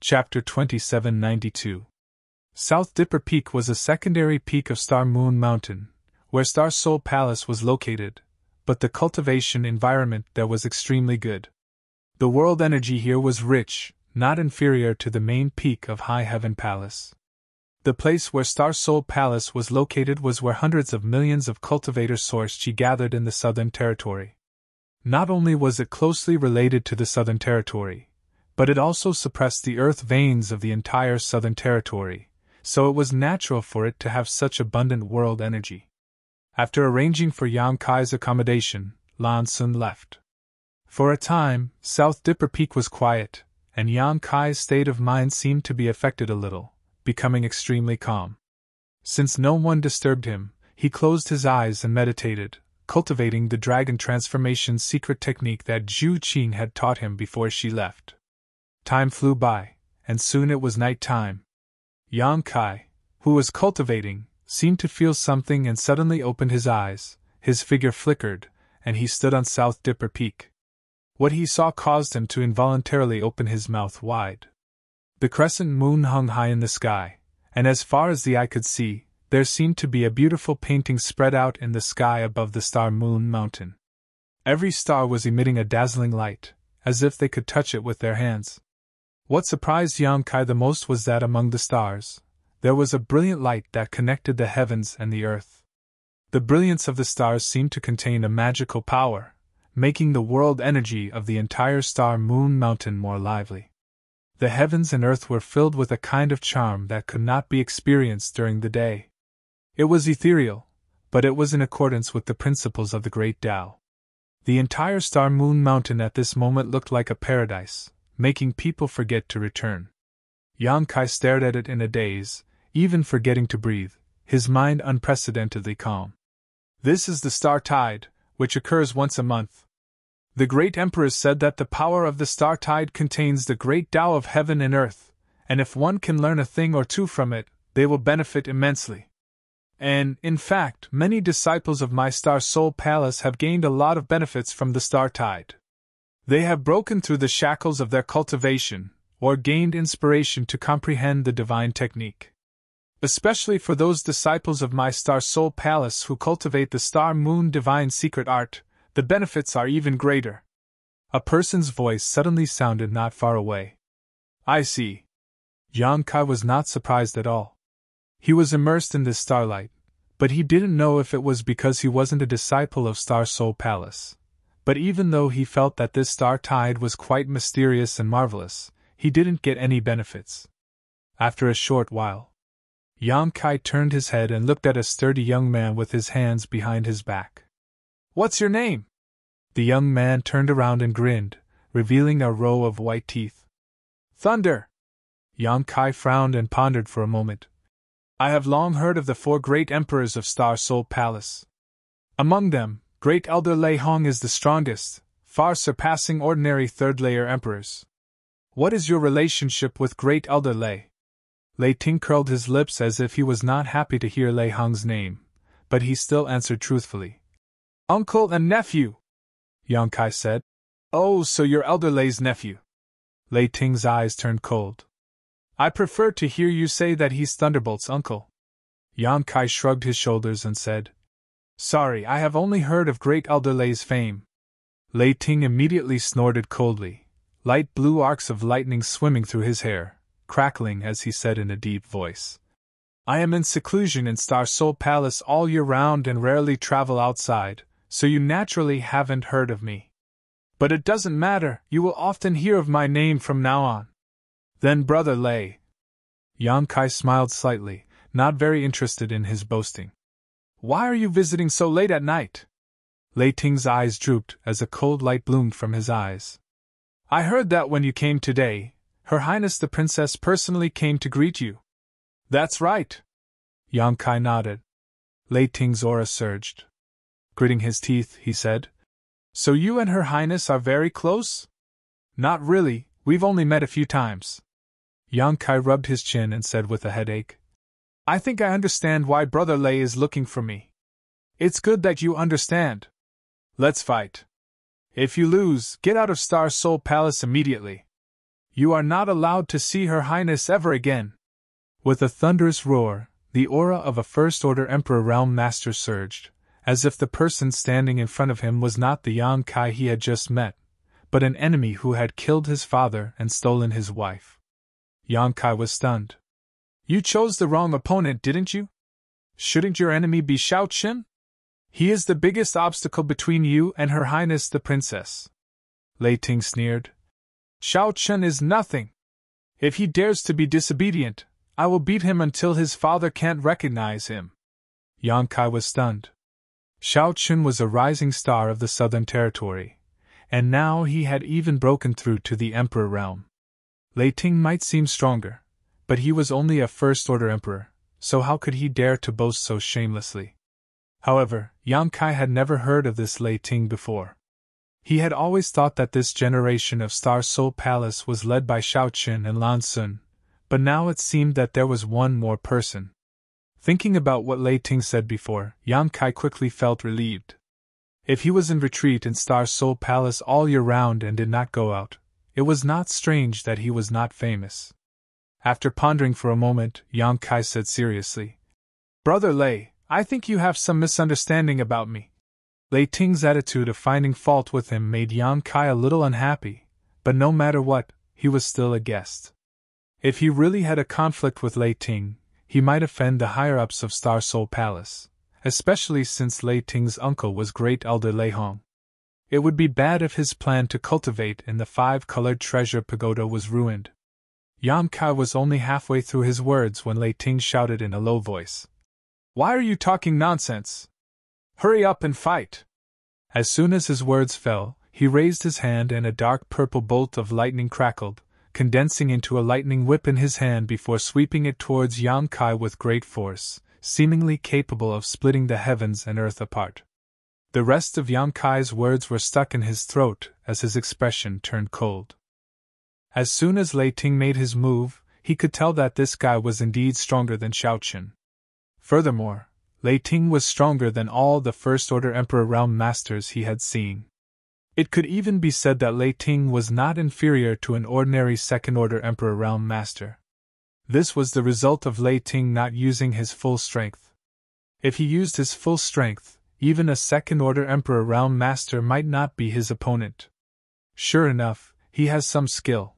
Chapter 2792. South Dipper Peak was a secondary peak of Star Moon Mountain, where Star Soul Palace was located, but the cultivation environment there was extremely good. The world energy here was rich, not inferior to the main peak of High Heaven Palace. The place where Star Soul Palace was located was where hundreds of millions of cultivator source Qi gathered in the Southern Territory. Not only was it closely related to the Southern Territory, but it also suppressed the earth veins of the entire Southern Territory, so it was natural for it to have such abundant world energy. After arranging for Yang Kai's accommodation, Lan Sun left. For a time, South Dipper Peak was quiet, and Yang Kai's state of mind seemed to be affected a little, becoming extremely calm. Since no one disturbed him, he closed his eyes and meditated, cultivating the dragon transformation secret technique that Zhu Qing had taught him before she left. Time flew by, and soon it was night time. Yang Kai, who was cultivating, seemed to feel something and suddenly opened his eyes, his figure flickered, and he stood on South Dipper Peak. What he saw caused him to involuntarily open his mouth wide. The crescent moon hung high in the sky, and as far as the eye could see, there seemed to be a beautiful painting spread out in the sky above the Star Moon Mountain. Every star was emitting a dazzling light, as if they could touch it with their hands. What surprised Yang Kai the most was that among the stars, there was a brilliant light that connected the heavens and the earth. The brilliance of the stars seemed to contain a magical power, making the world energy of the entire Star Moon Mountain more lively. The heavens and earth were filled with a kind of charm that could not be experienced during the day. It was ethereal, but it was in accordance with the principles of the Great Tao. The entire Star Moon Mountain at this moment looked like a paradise, making people forget to return. Yang Kai stared at it in a daze, even forgetting to breathe, his mind unprecedentedly calm. This is the star tide, which occurs once a month. The great emperors said that the power of the star tide contains the great Tao of heaven and earth, and if one can learn a thing or two from it, they will benefit immensely. And, in fact, many disciples of my Star Soul Palace have gained a lot of benefits from the star tide. They have broken through the shackles of their cultivation, or gained inspiration to comprehend the divine technique. Especially for those disciples of my Star Soul Palace who cultivate the Star Moon divine secret art, the benefits are even greater. A person's voice suddenly sounded not far away. I see. Yang Kai was not surprised at all. He was immersed in this starlight, but he didn't know if it was because he wasn't a disciple of Star Soul Palace. But even though he felt that this star tide was quite mysterious and marvelous, he didn't get any benefits. After a short while, Yang Kai turned his head and looked at a sturdy young man with his hands behind his back. What's your name? The young man turned around and grinned, revealing a row of white teeth. Thunder! Yang Kai frowned and pondered for a moment. I have long heard of the 4 great emperors of Star Soul Palace. Among them, Great Elder Lei Hong is the strongest, far surpassing ordinary third-layer emperors. What is your relationship with Great Elder Lei? Lei Ting curled his lips as if he was not happy to hear Lei Hong's name, but he still answered truthfully. Uncle and nephew, Yang Kai said. Oh, so you're Elder Lei's nephew. Lei Ting's eyes turned cold. I prefer to hear you say that he's Thunderbolt's uncle. Yang Kai shrugged his shoulders and said, Sorry, I have only heard of Great Elder Lei's fame. Lei Ting immediately snorted coldly, light blue arcs of lightning swimming through his hair, crackling as he said in a deep voice. I am in seclusion in Star Soul Palace all year round and rarely travel outside, so you naturally haven't heard of me. But it doesn't matter, you will often hear of my name from now on. Then Brother Lei. Yang Kai smiled slightly, not very interested in his boasting. Why are you visiting so late at night? Lei Ting's eyes drooped as a cold light bloomed from his eyes. I heard that when you came today, Her Highness the Princess personally came to greet you. That's right. Yang Kai nodded. Lei Ting's aura surged. Gritting his teeth, he said, So you and Her Highness are very close? Not really, we've only met a few times. Yang Kai rubbed his chin and said with a headache, I think I understand why Brother Lei is looking for me. It's good that you understand. Let's fight. If you lose, get out of Star Soul Palace immediately. You are not allowed to see Her Highness ever again! With a thunderous roar, the aura of a First-Order Emperor Realm Master surged, as if the person standing in front of him was not the Yonkai he had just met, but an enemy who had killed his father and stolen his wife. Yonkai was stunned. You chose the wrong opponent, didn't you? Shouldn't your enemy be Shao Qin? He is the biggest obstacle between you and Her Highness the Princess. Lei Ting sneered. Shao Qin is nothing. If he dares to be disobedient, I will beat him until his father can't recognize him. Yonkai was stunned. Shao Qin was a rising star of the Southern Territory, and now he had even broken through to the Emperor realm. Lei Ting might seem stronger, but he was only a First-Order Emperor, so how could he dare to boast so shamelessly? However, Yonkai had never heard of this Lei Ting before. He had always thought that this generation of Star Soul Palace was led by Shao Qin and Lan Sun, but now it seemed that there was one more person. Thinking about what Lei Ting said before, Yonkai quickly felt relieved. If he was in retreat in Star Soul Palace all year round and did not go out, it was not strange that he was not famous. After pondering for a moment, Yonkai said seriously, Brother Lei, I think you have some misunderstanding about me. Lei Ting's attitude of finding fault with him made Yonkai a little unhappy, but no matter what, he was still a guest. If he really had a conflict with Lei Ting, he might offend the higher-ups of Star Soul Palace, especially since Lei Ting's uncle was Great Elder Lei Hong. It would be bad if his plan to cultivate in the five-colored treasure pagoda was ruined. Yonkai was only halfway through his words when Lei Ting shouted in a low voice. Why are you talking nonsense? Hurry up and fight! As soon as his words fell, he raised his hand and a dark purple bolt of lightning crackled, condensing into a lightning whip in his hand before sweeping it towards Yonkai with great force, seemingly capable of splitting the heavens and earth apart. The rest of Yonkai's words were stuck in his throat as his expression turned cold. As soon as Lei Ting made his move, he could tell that this guy was indeed stronger than Shao Qin. Furthermore, Lei Ting was stronger than all the First-Order Emperor Realm Masters he had seen. It could even be said that Lei Ting was not inferior to an ordinary Second-Order Emperor Realm Master. This was the result of Lei Ting not using his full strength. If he used his full strength, even a Second-Order Emperor Realm Master might not be his opponent. Sure enough, he has some skill.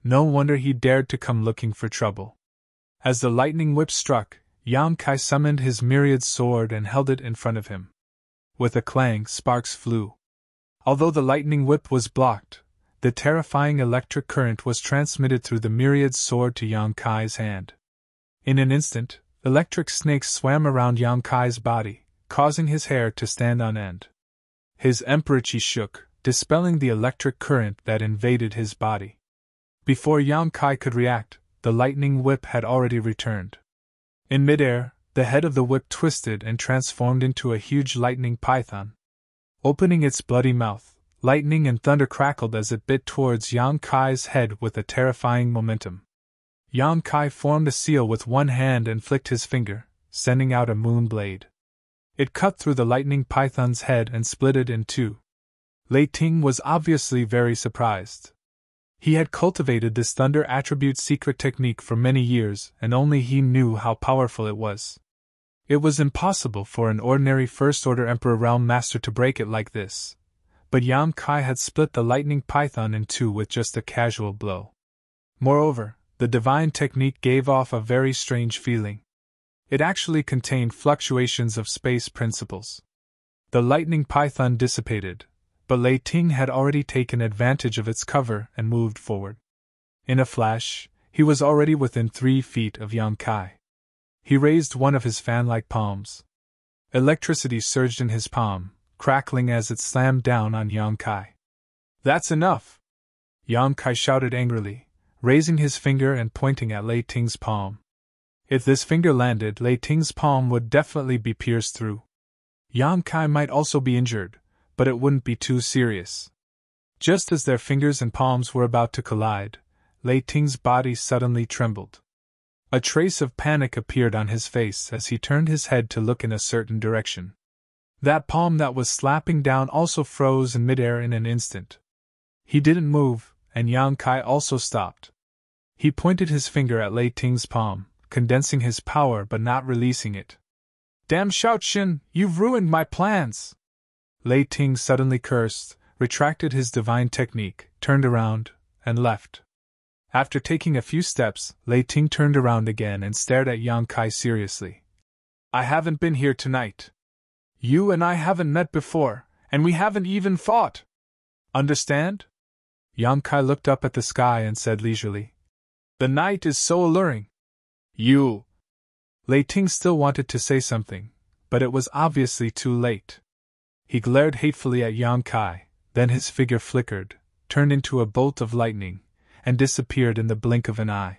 No wonder he dared to come looking for trouble. As the lightning whip struck, Yonkai summoned his myriad sword and held it in front of him. With a clang, sparks flew. Although the lightning whip was blocked, the terrifying electric current was transmitted through the myriad sword to Yonkai's hand. In an instant, electric snakes swam around Yonkai's body, causing his hair to stand on end. His emperor chi shook, dispelling the electric current that invaded his body. Before Yonkai could react, the lightning whip had already returned. In midair, the head of the whip twisted and transformed into a huge lightning python. Opening its bloody mouth, lightning and thunder crackled as it bit towards Yonkai's head with a terrifying momentum. Yonkai formed a seal with one hand and flicked his finger, sending out a moon blade. It cut through the lightning python's head and split it in two. Lei Ting was obviously very surprised. He had cultivated this thunder attribute secret technique for many years, and only he knew how powerful it was. It was impossible for an ordinary First-Order Emperor Realm Master to break it like this, but Yonkai had split the lightning python in two with just a casual blow. Moreover, the divine technique gave off a very strange feeling. It actually contained fluctuations of space principles. The lightning python dissipated, but Lei Ting had already taken advantage of its cover and moved forward. In a flash, he was already within 3 feet of Yonkai. He raised one of his fan-like palms. Electricity surged in his palm, crackling as it slammed down on Yonkai. That's enough! Yonkai shouted angrily, raising his finger and pointing at Lei Ting's palm. If this finger landed, Lei Ting's palm would definitely be pierced through. Yonkai might also be injured, but it wouldn't be too serious. Just as their fingers and palms were about to collide, Lei Ting's body suddenly trembled. A trace of panic appeared on his face as he turned his head to look in a certain direction. That palm that was slapping down also froze in midair in an instant. He didn't move, and Yang Kai also stopped. He pointed his finger at Lei Ting's palm, condensing his power but not releasing it. Damn Xiaoqun, you've ruined my plans! Lei Ting suddenly cursed, retracted his divine technique, turned around, and left. After taking a few steps, Lei Ting turned around again and stared at Yang Kai seriously. I haven't been here tonight. You and I haven't met before, and we haven't even fought. Understand? Yang Kai looked up at the sky and said leisurely. The night is so alluring. You. Lei Ting still wanted to say something, but it was obviously too late. He glared hatefully at Yang Kai, then his figure flickered, turned into a bolt of lightning, and disappeared in the blink of an eye.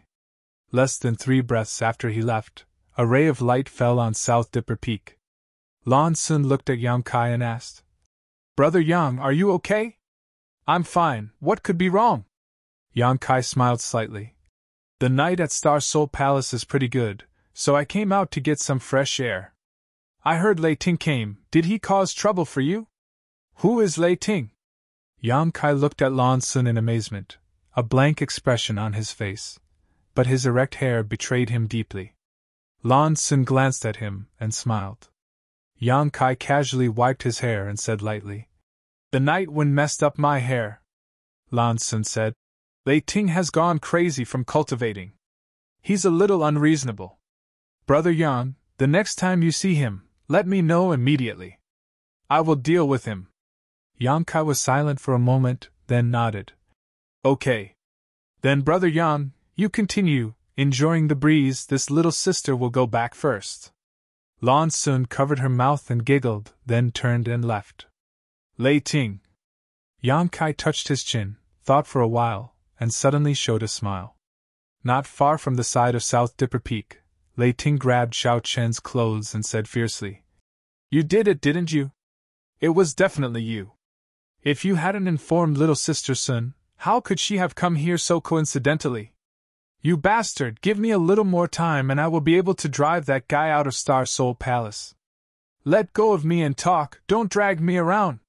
Less than 3 breaths after he left, a ray of light fell on South Dipper Peak. Lan Sun looked at Yang Kai and asked, Brother Yang, are you okay? I'm fine, what could be wrong? Yang Kai smiled slightly. The night at Star Soul Palace is pretty good, so I came out to get some fresh air. I heard Lei Ting came, did he cause trouble for you? Who is Lei Ting? Yang Kai looked at Lan Sun in amazement, a blank expression on his face, but his erect hair betrayed him deeply. Lan Sun glanced at him and smiled. Yang Kai casually wiped his hair and said lightly, The night wind messed up my hair. Lan Sun said, Lei Ting has gone crazy from cultivating. He's a little unreasonable. Brother Yang, the next time you see him, let me know immediately. I will deal with him. Yang Kai was silent for a moment, then nodded. Okay. Then Brother Yang, you continue, enjoying the breeze. This little sister will go back first. Lan Sun covered her mouth and giggled, then turned and left. Lei Ting. Yang Kai touched his chin, thought for a while, and suddenly showed a smile. Not far from the side of South Dipper Peak, Lei Ting grabbed Xiaoqun's clothes and said fiercely, You did it, didn't you? It was definitely you. If you hadn't informed little sister Sun, how could she have come here so coincidentally? You bastard, give me a little more time and I will be able to drive that guy out of Star Soul Palace. Let go of me and talk, don't drag me around.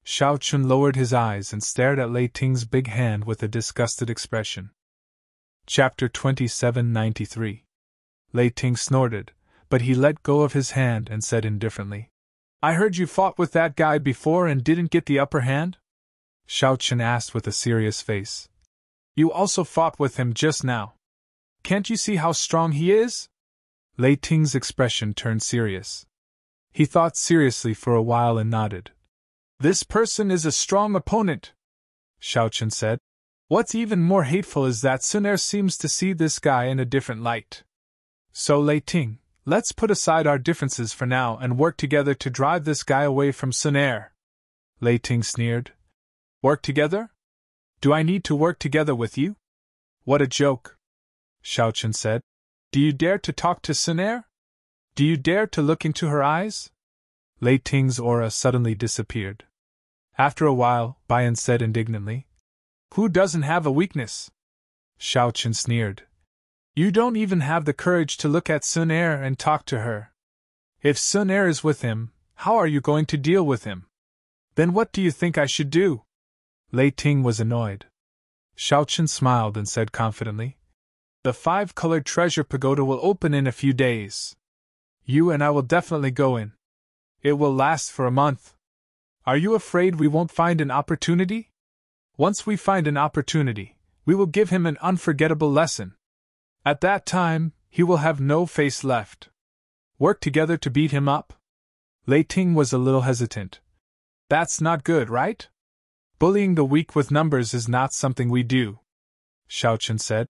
Xiaoqun lowered his eyes and stared at Lei Ting's big hand with a disgusted expression. Chapter 2793. Lei Ting snorted, but he let go of his hand and said indifferently, I heard you fought with that guy before and didn't get the upper hand? Xiaoqun asked with a serious face. You also fought with him just now. Can't you see how strong he is? Lei Ting's expression turned serious. He thought seriously for a while and nodded. This person is a strong opponent, Xiaoqun said. What's even more hateful is that Sun Er seems to see this guy in a different light. So Lei Ting, let's put aside our differences for now and work together to drive this guy away from Sun Er. Lei Ting sneered. Work together? Do I need to work together with you? What a joke, Xiaoqun said. Do you dare to talk to Sun Er? Do you dare to look into her eyes? Lei Ting's aura suddenly disappeared. After a while, Bayan said indignantly, Who doesn't have a weakness? Xiaoqun sneered. You don't even have the courage to look at Sun Er and talk to her. If Sun Er is with him, how are you going to deal with him? Then what do you think I should do? Lei Ting was annoyed. Xiaoqun smiled and said confidently, The 5-colored treasure pagoda will open in a few days. You and I will definitely go in. It will last for a month. Are you afraid we won't find an opportunity? Once we find an opportunity, we will give him an unforgettable lesson. At that time, he will have no face left. Work together to beat him up? Lei Ting was a little hesitant. That's not good, right? Bullying the weak with numbers is not something we do, Xiaoqun said.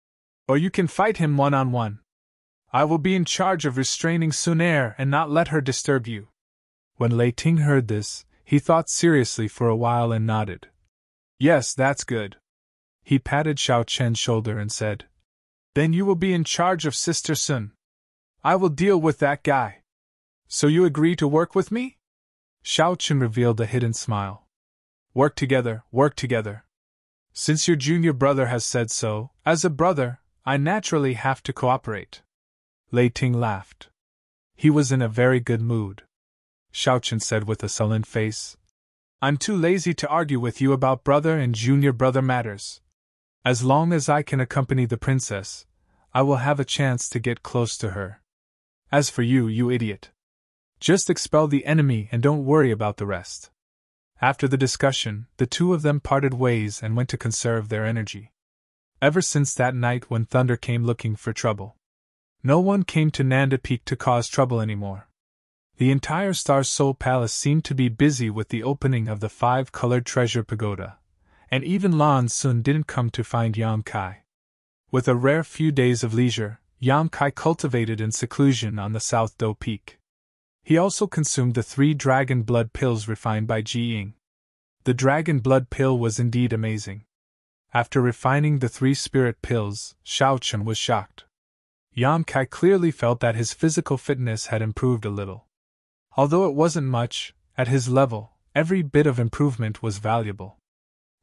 Or you can fight him one-on-one. I will be in charge of restraining Sun Er and not let her disturb you. When Lei Ting heard this, he thought seriously for a while and nodded. Yes, that's good. He patted Xiaoqun's shoulder and said, Then you will be in charge of Sister Sun. I will deal with that guy. So you agree to work with me? Xiaoqun revealed a hidden smile. Work together, work together. Since your junior brother has said so, as a brother, I naturally have to cooperate. Lei Ting laughed. He was in a very good mood. Xiaoqun said with a sullen face, I'm too lazy to argue with you about brother and junior brother matters. As long as I can accompany the princess, I will have a chance to get close to her. As for you, you idiot, just expel the enemy and don't worry about the rest." After the discussion, the two of them parted ways and went to conserve their energy. Ever since that night when Thunder came looking for trouble, no one came to Nanda Peak to cause trouble anymore. The entire Star Soul Palace seemed to be busy with the opening of the 5-colored treasure pagoda, and even Lan Sun didn't come to find Yang Kai. With a rare few days of leisure, Yang Kai cultivated in seclusion on the South Do Peak. He also consumed the 3 dragon blood pills refined by Ji Ying. The dragon blood pill was indeed amazing. After refining the 3 spirit pills, Shao Chun was shocked. Yang Kai clearly felt that his physical fitness had improved a little. Although it wasn't much, at his level, every bit of improvement was valuable.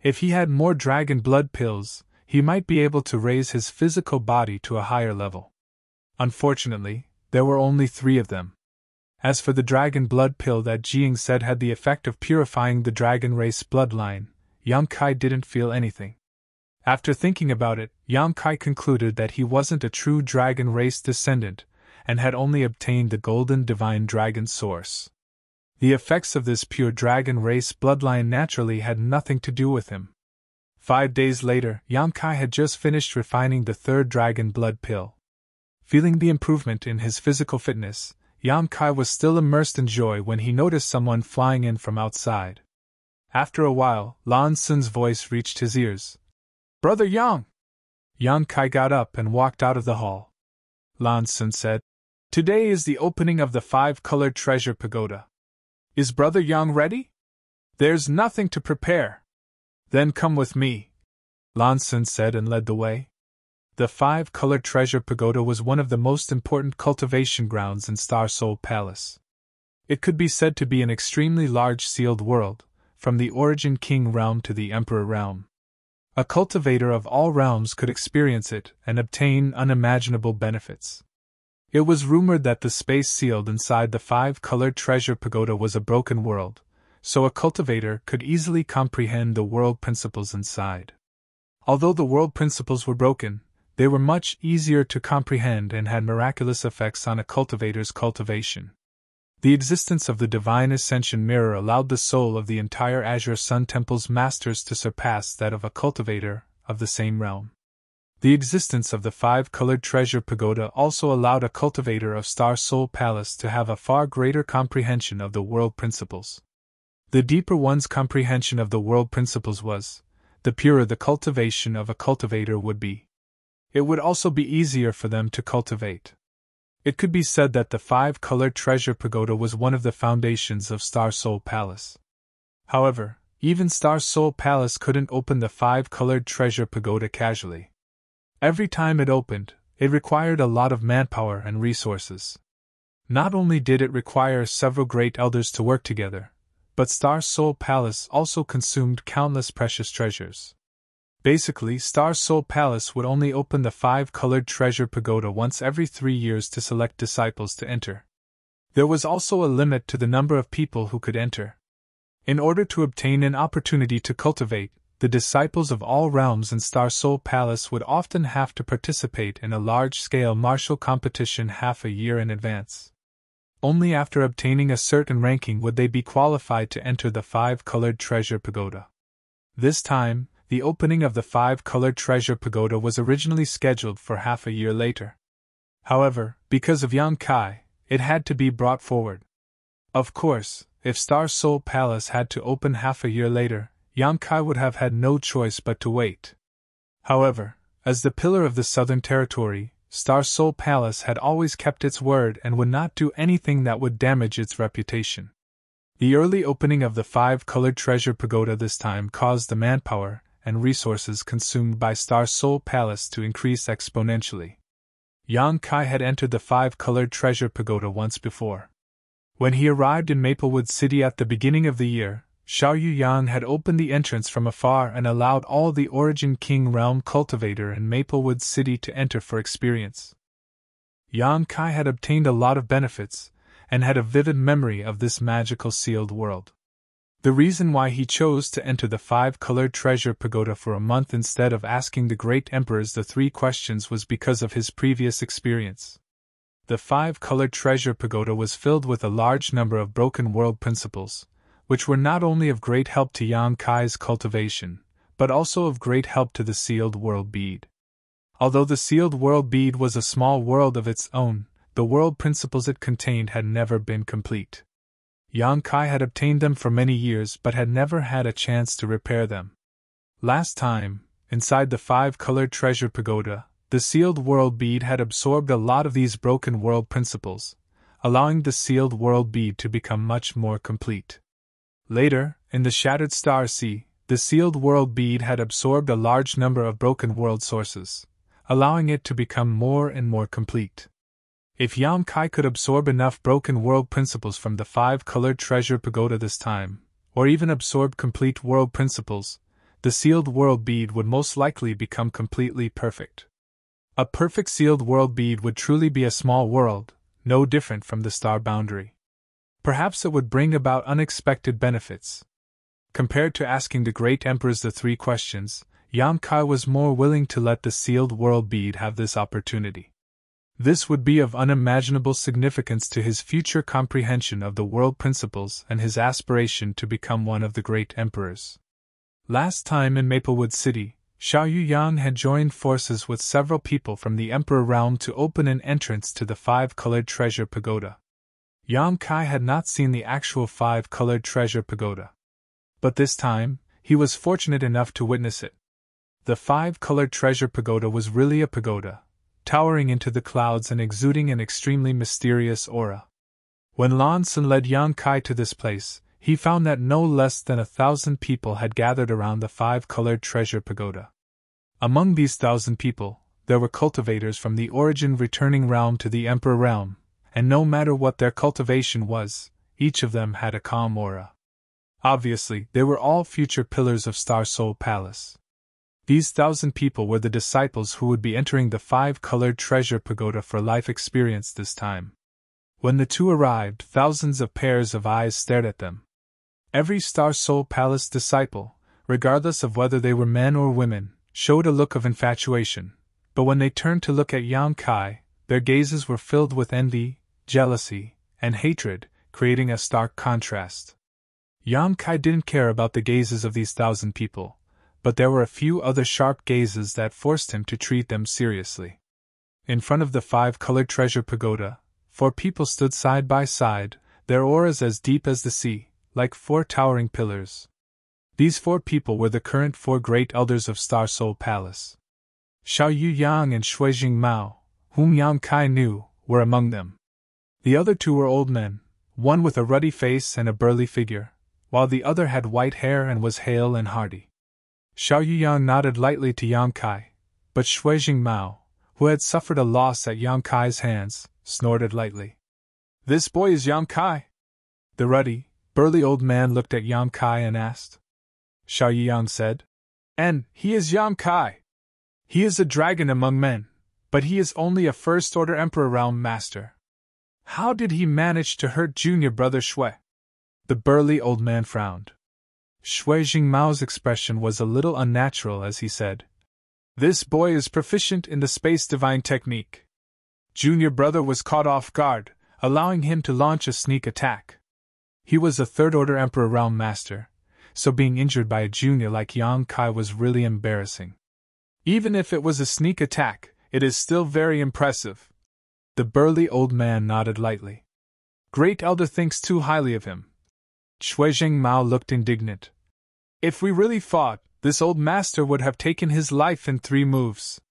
If he had more dragon blood pills, he might be able to raise his physical body to a higher level. Unfortunately, there were only 3 of them. As for the dragon blood pill that Jing said had the effect of purifying the dragon race bloodline, Yang Kai didn't feel anything. After thinking about it, Yang Kai concluded that he wasn't a true dragon race descendant, and had only obtained the golden divine dragon source. The effects of this pure dragon race bloodline naturally had nothing to do with him. 5 days later, Yang Kai had just finished refining the 3rd dragon blood pill. Feeling the improvement in his physical fitness, Yang Kai was still immersed in joy when he noticed someone flying in from outside. After a while, Lan Sun's voice reached his ears. "Brother Yang!" Yang Kai got up and walked out of the hall. Lan Sun said, "Today is the opening of the 5-colored treasure pagoda. Is Brother Yang ready? There's nothing to prepare." "Then come with me," Lan Sun said and led the way. The 5-colored treasure pagoda was one of the most important cultivation grounds in Star Soul Palace. It could be said to be an extremely large sealed world, from the Origin King realm to the Emperor realm. A cultivator of all realms could experience it and obtain unimaginable benefits. It was rumored that the space sealed inside the 5-colored treasure pagoda was a broken world, so a cultivator could easily comprehend the world principles inside. Although the world principles were broken, they were much easier to comprehend and had miraculous effects on a cultivator's cultivation. The existence of the Divine Ascension Mirror allowed the soul of the entire Azure Sun Temple's masters to surpass that of a cultivator of the same realm. The existence of the 5-colored treasure pagoda also allowed a cultivator of Star Soul Palace to have a far greater comprehension of the world principles. The deeper one's comprehension of the world principles was, the purer the cultivation of a cultivator would be. It would also be easier for them to cultivate. It could be said that the 5-colored treasure pagoda was one of the foundations of Star Soul Palace. However, even Star Soul Palace couldn't open the 5-colored treasure pagoda casually. Every time it opened, it required a lot of manpower and resources. Not only did it require several great elders to work together, but Star Soul Palace also consumed countless precious treasures. Basically, Star Soul Palace would only open the 5-colored treasure pagoda once every 3 years to select disciples to enter. There was also a limit to the number of people who could enter. In order to obtain an opportunity to cultivate, the disciples of all realms in Star Soul Palace would often have to participate in a large-scale martial competition half a year in advance. Only after obtaining a certain ranking would they be qualified to enter the 5-colored treasure pagoda. This time, the opening of the 5-colored treasure pagoda was originally scheduled for half a year later. However, because of Yang Kai, it had to be brought forward. Of course, if Star Soul Palace had to open half a year later, Yang Kai would have had no choice but to wait. However, as the pillar of the Southern Territory, Star Soul Palace had always kept its word and would not do anything that would damage its reputation. The early opening of the 5-colored treasure pagoda this time caused the manpower and resources consumed by Star Soul Palace to increase exponentially. Yang Kai had entered the 5-colored treasure pagoda once before. When he arrived in Maplewood City at the beginning of the year, Xiao Yuyan had opened the entrance from afar and allowed all the Origin King realm cultivator in Maplewood City to enter for experience. Yang Kai had obtained a lot of benefits, and had a vivid memory of this magical sealed world. The reason why he chose to enter the five-colored treasure pagoda for a month instead of asking the great emperors the three questions was because of his previous experience. The five-colored treasure pagoda was filled with a large number of broken world principles, which were not only of great help to Yang Kai's cultivation, but also of great help to the sealed world bead. Although the sealed world bead was a small world of its own, the world principles it contained had never been complete. Yang Kai had obtained them for many years but had never had a chance to repair them. Last time, inside the five-colored treasure pagoda, the sealed world bead had absorbed a lot of these broken world principles, allowing the sealed world bead to become much more complete. Later, in the shattered star sea, the sealed world bead had absorbed a large number of broken world sources, allowing it to become more and more complete. If Yang Kai could absorb enough broken world principles from the five-colored treasure pagoda this time, or even absorb complete world principles, the sealed world bead would most likely become completely perfect. A perfect sealed world bead would truly be a small world, no different from the star boundary. Perhaps it would bring about unexpected benefits. Compared to asking the great emperors the three questions, Yang Kai was more willing to let the sealed world bead have this opportunity. This would be of unimaginable significance to his future comprehension of the world principles and his aspiration to become one of the great emperors. Last time in Maplewood City, Xiao Yuyang had joined forces with several people from the Emperor realm to open an entrance to the five-colored treasure pagoda. Yang Kai had not seen the actual five-colored treasure pagoda. But this time, he was fortunate enough to witness it. The five-colored treasure pagoda was really a pagoda, towering into the clouds and exuding an extremely mysterious aura. When Lan Sun led Yang Kai to this place, he found that no less than 1,000 people had gathered around the five-colored treasure pagoda. Among these 1,000 people, there were cultivators from the origin returning realm to the Emperor realm, and no matter what their cultivation was, each of them had a calm aura. Obviously, they were all future pillars of Star Soul Palace. These 1,000 people were the disciples who would be entering the five-colored treasure pagoda for life experience this time. When the two arrived, thousands of pairs of eyes stared at them. Every Star Soul Palace disciple, regardless of whether they were men or women, showed a look of infatuation, but when they turned to look at Yang Kai, their gazes were filled with envy, jealousy, and hatred, creating a stark contrast. Yang Kai didn't care about the gazes of these 1,000 people, but there were a few other sharp gazes that forced him to treat them seriously. In front of the five-colored treasure pagoda, 4 people stood side by side, their auras as deep as the sea, like 4 towering pillars. These 4 people were the current 4 great elders of Star Soul Palace. Xiao Yuyang and Shuijing Mao, whom Yang Kai knew, were among them. The other 2 were old men, one with a ruddy face and a burly figure, while the other had white hair and was hale and hearty. Xiao Yuyang nodded lightly to Yang Kai, but Shuijing Mao, who had suffered a loss at Yang Kai's hands, snorted lightly. "This boy is Yang Kai?" The ruddy, burly old man looked at Yang Kai and asked. Xiao Yuyang said, "And he is Yang Kai. He is a dragon among men, but he is only a first-order Emperor Realm Master. How did he manage to hurt junior brother Shui?" The burly old man frowned. Shuijing Mao's expression was a little unnatural as he said, "This boy is proficient in the Space Divine technique. Junior brother was caught off guard, allowing him to launch a sneak attack. He was a third-order Emperor Realm Master, so being injured by a junior like Yang Kai was really embarrassing. Even if it was a sneak attack, it is still very impressive." The burly old man nodded lightly. "Great Elder thinks too highly of him." Shuijing Mao looked indignant. "If we really fought, this old master would have taken his life in 3 moves.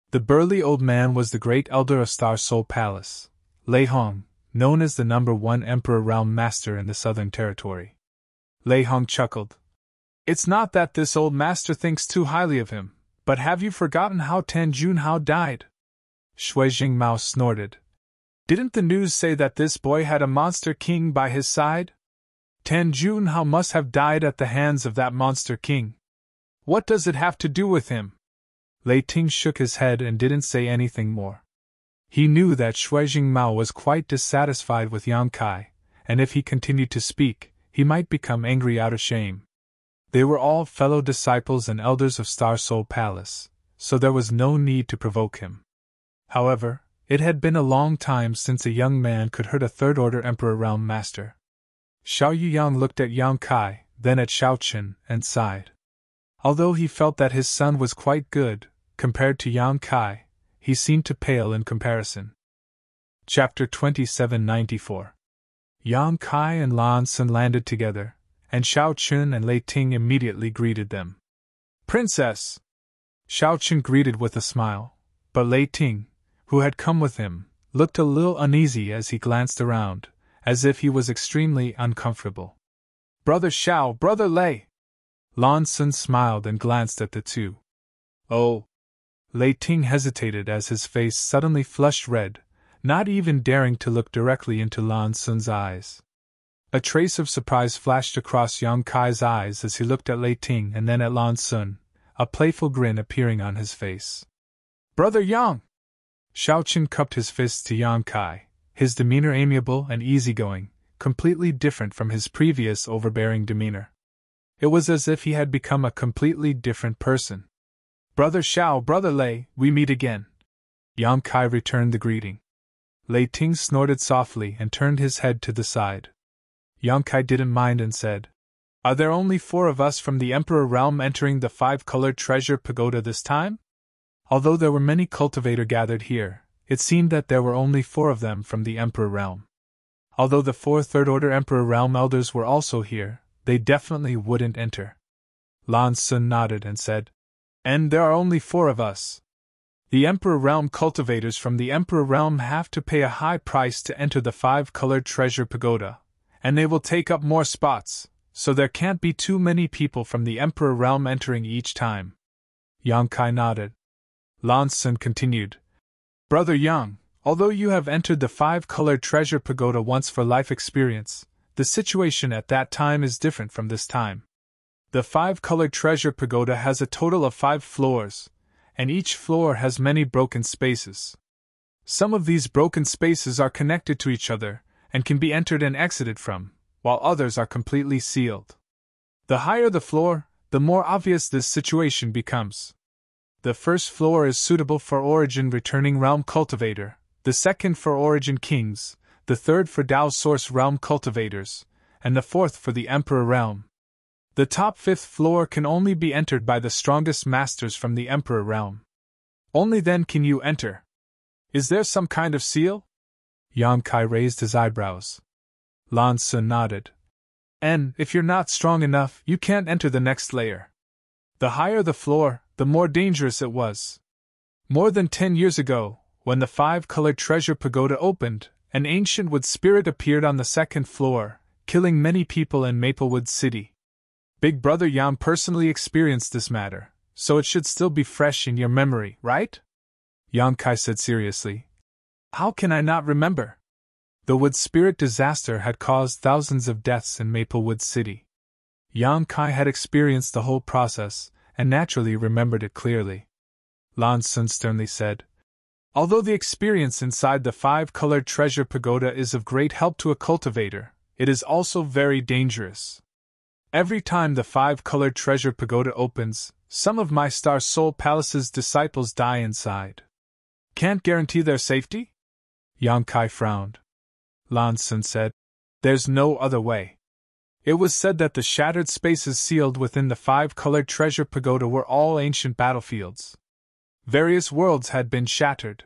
The burly old man was the great elder of Star Soul Palace, Lei Hong, known as the #1 Emperor Realm Master in the Southern Territory. Lei Hong chuckled. "It's not that this old master thinks too highly of him, but have you forgotten how Tan Junhao died?" Shuijing Mao snorted. "Didn't the news say that this boy had a monster king by his side? Tan Junhao must have died at the hands of that monster king. What does it have to do with him?" Lei Ting shook his head and didn't say anything more. He knew that Shuijing Mao was quite dissatisfied with Yang Kai, and if he continued to speak, he might become angry out of shame. They were all fellow disciples and elders of Star Soul Palace, so there was no need to provoke him. However, it had been a long time since a young man could hurt a third-order Emperor Realm Master. Xiao Yuyang looked at Yang Kai, then at Xiao Qin, and sighed. Although he felt that his son was quite good, compared to Yang Kai, he seemed to pale in comparison. Chapter 2794. Yang Kai and Lan Sun landed together, and Xiao Qin and Lei Ting immediately greeted them. "Princess!" Xiao Qin greeted with a smile, but Lei Ting, who had come with him, looked a little uneasy as he glanced around, as if he was extremely uncomfortable. "Brother Xiao, Brother Lei!" Lan Sun smiled and glanced at the two. "Oh!" Lei Ting hesitated as his face suddenly flushed red, not even daring to look directly into Lan Sun's eyes. A trace of surprise flashed across Yang Kai's eyes as he looked at Lei Ting and then at Lan Sun, a playful grin appearing on his face. "Brother Yang!" Xiao Qin cupped his fists to Yang Kai, his demeanor amiable and easygoing, completely different from his previous overbearing demeanor. It was as if he had become a completely different person. "Brother Xiao, Brother Lei, we meet again." Yang Kai returned the greeting. Lei Ting snorted softly and turned his head to the side. Yang Kai didn't mind and said, "Are there only 4 of us from the Emperor Realm entering the 5-colored treasure pagoda this time?" Although there were many cultivators gathered here, it seemed that there were only 4 of them from the Emperor Realm. Although the 4 third-order Emperor Realm elders were also here, they definitely wouldn't enter. Lan Sun nodded and said, "And there are only 4 of us. The Emperor Realm cultivators from the Emperor Realm have to pay a high price to enter the 5-colored treasure pagoda, and they will take up more spots, so there can't be too many people from the Emperor Realm entering each time." Yang Kai nodded. Lan Sun continued, "Brother Yang, although you have entered the 5-colored treasure pagoda once for life experience, the situation at that time is different from this time. The 5-colored treasure pagoda has a total of 5 floors, and each floor has many broken spaces. Some of these broken spaces are connected to each other and can be entered and exited from, while others are completely sealed. The higher the floor, the more obvious this situation becomes. The first floor is suitable for Origin Returning Realm Cultivator, the second for Origin Kings, the third for Dao Source Realm Cultivators, and the fourth for the Emperor Realm. The top 5th floor can only be entered by the strongest masters from the Emperor Realm. Only then can you enter. Is there some kind of seal?" Yang Kai raised his eyebrows. Lan Sun nodded. "And if you're not strong enough, you can't enter the next layer. The higher the floor, the more dangerous it was. More than 10 years ago, when the 5-colored treasure pagoda opened, an ancient wood spirit appeared on the 2nd floor, killing many people in Maplewood City. Big Brother Yang personally experienced this matter, so it should still be fresh in your memory, right?" Yang Kai said seriously. "How can I not remember? The wood spirit disaster had caused thousands of deaths in Maplewood City." Yang Kai had experienced the whole process, and naturally remembered it clearly. Lan Sun sternly said, "Although the experience inside the 5-colored treasure pagoda is of great help to a cultivator, it is also very dangerous. Every time the 5-colored treasure pagoda opens, some of my Star Soul Palace's disciples die inside. Can't guarantee their safety?" Yang Kai frowned. Lan Sun said, "There's no other way. It was said that the shattered spaces sealed within the 5-colored treasure pagoda were all ancient battlefields. Various worlds had been shattered.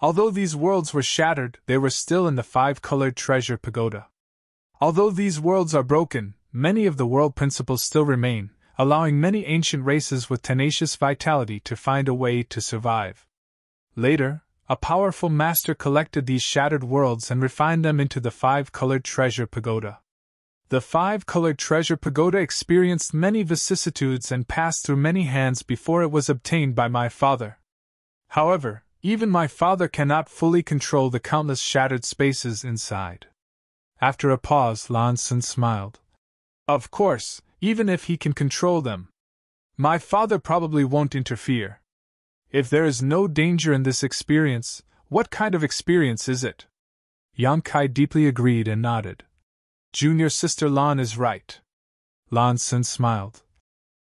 Although these worlds were shattered, they were still in the 5-colored treasure pagoda. Although these worlds are broken, many of the world principles still remain, allowing many ancient races with tenacious vitality to find a way to survive. Later, a powerful master collected these shattered worlds and refined them into the 5-colored treasure pagoda. The 5-colored treasure pagoda experienced many vicissitudes and passed through many hands before it was obtained by my father. However, even my father cannot fully control the countless shattered spaces inside." After a pause, Lan Sun smiled. "Of course, even if he can control them, my father probably won't interfere. If there is no danger in this experience, what kind of experience is it?" Yang Kai deeply agreed and nodded. Junior sister Lan is right. Lan Sun smiled.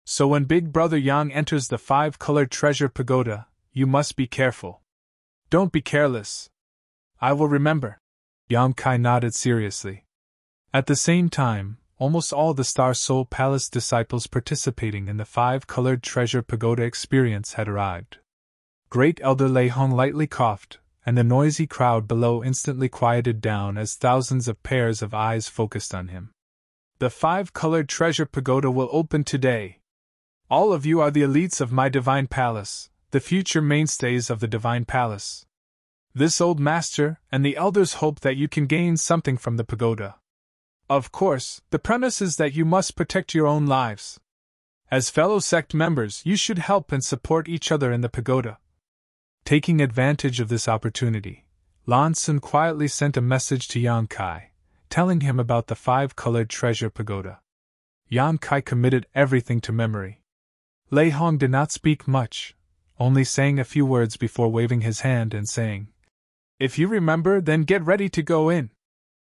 So when big brother Yang enters the five-colored treasure pagoda, you must be careful. Don't be careless. I will remember. Yang Kai nodded seriously. At the same time, almost all the Star Soul Palace disciples participating in the five-colored treasure pagoda experience had arrived. Great Elder Lei Hong lightly coughed, and the noisy crowd below instantly quieted down as thousands of pairs of eyes focused on him. The five-colored treasure pagoda will open today. All of you are the elites of my divine palace, the future mainstays of the divine palace. This old master and the elders hope that you can gain something from the pagoda. Of course, the premise is that you must protect your own lives. As fellow sect members, you should help and support each other in the pagoda. Taking advantage of this opportunity, Lan Sun quietly sent a message to Yang Kai, telling him about the five-colored treasure pagoda. Yang Kai committed everything to memory. Lei Hong did not speak much, only saying a few words before waving his hand and saying, "If you remember, then get ready to go in."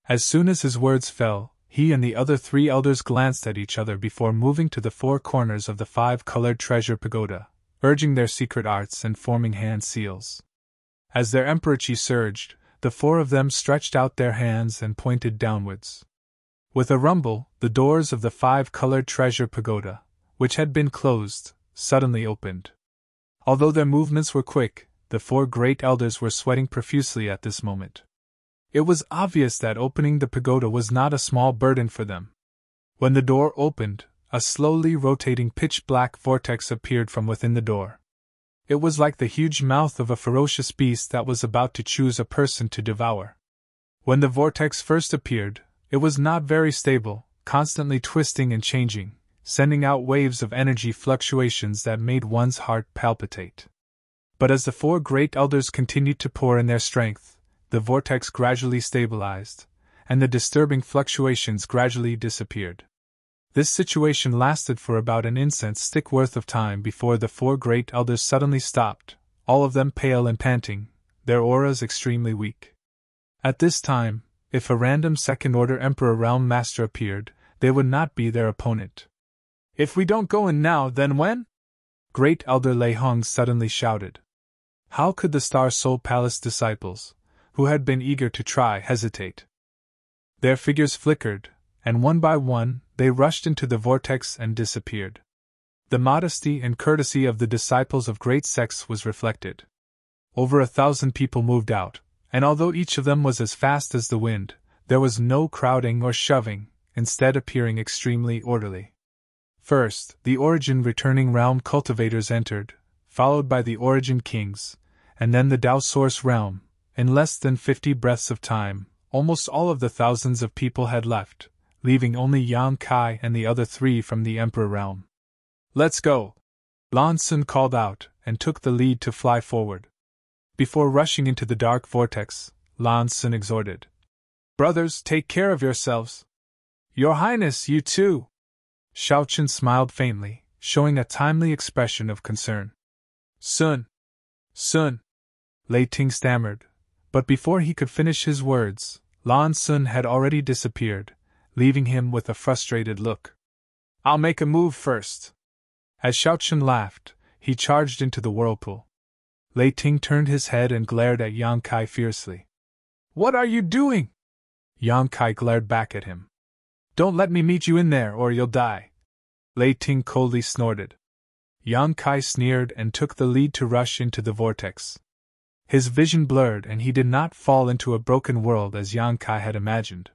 As soon as his words fell, he and the other three elders glanced at each other before moving to the four corners of the five-colored treasure pagoda, urging their secret arts and forming hand seals. As their emperor chi surged, the four of them stretched out their hands and pointed downwards. With a rumble, the doors of the five-colored treasure pagoda, which had been closed, suddenly opened. Although their movements were quick, the four great elders were sweating profusely at this moment. It was obvious that opening the pagoda was not a small burden for them. When the door opened, a slowly rotating pitch-black vortex appeared from within the door. It was like the huge mouth of a ferocious beast that was about to choose a person to devour. When the vortex first appeared, it was not very stable, constantly twisting and changing, sending out waves of energy fluctuations that made one's heart palpitate. But as the four great elders continued to pour in their strength, the vortex gradually stabilized, and the disturbing fluctuations gradually disappeared. This situation lasted for about an incense stick worth of time before the four great elders suddenly stopped, all of them pale and panting, their auras extremely weak. At this time, if a random second-order Emperor Realm Master appeared, they would not be their opponent. "If we don't go in now, then when?" Great Elder Lei Hong suddenly shouted. How could the Star Soul Palace disciples, who had been eager to try, hesitate? Their figures flickered, and one by one, they rushed into the vortex and disappeared. The modesty and courtesy of the disciples of great sects was reflected. Over 1,000 people moved out, and although each of them was as fast as the wind, there was no crowding or shoving, instead appearing extremely orderly. First, the Origin returning realm cultivators entered, followed by the Origin kings, and then the Tao Source realm. In less than 50 breaths of time, almost all of the thousands of people had left, leaving only Yang Kai and the other three from the Emperor realm. "Let's go!" Lan Sun called out, and took the lead to fly forward. Before rushing into the dark vortex, Lan Sun exhorted, "Brothers, take care of yourselves." "Your Highness, you too!" Shao Chen smiled faintly, showing a timely expression of concern. Sun! Lei Ting stammered, but before he could finish his words, Lan Sun had already disappeared, leaving him with a frustrated look. "I'll make a move first." As Shao Chen laughed, he charged into the whirlpool. Lei Ting turned his head and glared at Yang Kai fiercely. "What are you doing?" Yang Kai glared back at him. "Don't let me meet you in there or you'll die." Lei Ting coldly snorted. Yang Kai sneered and took the lead to rush into the vortex. His vision blurred and he did not fall into a broken world as Yang Kai had imagined.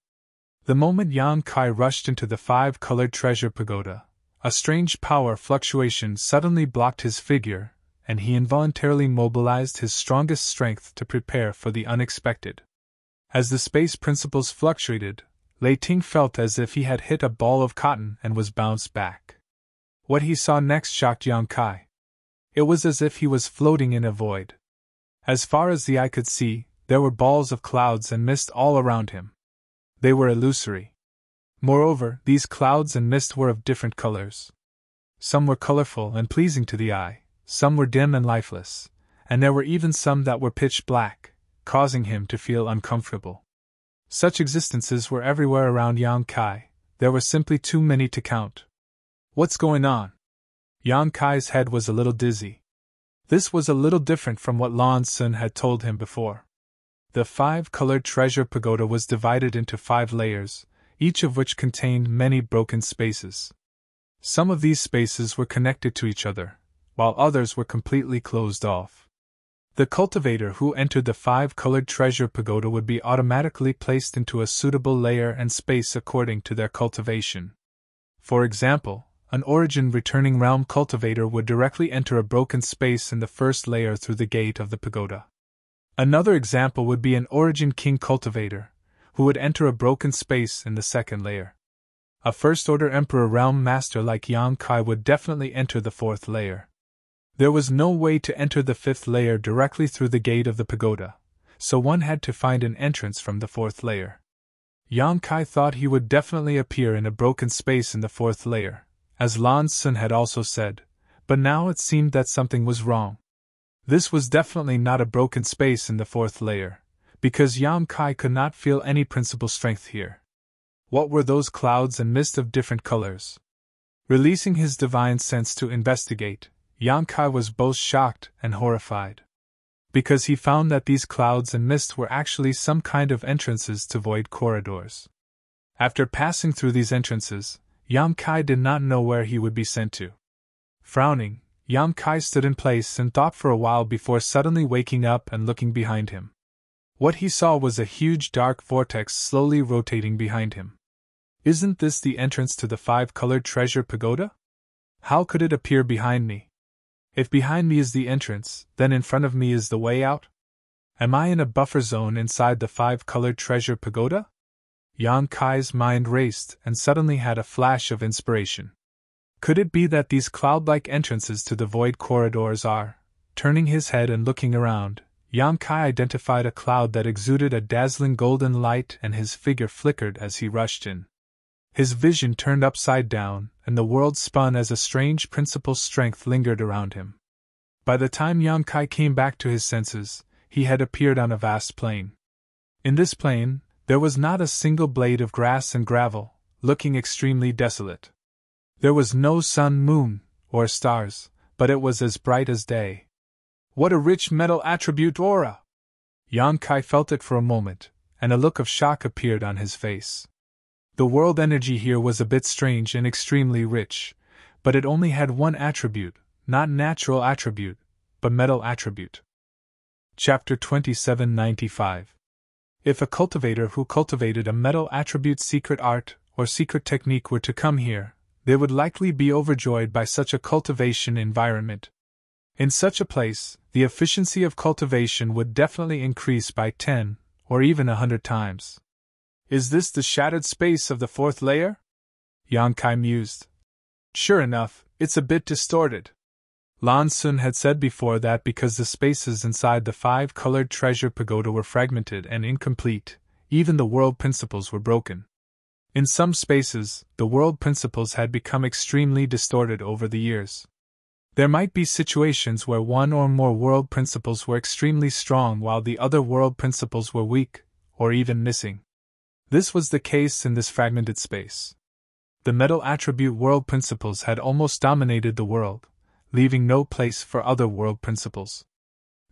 The moment Yang Kai rushed into the five-colored treasure pagoda, a strange power fluctuation suddenly blocked his figure, and he involuntarily mobilized his strongest strength to prepare for the unexpected. As the space principles fluctuated, Lei Ting felt as if he had hit a ball of cotton and was bounced back. What he saw next shocked Yang Kai. It was as if he was floating in a void. As far as the eye could see, there were balls of clouds and mist all around him. They were illusory. Moreover, these clouds and mist were of different colors. Some were colorful and pleasing to the eye, some were dim and lifeless, and there were even some that were pitch black, causing him to feel uncomfortable. Such existences were everywhere around Yang Kai, there were simply too many to count. What's going on? Yang Kai's head was a little dizzy. This was a little different from what Lan Sun had told him before. The 5-colored treasure pagoda was divided into 5 layers, each of which contained many broken spaces. Some of these spaces were connected to each other, while others were completely closed off. The cultivator who entered the 5-colored treasure pagoda would be automatically placed into a suitable layer and space according to their cultivation. For example, an origin returning realm cultivator would directly enter a broken space in the first layer through the gate of the pagoda. Another example would be an origin king cultivator, who would enter a broken space in the second layer. A first-order emperor realm master like Yang Kai would definitely enter the 4th layer. There was no way to enter the 5th layer directly through the gate of the pagoda, so one had to find an entrance from the 4th layer. Yang Kai thought he would definitely appear in a broken space in the 4th layer, as Lan Sun had also said, but now it seemed that something was wrong. This was definitely not a broken space in the 4th layer, because Yang Kai could not feel any principal strength here. What were those clouds and mist of different colors? Releasing his divine sense to investigate, Yang Kai was both shocked and horrified. Because he found that these clouds and mist were actually some kind of entrances to void corridors. After passing through these entrances, Yang Kai did not know where he would be sent to. Frowning, Yang Kai stood in place and thought for a while before suddenly waking up and looking behind him. What he saw was a huge dark vortex slowly rotating behind him. Isn't this the entrance to the 5-colored treasure pagoda? How could it appear behind me? If behind me is the entrance, then in front of me is the way out? Am I in a buffer zone inside the 5-colored treasure pagoda? Yang Kai's mind raced and suddenly had a flash of inspiration. Could it be that these cloud-like entrances to the void corridors are? Turning his head and looking around, Yang Kai identified a cloud that exuded a dazzling golden light, and his figure flickered as he rushed in. His vision turned upside down, and the world spun as a strange principal strength lingered around him. By the time Yang Kai came back to his senses, he had appeared on a vast plain. In this plain, there was not a single blade of grass and gravel, looking extremely desolate. There was no sun, moon, or stars, but it was as bright as day. What a rich metal attribute aura! Yang Kai felt it for a moment, and a look of shock appeared on his face. The world energy here was a bit strange and extremely rich, but it only had one attribute, not natural attribute, but metal attribute. Chapter 2795. If a cultivator who cultivated a metal attribute secret art or secret technique were to come here, they would likely be overjoyed by such a cultivation environment. In such a place, the efficiency of cultivation would definitely increase by 10 or even 100 times. Is this the shattered space of the 4th layer? Yang Kai mused. Sure enough, it's a bit distorted. Lan Sun had said before that because the spaces inside the 5-colored treasure pagoda were fragmented and incomplete, even the world principles were broken. In some spaces, the world principles had become extremely distorted over the years. There might be situations where one or more world principles were extremely strong while the other world principles were weak, or even missing. This was the case in this fragmented space. The metal attribute world principles had almost dominated the world, leaving no place for other world principles.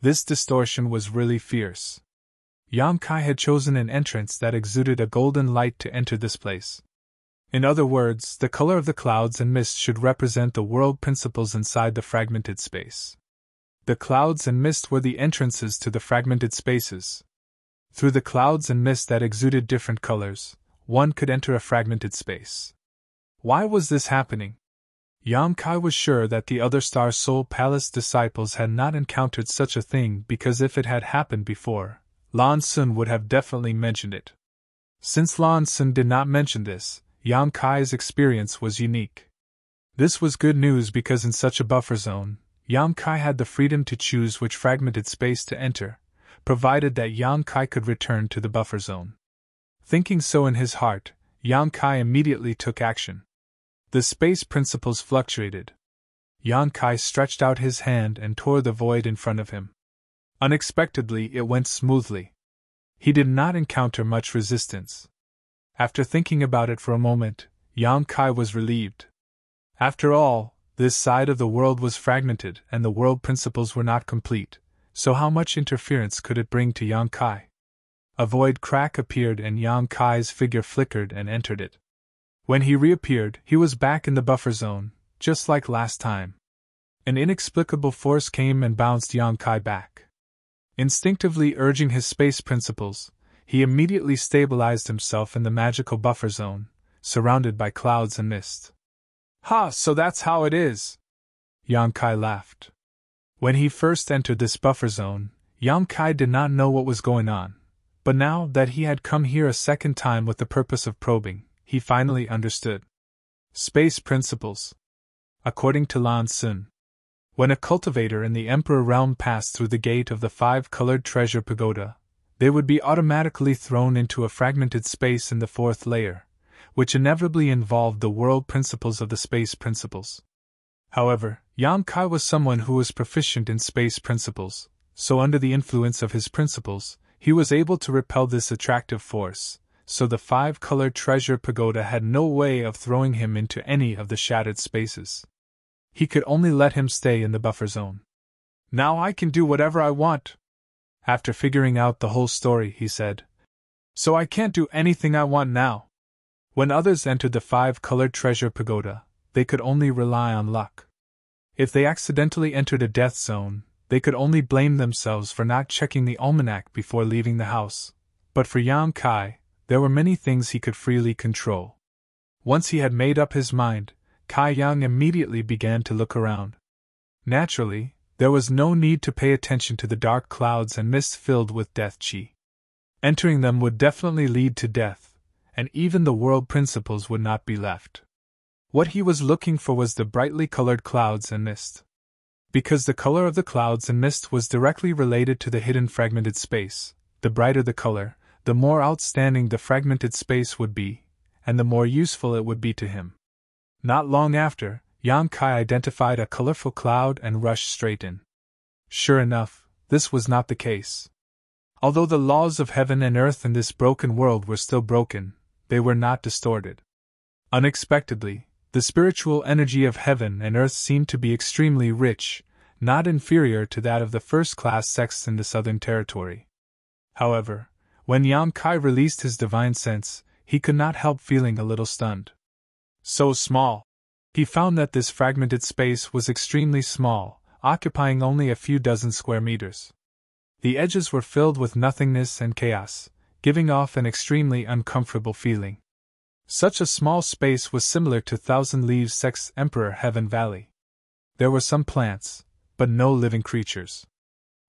This distortion was really fierce. Yang Kai had chosen an entrance that exuded a golden light to enter this place. In other words, the color of the clouds and mist should represent the world principles inside the fragmented space. The clouds and mist were the entrances to the fragmented spaces. Through the clouds and mist that exuded different colors, one could enter a fragmented space. Why was this happening? Yang Kai was sure that the other Star Soul Palace disciples had not encountered such a thing because if it had happened before, Lan Sun would have definitely mentioned it. Since Lan Sun did not mention this, Yang Kai's experience was unique. This was good news because in such a buffer zone, Yang Kai had the freedom to choose which fragmented space to enter, provided that Yang Kai could return to the buffer zone. Thinking so in his heart, Yang Kai immediately took action. The space principles fluctuated. Yang Kai stretched out his hand and tore the void in front of him. Unexpectedly, it went smoothly. He did not encounter much resistance. After thinking about it for a moment, Yang Kai was relieved. After all, this side of the world was fragmented and the world principles were not complete, so how much interference could it bring to Yang Kai? A void crack appeared and Yang Kai's figure flickered and entered it. When he reappeared, he was back in the buffer zone, just like last time. An inexplicable force came and bounced Yang Kai back. Instinctively urging his space principles, he immediately stabilized himself in the magical buffer zone, surrounded by clouds and mist. "Ha, so that's how it is!" Yang Kai laughed. When he first entered this buffer zone, Yang Kai did not know what was going on, but now that he had come here a second time with the purpose of probing, he finally understood. Space principles. According to Lan Sun, when a cultivator in the Emperor realm passed through the gate of the 5-colored treasure pagoda, they would be automatically thrown into a fragmented space in the 4th layer, which inevitably involved the world principles of the space principles. However, Yang Kai was someone who was proficient in space principles, so under the influence of his principles, he was able to repel this attractive force, so the 5-colored treasure pagoda had no way of throwing him into any of the shattered spaces. He could only let him stay in the buffer zone. "Now I can do whatever I want." After figuring out the whole story, he said, "So I can't do anything I want now." When others entered the 5-colored treasure pagoda, they could only rely on luck. If they accidentally entered a death zone, they could only blame themselves for not checking the almanac before leaving the house. But for Yang Kai, there were many things he could freely control. Once he had made up his mind, Kai Yang immediately began to look around. Naturally, there was no need to pay attention to the dark clouds and mist filled with death chi. Entering them would definitely lead to death, and even the world principles would not be left. What he was looking for was the brightly colored clouds and mist. Because the color of the clouds and mist was directly related to the hidden fragmented space, the brighter the color, the more outstanding the fragmented space would be, and the more useful it would be to him. Not long after, Yang Kai identified a colorful cloud and rushed straight in. Sure enough, this was not the case. Although the laws of heaven and earth in this broken world were still broken, they were not distorted. Unexpectedly, the spiritual energy of heaven and earth seemed to be extremely rich, not inferior to that of the first-class sects in the Southern Territory. However, when Yang Kai released his divine sense, he could not help feeling a little stunned. So small. He found that this fragmented space was extremely small, occupying only a few dozen square meters. The edges were filled with nothingness and chaos, giving off an extremely uncomfortable feeling. Such a small space was similar to Thousand Leaves Sect's Emperor Heaven Valley. There were some plants, but no living creatures.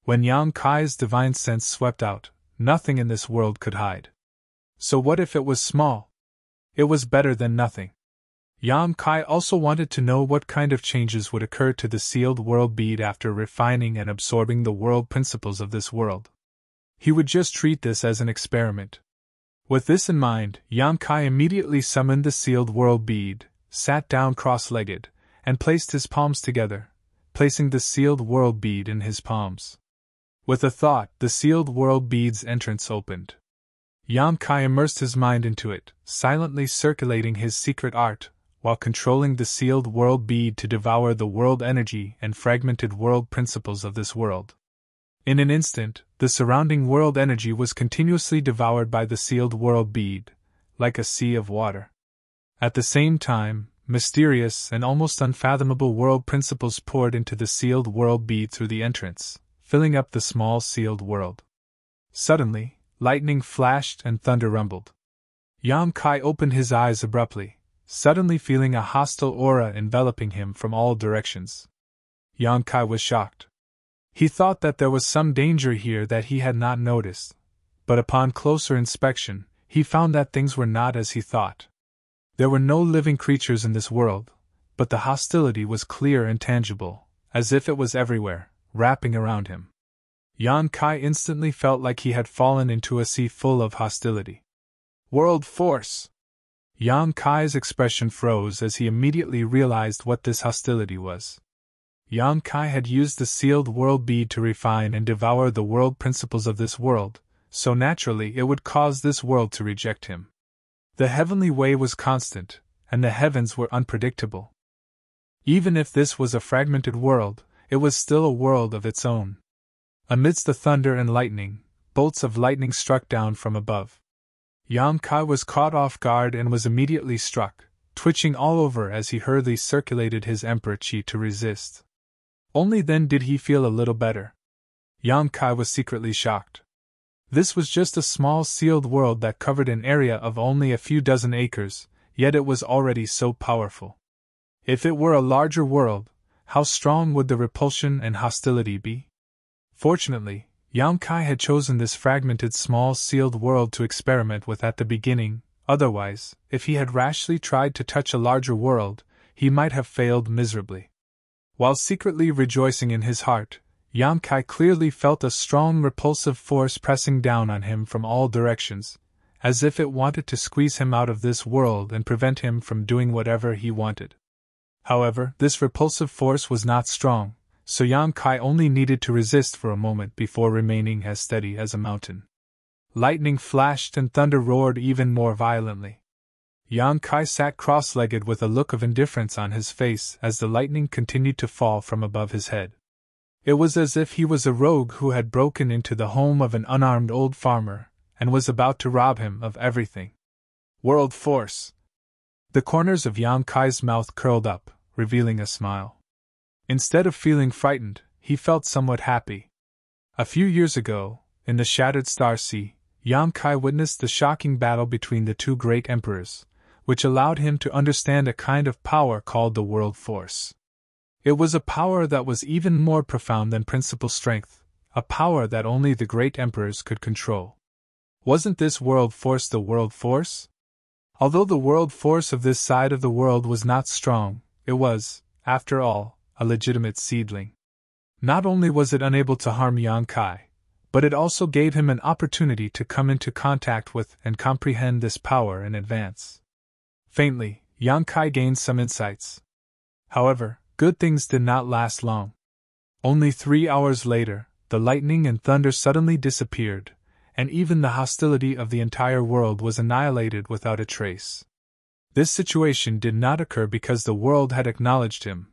When Yang Kai's divine sense swept out, nothing in this world could hide. So what if it was small? It was better than nothing. Yang Kai also wanted to know what kind of changes would occur to the sealed world bead after refining and absorbing the world principles of this world. He would just treat this as an experiment. With this in mind, Yang Kai immediately summoned the sealed world bead, sat down cross-legged, and placed his palms together, placing the sealed world bead in his palms. With a thought, the sealed world bead's entrance opened. Yang Kai immersed his mind into it, silently circulating his secret art, while controlling the sealed world bead to devour the world energy and fragmented world principles of this world. In an instant, the surrounding world energy was continuously devoured by the sealed world bead, like a sea of water. At the same time, mysterious and almost unfathomable world principles poured into the sealed world bead through the entrance, filling up the small sealed world. Suddenly, lightning flashed and thunder rumbled. Yang Kai opened his eyes abruptly, suddenly feeling a hostile aura enveloping him from all directions. Yang Kai was shocked. He thought that there was some danger here that he had not noticed, but upon closer inspection, he found that things were not as he thought. There were no living creatures in this world, but the hostility was clear and tangible, as if it was everywhere, wrapping around him. Yang Kai instantly felt like he had fallen into a sea full of hostility. World force! Yang Kai's expression froze as he immediately realized what this hostility was. Yang Kai had used the sealed world bead to refine and devour the world principles of this world, so naturally it would cause this world to reject him. The heavenly way was constant, and the heavens were unpredictable. Even if this was a fragmented world, it was still a world of its own. Amidst the thunder and lightning, bolts of lightning struck down from above. Yang Kai was caught off guard and was immediately struck, twitching all over as he hurriedly circulated his emperor chi to resist. Only then did he feel a little better. Yang Kai was secretly shocked. This was just a small sealed world that covered an area of only a few dozen acres, yet it was already so powerful. If it were a larger world, how strong would the repulsion and hostility be? Fortunately, Yang Kai had chosen this fragmented small sealed world to experiment with at the beginning, otherwise, if he had rashly tried to touch a larger world, he might have failed miserably. While secretly rejoicing in his heart, Yang Kai clearly felt a strong repulsive force pressing down on him from all directions, as if it wanted to squeeze him out of this world and prevent him from doing whatever he wanted. However, this repulsive force was not strong, so Yang Kai only needed to resist for a moment before remaining as steady as a mountain. Lightning flashed and thunder roared even more violently. Yang Kai sat cross-legged with a look of indifference on his face as the lightning continued to fall from above his head. It was as if he was a rogue who had broken into the home of an unarmed old farmer and was about to rob him of everything. World force! The corners of Yang Kai's mouth curled up, revealing a smile. Instead of feeling frightened, he felt somewhat happy. A few years ago, in the Shattered Star Sea, Yang Kai witnessed the shocking battle between the two great emperors, which allowed him to understand a kind of power called the world force. It was a power that was even more profound than principal strength, a power that only the great emperors could control. Wasn't this world force the world force? Although the world force of this side of the world was not strong, it was, after all, a legitimate seedling. Not only was it unable to harm Yang Kai, but it also gave him an opportunity to come into contact with and comprehend this power in advance. Faintly, Yang Kai gained some insights. However, good things did not last long. Only 3 hours later, the lightning and thunder suddenly disappeared, and even the hostility of the entire world was annihilated without a trace. This situation did not occur because the world had acknowledged him,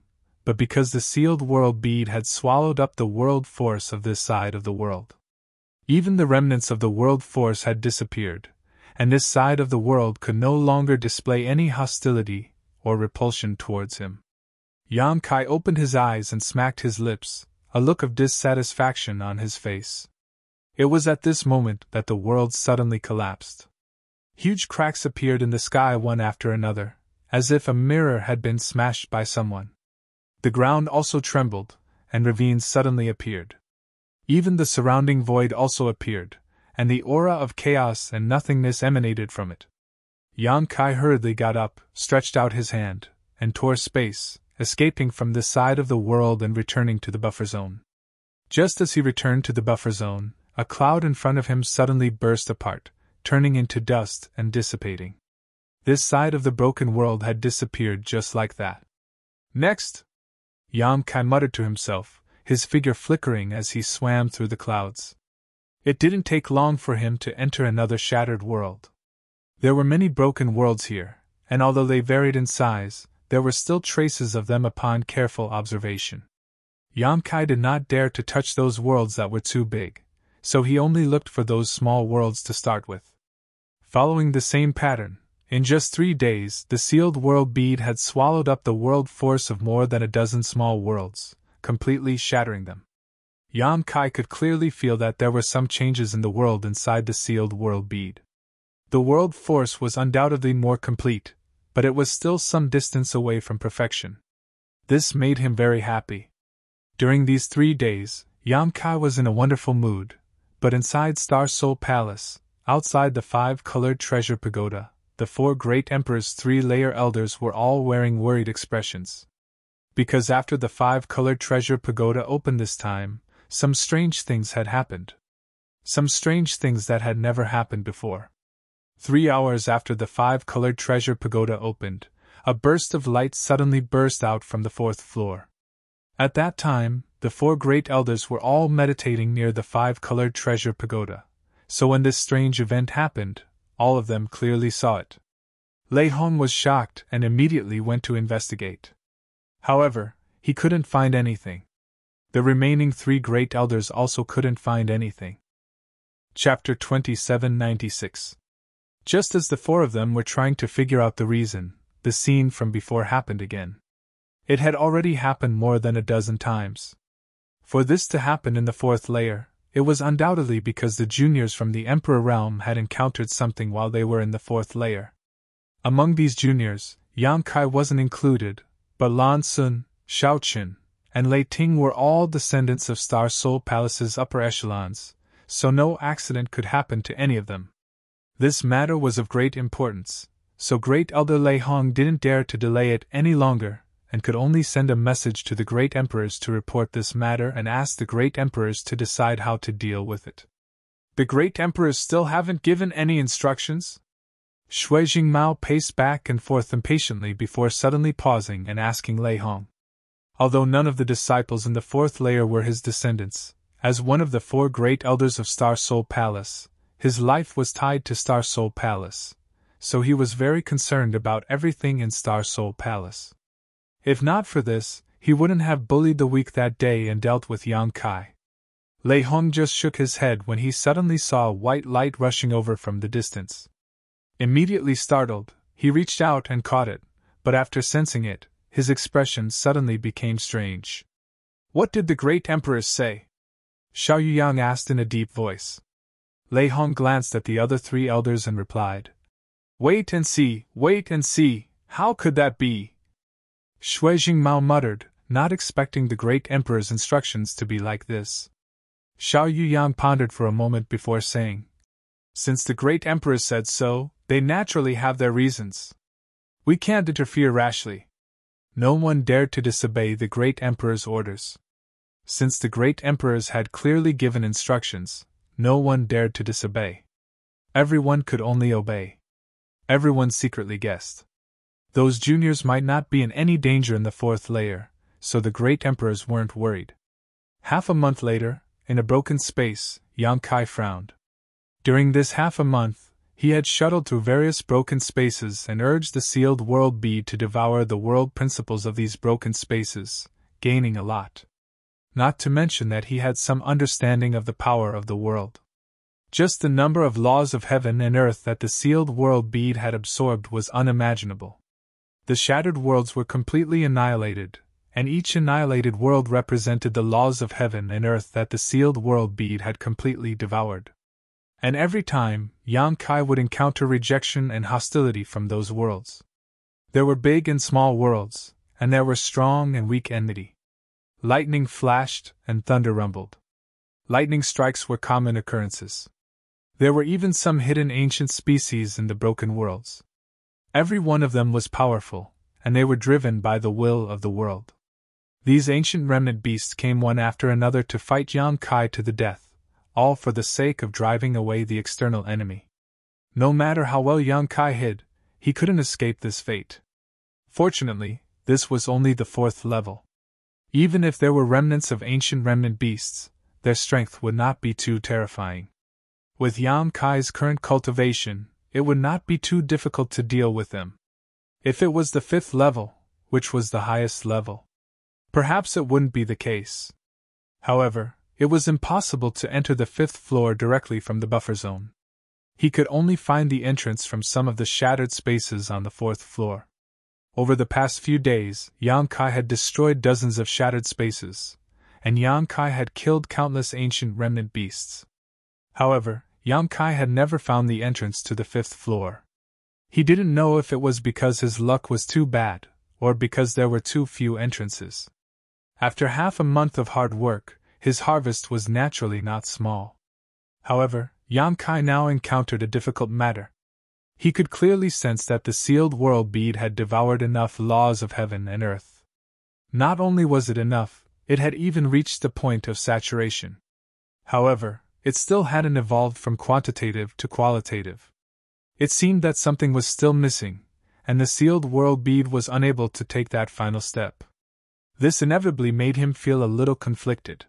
but because the sealed world bead had swallowed up the world force of this side of the world. Even the remnants of the world force had disappeared, and this side of the world could no longer display any hostility or repulsion towards him. Yang Kai opened his eyes and smacked his lips, a look of dissatisfaction on his face. It was at this moment that the world suddenly collapsed. Huge cracks appeared in the sky one after another, as if a mirror had been smashed by someone. The ground also trembled, and ravines suddenly appeared. Even the surrounding void also appeared, and the aura of chaos and nothingness emanated from it. Yang Kai hurriedly got up, stretched out his hand, and tore space, escaping from this side of the world and returning to the buffer zone. Just as he returned to the buffer zone, a cloud in front of him suddenly burst apart, turning into dust and dissipating. This side of the broken world had disappeared just like that. Next! Yang Kai muttered to himself, his figure flickering as he swam through the clouds. It didn't take long for him to enter another shattered world. There were many broken worlds here, and although they varied in size, there were still traces of them upon careful observation. Yang Kai did not dare to touch those worlds that were too big, so he only looked for those small worlds to start with. Following the same pattern, in just 3 days the sealed world bead had swallowed up the world force of more than a dozen small worlds, completely shattering them. Yang Kai could clearly feel that there were some changes in the world inside the sealed world bead. The world force was undoubtedly more complete, but it was still some distance away from perfection. This made him very happy. During these 3 days, Yang Kai was in a wonderful mood, but inside Star Soul Palace, outside the 5-colored treasure pagoda, the 4 great emperors' 3-layer elders were all wearing worried expressions. Because after the 5-colored treasure pagoda opened this time, some strange things had happened. Some strange things that had never happened before. 3 hours after the 5-colored treasure pagoda opened, a burst of light suddenly burst out from the 4th floor. At that time, the 4 great elders were all meditating near the 5-colored treasure pagoda, so when this strange event happened, all of them clearly saw it. Lei Hong was shocked and immediately went to investigate. However, he couldn't find anything. The remaining 3 great elders also couldn't find anything. Chapter 2796. Just as the 4 of them were trying to figure out the reason, the scene from before happened again. It had already happened more than a dozen times. For this to happen in the 4th layer, it was undoubtedly because the juniors from the Emperor realm had encountered something while they were in the 4th layer. Among these juniors, Yang Kai wasn't included, but Lan Sun, Xiao Qin, and Lei Ting were all descendants of Star Soul Palace's upper echelons, so no accident could happen to any of them. This matter was of great importance, so Great Elder Lei Hong didn't dare to delay it any longer, and could only send a message to the Great Emperors to report this matter and ask the Great Emperors to decide how to deal with it. The Great Emperors still haven't given any instructions? Shui Jingmao paced back and forth impatiently before suddenly pausing and asking Lei Hong. Although none of the disciples in the 4th layer were his descendants, as one of the 4 great elders of Star Soul Palace, his life was tied to Star Soul Palace, so he was very concerned about everything in Star Soul Palace. If not for this, he wouldn't have bullied the weak that day and dealt with Yang Kai. Lei Hong just shook his head when he suddenly saw a white light rushing over from the distance. Immediately startled, he reached out and caught it, but after sensing it, his expression suddenly became strange. "What did the Great Emperors say?" Xiao Yuyang asked in a deep voice. Lei Hong glanced at the other 3 elders and replied, wait and see, how could that be?" Shui Jingmao muttered, not expecting the Great Emperor's instructions to be like this. Xiao Yuyang pondered for a moment before saying, "Since the Great Emperor said so, they naturally have their reasons. We can't interfere rashly." No one dared to disobey the Great Emperor's orders. Since the Great Emperors had clearly given instructions, no one dared to disobey. Everyone could only obey. Everyone secretly guessed. Those juniors might not be in any danger in the 4th layer, so the Great Emperors weren't worried. Half a month later, in a broken space, Yang Kai frowned. During this half a month, he had shuttled through various broken spaces and urged the sealed world bead to devour the world principles of these broken spaces, gaining a lot. Not to mention that he had some understanding of the power of the world. Just the number of laws of heaven and earth that the sealed world bead had absorbed was unimaginable. The shattered worlds were completely annihilated, and each annihilated world represented the laws of heaven and earth that the sealed world bead had completely devoured. And every time, Yang Kai would encounter rejection and hostility from those worlds. There were big and small worlds, and there were strong and weak enmity. Lightning flashed and thunder rumbled. Lightning strikes were common occurrences. There were even some hidden ancient species in the broken worlds. Every one of them was powerful, and they were driven by the will of the world. These ancient remnant beasts came one after another to fight Yang Kai to the death, all for the sake of driving away the external enemy. No matter how well Yang Kai hid, he couldn't escape this fate. Fortunately, this was only the 4th level. Even if there were remnants of ancient remnant beasts, their strength would not be too terrifying. With Yang Kai's current cultivation, it would not be too difficult to deal with them. If it was the 5th level, which was the highest level, perhaps it wouldn't be the case. However, it was impossible to enter the 5th floor directly from the buffer zone. He could only find the entrance from some of the shattered spaces on the 4th floor. Over the past few days, Yang Kai had destroyed dozens of shattered spaces, and Yang Kai had killed countless ancient remnant beasts. However, Yang Kai had never found the entrance to the 5th floor. He didn't know if it was because his luck was too bad, or because there were too few entrances. After half a month of hard work, his harvest was naturally not small. However, Yang Kai now encountered a difficult matter. He could clearly sense that the sealed world bead had devoured enough laws of heaven and earth. Not only was it enough, it had even reached the point of saturation. However, it still hadn't evolved from quantitative to qualitative. It seemed that something was still missing, and the sealed world bead was unable to take that final step. This inevitably made him feel a little conflicted.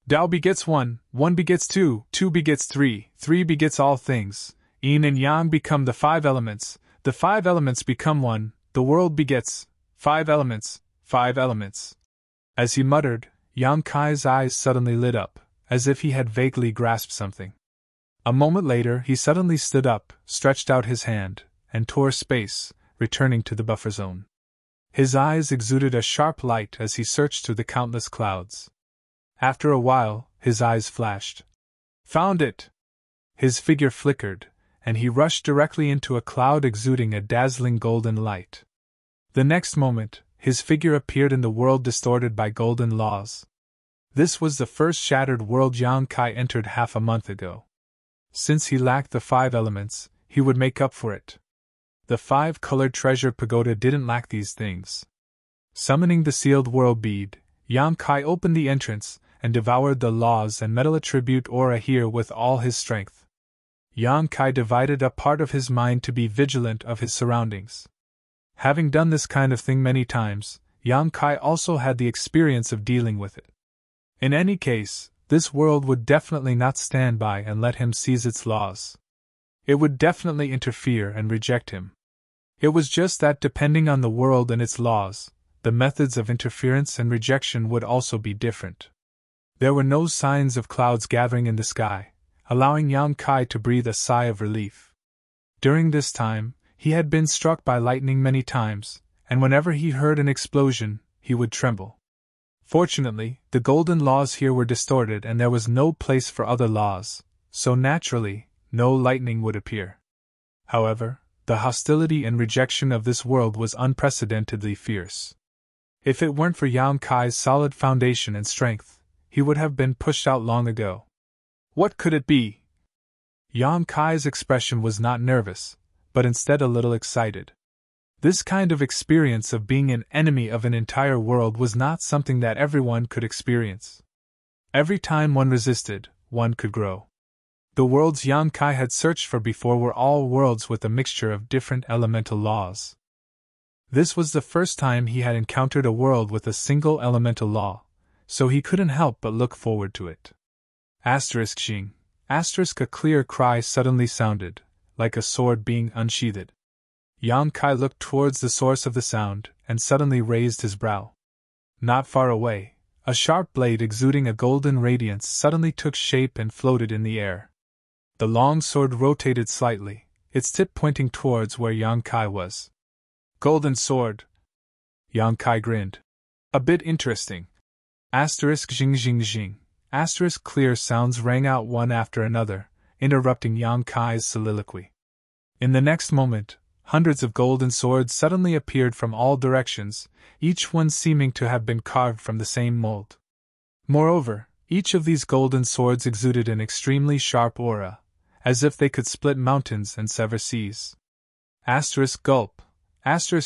Tao begets one, one begets two, two begets three, three begets all things. Yin and yang become the 5 elements, the 5 elements become one, the world begets 5 elements, 5 elements. As he muttered, Yang Kai's eyes suddenly lit up, as if he had vaguely grasped something. A moment later, he suddenly stood up, stretched out his hand, and tore space, returning to the buffer zone. His eyes exuded a sharp light as he searched through the countless clouds. After a while, his eyes flashed. Found it! His figure flickered, and he rushed directly into a cloud exuding a dazzling golden light. The next moment, his figure appeared in the world distorted by golden laws. This was the first shattered world Yang Kai entered half a month ago. Since he lacked the 5 elements, he would make up for it. The 5-colored treasure pagoda didn't lack these things. Summoning the sealed world bead, Yang Kai opened the entrance and devoured the laws and metal attribute aura here with all his strength. Yang Kai divided a part of his mind to be vigilant of his surroundings. Having done this kind of thing many times, Yang Kai also had the experience of dealing with it. In any case, this world would definitely not stand by and let him seize its laws. It would definitely interfere and reject him. It was just that depending on the world and its laws, the methods of interference and rejection would also be different. There were no signs of clouds gathering in the sky, allowing Yang Kai to breathe a sigh of relief. During this time, he had been struck by lightning many times, and whenever he heard an explosion, he would tremble. Fortunately, the golden laws here were distorted and there was no place for other laws, so naturally, no lightning would appear. However, the hostility and rejection of this world was unprecedentedly fierce. If it weren't for Yang Kai's solid foundation and strength, he would have been pushed out long ago. What could it be? Yang Kai's expression was not nervous, but instead a little excited. This kind of experience of being an enemy of an entire world was not something that everyone could experience. Every time one resisted, one could grow. The worlds Yang Kai had searched for before were all worlds with a mixture of different elemental laws. This was the first time he had encountered a world with a single elemental law, so he couldn't help but look forward to it. Jing. A clear cry suddenly sounded, like a sword being unsheathed. Yang Kai looked towards the source of the sound, and suddenly raised his brow. Not far away, a sharp blade exuding a golden radiance suddenly took shape and floated in the air. The long sword rotated slightly, its tip pointing towards where Yang Kai was. Golden sword! Yang Kai grinned. A bit interesting. Jing. Clear sounds rang out one after another, interrupting Yang Kai's soliloquy. In the next moment, hundreds of golden swords suddenly appeared from all directions, each one seeming to have been carved from the same mold. Moreover, each of these golden swords exuded an extremely sharp aura, as if they could split mountains and sever seas. Gulp.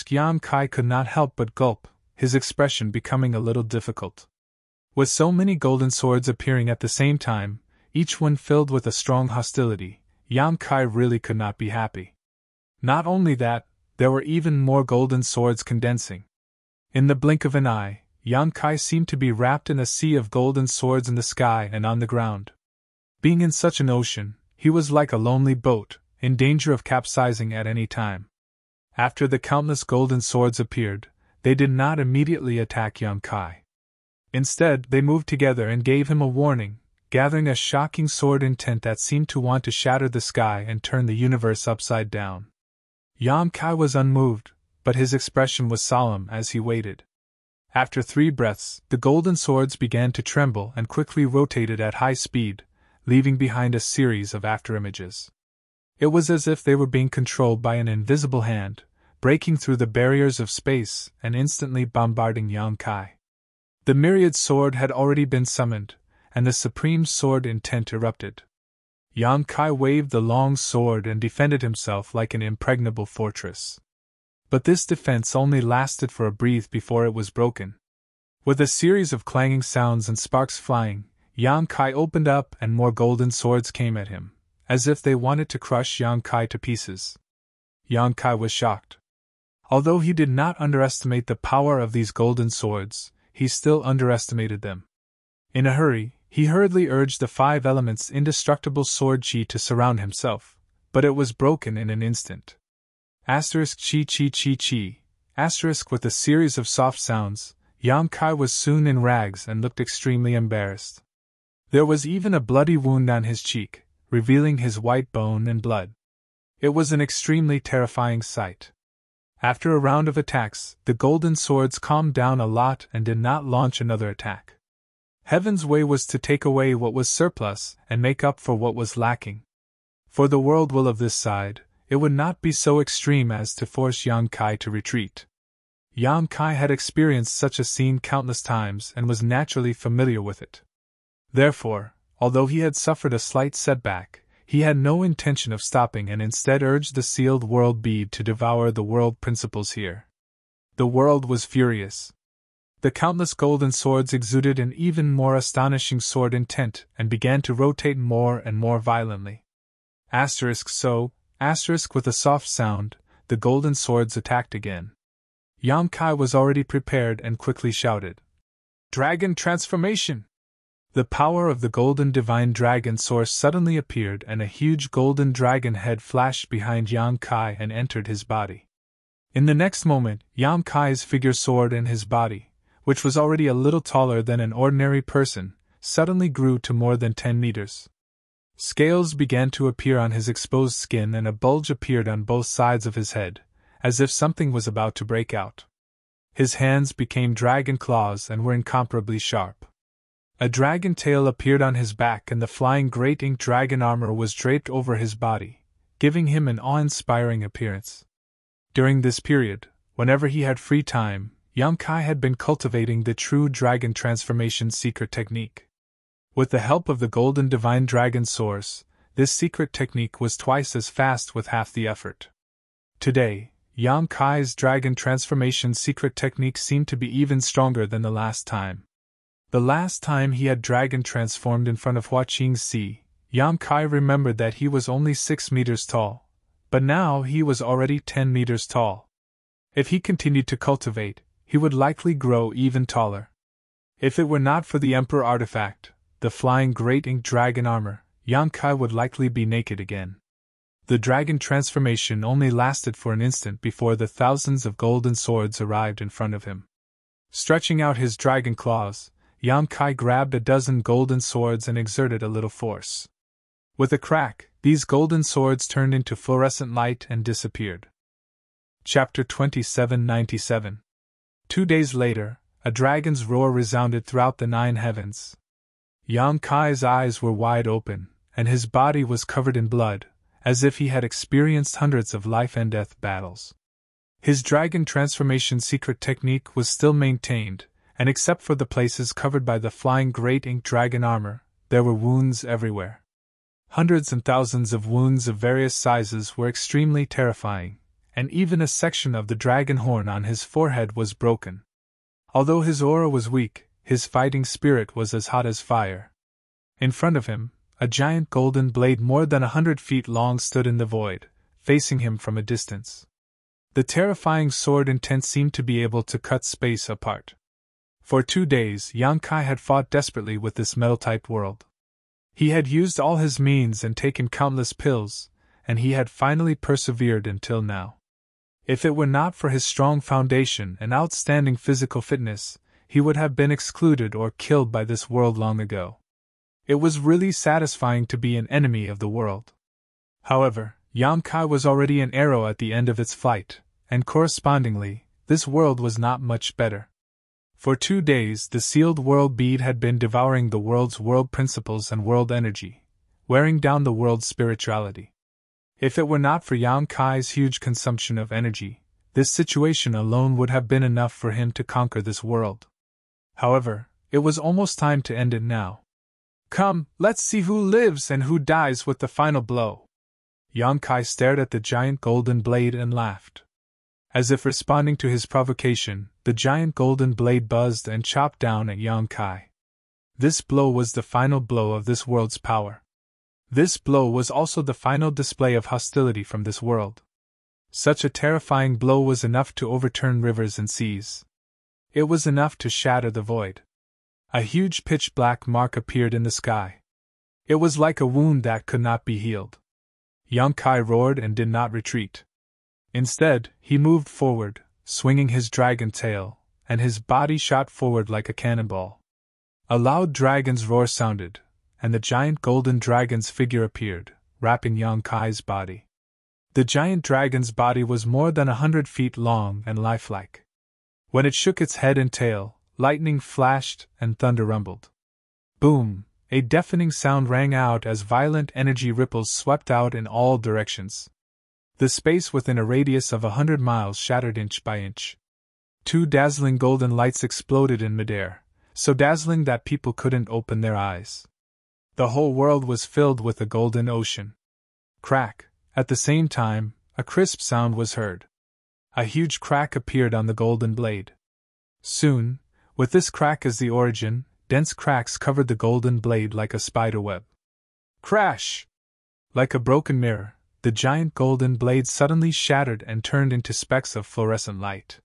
Yang Kai could not help but gulp, his expression becoming a little difficult. With so many golden swords appearing at the same time, each one filled with a strong hostility, Yang Kai really could not be happy. Not only that, there were even more golden swords condensing. In the blink of an eye, Yang Kai seemed to be wrapped in a sea of golden swords in the sky and on the ground. Being in such an ocean, he was like a lonely boat, in danger of capsizing at any time. After the countless golden swords appeared, they did not immediately attack Yang Kai. Instead, they moved together and gave him a warning, gathering a shocking sword intent that seemed to want to shatter the sky and turn the universe upside down. Yang Kai was unmoved, but his expression was solemn as he waited. After 3 breaths, the golden swords began to tremble and quickly rotated at high speed, leaving behind a series of afterimages. It was as if they were being controlled by an invisible hand, breaking through the barriers of space and instantly bombarding Yang Kai. The myriad sword had already been summoned, and the supreme sword intent erupted. Yang Kai waved the long sword and defended himself like an impregnable fortress. But this defense only lasted for a breath before it was broken. With a series of clanging sounds and sparks flying, Yang Kai opened up and more golden swords came at him, as if they wanted to crush Yang Kai to pieces. Yang Kai was shocked. Although he did not underestimate the power of these golden swords, he still underestimated them. In a hurry, He hurriedly urged the 5 elements' indestructible sword chi to surround himself, but it was broken in an instant. Asterisk chi chi chi chi. Asterisk with a series of soft sounds, Yang Kai was soon in rags and looked extremely embarrassed. There was even a bloody wound on his cheek, revealing his white bone and blood. It was an extremely terrifying sight. After a round of attacks, the golden swords calmed down a lot and did not launch another attack. Heaven's way was to take away what was surplus and make up for what was lacking. For the world will of this side, it would not be so extreme as to force Yang Kai to retreat. Yang Kai had experienced such a scene countless times and was naturally familiar with it. Therefore, although he had suffered a slight setback, he had no intention of stopping and instead urged the sealed world bead to devour the world principles here. The world was furious. The countless golden swords exuded an even more astonishing sword intent and began to rotate more and more violently. So, with a soft sound, the golden swords attacked again. Yang Kai was already prepared and quickly shouted, "Dragon transformation!" The power of the golden divine dragon source suddenly appeared and a huge golden dragon head flashed behind Yang Kai and entered his body. In the next moment, Yang Kai's figure soared and his body, which was already a little taller than an ordinary person, suddenly grew to more than 10 meters. Scales began to appear on his exposed skin and a bulge appeared on both sides of his head, as if something was about to break out. His hands became dragon claws and were incomparably sharp. A dragon tail appeared on his back and the flying great ink dragon armor was draped over his body, giving him an awe-inspiring appearance. During this period, whenever he had free time, Yang Kai had been cultivating the true dragon transformation secret technique. With the help of the golden divine dragon source, this secret technique was twice as fast with half the effort. Today, Yang Kai's dragon transformation secret technique seemed to be even stronger than the last time. The last time he had dragon transformed in front of Hua Qingxi, Yang Kai remembered that he was only 6 meters tall, but now he was already 10 meters tall. If he continued to cultivate, he would likely grow even taller. If it were not for the Emperor artifact, the flying great ink dragon armor, Yang Kai would likely be naked again. The dragon transformation only lasted for an instant before the thousands of golden swords arrived in front of him. Stretching out his dragon claws, Yang Kai grabbed a dozen golden swords and exerted a little force. With a crack, these golden swords turned into fluorescent light and disappeared. Chapter 2797. 2 days later, a dragon's roar resounded throughout the 9 heavens. Yang Kai's eyes were wide open, and his body was covered in blood, as if he had experienced hundreds of life-and-death battles. His dragon transformation secret technique was still maintained, and except for the places covered by the flying great ink dragon armor, there were wounds everywhere. Hundreds and thousands of wounds of various sizes were extremely terrifying, and even a section of the dragon horn on his forehead was broken. Although his aura was weak, his fighting spirit was as hot as fire. In front of him, a giant golden blade more than 100 feet long stood in the void, facing him from a distance. The terrifying sword intent seemed to be able to cut space apart. For 2 days, Yang Kai had fought desperately with this metal-type world. He had used all his means and taken countless pills, and he had finally persevered until now. If it were not for his strong foundation and outstanding physical fitness, he would have been excluded or killed by this world long ago. It was really satisfying to be an enemy of the world. However, Yang Kai was already an arrow at the end of its flight, and correspondingly, this world was not much better. For 2 days, the sealed world bead had been devouring the world's world principles and world energy, wearing down the world's spirituality. If it were not for Yang Kai's huge consumption of energy, this situation alone would have been enough for him to conquer this world. However, it was almost time to end it now. Come, let's see who lives and who dies with the final blow. Yang Kai stared at the giant golden blade and laughed. As if responding to his provocation, the giant golden blade buzzed and chopped down at Yang Kai. This blow was the final blow of this world's power. This blow was also the final display of hostility from this world. Such a terrifying blow was enough to overturn rivers and seas. It was enough to shatter the void. A huge pitch-black mark appeared in the sky. It was like a wound that could not be healed. Yang Kai roared and did not retreat. Instead, he moved forward, swinging his dragon tail, and his body shot forward like a cannonball. A loud dragon's roar sounded, and the giant golden dragon's figure appeared, wrapping Yang Kai's body. The giant dragon's body was more than 100 feet long and lifelike. When it shook its head and tail, lightning flashed and thunder rumbled. Boom! A deafening sound rang out as violent energy ripples swept out in all directions. The space within a radius of 100 miles shattered inch by inch. 2 dazzling golden lights exploded in midair, so dazzling that people couldn't open their eyes. The whole world was filled with a golden ocean. Crack! At the same time, a crisp sound was heard. A huge crack appeared on the golden blade. Soon, with this crack as the origin, dense cracks covered the golden blade like a spider web. Crash! Like a broken mirror, the giant golden blade suddenly shattered and turned into specks of fluorescent light.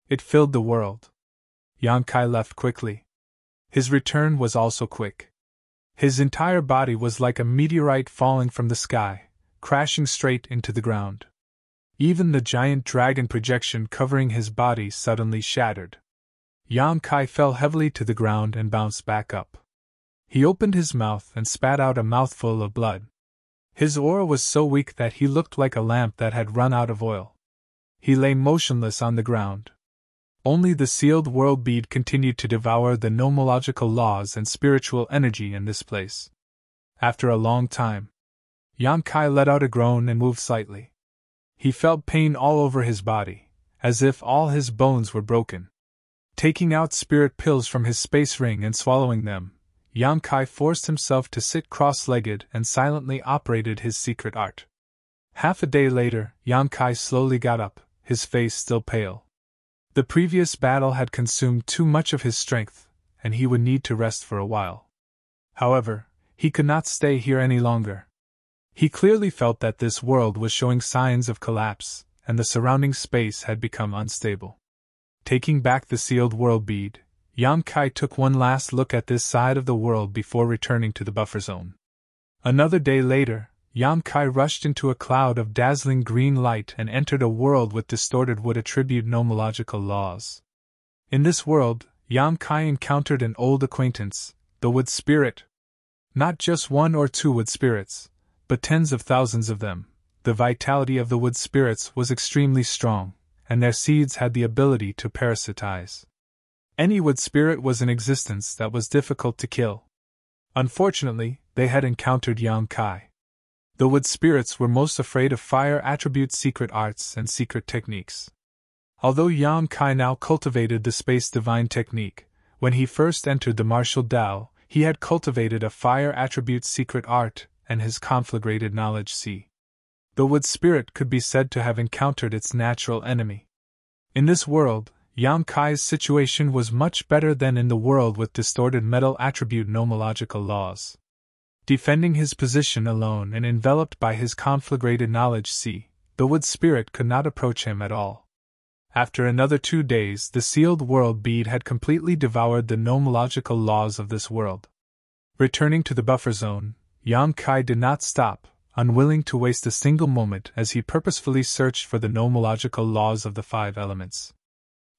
It filled the world. Yang Kai left quickly. His return was also quick. His entire body was like a meteorite falling from the sky, crashing straight into the ground. Even the giant dragon projection covering his body suddenly shattered. Yang Kai fell heavily to the ground and bounced back up. He opened his mouth and spat out a mouthful of blood. His aura was so weak that he looked like a lamp that had run out of oil. He lay motionless on the ground. Only the sealed world bead continued to devour the nomological laws and spiritual energy in this place. After a long time, Yang Kai let out a groan and moved slightly. He felt pain all over his body, as if all his bones were broken. Taking out spirit pills from his space ring and swallowing them, Yang Kai forced himself to sit cross-legged and silently operated his secret art. Half a day later, Yang Kai slowly got up, his face still pale. The previous battle had consumed too much of his strength, and he would need to rest for a while. However, he could not stay here any longer. He clearly felt that this world was showing signs of collapse, and the surrounding space had become unstable. Taking back the sealed world bead, Yang Kai took one last look at this side of the world before returning to the buffer zone. Another day later, Yang Kai rushed into a cloud of dazzling green light and entered a world with distorted wood attribute nomological laws. In this world, Yang Kai encountered an old acquaintance, the wood spirit. Not just 1 or 2 wood spirits, but tens of thousands of them. The vitality of the wood spirits was extremely strong, and their seeds had the ability to parasitize. Any wood spirit was in existence that was difficult to kill. Unfortunately, they had encountered Yang Kai. The wood spirits were most afraid of fire attribute secret arts and secret techniques. Although Yang Kai now cultivated the space divine technique, when he first entered the martial Tao, he had cultivated a fire attribute secret art and his conflagrated knowledge C. The wood spirit could be said to have encountered its natural enemy. In this world, Yang Kai's situation was much better than in the world with distorted metal attribute nomological laws. Defending his position alone and enveloped by his conflagrated knowledge C, the wood spirit could not approach him at all. After another 2 days, the sealed world bead had completely devoured the nomological laws of this world. Returning to the buffer zone, Yang Kai did not stop, unwilling to waste a single moment as he purposefully searched for the nomological laws of the 5 elements.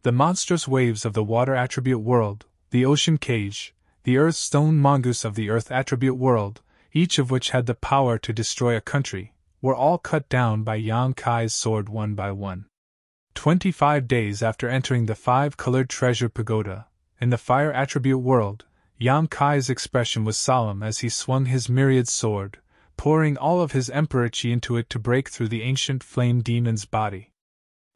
The monstrous waves of the water attribute world, the ocean cage, the earth stone mongoose of the earth attribute world, each of which had the power to destroy a country, were all cut down by Yang Kai's sword one by one. 25 days after entering the 5-colored treasure pagoda, in the fire attribute world, Yang Kai's expression was solemn as he swung his myriad sword, pouring all of his emperor chi into it to break through the ancient flame demon's body.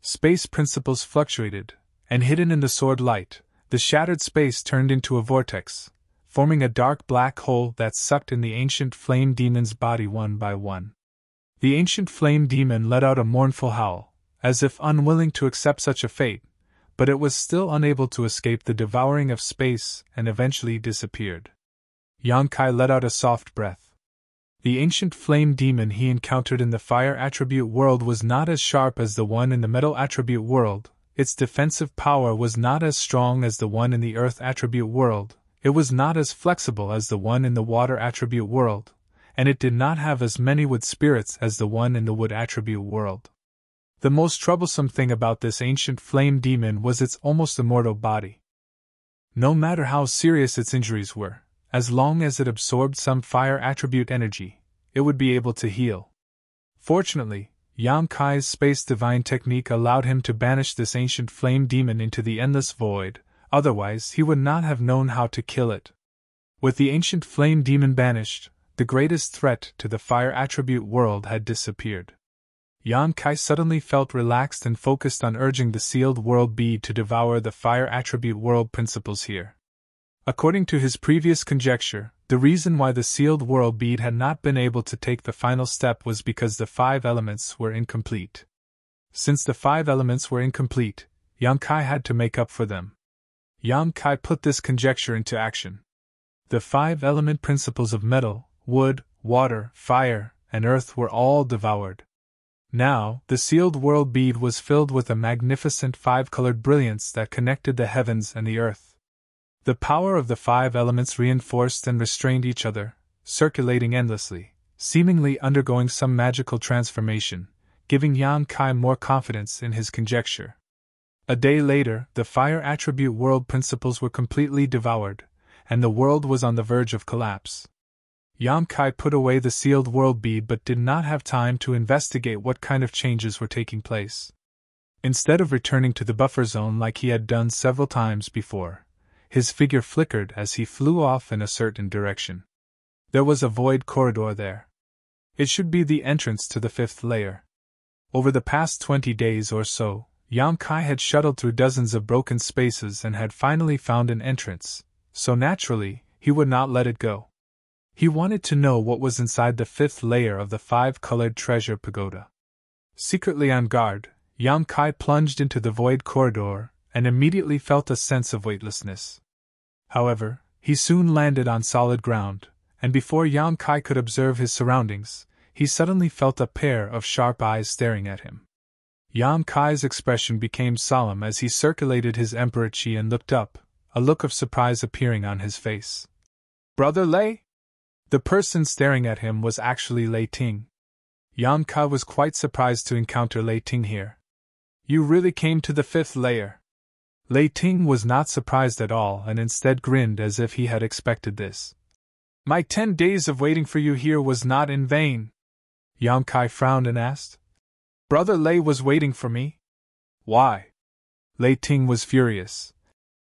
Space principles fluctuated, and hidden in the sword light, the shattered space turned into a vortex, forming a dark black hole that sucked in the ancient flame demon's body one by one. The ancient flame demon let out a mournful howl, as if unwilling to accept such a fate, but it was still unable to escape the devouring of space and eventually disappeared. Yang Kai let out a soft breath. The ancient flame demon he encountered in the fire attribute world was not as sharp as the one in the metal attribute world, its defensive power was not as strong as the one in the earth attribute world, It was not as flexible as the one in the water attribute world, and it did not have as many wood spirits as the one in the wood attribute world. The most troublesome thing about this ancient flame demon was its almost immortal body. No matter how serious its injuries were, as long as it absorbed some fire attribute energy, it would be able to heal. Fortunately, Yang Kai's space divine technique allowed him to banish this ancient flame demon into the endless void, otherwise he would not have known how to kill it. With the ancient flame demon banished, the greatest threat to the fire attribute world had disappeared. Yang Kai suddenly felt relaxed and focused on urging the sealed world bead to devour the fire attribute world principles here. According to his previous conjecture, the reason why the sealed world bead had not been able to take the final step was because the 5 elements were incomplete. Since the 5 elements were incomplete, Yang Kai had to make up for them. Yang Kai put this conjecture into action. The 5 element principles of metal, wood, water, fire, and earth were all devoured. Now, the sealed world bead was filled with a magnificent 5-colored brilliance that connected the heavens and the earth. The power of the 5 elements reinforced and restrained each other, circulating endlessly, seemingly undergoing some magical transformation, giving Yang Kai more confidence in his conjecture. A day later, the fire attribute world principles were completely devoured, and the world was on the verge of collapse. Yang Kai put away the sealed world bead but did not have time to investigate what kind of changes were taking place. Instead of returning to the buffer zone like he had done several times before, his figure flickered as he flew off in a certain direction. There was a void corridor there. It should be the entrance to the 5th layer. Over the past 20 days or so, Yang Kai had shuttled through dozens of broken spaces and had finally found an entrance, so naturally, he would not let it go. He wanted to know what was inside the 5th layer of the 5-colored treasure pagoda. Secretly on guard, Yang Kai plunged into the void corridor and immediately felt a sense of weightlessness. However, he soon landed on solid ground, and before Yang Kai could observe his surroundings, he suddenly felt a pair of sharp eyes staring at him. Yang Kai's expression became solemn as he circulated his emperor chi and looked up, a look of surprise appearing on his face. "Brother Lei?" The person staring at him was actually Lei Ting. Yang Kai was quite surprised to encounter Lei Ting here. "You really came to the 5th layer?" Lei Ting was not surprised at all and instead grinned as if he had expected this. "My 10 days of waiting for you here was not in vain." Yang Kai frowned and asked. "Brother Lei was waiting for me?" "Why?" Lei Ting was furious.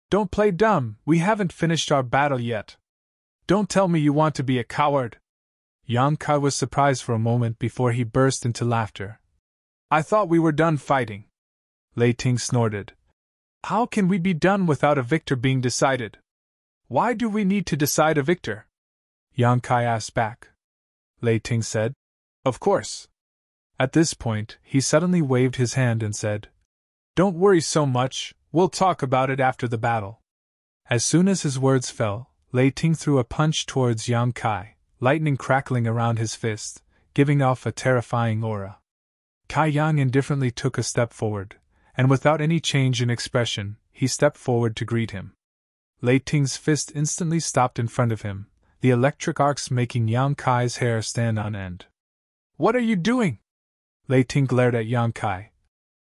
"Don't play dumb, we haven't finished our battle yet. Don't tell me you want to be a coward." Yang Kai was surprised for a moment before he burst into laughter. "I thought we were done fighting." Lei Ting snorted. "How can we be done without a victor being decided? Why do we need to decide a victor?" Yang Kai asked back. Lei Ting said, "Of course." At this point, he suddenly waved his hand and said, "Don't worry so much, we'll talk about it after the battle." As soon as his words fell, Lei Ting threw a punch towards Yang Kai, lightning crackling around his fist, giving off a terrifying aura. Kai Yang indifferently took a step forward, and without any change in expression, he stepped forward to greet him. Lei Ting's fist instantly stopped in front of him, the electric arcs making Yang Kai's hair stand on end. "What are you doing?" Lei Ting glared at Yang Kai.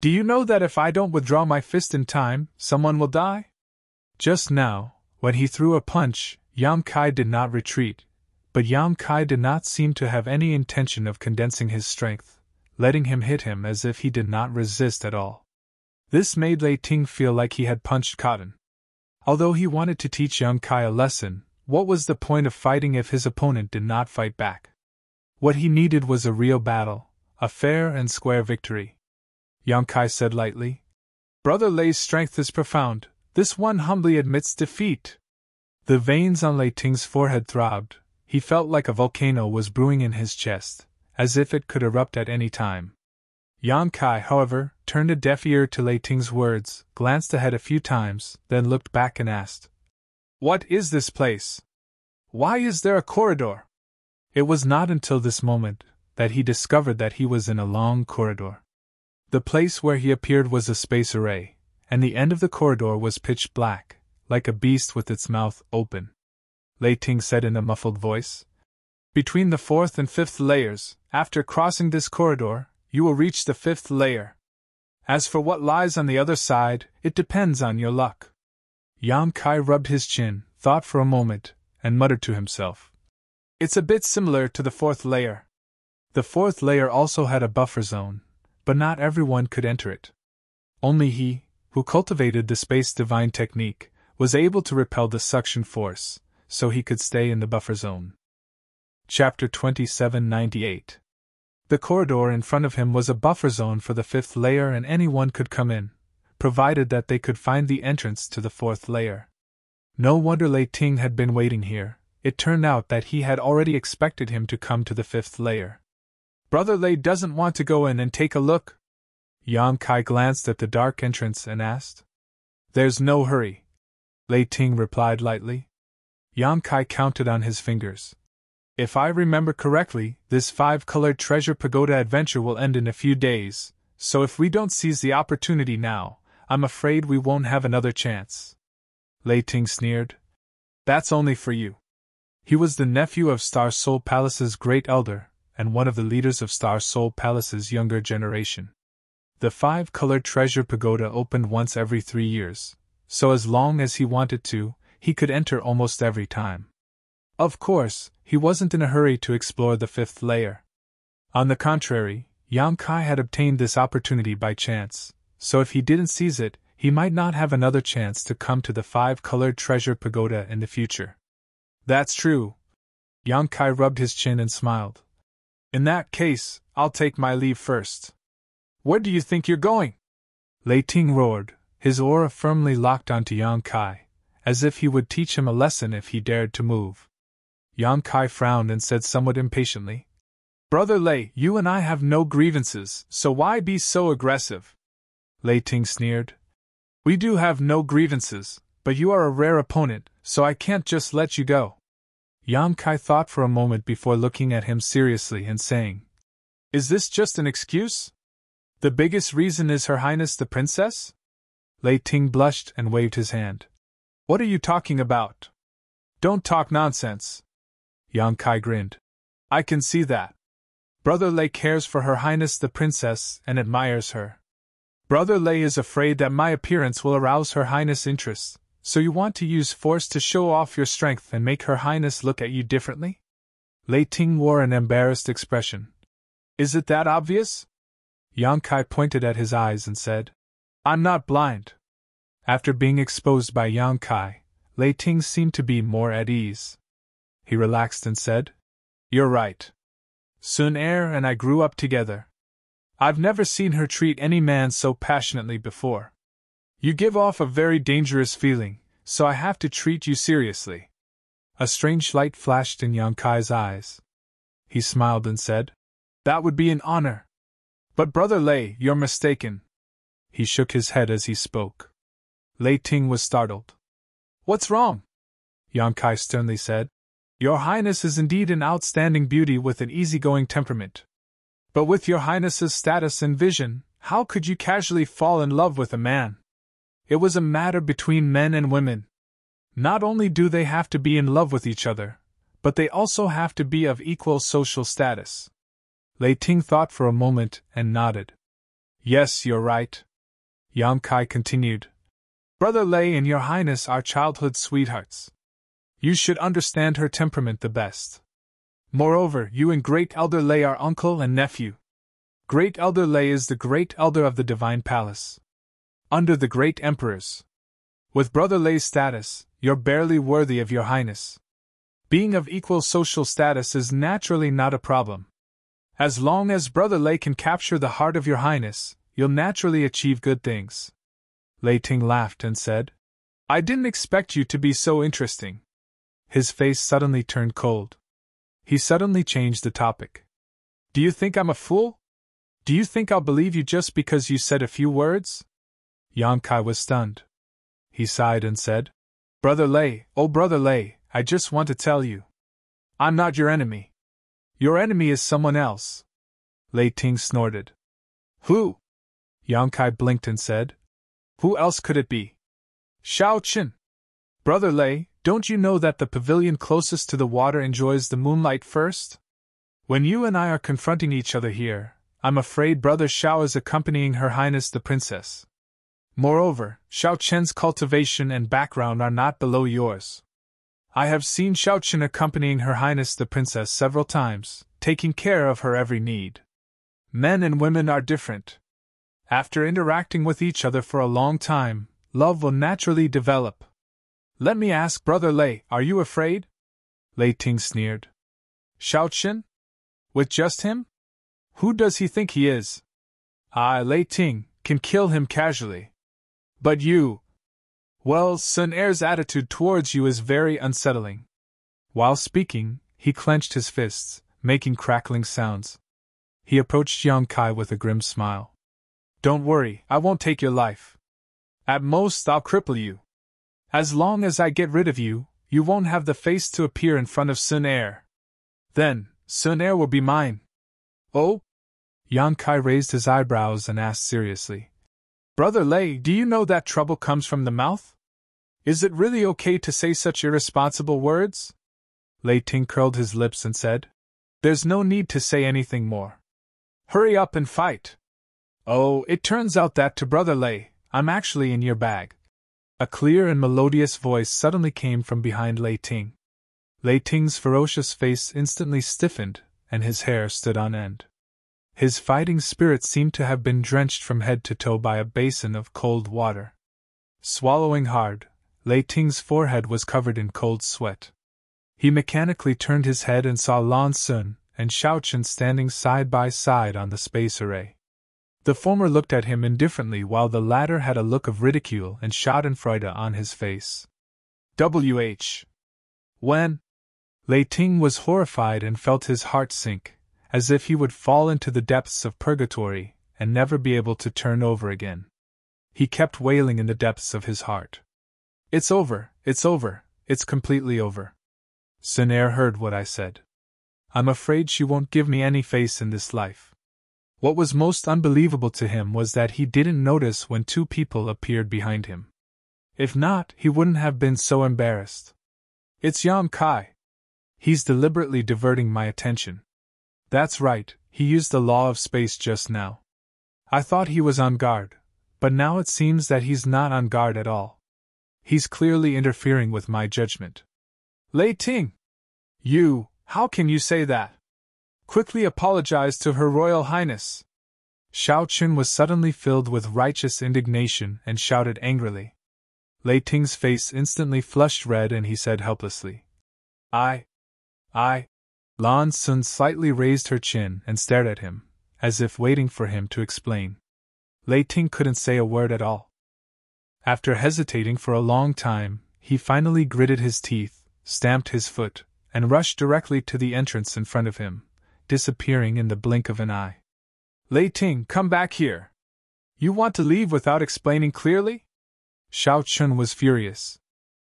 "Do you know that if I don't withdraw my fist in time, someone will die?" Just now, when he threw a punch, Yang Kai did not retreat, but Yang Kai did not seem to have any intention of condensing his strength, letting him hit him as if he did not resist at all. This made Lei Ting feel like he had punched cotton. Although he wanted to teach Yang Kai a lesson, what was the point of fighting if his opponent did not fight back? What he needed was a real battle, a fair and square victory. Yang Kai said lightly, "Brother Lei's strength is profound. This one humbly admits defeat." The veins on Lei Ting's forehead throbbed. He felt like a volcano was brewing in his chest, as if it could erupt at any time. Yang Kai, however, turned a deaf ear to Lei Ting's words, glanced ahead a few times, then looked back and asked, "What is this place? Why is there a corridor?" It was not until this moment that he discovered that he was in a long corridor. The place where he appeared was a space array, and the end of the corridor was pitch black, like a beast with its mouth open. Lei Ting said in a muffled voice. Between the 4th and 5th layers, after crossing this corridor, you will reach the 5th layer. As for what lies on the other side, it depends on your luck. Yang Kai rubbed his chin, thought for a moment, and muttered to himself. It's a bit similar to the 4th layer. The 4th layer also had a buffer zone, but not everyone could enter it. Only he, who cultivated the space divine technique, was able to repel the suction force, so he could stay in the buffer zone. Chapter 2798. The corridor in front of him was a buffer zone for the 5th layer and anyone could come in, provided that they could find the entrance to the 4th layer. No wonder Lei Ting had been waiting here. It turned out that he had already expected him to come to the 5th layer. Brother Lei doesn't want to go in and take a look? Yang Kai glanced at the dark entrance and asked. There's no hurry, Lei Ting replied lightly. Yang Kai counted on his fingers. If I remember correctly, this 5-colored treasure pagoda adventure will end in a few days, so if we don't seize the opportunity now, I'm afraid we won't have another chance. Lei Ting sneered. That's only for you. He was the nephew of Star Soul Palace's great elder, and one of the leaders of Star Soul Palace's younger generation. The 5-colored treasure pagoda opened once every 3 years, so as long as he wanted to, he could enter almost every time. Of course, he wasn't in a hurry to explore the 5th layer. On the contrary, Yang Kai had obtained this opportunity by chance, so if he didn't seize it, he might not have another chance to come to the 5-colored treasure pagoda in the future. That's true. Yang Kai rubbed his chin and smiled. In that case, I'll take my leave first. Where do you think you're going? Lei Ting roared, his aura firmly locked onto Yang Kai, as if he would teach him a lesson if he dared to move. Yang Kai frowned and said somewhat impatiently, Brother Lei, you and I have no grievances, so why be so aggressive? Lei Ting sneered. We do have no grievances, but you are a rare opponent, so I can't just let you go. Yang Kai thought for a moment before looking at him seriously and saying, Is this just an excuse? The biggest reason is Her Highness the Princess? Lei Ting blushed and waved his hand. What are you talking about? Don't talk nonsense. Yang Kai grinned. I can see that. Brother Lei cares for Her Highness the Princess and admires her. Brother Lei is afraid that my appearance will arouse Her Highness' interest, so you want to use force to show off your strength and make Her Highness look at you differently? Lei Ting wore an embarrassed expression. Is it that obvious? Yang Kai pointed at his eyes and said, I'm not blind. After being exposed by Yang Kai, Lei Ting seemed to be more at ease. He relaxed and said, You're right. Sun Er and I grew up together. I've never seen her treat any man so passionately before. You give off a very dangerous feeling, so I have to treat you seriously. A strange light flashed in Yang Kai's eyes. He smiled and said, That would be an honor. But Brother Lei, you're mistaken. He shook his head as he spoke. Lei Ting was startled. What's wrong? Yang Kai sternly said. Your Highness is indeed an outstanding beauty with an easygoing temperament. But with your Highness's status and vision, how could you casually fall in love with a man? It was a matter between men and women. Not only do they have to be in love with each other, but they also have to be of equal social status. Lei Ting thought for a moment and nodded. Yes, you're right. Yang Kai continued. Brother Lei and your Highness are childhood sweethearts. You should understand her temperament the best. Moreover, you and Great Elder Lei are uncle and nephew. Great Elder Lei is the Great Elder of the Divine Palace, under the Great Emperors. With Brother Lei's status, you're barely worthy of your Highness. Being of equal social status is naturally not a problem. As long as Brother Lei can capture the heart of your Highness, you'll naturally achieve good things. Lei Ting laughed and said, I didn't expect you to be so interesting. His face suddenly turned cold. He suddenly changed the topic. Do you think I'm a fool? Do you think I'll believe you just because you said a few words? Yang Kai was stunned. He sighed and said, Brother Lei, oh Brother Lei, I just want to tell you. I'm not your enemy. Your enemy is someone else. Lei Ting snorted. Who? Yang Kai blinked and said, Who else could it be? Shao Qin. Brother Lei, don't you know that the pavilion closest to the water enjoys the moonlight first? When you and I are confronting each other here, I'm afraid Brother Xiao is accompanying Her Highness the Princess. Moreover, Xiao Chen's cultivation and background are not below yours. I have seen Xiao Chen accompanying Her Highness the Princess several times, taking care of her every need. Men and women are different. After interacting with each other for a long time, love will naturally develop. Let me ask, Brother Lei, are you afraid? Lei Ting sneered. Xiao Chen? With just him? Who does he think he is? I, Lei Ting, can kill him casually. But you… Well, Sun Er's attitude towards you is very unsettling. While speaking, he clenched his fists, making crackling sounds. He approached Yang Kai with a grim smile. Don't worry, I won't take your life. At most, I'll cripple you. As long as I get rid of you, you won't have the face to appear in front of Sun Er. Then, Sun Er will be mine. Oh? Yang Kai raised his eyebrows and asked seriously. Brother Lei, do you know that trouble comes from the mouth? Is it really okay to say such irresponsible words? Lei Ting curled his lips and said, There's no need to say anything more. Hurry up and fight. Oh, it turns out that to Brother Lei, I'm actually in your bag. A clear and melodious voice suddenly came from behind Lei Ting. Lei Ting's ferocious face instantly stiffened, and his hair stood on end. His fighting spirit seemed to have been drenched from head to toe by a basin of cold water. Swallowing hard, Lei Ting's forehead was covered in cold sweat. He mechanically turned his head and saw Lan Sun and Xiao Chen standing side by side on the space array. The former looked at him indifferently while the latter had a look of ridicule and schadenfreude on his face. W.H. When? Lei Ting was horrified and felt his heart sink, as if he would fall into the depths of purgatory and never be able to turn over again. He kept wailing in the depths of his heart. It's over, it's over, it's completely over. Sun Er heard what I said. I'm afraid she won't give me any face in this life. What was most unbelievable to him was that he didn't notice when two people appeared behind him. If not, he wouldn't have been so embarrassed. It's Yang Kai. He's deliberately diverting my attention. That's right, he used the law of space just now. I thought he was on guard, but now it seems that he's not on guard at all. He's clearly interfering with my judgment. Lei Ting! How can you say that? Quickly apologize to Her Royal Highness. Xiao Chen was suddenly filled with righteous indignation and shouted angrily. Lei Ting's face instantly flushed red and he said helplessly, I. Lan Sun slightly raised her chin and stared at him, as if waiting for him to explain. Lei Ting couldn't say a word at all. After hesitating for a long time, he finally gritted his teeth, stamped his foot, and rushed directly to the entrance in front of him, disappearing in the blink of an eye. Lei Ting, come back here. You want to leave without explaining clearly? Xiao Chen was furious.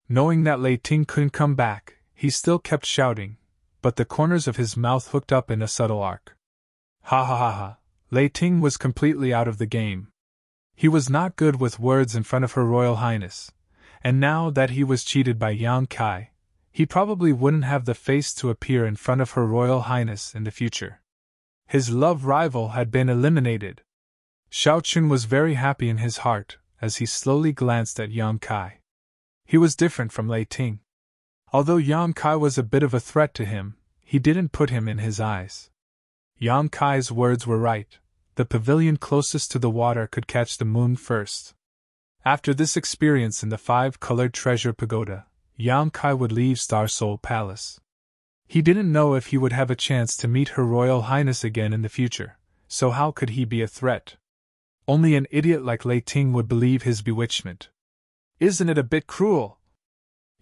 Knowing that Lei Ting couldn't come back, he still kept shouting, but the corners of his mouth hooked up in a subtle arc. Ha ha ha ha, Lei Ting was completely out of the game. He was not good with words in front of Her Royal Highness, and now that he was cheated by Yang Kai, he probably wouldn't have the face to appear in front of Her Royal Highness in the future. His love rival had been eliminated. Xiao Chen was very happy in his heart as he slowly glanced at Yang Kai. He was different from Lei Ting. Although Yang Kai was a bit of a threat to him, he didn't put him in his eyes. Yang Kai's words were right. The pavilion closest to the water could catch the moon first. After this experience in the 5-colored treasure pagoda, Yang Kai would leave Star Soul Palace. He didn't know if he would have a chance to meet Her Royal Highness again in the future, so how could he be a threat? Only an idiot like Lei Ting would believe his bewitchment. Isn't it a bit cruel?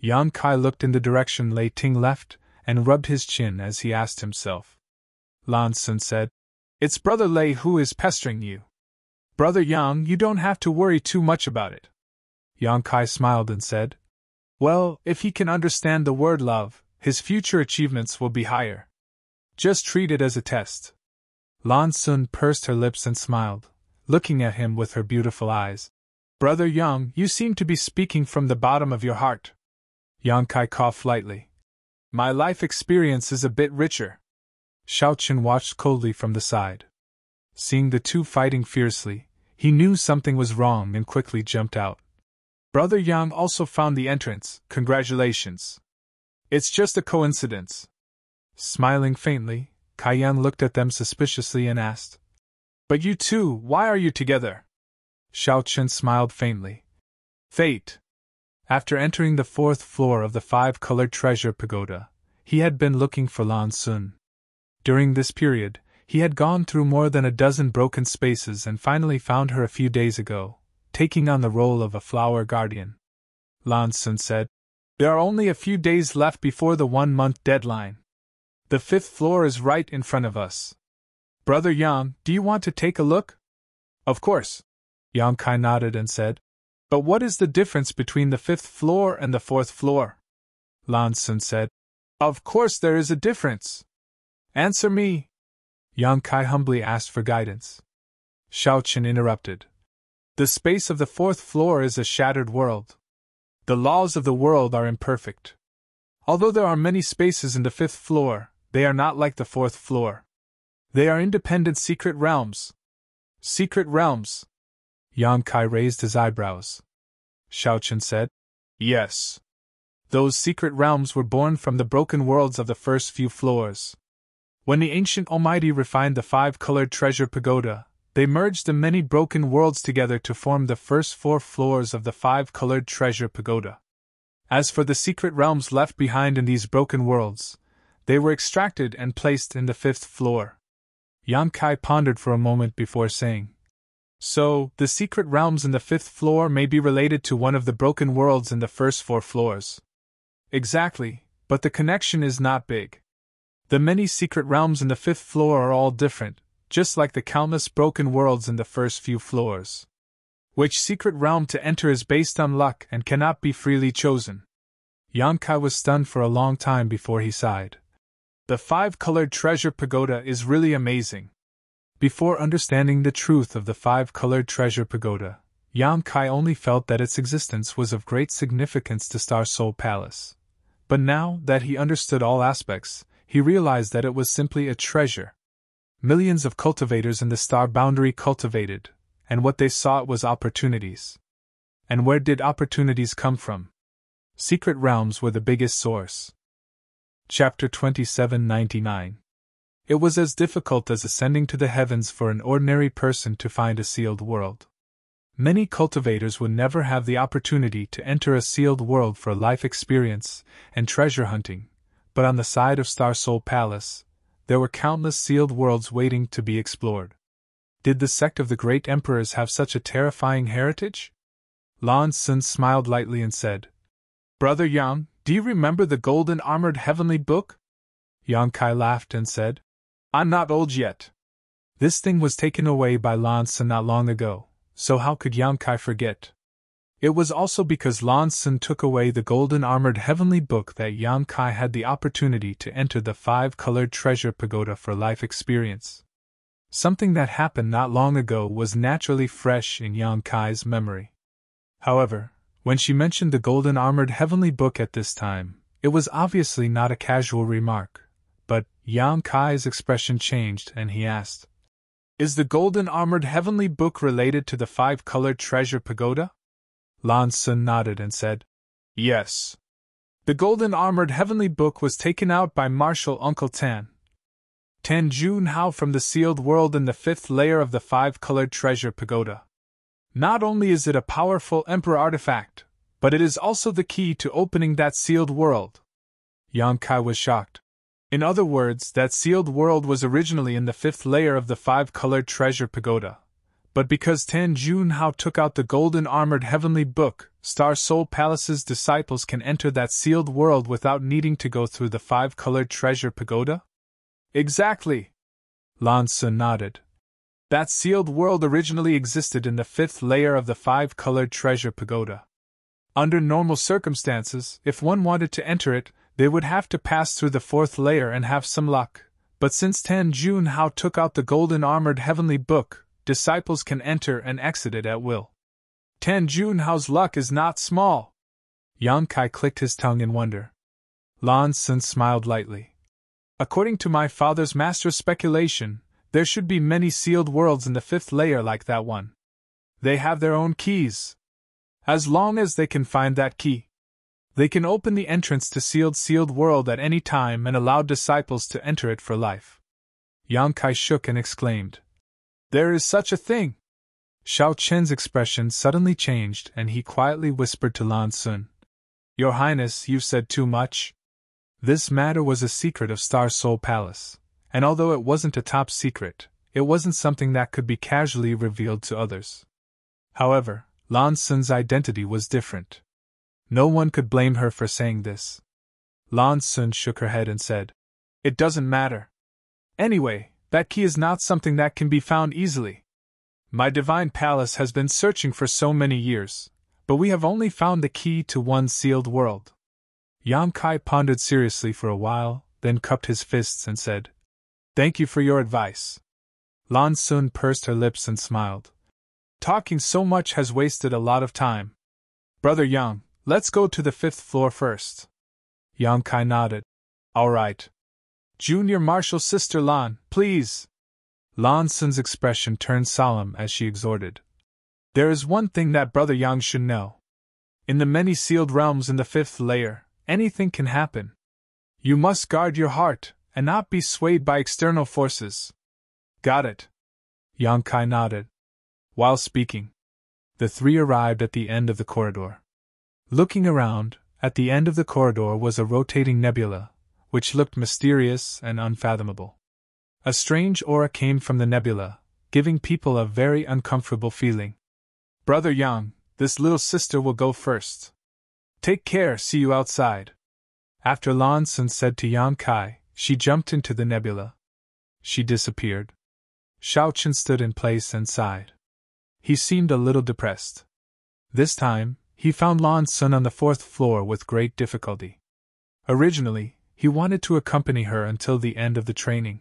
Yang Kai looked in the direction Lei Ting left and rubbed his chin as he asked himself. Lan Sun said, It's Brother Lei who is pestering you. Brother Yang, you don't have to worry too much about it. Yang Kai smiled and said, Well, if he can understand the word love, his future achievements will be higher. Just treat it as a test. Lan Sun pursed her lips and smiled, looking at him with her beautiful eyes. Brother Yang, you seem to be speaking from the bottom of your heart. Yang Kai coughed lightly. My life experience is a bit richer. Xiao Chen watched coldly from the side. Seeing the two fighting fiercely, he knew something was wrong and quickly jumped out. Brother Yang also found the entrance. Congratulations. It's just a coincidence. Smiling faintly, Kai Yan looked at them suspiciously and asked, But you two, why are you together? Xiao Chen smiled faintly. Fate. After entering the 4th floor of the 5-colored treasure pagoda, he had been looking for Lan Sun. During this period, he had gone through more than a dozen broken spaces and finally found her a few days ago, taking on the role of a flower guardian. Lan Sun said, There are only a few days left before the 1-month deadline. The 5th floor is right in front of us. Brother Yang, do you want to take a look? Of course. Yang Kai nodded and said, But what is the difference between the 5th floor and the 4th floor? Lan Sun said, Of course there is a difference. Answer me. Yang Kai humbly asked for guidance. Xiao Chen interrupted. The space of the 4th floor is a shattered world. The laws of the world are imperfect. Although there are many spaces in the 5th floor, they are not like the 4th floor. They are independent secret realms. Secret realms. Yang Kai raised his eyebrows. Xiao Chen said, Yes. Those secret realms were born from the broken worlds of the first few floors. When the ancient Almighty refined the 5-colored treasure pagoda, they merged the many broken worlds together to form the first 4 floors of the 5-colored treasure pagoda. As for the secret realms left behind in these broken worlds, they were extracted and placed in the 5th floor. Yang Kai pondered for a moment before saying, So, the secret realms in the 5th floor may be related to one of the broken worlds in the first 4 floors. Exactly, but the connection is not big. The many secret realms in the 5th floor are all different, just like the countless broken worlds in the first few floors. Which secret realm to enter is based on luck and cannot be freely chosen. Yang Kai was stunned for a long time before he sighed. The 5-colored treasure pagoda is really amazing. Before understanding the truth of the 5-colored treasure pagoda, Yang Kai only felt that its existence was of great significance to Star Soul Palace. But now that he understood all aspects, he realized that it was simply a treasure. Millions of cultivators in the star boundary cultivated, and what they sought was opportunities. And where did opportunities come from? Secret realms were the biggest source. Chapter 2799. It was as difficult as ascending to the heavens for an ordinary person to find a sealed world. Many cultivators would never have the opportunity to enter a sealed world for life experience and treasure hunting, but on the side of Star Soul Palace, there were countless sealed worlds waiting to be explored. Did the sect of the great emperors have such a terrifying heritage? Lan Sun smiled lightly and said, Brother Yang, do you remember the golden armored heavenly book? Yang Kai laughed and said, I'm not old yet. This thing was taken away by Lan Sun not long ago, so how could Yang Kai forget? It was also because Lan Sun took away the golden armored heavenly book that Yang Kai had the opportunity to enter the 5-colored treasure pagoda for life experience. Something that happened not long ago was naturally fresh in Yang Kai's memory. However, when she mentioned the golden armored heavenly book at this time, it was obviously not a casual remark, but Yang Kai's expression changed and he asked, Is the golden armored heavenly book related to the 5-colored treasure pagoda? Lan Sun nodded and said, Yes. The golden armored heavenly book was taken out by Marshal Uncle Tan Junhao from the sealed world in the 5th layer of the 5-colored treasure pagoda. Not only is it a powerful emperor artifact, but it is also the key to opening that sealed world. Yang Kai was shocked. In other words, that sealed world was originally in the 5th layer of the 5-colored treasure pagoda. But because Tan Junhao took out the golden armored heavenly book, Star Soul Palace's disciples can enter that sealed world without needing to go through the 5-colored treasure pagoda? Exactly. Lan Sun nodded. That sealed world originally existed in the 5th layer of the 5-colored treasure pagoda. Under normal circumstances, if one wanted to enter it, they would have to pass through the 4th layer and have some luck. But since Tan Junhao took out the golden armored heavenly book, disciples can enter and exit it at will. Tan Junhao's luck is not small. Yang Kai clicked his tongue in wonder. Lan Sun smiled lightly. According to my father's master's speculation, there should be many sealed worlds in the fifth layer like that one. They have their own keys. As long as they can find that key, they can open the entrance to sealed world at any time and allow disciples to enter it for life. Yang Kai shook and exclaimed, "There is such a thing!" Xiao Chen's expression suddenly changed and he quietly whispered to Lan Sun, "Your Highness, you've said too much." This matter was a secret of Star Soul Palace, and although it wasn't a top secret, it wasn't something that could be casually revealed to others. However, Lan Sun's identity was different. No one could blame her for saying this. Lan Sun shook her head and said, "It doesn't matter. Anyway, that key is not something that can be found easily. My divine palace has been searching for so many years, but we have only found the key to one sealed world." Yang Kai pondered seriously for a while, then cupped his fists and said, "Thank you for your advice." Lan Sun pursed her lips and smiled. "Talking so much has wasted a lot of time. Brother Yang, let's go to the fifth floor first." Yang Kai nodded. "All right. Junior Marshal Sister Lan, please." Lan Sun's expression turned solemn as she exhorted. "There is one thing that Brother Yang should know. In the many sealed realms in the fifth layer, anything can happen. You must guard your heart, and not be swayed by external forces." "Got it." Yang Kai nodded. While speaking, the three arrived at the end of the corridor. Looking around, at the end of the corridor was a rotating nebula, which looked mysterious and unfathomable. A strange aura came from the nebula, giving people a very uncomfortable feeling. "Brother Yang, this little sister will go first. Take care, see you outside." After Lan Sun said to Yang Kai, she jumped into the nebula. She disappeared. Xiao Chen stood in place and sighed. He seemed a little depressed. This time, he found Lan Sun on the fourth floor with great difficulty. Originally, he wanted to accompany her until the end of the training.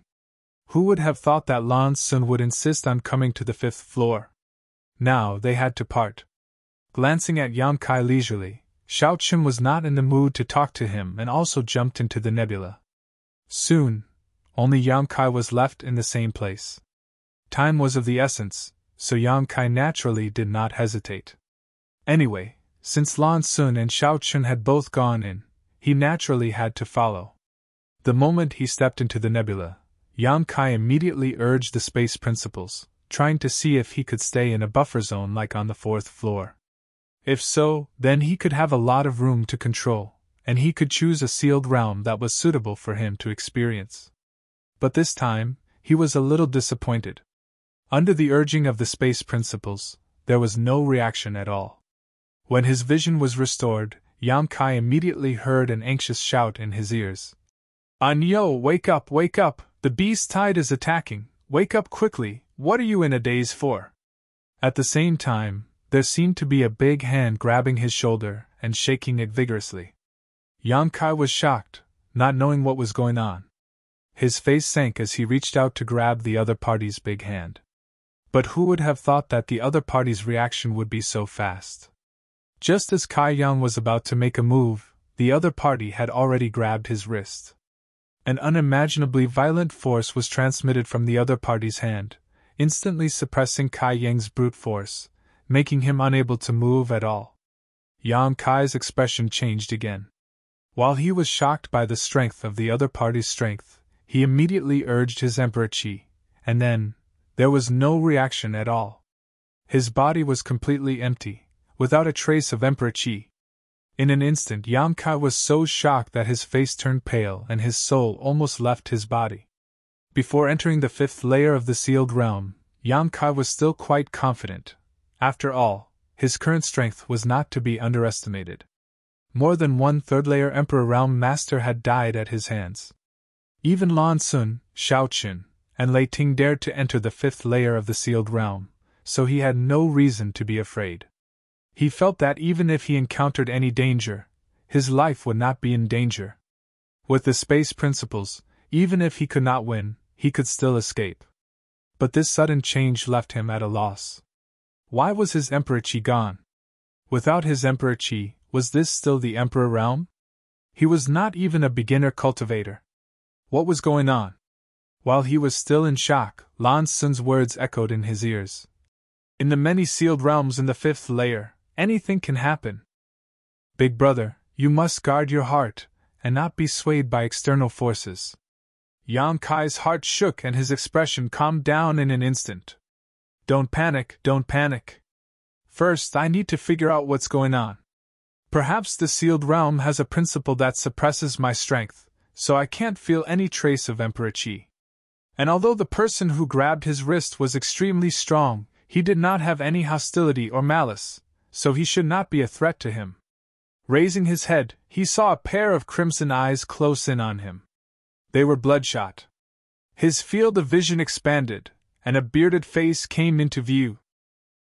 Who would have thought that Lan Sun would insist on coming to the fifth floor? Now they had to part. Glancing at Yang Kai leisurely, Xiao Chen was not in the mood to talk to him and also jumped into the nebula. Soon, only Yang Kai was left in the same place. Time was of the essence, so Yang Kai naturally did not hesitate. Anyway, since Lan Sun and Xiao Chen had both gone in, he naturally had to follow. The moment he stepped into the nebula, Yang Kai immediately urged the space principles, trying to see if he could stay in a buffer zone like on the fourth floor. If so, then he could have a lot of room to control, and he could choose a sealed realm that was suitable for him to experience. But this time, he was a little disappointed. Under the urging of the space principles, there was no reaction at all. When his vision was restored, Yang Kai immediately heard an anxious shout in his ears. "Anyo, wake up, the beast tide is attacking, wake up quickly, what are you in a daze for?" At the same time, there seemed to be a big hand grabbing his shoulder and shaking it vigorously. Yang Kai was shocked, not knowing what was going on. His face sank as he reached out to grab the other party's big hand. But who would have thought that the other party's reaction would be so fast? Just as Kai Yang was about to make a move, the other party had already grabbed his wrist. An unimaginably violent force was transmitted from the other party's hand, instantly suppressing Kai Yang's brute force, making him unable to move at all. Yang Kai's expression changed again. While he was shocked by the strength of the other party's strength, he immediately urged his Emperor Qi, and then, there was no reaction at all. His body was completely empty, without a trace of Emperor Qi. In an instant Yang Kai was so shocked that his face turned pale and his soul almost left his body. Before entering the fifth layer of the sealed realm, Yang Kai was still quite confident. After all, his current strength was not to be underestimated. More than one third-layer Emperor Realm Master had died at his hands. Even Lan Sun, Xiao Qin, and Lei Ting dared to enter the fifth layer of the sealed realm, so he had no reason to be afraid. He felt that even if he encountered any danger, his life would not be in danger. With the space principles, even if he could not win, he could still escape. But this sudden change left him at a loss. Why was his Emperor Qi gone? Without his Emperor Qi, Was this still the Emperor realm? He was not even a beginner cultivator. What was going on? While he was still in shock, Lan Sun's words echoed in his ears. In the many sealed realms in the fifth layer, anything can happen. Big brother, you must guard your heart, and not be swayed by external forces. Yang Kai's heart shook and his expression calmed down in an instant. Don't panic, don't panic. First, I need to figure out what's going on. Perhaps the sealed realm has a principle that suppresses my strength, so I can't feel any trace of Emperor Qi. And although the person who grabbed his wrist was extremely strong, he did not have any hostility or malice, so he should not be a threat to him. Raising his head, he saw a pair of crimson eyes close in on him. They were bloodshot. His field of vision expanded, and a bearded face came into view.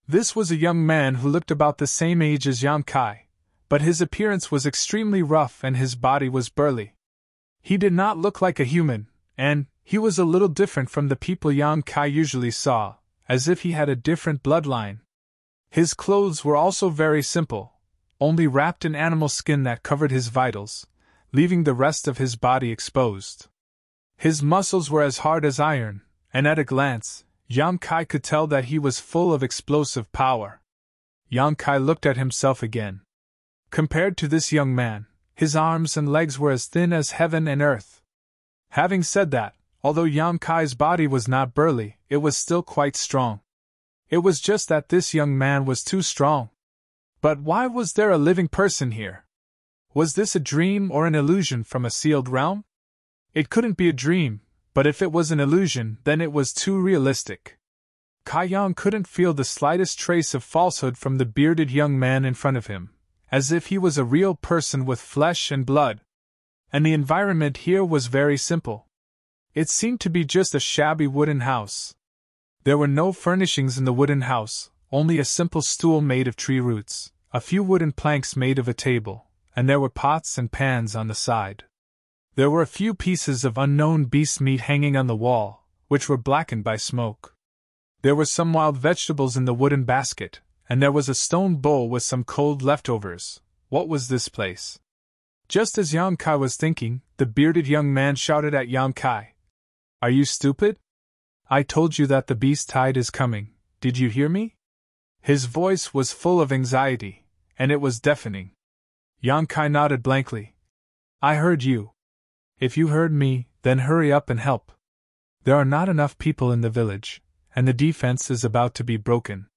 This was a young man who looked about the same age as Yang Kai, but his appearance was extremely rough and his body was burly. He did not look like a human, and he was a little different from the people Yang Kai usually saw, as if he had a different bloodline. His clothes were also very simple, only wrapped in animal skin that covered his vitals, leaving the rest of his body exposed. His muscles were as hard as iron, and at a glance, Yang Kai could tell that he was full of explosive power. Yang Kai looked at himself again. Compared to this young man, his arms and legs were as thin as heaven and earth. Having said that, although Yang Kai's body was not burly, it was still quite strong. It was just that this young man was too strong. But why was there a living person here? Was this a dream or an illusion from a sealed realm? It couldn't be a dream, but if it was an illusion, then it was too realistic. Kai Yang couldn't feel the slightest trace of falsehood from the bearded young man in front of him, as if he was a real person with flesh and blood. And the environment here was very simple. It seemed to be just a shabby wooden house. There were no furnishings in the wooden house, only a simple stool made of tree roots, a few wooden planks made of a table, and there were pots and pans on the side. There were a few pieces of unknown beast meat hanging on the wall, which were blackened by smoke. There were some wild vegetables in the wooden basket, and there was a stone bowl with some cold leftovers. What was this place? Just as Yang Kai was thinking, the bearded young man shouted at Yang Kai. Are you stupid? I told you that the beast tide is coming. Did you hear me? His voice was full of anxiety, and it was deafening. Yang Kai nodded blankly. I heard you. If you heard me, then hurry up and help. There are not enough people in the village, and the defense is about to be broken.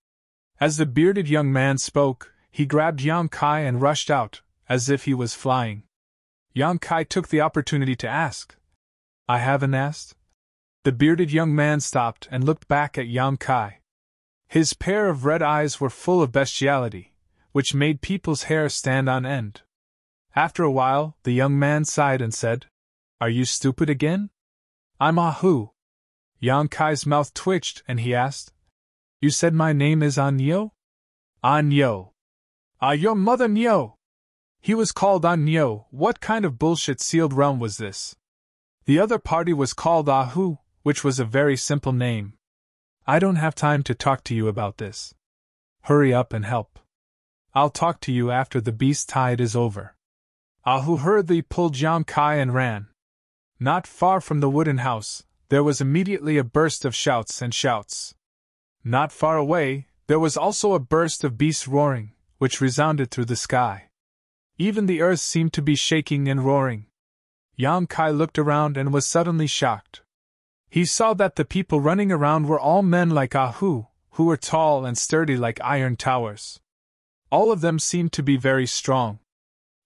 As the bearded young man spoke, he grabbed Yang Kai and rushed out, as if he was flying. Yang Kai took the opportunity to ask. I haven't asked? The bearded young man stopped and looked back at Yang Kai. His pair of red eyes were full of bestiality, which made people's hair stand on end. After a while, the young man sighed and said, Are you stupid again? I'm Ahu. Yang Kai's mouth twitched and he asked, You said my name is Anyo? Anyo. Your mother Nyo. He was called Anyo. What kind of bullshit sealed realm was this? The other party was called Ahu, which was a very simple name. I don't have time to talk to you about this. Hurry up and help. I'll talk to you after the beast tide is over. Ahu hurriedly pulled Yang Kai and ran. Not far from the wooden house, there was immediately a burst of shouts and shouts. Not far away, there was also a burst of beasts roaring, which resounded through the sky. Even the earth seemed to be shaking and roaring. Yang Kai looked around and was suddenly shocked. He saw that the people running around were all men like Ahu, who were tall and sturdy like iron towers. All of them seemed to be very strong.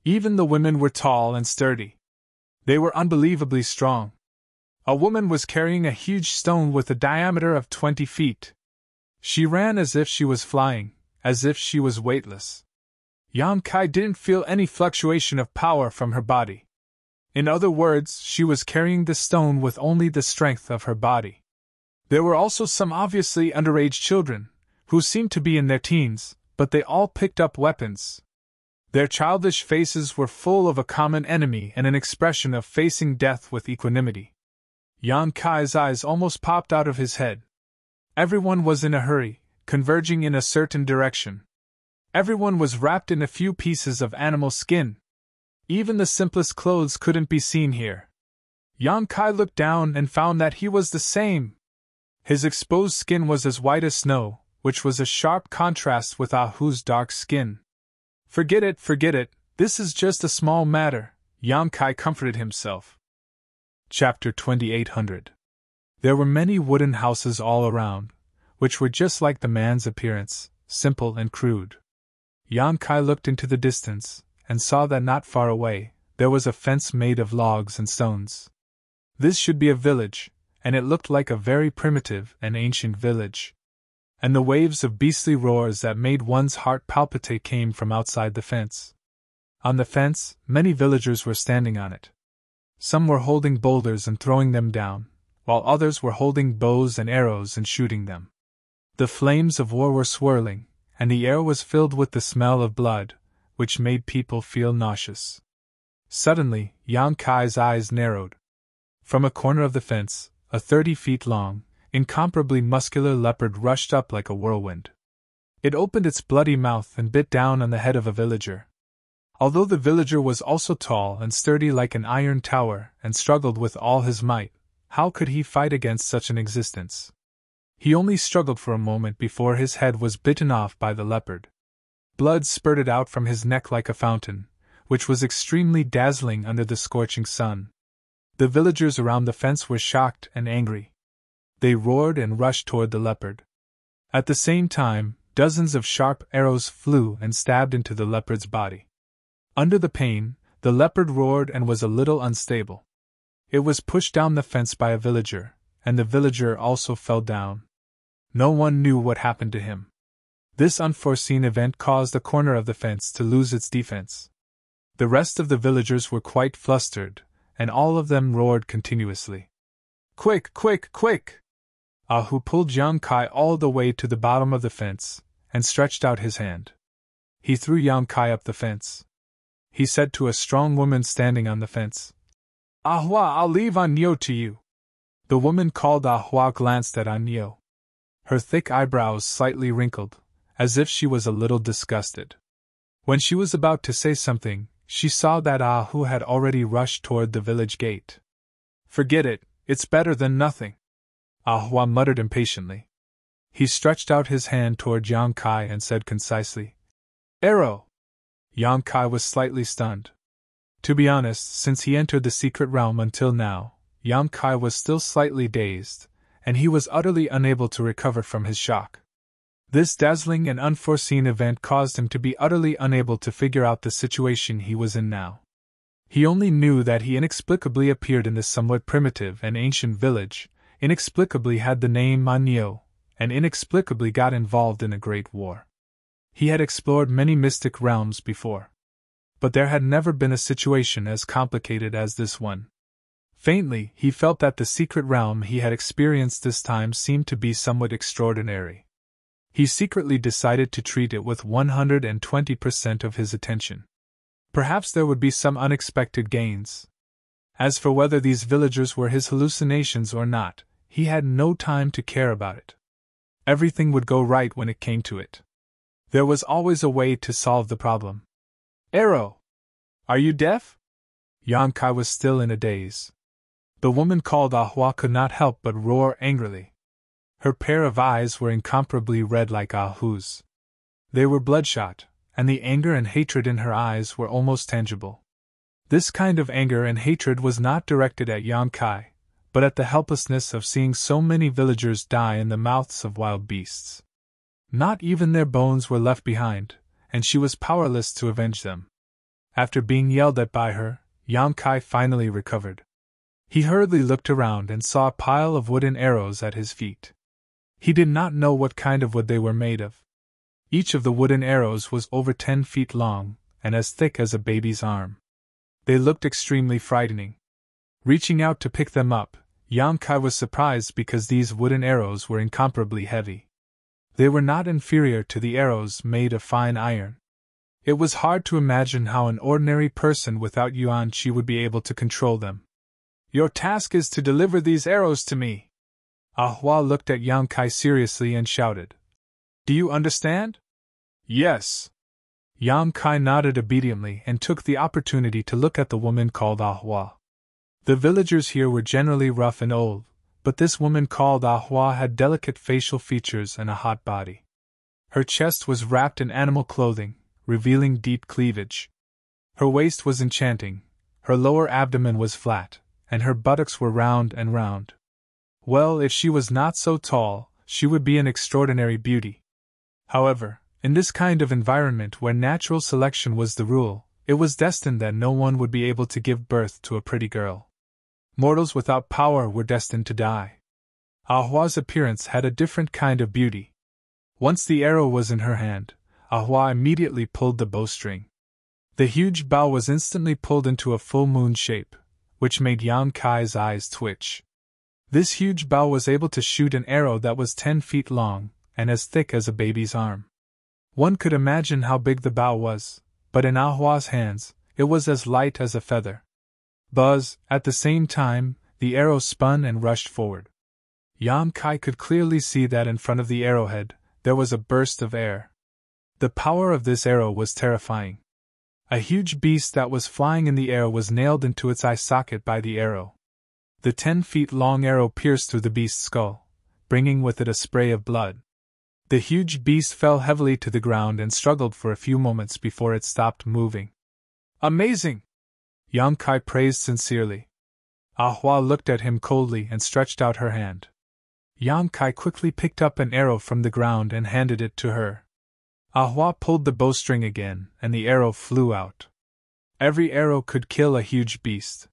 Even the women were tall and sturdy. They were unbelievably strong. A woman was carrying a huge stone with a diameter of 20 feet. She ran as if she was flying, as if she was weightless. Yang Kai didn't feel any fluctuation of power from her body. In other words, she was carrying the stone with only the strength of her body. There were also some obviously underage children, who seemed to be in their teens, but they all picked up weapons. Their childish faces were full of a common enemy and an expression of facing death with equanimity. Yang Kai's eyes almost popped out of his head. Everyone was in a hurry, converging in a certain direction. Everyone was wrapped in a few pieces of animal skin. Even the simplest clothes couldn't be seen here. Yang Kai looked down and found that he was the same. His exposed skin was as white as snow, which was a sharp contrast with Ah Hu's dark skin. Forget it, this is just a small matter, Yang Kai comforted himself. Chapter 2800. There were many wooden houses all around, which were just like the man's appearance, simple and crude. Yang Kai looked into the distance, and saw that not far away, there was a fence made of logs and stones. This should be a village, and it looked like a very primitive and ancient village. And the waves of beastly roars that made one's heart palpitate came from outside the fence. On the fence, many villagers were standing on it. Some were holding boulders and throwing them down, while others were holding bows and arrows and shooting them. The flames of war were swirling, and the air was filled with the smell of blood, which made people feel nauseous. Suddenly, Yang Kai's eyes narrowed. From a corner of the fence, a 30 feet long, incomparably muscular leopard rushed up like a whirlwind. It opened its bloody mouth and bit down on the head of a villager. Although the villager was also tall and sturdy like an iron tower and struggled with all his might, how could he fight against such an existence? He only struggled for a moment before his head was bitten off by the leopard. Blood spurted out from his neck like a fountain, which was extremely dazzling under the scorching sun. The villagers around the fence were shocked and angry. They roared and rushed toward the leopard. At the same time, dozens of sharp arrows flew and stabbed into the leopard's body. Under the pain, the leopard roared and was a little unstable. It was pushed down the fence by a villager, and the villager also fell down. No one knew what happened to him. This unforeseen event caused a corner of the fence to lose its defense. The rest of the villagers were quite flustered, and all of them roared continuously. Quick, quick, quick! Ah Hu pulled Yang Kai all the way to the bottom of the fence, and stretched out his hand. He threw Yang Kai up the fence. He said to a strong woman standing on the fence, "Ah Hua, I'll leave Anyo to you." The woman called Ah Hua glanced at Anyo. Her thick eyebrows slightly wrinkled, as if she was a little disgusted. When she was about to say something, she saw that Ah Hu had already rushed toward the village gate. Forget it, it's better than nothing, Ah Hua muttered impatiently. He stretched out his hand toward Yang Kai and said concisely, "Arrow!" Yang Kai was slightly stunned. To be honest, since he entered the secret realm until now, Yang Kai was still slightly dazed, and he was utterly unable to recover from his shock. This dazzling and unforeseen event caused him to be utterly unable to figure out the situation he was in now. He only knew that he inexplicably appeared in this somewhat primitive and ancient village, inexplicably had the name Manyo, and inexplicably got involved in a great war. He had explored many mystic realms before, but there had never been a situation as complicated as this one. Faintly, he felt that the secret realm he had experienced this time seemed to be somewhat extraordinary. He secretly decided to treat it with 120% of his attention. Perhaps there would be some unexpected gains. As for whether these villagers were his hallucinations or not, he had no time to care about it. Everything would go right when it came to it. There was always a way to solve the problem. "Arrow! Are you deaf?" Yang Kai was still in a daze. The woman called Ah Hua could not help but roar angrily. Her pair of eyes were incomparably red like Ah Hu's. They were bloodshot, and the anger and hatred in her eyes were almost tangible. This kind of anger and hatred was not directed at Yang Kai, but at the helplessness of seeing so many villagers die in the mouths of wild beasts. Not even their bones were left behind, and she was powerless to avenge them. After being yelled at by her, Yang Kai finally recovered. He hurriedly looked around and saw a pile of wooden arrows at his feet. He did not know what kind of wood they were made of. Each of the wooden arrows was over 10 feet long, and as thick as a baby's arm. They looked extremely frightening. Reaching out to pick them up, Yang Kai was surprised because these wooden arrows were incomparably heavy. They were not inferior to the arrows made of fine iron. It was hard to imagine how an ordinary person without yuan qi would be able to control them. "Your task is to deliver these arrows to me." Ah Hua looked at Yang Kai seriously and shouted, "Do you understand?" "Yes," Yam Kai nodded obediently and took the opportunity to look at the woman called Ahua. The villagers here were generally rough and old, but this woman called Ahua had delicate facial features and a hot body. Her chest was wrapped in animal clothing, revealing deep cleavage. Her waist was enchanting, her lower abdomen was flat, and her buttocks were round and round. Well, if she was not so tall, she would be an extraordinary beauty. However, in this kind of environment where natural selection was the rule, it was destined that no one would be able to give birth to a pretty girl. Mortals without power were destined to die. Ahua's appearance had a different kind of beauty. Once the arrow was in her hand, Ahua immediately pulled the bowstring. The huge bow was instantly pulled into a full moon shape, which made Yam Kai's eyes twitch. This huge bow was able to shoot an arrow that was 10 feet long and as thick as a baby's arm. One could imagine how big the bow was, but in Ahua's hands, it was as light as a feather. Buzz, at the same time, the arrow spun and rushed forward. Yam Kai could clearly see that in front of the arrowhead, there was a burst of air. The power of this arrow was terrifying. A huge beast that was flying in the air was nailed into its eye socket by the arrow. The 10 feet long arrow pierced through the beast's skull, bringing with it a spray of blood. The huge beast fell heavily to the ground and struggled for a few moments before it stopped moving. Amazing! Yam Kai praised sincerely. Ahua looked at him coldly and stretched out her hand. Yam Kai quickly picked up an arrow from the ground and handed it to her. Ahua pulled the bowstring again, and the arrow flew out. Every arrow could kill a huge beast.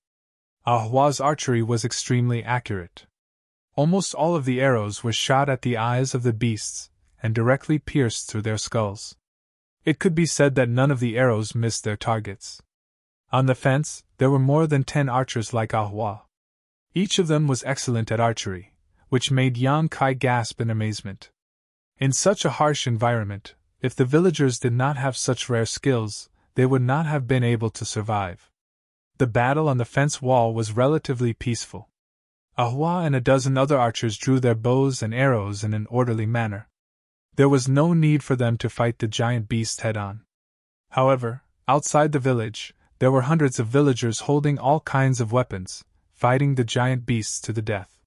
Ahua's archery was extremely accurate. Almost all of the arrows were shot at the eyes of the beasts, and directly pierced through their skulls. It could be said that none of the arrows missed their targets. On the fence, there were more than 10 archers like Ahua. Each of them was excellent at archery, which made Yam Kai gasp in amazement. In such a harsh environment, if the villagers did not have such rare skills, they would not have been able to survive. The battle on the fence wall was relatively peaceful. Ahua and a dozen other archers drew their bows and arrows in an orderly manner. There was no need for them to fight the giant beast head-on. However, outside the village, there were hundreds of villagers holding all kinds of weapons, fighting the giant beasts to the death.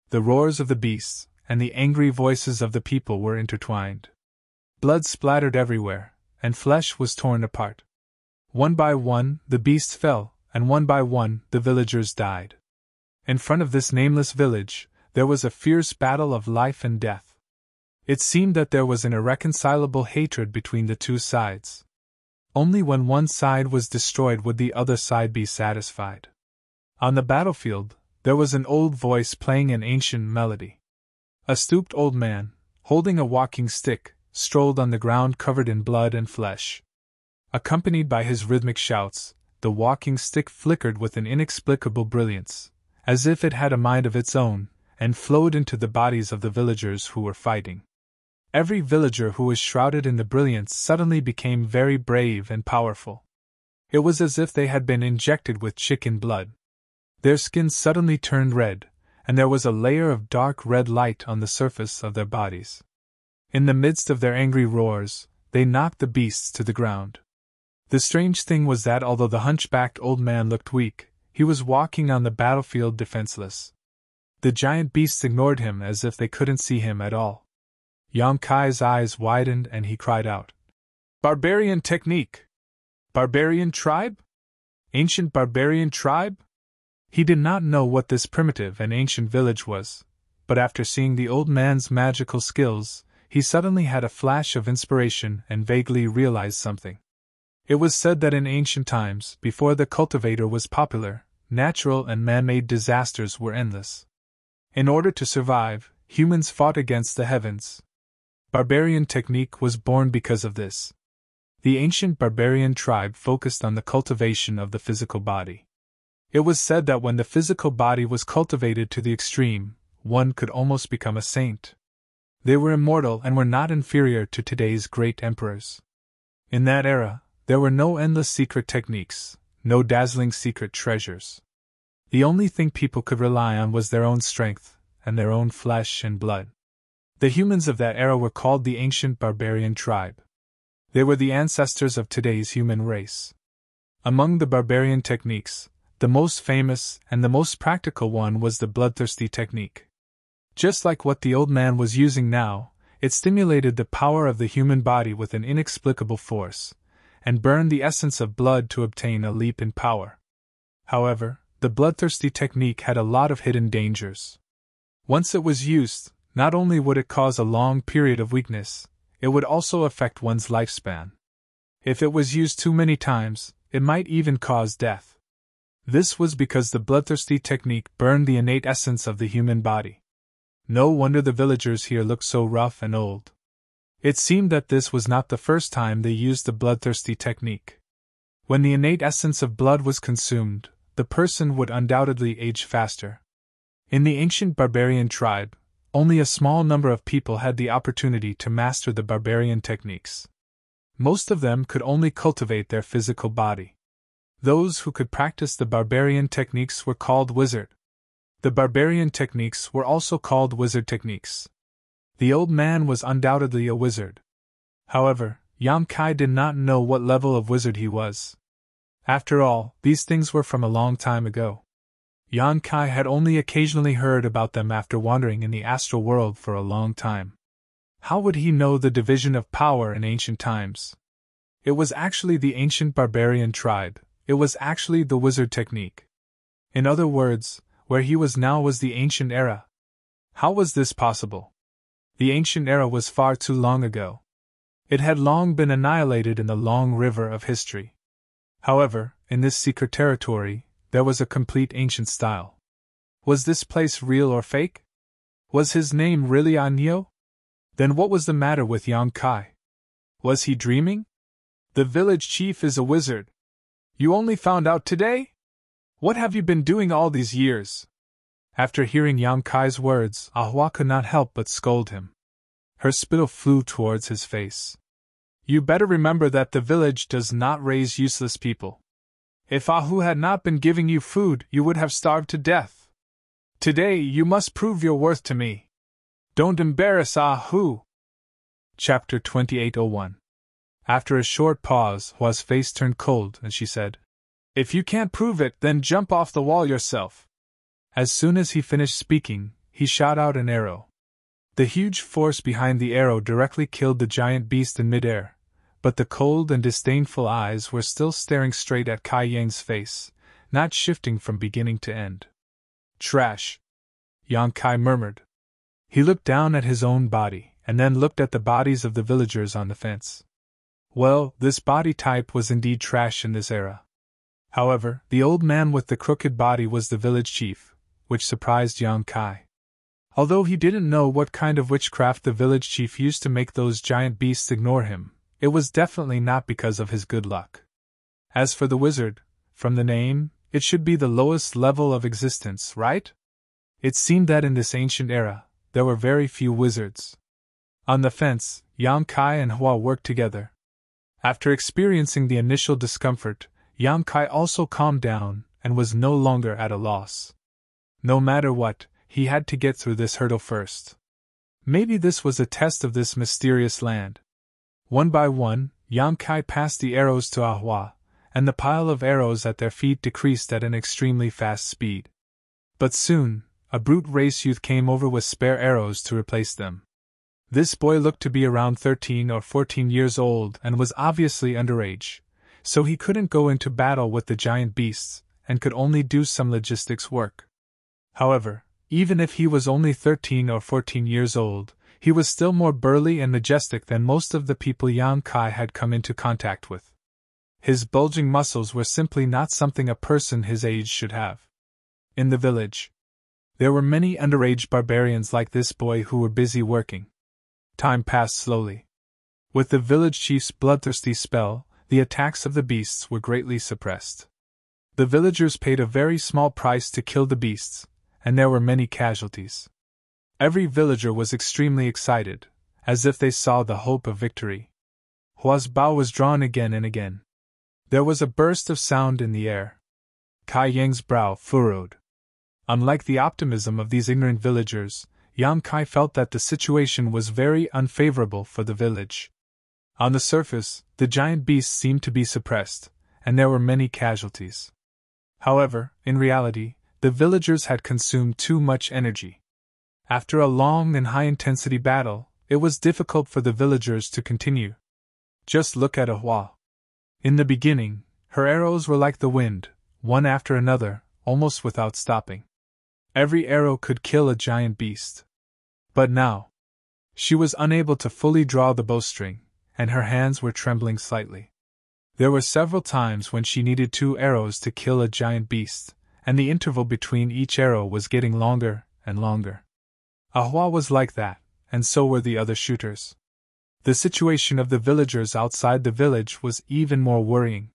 The roars of the beasts and the angry voices of the people were intertwined. Blood splattered everywhere, and flesh was torn apart. One by one, the beasts fell, and one by one, the villagers died. In front of this nameless village, there was a fierce battle of life and death. It seemed that there was an irreconcilable hatred between the two sides. Only when one side was destroyed would the other side be satisfied. On the battlefield, there was an old voice playing an ancient melody. A stooped old man, holding a walking stick, strolled on the ground covered in blood and flesh. Accompanied by his rhythmic shouts, the walking stick flickered with an inexplicable brilliance, as if it had a mind of its own, and flowed into the bodies of the villagers who were fighting. Every villager who was shrouded in the brilliance suddenly became very brave and powerful. It was as if they had been injected with chicken blood. Their skins suddenly turned red, and there was a layer of dark red light on the surface of their bodies. In the midst of their angry roars, they knocked the beasts to the ground. The strange thing was that although the hunchbacked old man looked weak, he was walking on the battlefield defenseless. The giant beasts ignored him as if they couldn't see him at all. Yam Kai's eyes widened and he cried out, "Barbarian technique! Barbarian tribe? Ancient barbarian tribe?" He did not know what this primitive and ancient village was, but after seeing the old man's magical skills, he suddenly had a flash of inspiration and vaguely realized something. It was said that in ancient times, before the cultivator was popular, natural and man-made disasters were endless. In order to survive, humans fought against the heavens. Barbarian technique was born because of this. The ancient barbarian tribe focused on the cultivation of the physical body. It was said that when the physical body was cultivated to the extreme, one could almost become a saint. They were immortal and were not inferior to today's great emperors. In that era, there were no endless secret techniques, no dazzling secret treasures. The only thing people could rely on was their own strength, and their own flesh and blood. The humans of that era were called the ancient barbarian tribe. They were the ancestors of today's human race. Among the barbarian techniques, the most famous and the most practical one was the bloodthirsty technique. Just like what the old man was using now, it stimulated the power of the human body with an inexplicable force, and burned the essence of blood to obtain a leap in power. However, the bloodthirsty technique had a lot of hidden dangers. Once it was used, not only would it cause a long period of weakness, it would also affect one's lifespan. If it was used too many times, it might even cause death. This was because the bloodthirsty technique burned the innate essence of the human body. No wonder the villagers here looked so rough and old. It seemed that this was not the first time they used the bloodthirsty technique. When the innate essence of blood was consumed, the person would undoubtedly age faster. In the ancient barbarian tribe, only a small number of people had the opportunity to master the barbarian techniques. Most of them could only cultivate their physical body. Those who could practice the barbarian techniques were called wizard. The barbarian techniques were also called wizard techniques. The old man was undoubtedly a wizard. However, Yang Kai did not know what level of wizard he was. After all, these things were from a long time ago. Yang Kai had only occasionally heard about them after wandering in the astral world for a long time. How would he know the division of power in ancient times? It was actually the ancient barbarian tribe, it was actually the wizard technique. In other words, where he was now was the ancient era. How was this possible? The ancient era was far too long ago. It had long been annihilated in the long river of history. However, in this secret territory, there was a complete ancient style. Was this place real or fake? Was his name really Anyo? Then what was the matter with Yang Kai? Was he dreaming? The village chief is a wizard. You only found out today? What have you been doing all these years? After hearing Yang Kai's words, Ahua could not help but scold him. Her spittle flew towards his face. You better remember that the village does not raise useless people. If Ahu had not been giving you food, you would have starved to death. Today you must prove your worth to me. Don't embarrass Ahu. Chapter 28:01. After a short pause, Hua's face turned cold and she said, If you can't prove it, then jump off the wall yourself. As soon as he finished speaking, he shot out an arrow. The huge force behind the arrow directly killed the giant beast in midair, but the cold and disdainful eyes were still staring straight at Kai Yang's face, not shifting from beginning to end. Trash! Yang Kai murmured. He looked down at his own body, and then looked at the bodies of the villagers on the fence. Well, this body type was indeed trash in this era. However, the old man with the crooked body was the village chief, which surprised Yang Kai. Although he didn't know what kind of witchcraft the village chief used to make those giant beasts ignore him, it was definitely not because of his good luck. As for the wizard, from the name, it should be the lowest level of existence, right? It seemed that in this ancient era, there were very few wizards. On the fence, Yang Kai and Hua worked together. After experiencing the initial discomfort, Yang Kai also calmed down and was no longer at a loss. No matter what, he had to get through this hurdle first. Maybe this was a test of this mysterious land. One by one, Yang Kai passed the arrows to Ahua, and the pile of arrows at their feet decreased at an extremely fast speed. But soon, a brute race youth came over with spare arrows to replace them. This boy looked to be around 13 or 14 years old and was obviously underage, so he couldn't go into battle with the giant beasts, and could only do some logistics work. However, even if he was only 13 or 14 years old, he was still more burly and majestic than most of the people Yang Kai had come into contact with. His bulging muscles were simply not something a person his age should have. In the village, there were many underage barbarians like this boy who were busy working. Time passed slowly. With the village chief's bloodthirsty spell, the attacks of the beasts were greatly suppressed. The villagers paid a very small price to kill the beasts, and there were many casualties. Every villager was extremely excited, as if they saw the hope of victory. Hua's bow was drawn again and again. There was a burst of sound in the air. Kai Yang's brow furrowed. Unlike the optimism of these ignorant villagers, Yang Kai felt that the situation was very unfavorable for the village. On the surface, the giant beast seemed to be suppressed, and there were many casualties. However, in reality, the villagers had consumed too much energy. After a long and high-intensity battle, it was difficult for the villagers to continue. Just look at Ahwa. In the beginning, her arrows were like the wind, one after another, almost without stopping. Every arrow could kill a giant beast. But now, she was unable to fully draw the bowstring, and her hands were trembling slightly. There were several times when she needed 2 arrows to kill a giant beast, and the interval between each arrow was getting longer and longer. Ahwa was like that, and so were the other shooters. The situation of the villagers outside the village was even more worrying.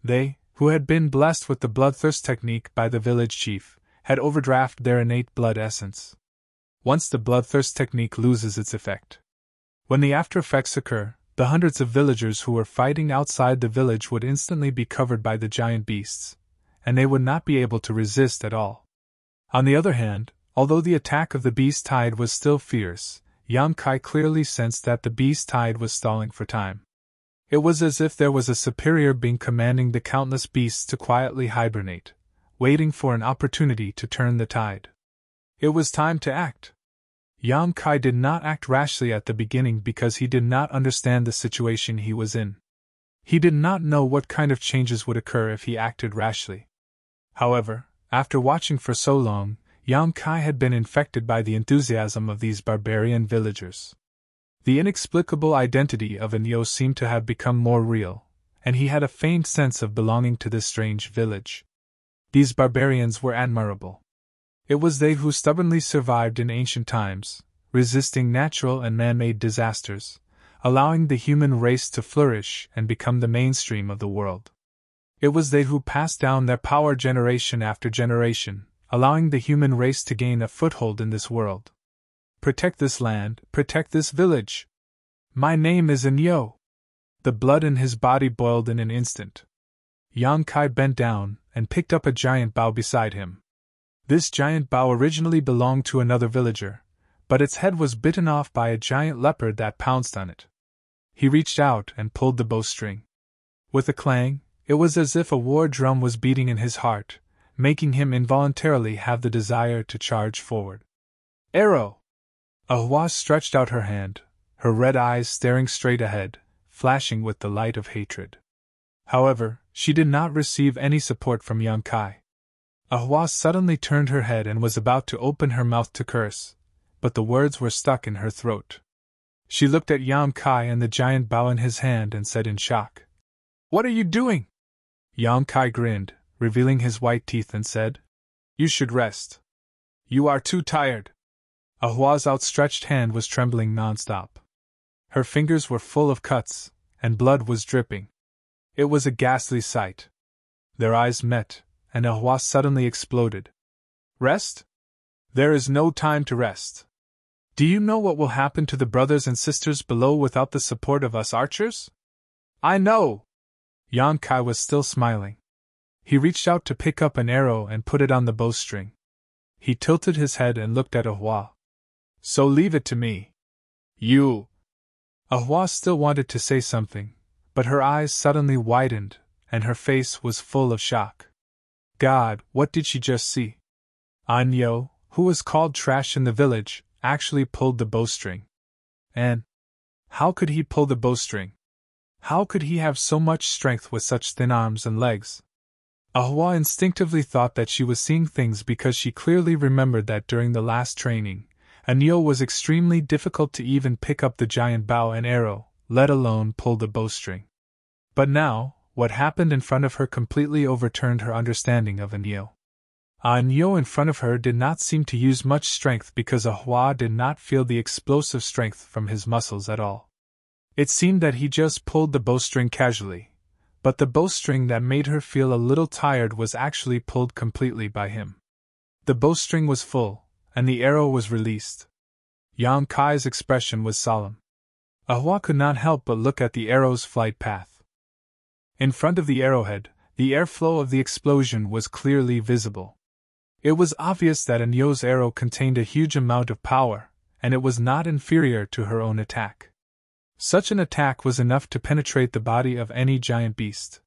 They, who had been blessed with the bloodthirst technique by the village chief, had overdrafted their innate blood essence. Once the bloodthirst technique loses its effect, when the after effects occur, the hundreds of villagers who were fighting outside the village would instantly be covered by the giant beasts, and they would not be able to resist at all. On the other hand, although the attack of the beast tide was still fierce, Yang Kai clearly sensed that the beast tide was stalling for time. It was as if there was a superior being commanding the countless beasts to quietly hibernate, waiting for an opportunity to turn the tide. It was time to act. Yang Kai did not act rashly at the beginning because he did not understand the situation he was in. He did not know what kind of changes would occur if he acted rashly. However, after watching for so long, Yang Kai had been infected by the enthusiasm of these barbarian villagers. The inexplicable identity of Anyo seemed to have become more real, and he had a faint sense of belonging to this strange village. These barbarians were admirable. It was they who stubbornly survived in ancient times, resisting natural and man-made disasters, allowing the human race to flourish and become the mainstream of the world. It was they who passed down their power generation after generation, allowing the human race to gain a foothold in this world. Protect this land, protect this village. My name is Anyo. The blood in his body boiled in an instant. Yang Kai bent down and picked up a giant bough beside him. This giant bough originally belonged to another villager, but its head was bitten off by a giant leopard that pounced on it. He reached out and pulled the bowstring. With a clang, it was as if a war drum was beating in his heart, making him involuntarily have the desire to charge forward. Arrow! Ahwa stretched out her hand, her red eyes staring straight ahead, flashing with the light of hatred. However, she did not receive any support from Yang Kai. Ahwa suddenly turned her head and was about to open her mouth to curse, but the words were stuck in her throat. She looked at Yang Kai and the giant bough in his hand and said in shock, "What are you doing?" Yang Kai grinned, revealing his white teeth, and said, "You should rest. You are too tired." Ahwa's outstretched hand was trembling non-stop. Her fingers were full of cuts, and blood was dripping. It was a ghastly sight. Their eyes met, and Ahwa suddenly exploded. "Rest? There is no time to rest. Do you know what will happen to the brothers and sisters below without the support of us archers?" "I know!" Yang Kai was still smiling. He reached out to pick up an arrow and put it on the bowstring. He tilted his head and looked at Ahwa. "So leave it to me. You." Ahwa still wanted to say something, but her eyes suddenly widened, and her face was full of shock. God, what did she just see? Anyo, who was called trash in the village, actually pulled the bowstring. And how could he pull the bowstring? How could he have so much strength with such thin arms and legs? Ahwa instinctively thought that she was seeing things because she clearly remembered that during the last training, Anyo was extremely difficult to even pick up the giant bow and arrow, let alone pull the bowstring. But now, what happened in front of her completely overturned her understanding of Anyo. Anyo in front of her did not seem to use much strength because Ahwa did not feel the explosive strength from his muscles at all. It seemed that he just pulled the bowstring casually, but the bowstring that made her feel a little tired was actually pulled completely by him. The bowstring was full, and the arrow was released. Yang Kai's expression was solemn. Ahwa could not help but look at the arrow's flight path. In front of the arrowhead, the airflow of the explosion was clearly visible. It was obvious that Anyo's arrow contained a huge amount of power, and it was not inferior to her own attack. Such an attack was enough to penetrate the body of any giant beast.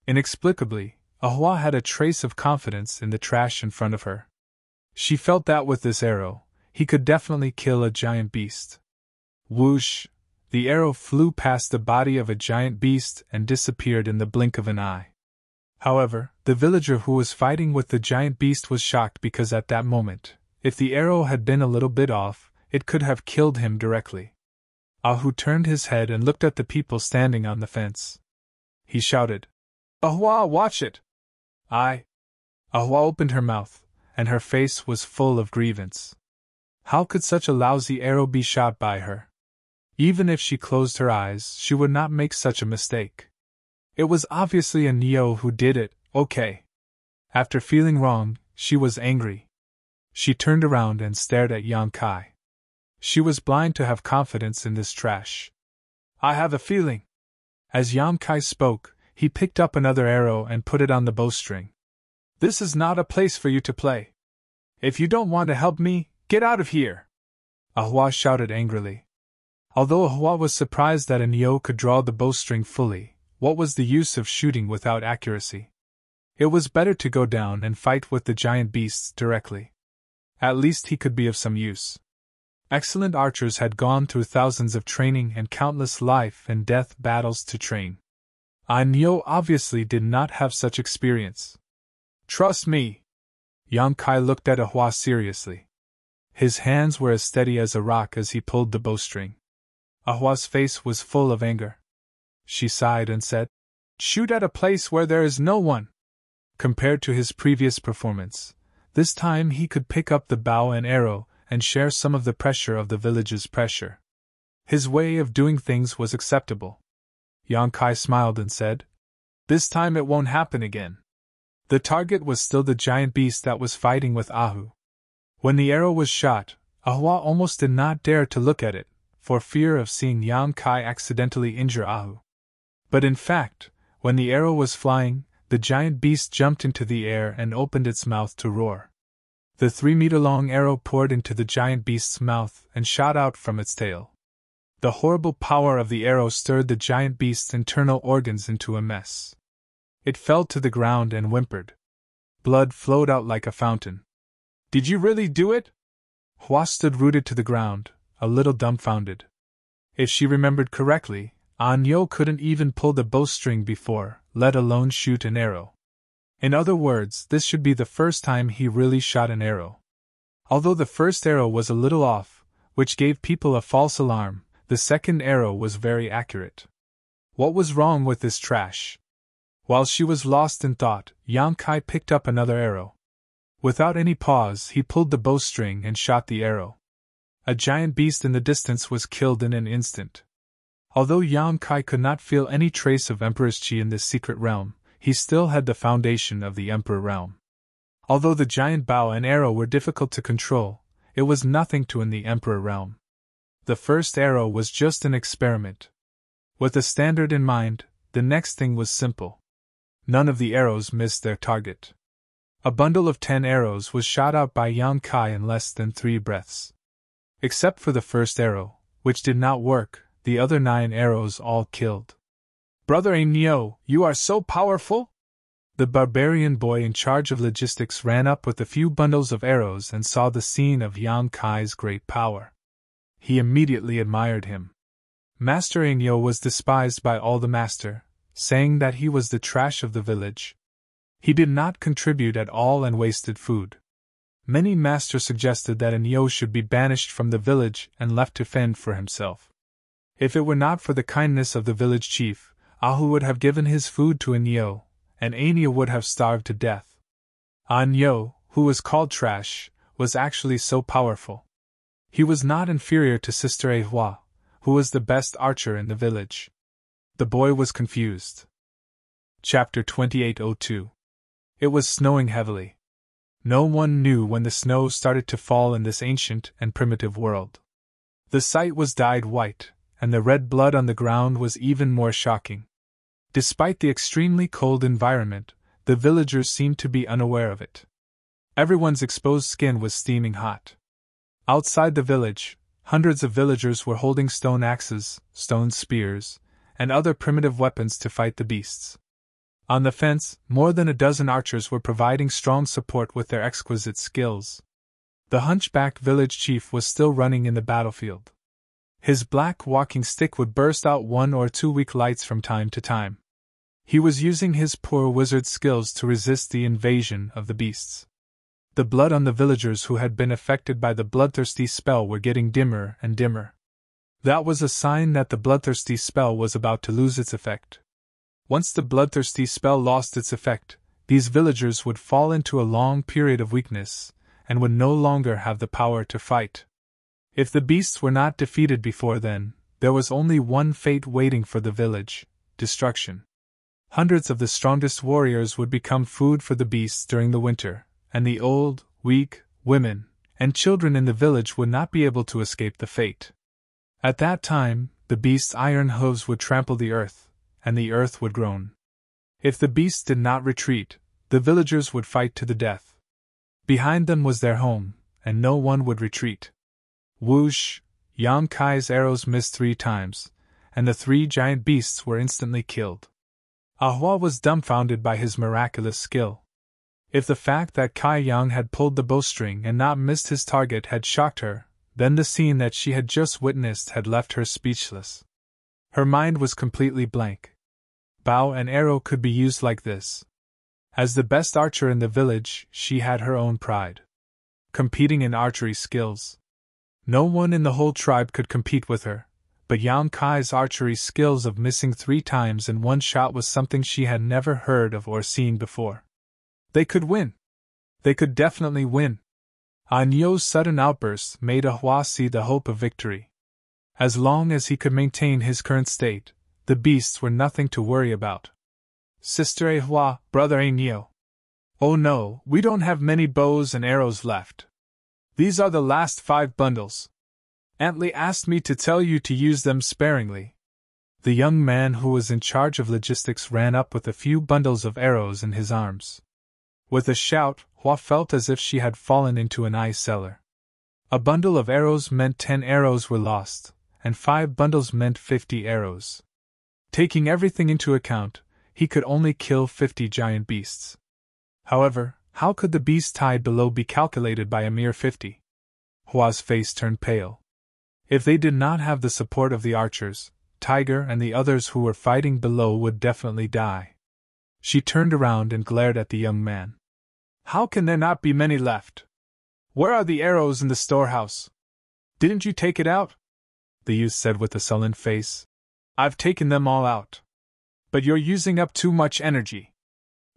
Inexplicably, Ahua had a trace of confidence in the trash in front of her. She felt that with this arrow, he could definitely kill a giant beast. Whoosh! The arrow flew past the body of a giant beast and disappeared in the blink of an eye. However, the villager who was fighting with the giant beast was shocked because at that moment, if the arrow had been a little bit off, it could have killed him directly. Ahu turned his head and looked at the people standing on the fence. He shouted, "Ahua, watch it!" Ahua opened her mouth, and her face was full of grievance. How could such a lousy arrow be shot by her? Even if she closed her eyes, she would not make such a mistake. It was obviously a Neo who did it, okay. After feeling wrong, she was angry. She turned around and stared at Yang Kai. She was blind to have confidence in this trash. I have a feeling. As Yang Kai spoke, he picked up another arrow and put it on the bowstring. This is not a place for you to play. If you don't want to help me, get out of here! Ahua shouted angrily. Although Ahua was surprised that a Neo could draw the bowstring fully, what was the use of shooting without accuracy? It was better to go down and fight with the giant beasts directly. At least he could be of some use. Excellent archers had gone through thousands of training and countless life and death battles to train. Neo obviously did not have such experience. Trust me. Yang Kai looked at Ahua seriously. His hands were as steady as a rock as he pulled the bowstring. Ahua's face was full of anger. She sighed and said, "Shoot at a place where there is no one." Compared to his previous performance, this time he could pick up the bow and arrow and share some of the pressure of the village's pressure. His way of doing things was acceptable. Yang Kai smiled and said, "This time it won't happen again." The target was still the giant beast that was fighting with Ahu. When the arrow was shot, Ahua almost did not dare to look at it, for fear of seeing Yang Kai accidentally injure Ahu. But in fact, when the arrow was flying, the giant beast jumped into the air and opened its mouth to roar. The 3-meter-long arrow poured into the giant beast's mouth and shot out from its tail. The horrible power of the arrow stirred the giant beast's internal organs into a mess. It fell to the ground and whimpered. Blood flowed out like a fountain. "Did you really do it?" Hua stood rooted to the ground, a little dumbfounded. If she remembered correctly, Neo couldn't even pull the bowstring before, let alone shoot an arrow. In other words, this should be the first time he really shot an arrow. Although the first arrow was a little off, which gave people a false alarm, the second arrow was very accurate. What was wrong with this trash? While she was lost in thought, Yang Kai picked up another arrow. Without any pause, he pulled the bowstring and shot the arrow. A giant beast in the distance was killed in an instant. Although Yang Kai could not feel any trace of Emperor's Qi in this secret realm, he still had the foundation of the Emperor realm. Although the giant bow and arrow were difficult to control, it was nothing to in the Emperor realm. The first arrow was just an experiment. With a standard in mind, the next thing was simple. None of the arrows missed their target. A bundle of 10 arrows was shot out by Yang Kai in less than 3 breaths. Except for the first arrow, which did not work, the other 9 arrows all killed. "Brother Neo, you are so powerful?" The barbarian boy in charge of logistics ran up with a few bundles of arrows and saw the scene of Yang Kai's great power. He immediately admired him. Master Neo was despised by all the master, saying that he was the trash of the village. He did not contribute at all and wasted food. Many masters suggested that Neo should be banished from the village and left to fend for himself. If it were not for the kindness of the village chief, Ahu would have given his food to Neo, and Neo would have starved to death. Neo, who was called Trash, was actually so powerful. He was not inferior to Sister Ahua, who was the best archer in the village. The boy was confused. Chapter 2802. It was snowing heavily. No one knew when the snow started to fall in this ancient and primitive world. The sight was dyed white, and the red blood on the ground was even more shocking. Despite the extremely cold environment, the villagers seemed to be unaware of it. Everyone's exposed skin was steaming hot. Outside the village, Hundreds of villagers were holding stone axes, stone spears, and other primitive weapons to fight the beasts. On the fence, more than a dozen archers were providing strong support with their exquisite skills. The hunchbacked village chief was still running in the battlefield. His black walking stick would burst out 1 or 2 weak lights from time to time. He was using his poor wizard skills to resist the invasion of the beasts. The blood on the villagers who had been affected by the bloodthirsty spell were getting dimmer and dimmer. That was a sign that the bloodthirsty spell was about to lose its effect. Once the bloodthirsty spell lost its effect, these villagers would fall into a long period of weakness, and would no longer have the power to fight. If the beasts were not defeated before then, there was only one fate waiting for the village: destruction. Hundreds of the strongest warriors would become food for the beasts during the winter, and the old, weak, women, and children in the village would not be able to escape the fate. At that time, the beasts' iron hooves would trample the earth, and the earth would groan. If the beasts did not retreat, the villagers would fight to the death. Behind them was their home, and no one would retreat. Whoosh! Yang Kai's arrows missed 3 times, and the 3 giant beasts were instantly killed. Ahua was dumbfounded by his miraculous skill. If the fact that Kai Yang had pulled the bowstring and not missed his target had shocked her, then the scene that she had just witnessed had left her speechless. Her mind was completely blank. Bow and arrow could be used like this. As the best archer in the village, she had her own pride. Competing in archery skills. No one in the whole tribe could compete with her, but Yang Kai's archery skills of missing 3 times in 1 shot was something she had never heard of or seen before. They could win. They could definitely win. An Yo's sudden outburst made Ahua see the hope of victory. As long as he could maintain his current state, the beasts were nothing to worry about. Sister Ahua, brother Anyo. Oh no, we don't have many bows and arrows left. These are the last 5 bundles. Aunt Lee asked me to tell you to use them sparingly. The young man who was in charge of logistics ran up with a few bundles of arrows in his arms. With a shout, Hua felt as if she had fallen into an ice cellar. A bundle of arrows meant 10 arrows were lost, and 5 bundles meant 50 arrows. Taking everything into account, he could only kill 50 giant beasts. However, how could the beasts tied below be calculated by a mere 50? Hua's face turned pale. If they did not have the support of the archers, Tiger and the others who were fighting below would definitely die. She turned around and glared at the young man. How can there not be many left? Where are the arrows in the storehouse? Didn't you take it out? The youth said with a sullen face. I've taken them all out. But you're using up too much energy.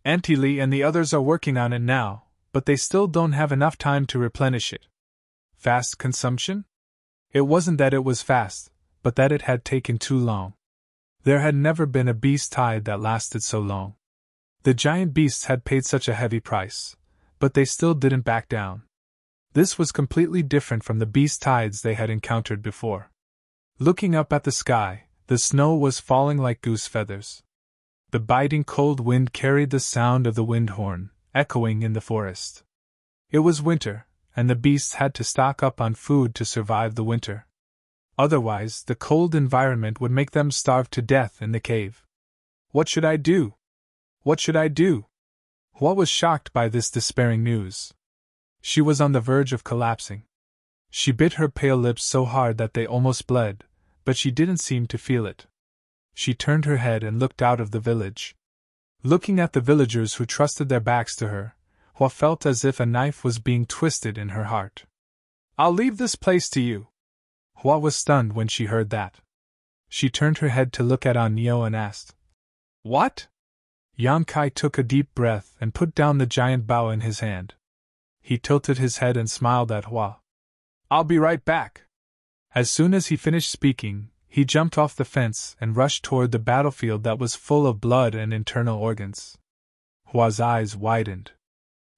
Auntie Lee and the others are working on it now, but they still don't have enough time to replenish it. Fast consumption? It wasn't that it was fast, but that it had taken too long. There had never been a beast tied that lasted so long. The giant beasts had paid such a heavy price, but they still didn't back down. This was completely different from the beast tides they had encountered before. Looking up at the sky, the snow was falling like goose feathers. The biting cold wind carried the sound of the wind horn, echoing in the forest. It was winter, and the beasts had to stock up on food to survive the winter. Otherwise, the cold environment would make them starve to death in the cave. What should I do? What should I do? Hua was shocked by this despairing news. She was on the verge of collapsing. She bit her pale lips so hard that they almost bled, but she didn't seem to feel it. She turned her head and looked out of the village. Looking at the villagers who trusted their backs to her, Hua felt as if a knife was being twisted in her heart. I'll leave this place to you. Hua was stunned when she heard that. She turned her head to look at Anyo and asked, What? Yang Kai took a deep breath and put down the giant bow in his hand. He tilted his head and smiled at Hua. I'll be right back. As soon as he finished speaking, he jumped off the fence and rushed toward the battlefield that was full of blood and internal organs. Hua's eyes widened.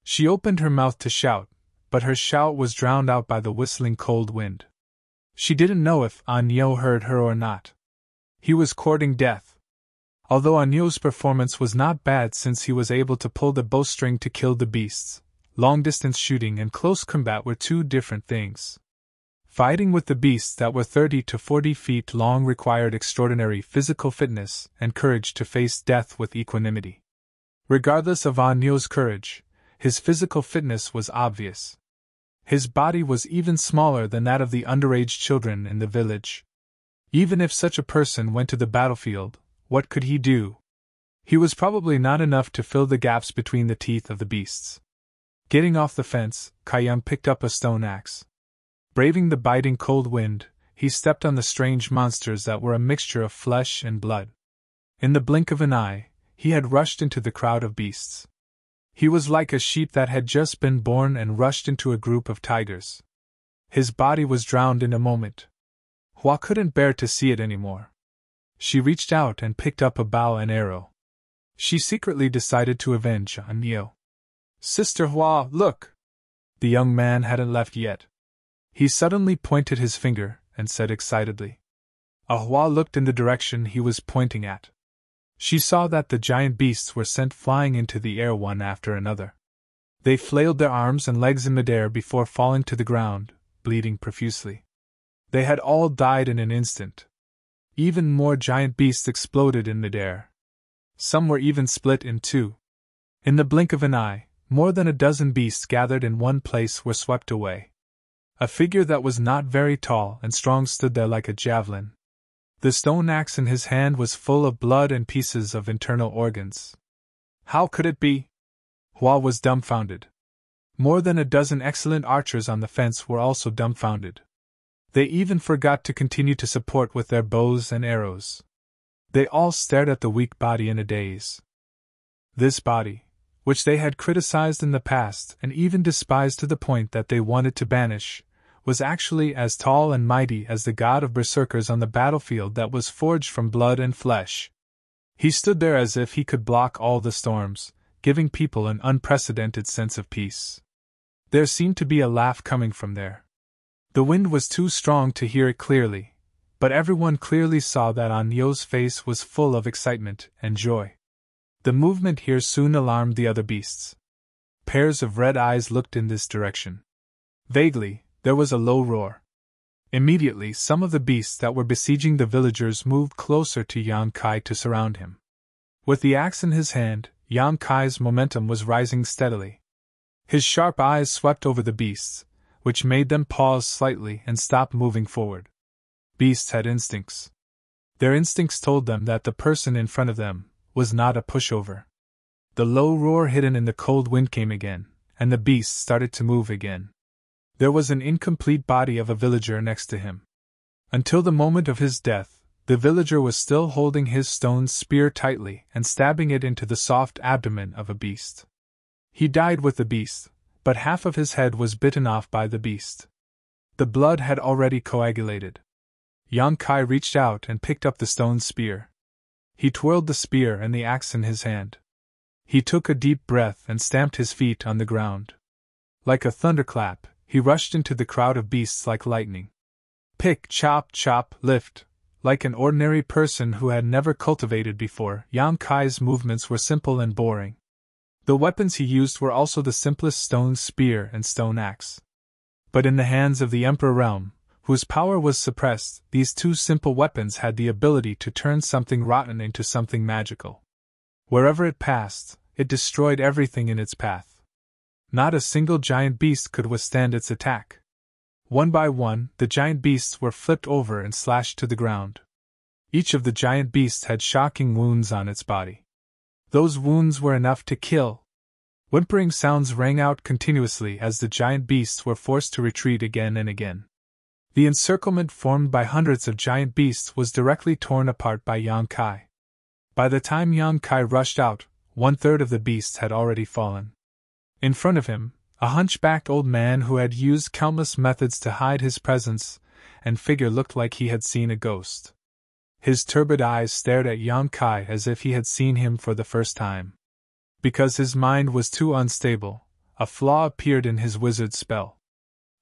She opened her mouth to shout, but her shout was drowned out by the whistling cold wind. She didn't know if Anyo heard her or not. He was courting death. Although Anyo's performance was not bad since he was able to pull the bowstring to kill the beasts, long-distance shooting and close combat were 2 different things. Fighting with the beasts that were 30 to 40 feet long required extraordinary physical fitness and courage to face death with equanimity. Regardless of Anyo's courage, his physical fitness was obvious. His body was even smaller than that of the underage children in the village. Even if such a person went to the battlefield, what could he do? He was probably not enough to fill the gaps between the teeth of the beasts. Getting off the fence, Khayyam picked up a stone axe. Braving the biting cold wind, he stepped on the strange monsters that were a mixture of flesh and blood. In the blink of an eye, he had rushed into the crowd of beasts. He was like a sheep that had just been born and rushed into a group of tigers. His body was drowned in a moment. Hua couldn't bear to see it anymore. She reached out and picked up a bow and arrow. She secretly decided to avenge Anyo. "Sister Hua, look!" The young man hadn't left yet. He suddenly pointed his finger and said excitedly. Hua looked in the direction he was pointing at. She saw that the giant beasts were sent flying into the air one after another. They flailed their arms and legs in midair before falling to the ground, bleeding profusely. They had all died in an instant. Even more giant beasts exploded in midair. Some were even split in two. In the blink of an eye, more than a dozen beasts gathered in one place were swept away. A figure that was not very tall and strong stood there like a javelin. The stone axe in his hand was full of blood and pieces of internal organs. How could it be? Hua was dumbfounded. More than a dozen excellent archers on the fence were also dumbfounded. They even forgot to continue to support with their bows and arrows. They all stared at the weak body in a daze. This body, which they had criticized in the past and even despised to the point that they wanted to banish, was actually as tall and mighty as the god of berserkers on the battlefield that was forged from blood and flesh. He stood there as if he could block all the storms, giving people an unprecedented sense of peace. There seemed to be a laugh coming from there. The wind was too strong to hear it clearly, but everyone clearly saw that Anyo's face was full of excitement and joy. The movement here soon alarmed the other beasts. Pairs of red eyes looked in this direction. Vaguely, there was a low roar. Immediately, some of the beasts that were besieging the villagers moved closer to Yan Kai to surround him. With the axe in his hand, Yan Kai's momentum was rising steadily. His sharp eyes swept over the beasts, which made them pause slightly and stop moving forward. Beasts had instincts. Their instincts told them that the person in front of them was not a pushover. The low roar hidden in the cold wind came again, and the beasts started to move again. There was an incomplete body of a villager next to him. Until the moment of his death, the villager was still holding his stone spear tightly and stabbing it into the soft abdomen of a beast. He died with the beast, but half of his head was bitten off by the beast. The blood had already coagulated. Yan Kai reached out and picked up the stone spear. He twirled the spear and the axe in his hand. He took a deep breath and stamped his feet on the ground. Like a thunderclap, he rushed into the crowd of beasts like lightning. Pick, chop, chop, lift. Like an ordinary person who had never cultivated before, Yan Kai's movements were simple and boring. The weapons he used were also the simplest stone spear and stone axe. But in the hands of the Emperor Realm, whose power was suppressed, these two simple weapons had the ability to turn something rotten into something magical. Wherever it passed, it destroyed everything in its path. Not a single giant beast could withstand its attack. One by one, the giant beasts were flipped over and slashed to the ground. Each of the giant beasts had shocking wounds on its body. Those wounds were enough to kill. Whimpering sounds rang out continuously as the giant beasts were forced to retreat again and again. The encirclement formed by hundreds of giant beasts was directly torn apart by Yan Kai. By the time Yan Kai rushed out, 1/3 of the beasts had already fallen. In front of him, a hunchbacked old man who had used countless methods to hide his presence and figure looked like he had seen a ghost. His turbid eyes stared at Yan Kai as if he had seen him for the first time. Because his mind was too unstable, a flaw appeared in his wizard spell.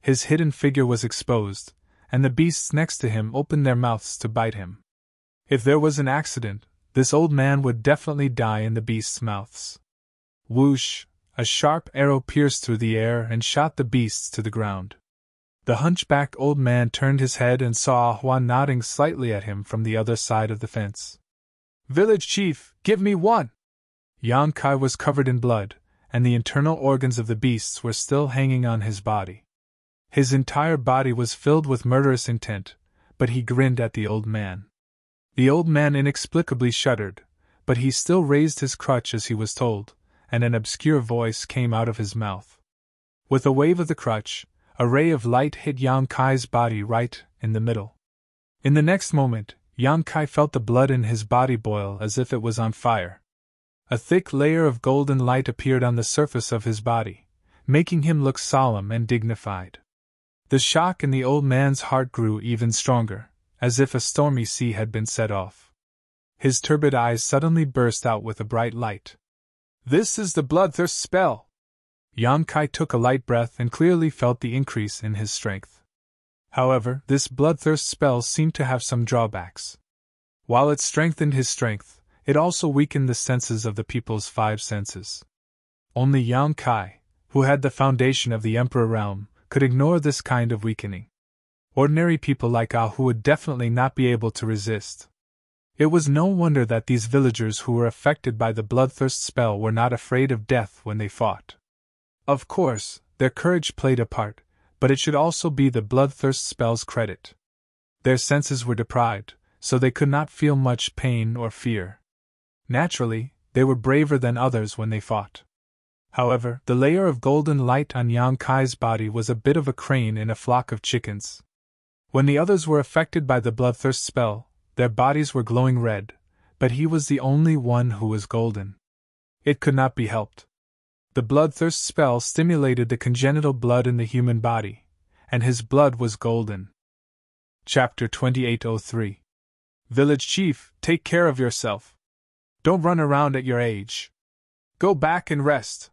His hidden figure was exposed, and the beasts next to him opened their mouths to bite him. If there was an accident, this old man would definitely die in the beasts' mouths. Whoosh! A sharp arrow pierced through the air and shot the beasts to the ground. The hunchbacked old man turned his head and saw Ah Hua nodding slightly at him from the other side of the fence. "Village chief, give me one!" Yang Kai was covered in blood, and the internal organs of the beasts were still hanging on his body. His entire body was filled with murderous intent, but he grinned at the old man. The old man inexplicably shuddered, but he still raised his crutch as he was told, and an obscure voice came out of his mouth. With a wave of the crutch, a ray of light hit Yang Kai's body right in the middle. In the next moment, Yang Kai felt the blood in his body boil as if it was on fire. A thick layer of golden light appeared on the surface of his body, making him look solemn and dignified. The shock in the old man's heart grew even stronger, as if a stormy sea had been set off. His turbid eyes suddenly burst out with a bright light. "This is the bloodthirst spell!" Yang Kai took a light breath and clearly felt the increase in his strength. However, this bloodthirst spell seemed to have some drawbacks. While it strengthened his strength, it also weakened the senses of the people's 5 senses. Only Yang Kai, who had the foundation of the Emperor realm, could ignore this kind of weakening. Ordinary people like Ah Hu would definitely not be able to resist. It was no wonder that these villagers who were affected by the bloodthirst spell were not afraid of death when they fought. Of course, their courage played a part, but it should also be the bloodthirst spell's credit. Their senses were deprived, so they could not feel much pain or fear. Naturally, they were braver than others when they fought. However, the layer of golden light on Yang Kai's body was a bit of a crane in a flock of chickens. When the others were affected by the bloodthirst spell, their bodies were glowing red, but he was the only one who was golden. It could not be helped. The bloodthirst spell stimulated the congenital blood in the human body, and his blood was golden. Chapter 2803. Village Chief, take care of yourself. Don't run around at your age. Go back and rest.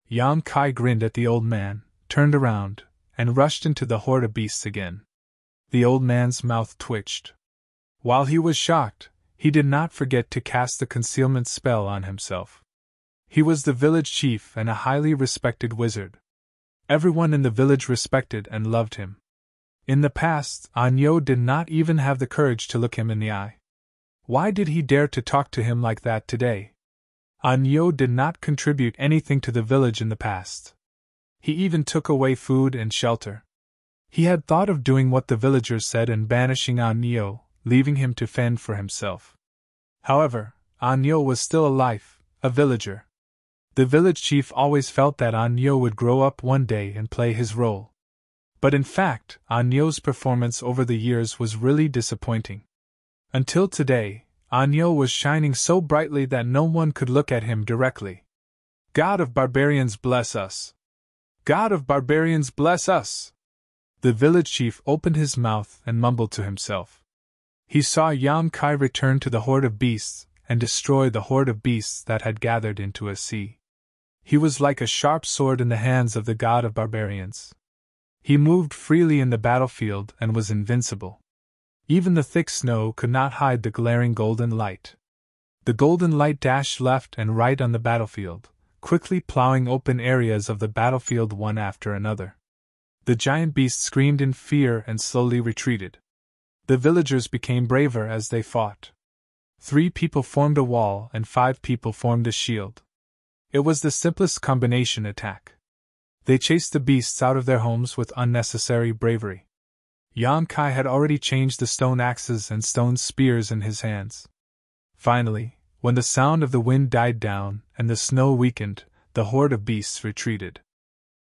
Yang Kai grinned at the old man, turned around, and rushed into the horde of beasts again. The old man's mouth twitched. While he was shocked, he did not forget to cast the concealment spell on himself. He was the village chief and a highly respected wizard. Everyone in the village respected and loved him. In the past, Anyo did not even have the courage to look him in the eye. Why did he dare to talk to him like that today? Anyo did not contribute anything to the village in the past. He even took away food and shelter. He had thought of doing what the villagers said and banishing Anyo, leaving him to fend for himself. However, Anyo was still alive, a villager. The village chief always felt that Anyo would grow up one day and play his role. But in fact, Anyo's performance over the years was really disappointing. Until today, Anyo was shining so brightly that no one could look at him directly. God of barbarians bless us! God of barbarians bless us! The village chief opened his mouth and mumbled to himself. He saw Yang Kai return to the horde of beasts and destroy the horde of beasts that had gathered into a sea. He was like a sharp sword in the hands of the god of barbarians. He moved freely in the battlefield and was invincible. Even the thick snow could not hide the glaring golden light. The golden light dashed left and right on the battlefield, quickly plowing open areas of the battlefield one after another. The giant beasts screamed in fear and slowly retreated. The villagers became braver as they fought. 3 people formed a wall and 5 people formed a shield. It was the simplest combination attack. They chased the beasts out of their homes with unnecessary bravery. Yang Kai had already changed the stone axes and stone spears in his hands. Finally, when the sound of the wind died down and the snow weakened, the horde of beasts retreated.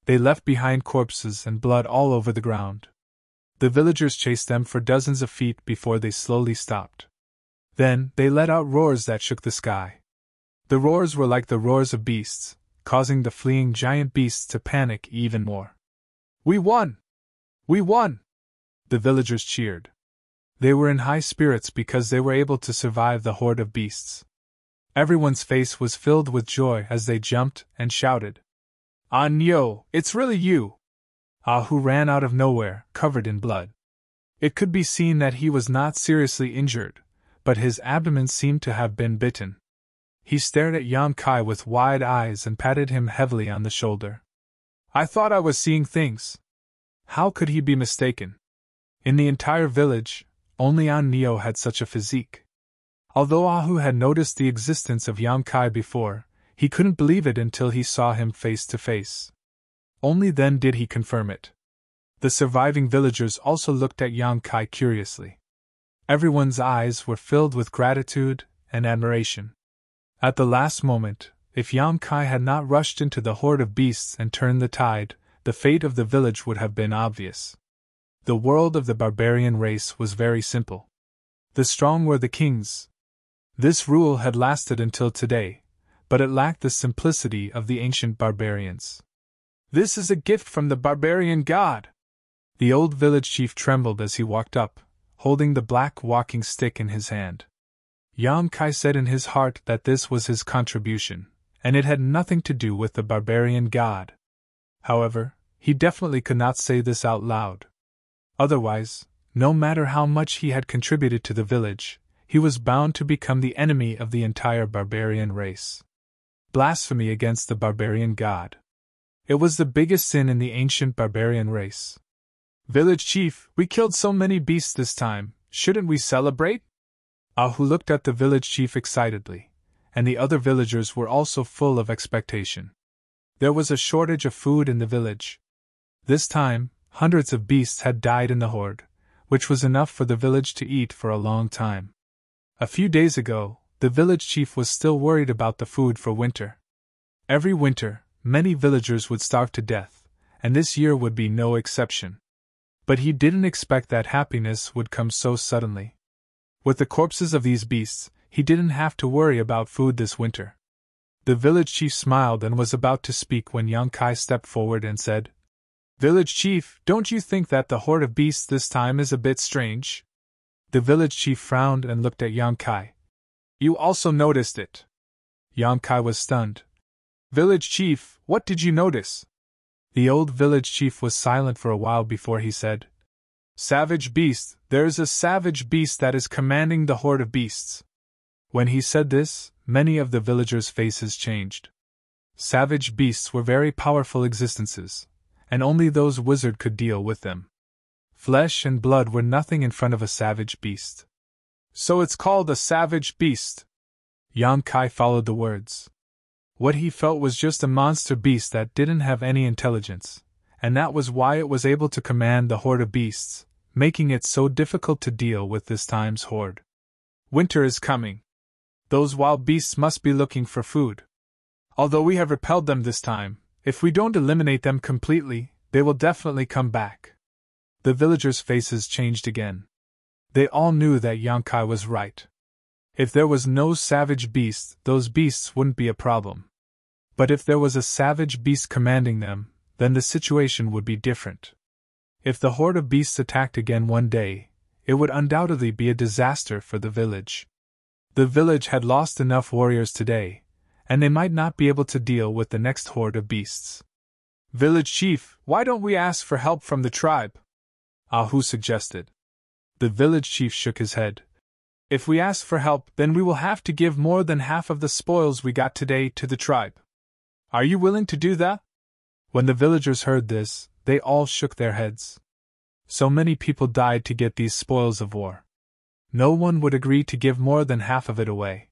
They left behind corpses and blood all over the ground. The villagers chased them for dozens of feet before they slowly stopped. Then, they let out roars that shook the sky. The roars were like the roars of beasts, causing the fleeing giant beasts to panic even more. "We won! We won!" The villagers cheered. They were in high spirits because they were able to survive the horde of beasts. Everyone's face was filled with joy as they jumped and shouted. "Anyo, it's really you!" Ah Hu ran out of nowhere, covered in blood. It could be seen that he was not seriously injured, but his abdomen seemed to have been bitten. He stared at Yang Kai with wide eyes and patted him heavily on the shoulder. "I thought I was seeing things. How could he be mistaken? In the entire village, only An Neo had such a physique. Although Ahu had noticed the existence of Yang Kai before, he couldn't believe it until he saw him face to face. Only then did he confirm it. The surviving villagers also looked at Yang Kai curiously. Everyone's eyes were filled with gratitude and admiration. At the last moment, if Yang Kai had not rushed into the horde of beasts and turned the tide, the fate of the village would have been obvious. The world of the barbarian race was very simple. The strong were the kings. This rule had lasted until today, but it lacked the simplicity of the ancient barbarians. "This is a gift from the barbarian god!" The old village chief trembled as he walked up, holding the black walking stick in his hand. Yang Kai said in his heart that this was his contribution, and it had nothing to do with the barbarian god. However, he definitely could not say this out loud. Otherwise, no matter how much he had contributed to the village, he was bound to become the enemy of the entire barbarian race. Blasphemy against the barbarian god. It was the biggest sin in the ancient barbarian race. "Village chief, we killed so many beasts this time, shouldn't we celebrate?" Ahu looked at the village chief excitedly, and the other villagers were also full of expectation. There was a shortage of food in the village. This time, hundreds of beasts had died in the horde, which was enough for the village to eat for a long time. A few days ago, the village chief was still worried about the food for winter. Every winter, many villagers would starve to death, and this year would be no exception. But he didn't expect that happiness would come so suddenly. With the corpses of these beasts, he didn't have to worry about food this winter. The village chief smiled and was about to speak when Yang Kai stepped forward and said, "Village chief, don't you think that the horde of beasts this time is a bit strange?" The village chief frowned and looked at Yang Kai. "You also noticed it?" Yang Kai was stunned. "Village chief, what did you notice?" The old village chief was silent for a while before he said, "Savage beast, there is a savage beast that is commanding the horde of beasts." When he said this, many of the villagers' faces changed. Savage beasts were very powerful existences, and only those wizards could deal with them. Flesh and blood were nothing in front of a savage beast. "So it's called a savage beast." Yang Kai followed the words. What he felt was just a monster beast that didn't have any intelligence, and that was why it was able to command the horde of beasts, making it so difficult to deal with this time's horde. Winter is coming. Those wild beasts must be looking for food. Although we have repelled them this time, if we don't eliminate them completely, they will definitely come back. The villagers' faces changed again. They all knew that Yang Kai was right. If there was no savage beast, those beasts wouldn't be a problem. But if there was a savage beast commanding them, then the situation would be different. If the horde of beasts attacked again one day, it would undoubtedly be a disaster for the village. The village had lost enough warriors today, and they might not be able to deal with the next horde of beasts. "Village chief, why don't we ask for help from the tribe?" Ahu suggested. The village chief shook his head. "If we ask for help, then we will have to give more than half of the spoils we got today to the tribe. Are you willing to do that?" When the villagers heard this, they all shook their heads. So many people died to get these spoils of war. No one would agree to give more than half of it away.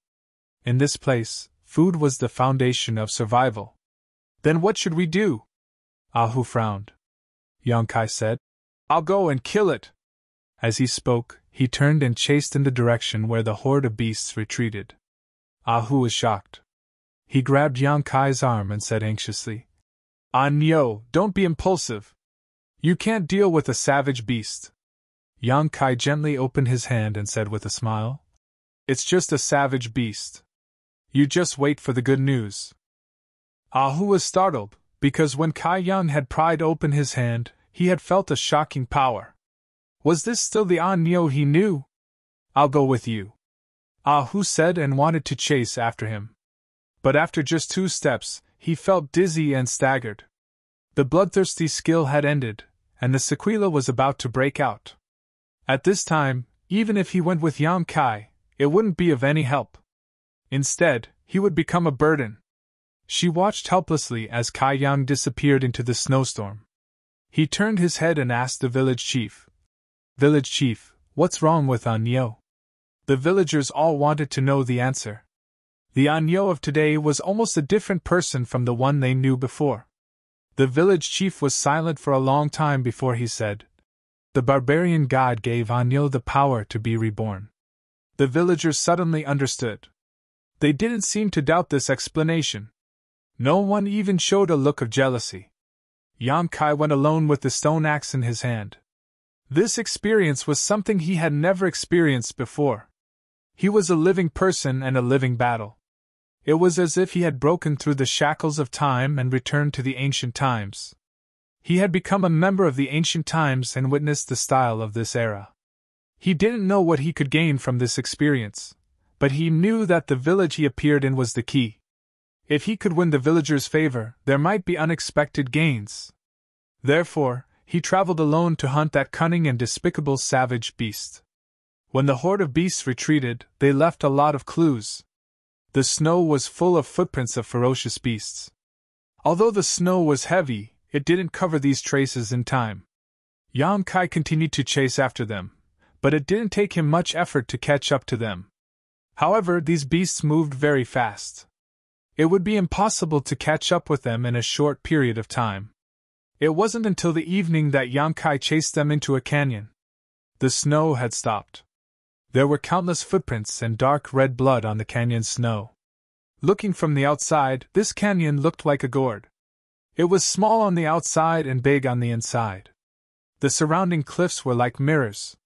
In this place, food was the foundation of survival. "Then what should we do?" Ahu frowned. Yang Kai said, "I'll go and kill it." As he spoke, he turned and chased in the direction where the horde of beasts retreated. Ahu was shocked. He grabbed Yang Kai's arm and said anxiously, "Anyo, don't be impulsive. You can't deal with a savage beast." Yang Kai gently opened his hand and said with a smile, "It's just a savage beast. You just wait for the good news." Ahu was startled, because when Kai Yang had pried open his hand, he had felt a shocking power. Was this still the Anyo he knew? "I'll go with you," Ahu said and wanted to chase after him. But after just 2 steps, he felt dizzy and staggered. The bloodthirsty skill had ended, and the sequela was about to break out. At this time, even if he went with Yang Kai, it wouldn't be of any help. Instead, he would become a burden. She watched helplessly as Kai Yang disappeared into the snowstorm. He turned his head and asked the village chief. Village chief, what's wrong with Anyo? The villagers all wanted to know the answer. The Anyo of today was almost a different person from the one they knew before. The village chief was silent for a long time before he said, "The barbarian god gave Anyo the power to be reborn." The villagers suddenly understood. They didn't seem to doubt this explanation. No one even showed a look of jealousy. Yang Kai went alone with the stone axe in his hand. This experience was something he had never experienced before. He was a living person and a living battle. It was as if he had broken through the shackles of time and returned to the ancient times. He had become a member of the ancient times and witnessed the style of this era. He didn't know what he could gain from this experience, but he knew that the village he appeared in was the key. If he could win the villagers' favor, there might be unexpected gains. Therefore, he traveled alone to hunt that cunning and despicable savage beast. When the horde of beasts retreated, they left a lot of clues. The snow was full of footprints of ferocious beasts. Although the snow was heavy, it didn't cover these traces in time. Yang Kai continued to chase after them, but it didn't take him much effort to catch up to them. However, these beasts moved very fast. It would be impossible to catch up with them in a short period of time. It wasn't until the evening that Yang Kai chased them into a canyon. The snow had stopped. There were countless footprints and dark red blood on the canyon's snow. Looking from the outside, this canyon looked like a gourd. It was small on the outside and big on the inside. The surrounding cliffs were like mirrors.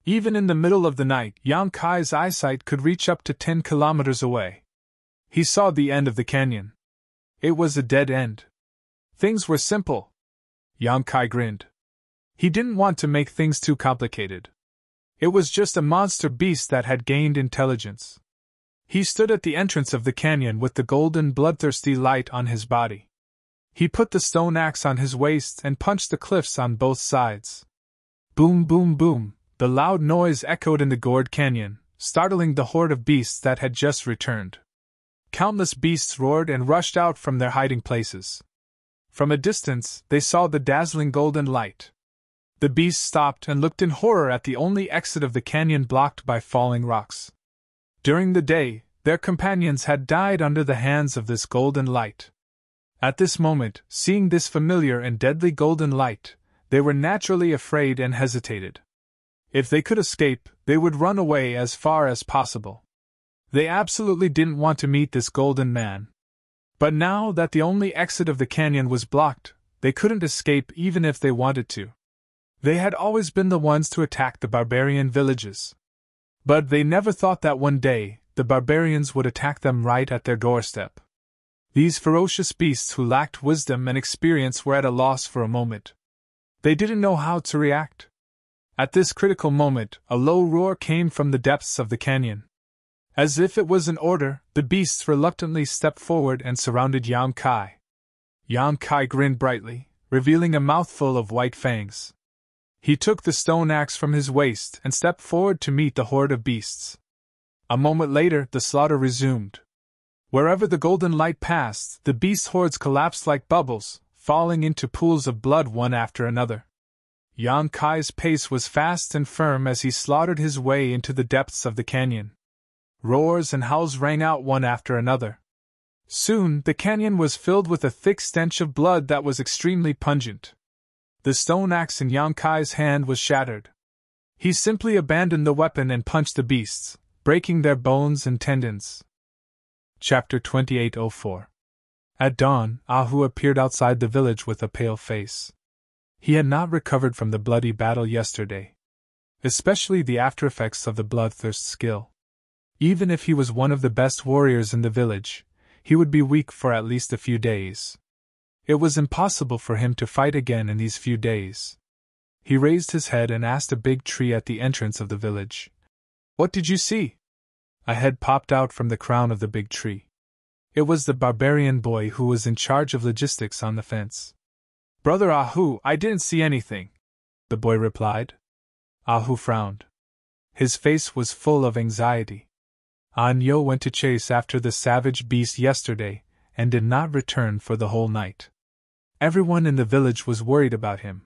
Even in the middle of the night, Yang Kai's eyesight could reach up to 10 kilometers away. He saw the end of the canyon. It was a dead end. Things were simple. Yang Kai grinned. He didn't want to make things too complicated. It was just a monster beast that had gained intelligence. He stood at the entrance of the canyon with the golden bloodthirsty light on his body. He put the stone axe on his waist and punched the cliffs on both sides. Boom, boom, boom, the loud noise echoed in the gourd canyon, startling the horde of beasts that had just returned. Countless beasts roared and rushed out from their hiding places. From a distance, they saw the dazzling golden light. The beasts stopped and looked in horror at the only exit of the canyon blocked by falling rocks. During the day, their companions had died under the hands of this golden light. At this moment, seeing this familiar and deadly golden light, they were naturally afraid and hesitated. If they could escape, they would run away as far as possible. They absolutely didn't want to meet this golden man. But now that the only exit of the canyon was blocked, they couldn't escape even if they wanted to. They had always been the ones to attack the barbarian villages. But they never thought that one day, the barbarians would attack them right at their doorstep. These ferocious beasts who lacked wisdom and experience were at a loss for a moment. They didn't know how to react. At this critical moment, a low roar came from the depths of the canyon. As if it was an order, the beasts reluctantly stepped forward and surrounded Yang Kai. Yang Kai grinned brightly, revealing a mouthful of white fangs. He took the stone axe from his waist and stepped forward to meet the horde of beasts. A moment later, the slaughter resumed. Wherever the golden light passed, the beast hordes collapsed like bubbles, falling into pools of blood one after another. Yang Kai's pace was fast and firm as he slaughtered his way into the depths of the canyon. Roars and howls rang out one after another. Soon, the canyon was filled with a thick stench of blood that was extremely pungent. The stone axe in Yang Kai's hand was shattered. He simply abandoned the weapon and punched the beasts, breaking their bones and tendons. Chapter 28:04. At dawn, Ahu appeared outside the village with a pale face. He had not recovered from the bloody battle yesterday, especially the after-effects of the bloodthirst skill. Even if he was one of the best warriors in the village, he would be weak for at least a few days. It was impossible for him to fight again in these few days. He raised his head and asked a big tree at the entrance of the village. "What did you see?" A head popped out from the crown of the big tree. It was the barbarian boy who was in charge of logistics on the fence. "Brother Ahu, I didn't see anything," the boy replied. Ahu frowned. His face was full of anxiety. Anyo went to chase after the savage beast yesterday, and did not return for the whole night. Everyone in the village was worried about him.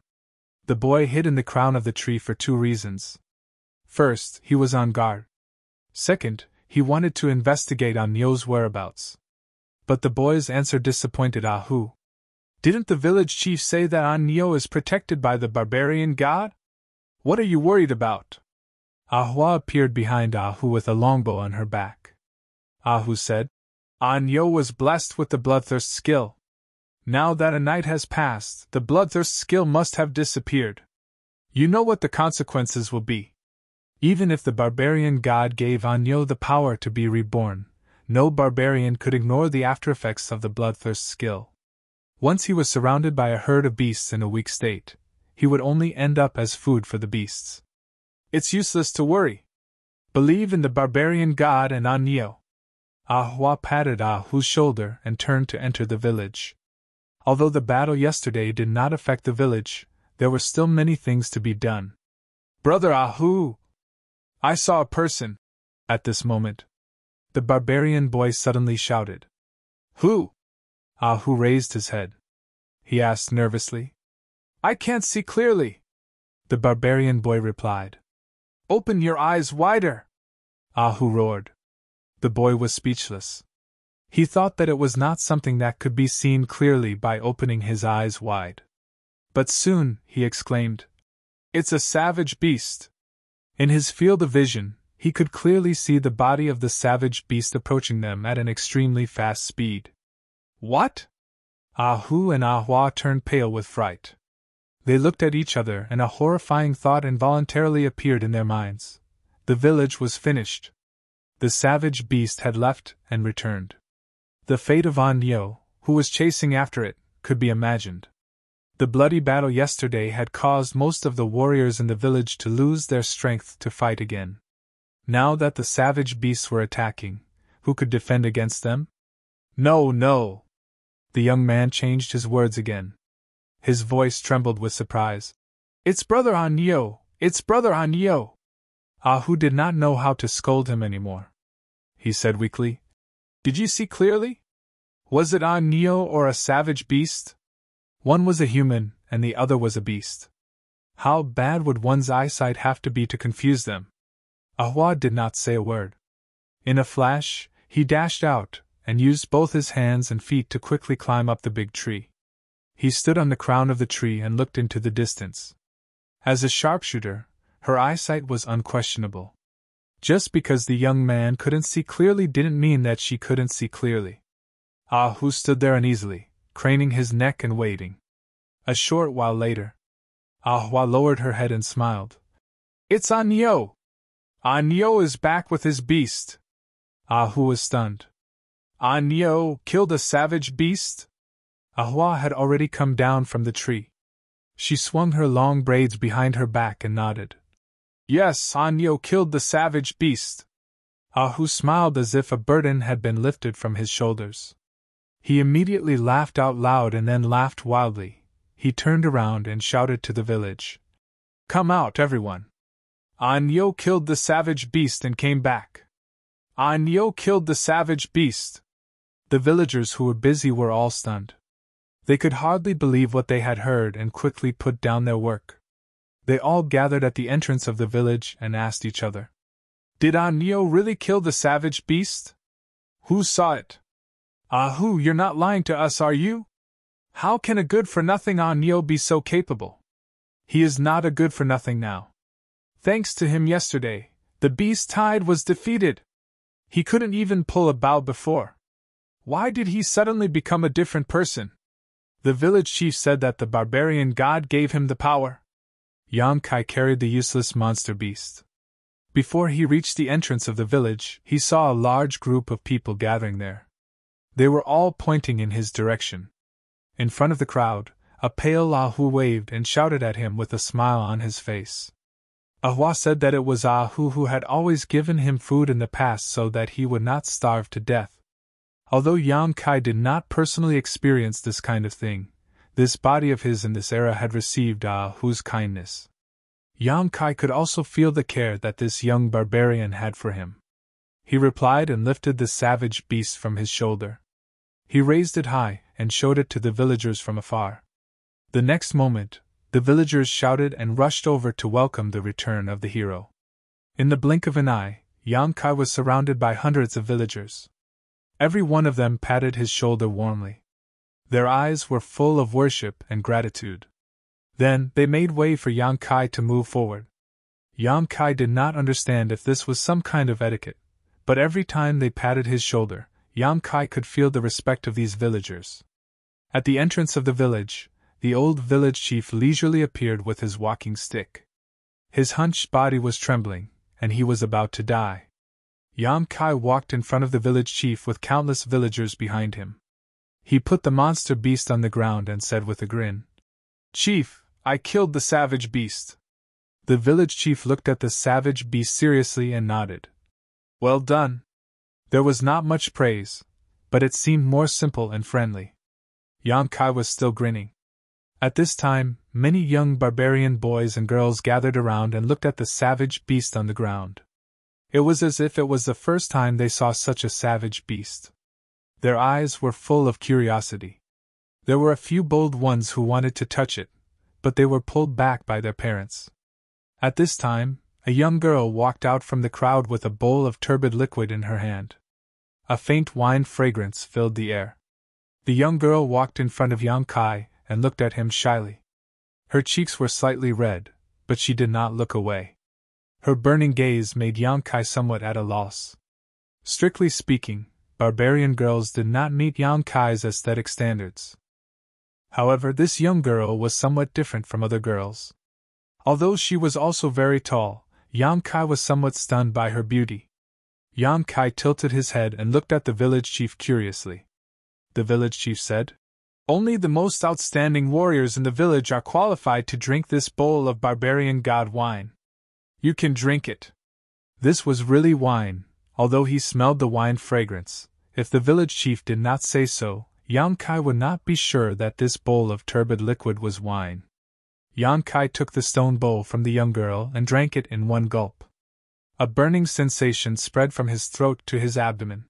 The boy hid in the crown of the tree for 2 reasons. First, he was on guard. Second, he wanted to investigate Anyo's whereabouts. But the boy's answer disappointed Ahu. Didn't the village chief say that Anyo is protected by the barbarian god? What are you worried about? Ahua appeared behind Ahu with a longbow on her back. Ahu said, Anyo was blessed with the bloodthirst skill. Now that a night has passed, the bloodthirst skill must have disappeared. You know what the consequences will be. Even if the barbarian god gave Anyo the power to be reborn, no barbarian could ignore the aftereffects of the bloodthirst skill. Once he was surrounded by a herd of beasts in a weak state, he would only end up as food for the beasts. It's useless to worry. Believe in the barbarian god and Anyo. Ahua patted Ahu's shoulder and turned to enter the village. Although the battle yesterday did not affect the village, there were still many things to be done. Brother Ahu! I saw a person. At this moment, the barbarian boy suddenly shouted. Who? Ahu raised his head. He asked nervously. I can't see clearly. The barbarian boy replied. Open your eyes wider! Ahu roared. The boy was speechless. He thought that it was not something that could be seen clearly by opening his eyes wide. But soon, he exclaimed, It's a savage beast! In his field of vision, he could clearly see the body of the savage beast approaching them at an extremely fast speed. What? Ahu and Ahua turned pale with fright. They looked at each other and a horrifying thought involuntarily appeared in their minds. The village was finished. The savage beast had left and returned. The fate of Anyo, who was chasing after it, could be imagined. The bloody battle yesterday had caused most of the warriors in the village to lose their strength to fight again. Now that the savage beasts were attacking, who could defend against them? No, no! The young man changed his words again. His voice trembled with surprise. It's Brother Anyo! It's Brother Anyo! Ahu did not know how to scold him anymore. He said weakly, Did you see clearly? Was it Anyo or a savage beast? One was a human, and the other was a beast. How bad would one's eyesight have to be to confuse them? Ahua did not say a word. In a flash, he dashed out, and used both his hands and feet to quickly climb up the big tree. He stood on the crown of the tree and looked into the distance. As a sharpshooter, her eyesight was unquestionable. Just because the young man couldn't see clearly didn't mean that she couldn't see clearly. Ahu stood there uneasily, craning his neck and waiting. A short while later, Ahua lowered her head and smiled. It's Anyo! Anyo is back with his beast! Ahu was stunned. Anyo killed a savage beast? Ahua had already come down from the tree. She swung her long braids behind her back and nodded. Yes, Anyo killed the savage beast. Ahu smiled as if a burden had been lifted from his shoulders. He immediately laughed out loud and then laughed wildly. He turned around and shouted to the village. Come out, everyone! Anyo killed the savage beast and came back. Anyo killed the savage beast! The villagers who were busy were all stunned. They could hardly believe what they had heard and quickly put down their work. They all gathered at the entrance of the village and asked each other. Did Anyo really kill the savage beast? Who saw it? Ahu, you're not lying to us, are you? How can a good-for-nothing Anyo be so capable? He is not a good-for-nothing now. Thanks to him yesterday, the beast tide was defeated. He couldn't even pull a bow before. Why did he suddenly become a different person? The village chief said that the barbarian god gave him the power. Yamkai carried the useless monster beast. Before he reached the entrance of the village, he saw a large group of people gathering there. They were all pointing in his direction. In front of the crowd, a pale Ahu waved and shouted at him with a smile on his face. Ahua said that it was Ahu who had always given him food in the past so that he would not starve to death. Although Yamkai did not personally experience this kind of thing, this body of his in this era had received Ahu's kindness. Yamkai could also feel the care that this young barbarian had for him. He replied and lifted the savage beast from his shoulder. He raised it high, and showed it to the villagers from afar. The next moment, the villagers shouted and rushed over to welcome the return of the hero. In the blink of an eye, Yang Kai was surrounded by hundreds of villagers. Every one of them patted his shoulder warmly. Their eyes were full of worship and gratitude. Then, they made way for Yang Kai to move forward. Yang Kai did not understand if this was some kind of etiquette, but every time they patted his shoulder, Yang Kai could feel the respect of these villagers. At the entrance of the village, the old village chief leisurely appeared with his walking stick. His hunched body was trembling, and he was about to die. Yang Kai walked in front of the village chief with countless villagers behind him. He put the monster beast on the ground and said with a grin, "Chief, I killed the savage beast." The village chief looked at the savage beast seriously and nodded. "Well done." There was not much praise, but it seemed more simple and friendly. Yang Kai was still grinning. At this time, many young barbarian boys and girls gathered around and looked at the savage beast on the ground. It was as if it was the first time they saw such a savage beast. Their eyes were full of curiosity. There were a few bold ones who wanted to touch it, but they were pulled back by their parents. At this time, a young girl walked out from the crowd with a bowl of turbid liquid in her hand. A faint wine fragrance filled the air. The young girl walked in front of Yang Kai and looked at him shyly. Her cheeks were slightly red, but she did not look away. Her burning gaze made Yang Kai somewhat at a loss. Strictly speaking, barbarian girls did not meet Yang Kai's aesthetic standards. However, this young girl was somewhat different from other girls. Although she was also very tall, Yang Kai was somewhat stunned by her beauty. Yang Kai tilted his head and looked at the village chief curiously. The village chief said, "Only the most outstanding warriors in the village are qualified to drink this bowl of barbarian god wine. You can drink it." This was really wine, although he smelled the wine fragrance. If the village chief did not say so, Yang Kai would not be sure that this bowl of turbid liquid was wine. Yang Kai took the stone bowl from the young girl and drank it in one gulp. A burning sensation spread from his throat to his abdomen.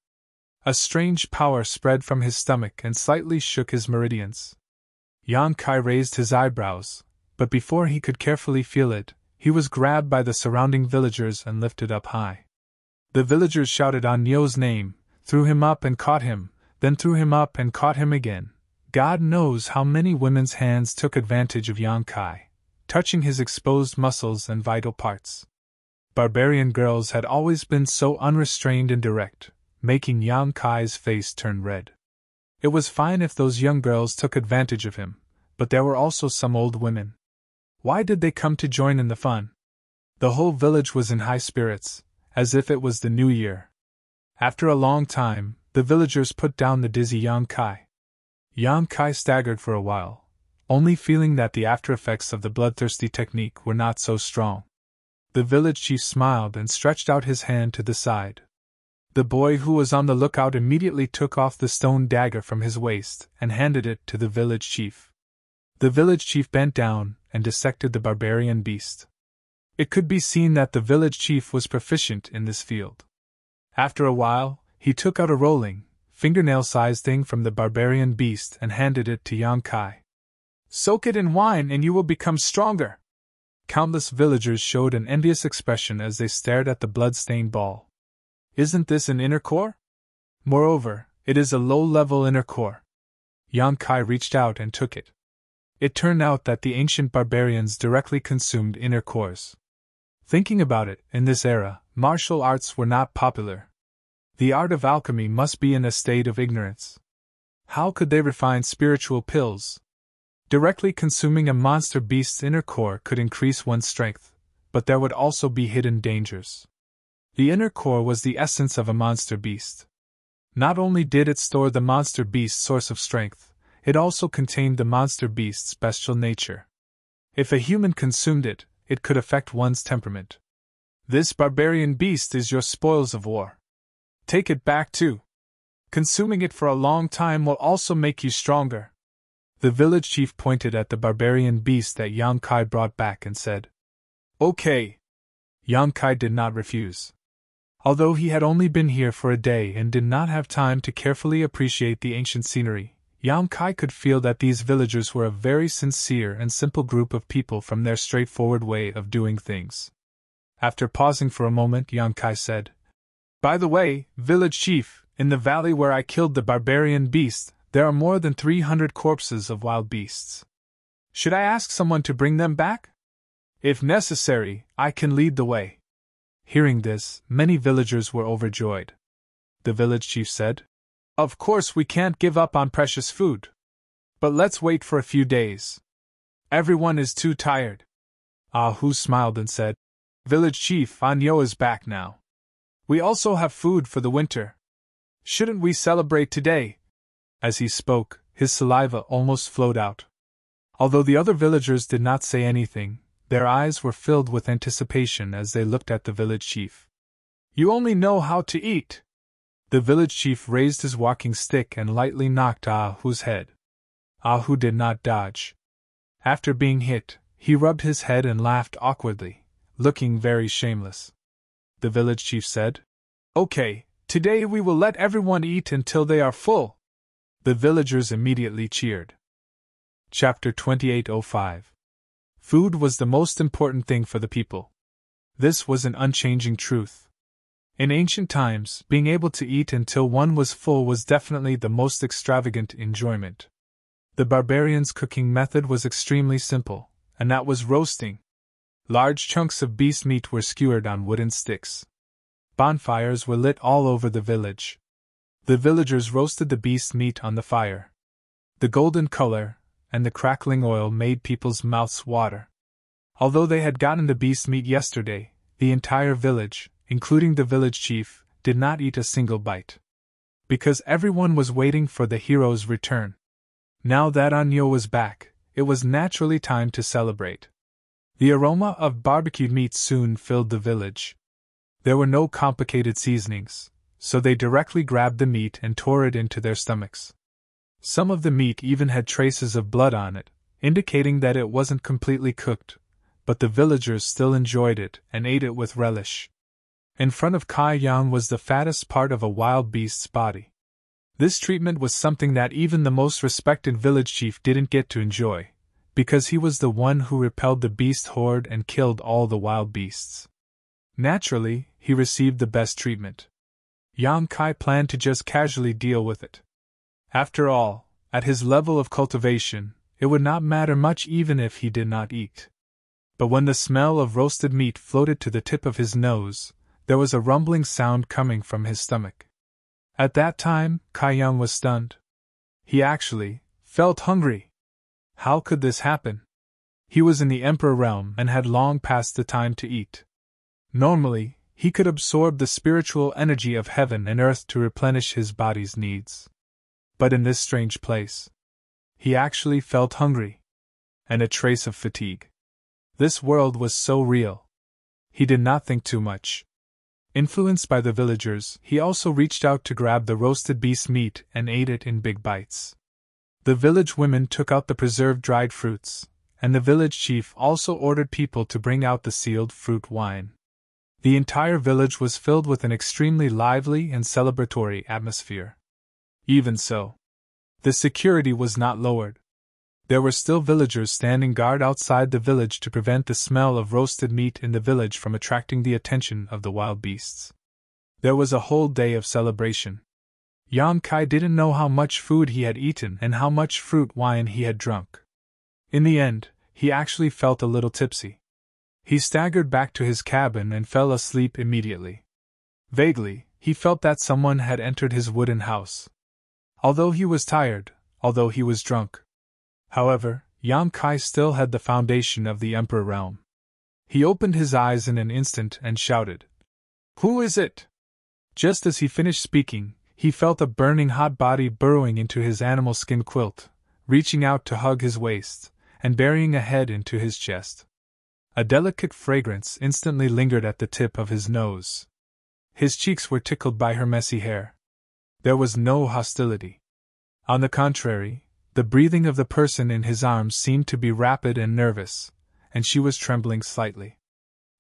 A strange power spread from his stomach and slightly shook his meridians. Yang Kai raised his eyebrows, but before he could carefully feel it, he was grabbed by the surrounding villagers and lifted up high. The villagers shouted on Nyo's name, threw him up and caught him, then threw him up and caught him again. God knows how many women's hands took advantage of Yang Kai, touching his exposed muscles and vital parts. Barbarian girls had always been so unrestrained and direct, making Yang Kai's face turn red. It was fine if those young girls took advantage of him, but there were also some old women. Why did they come to join in the fun? The whole village was in high spirits, as if it was the new year. After a long time, the villagers put down the dizzy Yang Kai. Yang Kai staggered for a while, only feeling that the after-effects of the bloodthirsty technique were not so strong. The village chief smiled and stretched out his hand to the side. The boy who was on the lookout immediately took off the stone dagger from his waist and handed it to the village chief. The village chief bent down and dissected the barbarian beast. It could be seen that the village chief was proficient in this field. After a while, he took out a rolling, fingernail-sized thing from the barbarian beast and handed it to Yang Kai. "Soak it in wine and you will become stronger." Countless villagers showed an envious expression as they stared at the blood-stained ball. Isn't this an inner core? Moreover, it is a low-level inner core. Yang Kai reached out and took it. It turned out that the ancient barbarians directly consumed inner cores. Thinking about it, in this era, martial arts were not popular. The art of alchemy must be in a state of ignorance. How could they refine spiritual pills? Directly consuming a monster beast's inner core could increase one's strength, but there would also be hidden dangers. The inner core was the essence of a monster beast. Not only did it store the monster beast's source of strength, it also contained the monster beast's bestial nature. If a human consumed it, it could affect one's temperament. This barbarian beast is your spoils of war. Take it back too. Consuming it for a long time will also make you stronger. The village chief pointed at the barbarian beast that Yang Kai brought back and said, "Okay." Yang Kai did not refuse. Although he had only been here for a day and did not have time to carefully appreciate the ancient scenery, Yang Kai could feel that these villagers were a very sincere and simple group of people from their straightforward way of doing things. After pausing for a moment, Yang Kai said, "By the way, village chief, in the valley where I killed the barbarian beast, there are more than 300 corpses of wild beasts. Should I ask someone to bring them back? If necessary, I can lead the way." Hearing this, many villagers were overjoyed. The village chief said, "Of course we can't give up on precious food. But let's wait for a few days. Everyone is too tired." Ah Hu smiled and said, "Village chief, Anyo is back now. We also have food for the winter. Shouldn't we celebrate today?" As he spoke, his saliva almost flowed out. Although the other villagers did not say anything, their eyes were filled with anticipation as they looked at the village chief. "You only know how to eat." The village chief raised his walking stick and lightly knocked Ah Hu's head. Ah Hu did not dodge. After being hit, he rubbed his head and laughed awkwardly, looking very shameless. The village chief said, "Okay, today we will let everyone eat until they are full." The villagers immediately cheered. Chapter 28:05. Food was the most important thing for the people. This was an unchanging truth. In ancient times, being able to eat until one was full was definitely the most extravagant enjoyment. The barbarians' cooking method was extremely simple, and that was roasting. Large chunks of beast meat were skewered on wooden sticks. Bonfires were lit all over the village. The villagers roasted the beast meat on the fire. The golden color and the crackling oil made people's mouths water. Although they had gotten the beast meat yesterday, the entire village, including the village chief, did not eat a single bite. Because everyone was waiting for the hero's return. Now that Anyo was back, it was naturally time to celebrate. The aroma of barbecued meat soon filled the village. There were no complicated seasonings, so they directly grabbed the meat and tore it into their stomachs. Some of the meat even had traces of blood on it, indicating that it wasn't completely cooked, but the villagers still enjoyed it and ate it with relish. In front of Kai Yang was the fattest part of a wild beast's body. This treatment was something that even the most respected village chief didn't get to enjoy, because he was the one who repelled the beast horde and killed all the wild beasts. Naturally, he received the best treatment. Yang Kai planned to just casually deal with it. After all, at his level of cultivation, it would not matter much even if he did not eat. But when the smell of roasted meat floated to the tip of his nose, there was a rumbling sound coming from his stomach. At that time, Kai Yang was stunned. He actually felt hungry. How could this happen? He was in the Emperor realm and had long passed the time to eat. Normally, he could absorb the spiritual energy of heaven and earth to replenish his body's needs. But in this strange place, he actually felt hungry. And a trace of fatigue. This world was so real. He did not think too much. Influenced by the villagers, he also reached out to grab the roasted beast meat and ate it in big bites. The village women took out the preserved dried fruits, and the village chief also ordered people to bring out the sealed fruit wine. The entire village was filled with an extremely lively and celebratory atmosphere. Even so, the security was not lowered. There were still villagers standing guard outside the village to prevent the smell of roasted meat in the village from attracting the attention of the wild beasts. There was a whole day of celebration. Yang Kai didn't know how much food he had eaten and how much fruit wine he had drunk. In the end, he actually felt a little tipsy. He staggered back to his cabin and fell asleep immediately. Vaguely, he felt that someone had entered his wooden house. Although he was tired, although he was drunk. However, Yang Kai still had the foundation of the Emperor realm. He opened his eyes in an instant and shouted, "Who is it?" Just as he finished speaking, he felt a burning hot body burrowing into his animal skin quilt, reaching out to hug his waist, and burying a head into his chest. A delicate fragrance instantly lingered at the tip of his nose. His cheeks were tickled by her messy hair. There was no hostility. On the contrary, the breathing of the person in his arms seemed to be rapid and nervous, and she was trembling slightly.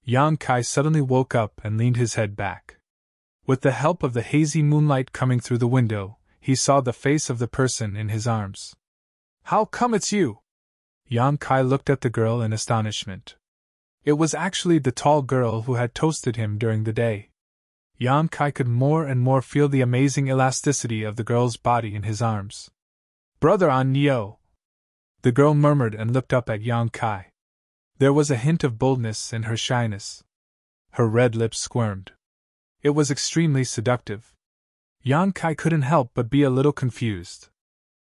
Yang Kai suddenly woke up and leaned his head back. With the help of the hazy moonlight coming through the window, he saw the face of the person in his arms. How come it's you? Yang Kai looked at the girl in astonishment. It was actually the tall girl who had toasted him during the day. Yang Kai could more and more feel the amazing elasticity of the girl's body in his arms. Brother An Nio! The girl murmured and looked up at Yang Kai. There was a hint of boldness in her shyness. Her red lips squirmed. It was extremely seductive. Yang Kai couldn't help but be a little confused.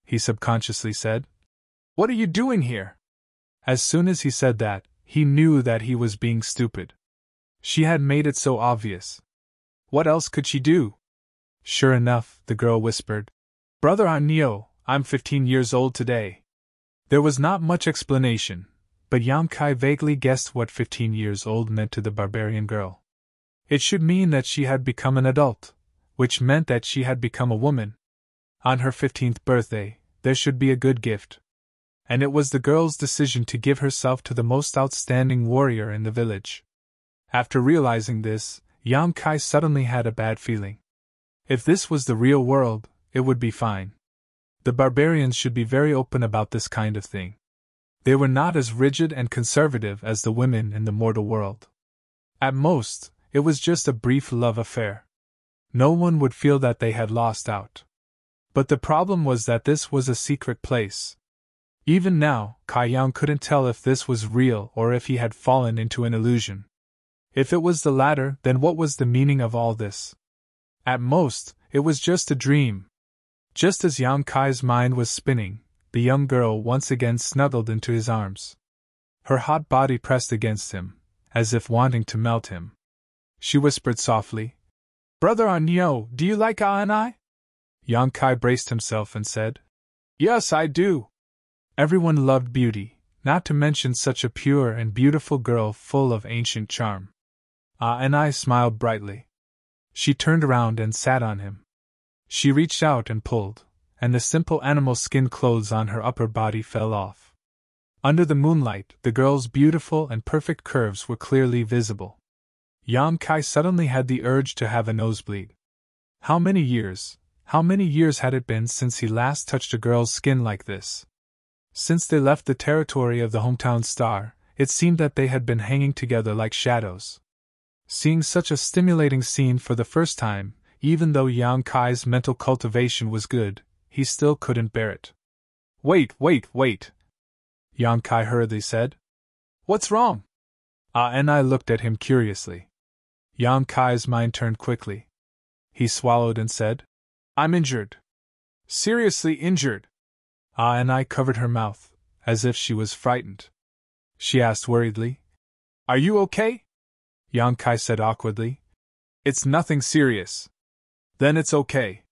He subconsciously said, What are you doing here? As soon as he said that, he knew that he was being stupid. She had made it so obvious. What else could she do? Sure enough, the girl whispered, Brother An Nio, I'm 15 years old today. There was not much explanation, but Yang Kai vaguely guessed what 15 years old meant to the barbarian girl. It should mean that she had become an adult, which meant that she had become a woman. On her 15th birthday, there should be a good gift. And it was the girl's decision to give herself to the most outstanding warrior in the village. After realizing this, Yang Kai suddenly had a bad feeling. If this was the real world, it would be fine. The barbarians should be very open about this kind of thing. They were not as rigid and conservative as the women in the mortal world. At most, it was just a brief love affair. No one would feel that they had lost out. But the problem was that this was a secret place. Even now, Kai Yang couldn't tell if this was real or if he had fallen into an illusion. If it was the latter, then what was the meaning of all this? At most, it was just a dream. Just as Yang Kai's mind was spinning, the young girl once again snuggled into his arms. Her hot body pressed against him, as if wanting to melt him. She whispered softly, Brother An Nio, do you like I? Yang Kai braced himself and said, Yes, I do. Everyone loved beauty, not to mention such a pure and beautiful girl full of ancient charm. I smiled brightly. She turned around and sat on him. She reached out and pulled, and the simple animal skin clothes on her upper body fell off. Under the moonlight, the girl's beautiful and perfect curves were clearly visible. Yang Kai suddenly had the urge to have a nosebleed. How many years had it been since he last touched a girl's skin like this? Since they left the territory of the hometown star, it seemed that they had been hanging together like shadows. Seeing such a stimulating scene for the first time, even though Yang Kai's mental cultivation was good, he still couldn't bear it. Wait! Yang Kai hurriedly said. What's wrong? And I looked at him curiously. Yang Kai's mind turned quickly. He swallowed and said, I'm injured. Seriously injured. And I covered her mouth, as if she was frightened. She asked worriedly, Are you okay? Yang Kai said awkwardly, It's nothing serious. Then it's okay.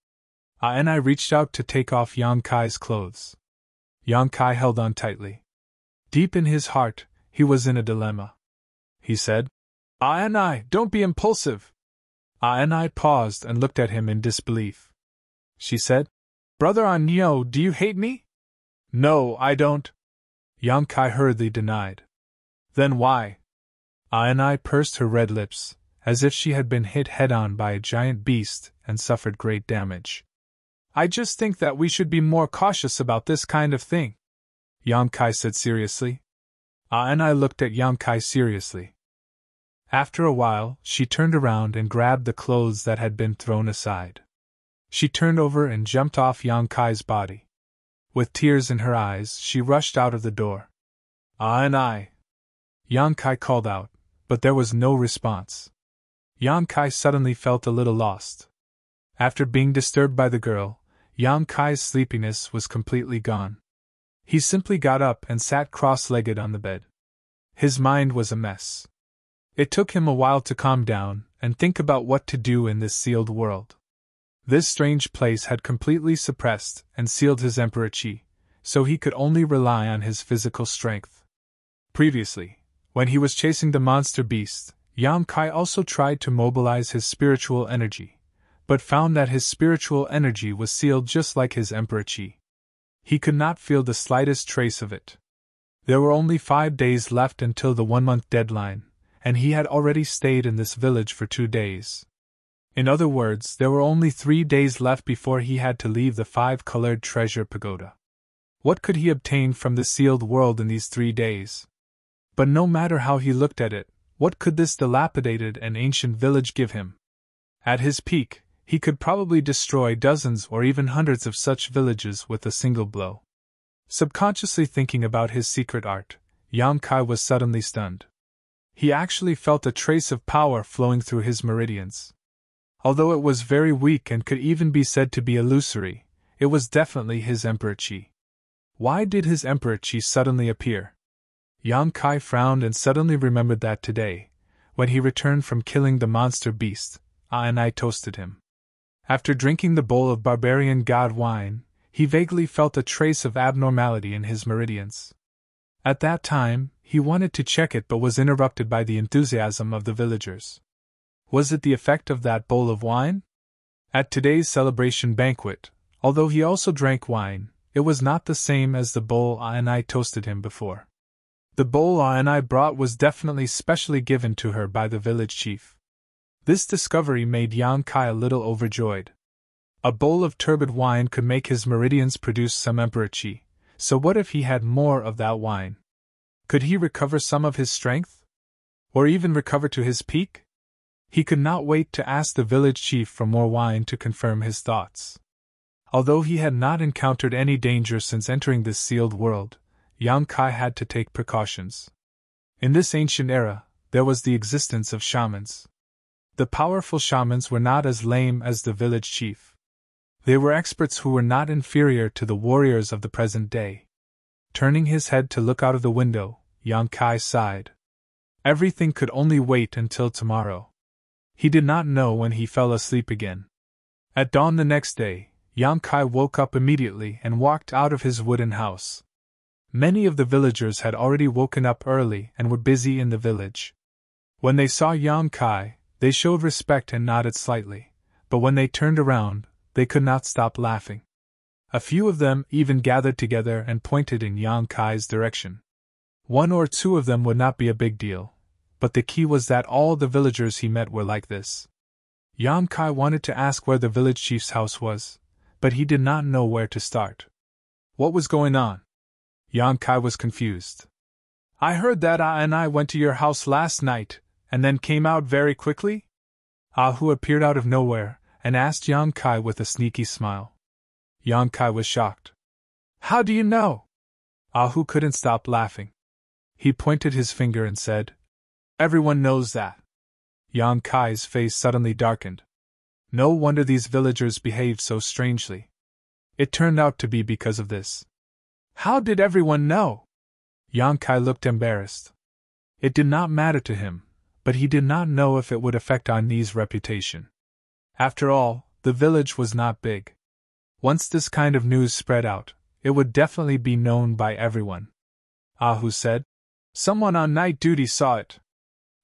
And I reached out to take off Yang Kai's clothes. Yang Kai held on tightly. Deep in his heart, he was in a dilemma. He said, don't be impulsive. And I paused and looked at him in disbelief. She said, Brother An Nio, do you hate me? No, I don't. Yang Kai hurriedly denied. Then why? And I pursed her red lips, as if she had been hit head-on by a giant beast and suffered great damage. I just think that we should be more cautious about this kind of thing, Yang Kai said seriously. And I looked at Yang Kai seriously. After a while, she turned around and grabbed the clothes that had been thrown aside. She turned over and jumped off Yang Kai's body. With tears in her eyes, she rushed out of the door. Yang Kai called out, but there was no response. Yang Kai suddenly felt a little lost. After being disturbed by the girl, Yang Kai's sleepiness was completely gone. He simply got up and sat cross-legged on the bed. His mind was a mess. It took him a while to calm down and think about what to do in this sealed world. This strange place had completely suppressed and sealed his emperor chi, so he could only rely on his physical strength. Previously, when he was chasing the monster beast, Yang Kai also tried to mobilize his spiritual energy, but found that his spiritual energy was sealed just like his emperor chi. He could not feel the slightest trace of it. There were only 5 days left until the 1-month deadline, and he had already stayed in this village for 2 days. In other words, there were only 3 days left before he had to leave the 5-colored treasure pagoda. What could he obtain from the sealed world in these 3 days? But no matter how he looked at it, what could this dilapidated and ancient village give him? At his peak, he could probably destroy dozens or even hundreds of such villages with a single blow. Subconsciously thinking about his secret art, Yang Kai was suddenly stunned. He actually felt a trace of power flowing through his meridians. Although it was very weak and could even be said to be illusory, it was definitely his Emperor Qi. Why did his Emperor Qi suddenly appear? Yang Kai frowned and suddenly remembered that today, when he returned from killing the monster beast, and I toasted him. After drinking the bowl of barbarian god wine, he vaguely felt a trace of abnormality in his meridians. At that time, he wanted to check it but was interrupted by the enthusiasm of the villagers. Was it the effect of that bowl of wine? At today's celebration banquet, although he also drank wine, it was not the same as the bowl and I toasted him before. The bowl and I brought was definitely specially given to her by the village chief. This discovery made Yang Kai a little overjoyed. A bowl of turbid wine could make his meridians produce some Emperor Qi, so what if he had more of that wine? Could he recover some of his strength? Or even recover to his peak? He could not wait to ask the village chief for more wine to confirm his thoughts. Although he had not encountered any danger since entering this sealed world, Yang Kai had to take precautions. In this ancient era, there was the existence of shamans. The powerful shamans were not as lame as the village chief. They were experts who were not inferior to the warriors of the present day. Turning his head to look out of the window, Yang Kai sighed. Everything could only wait until tomorrow. He did not know when he fell asleep again. At dawn the next day, Yang Kai woke up immediately and walked out of his wooden house. Many of the villagers had already woken up early and were busy in the village. When they saw Yang Kai, they showed respect and nodded slightly, but when they turned around, they could not stop laughing. A few of them even gathered together and pointed in Yang Kai's direction. 1 or 2 of them would not be a big deal, but the key was that all the villagers he met were like this. Yang Kai wanted to ask where the village chief's house was, but he did not know where to start. What was going on? Yang Kai was confused. I heard that I went to your house last night, and then came out very quickly? Ahu appeared out of nowhere, and asked Yang Kai with a sneaky smile. Yang Kai was shocked. How do you know? Ahu couldn't stop laughing. He pointed his finger and said, Everyone knows that. Yang Kai's face suddenly darkened. No wonder these villagers behaved so strangely. It turned out to be because of this. How did everyone know? Yang Kai looked embarrassed. It did not matter to him, but he did not know if it would affect Ani's reputation. After all, the village was not big. Once this kind of news spread out, it would definitely be known by everyone. Ahu said, Someone on night duty saw it.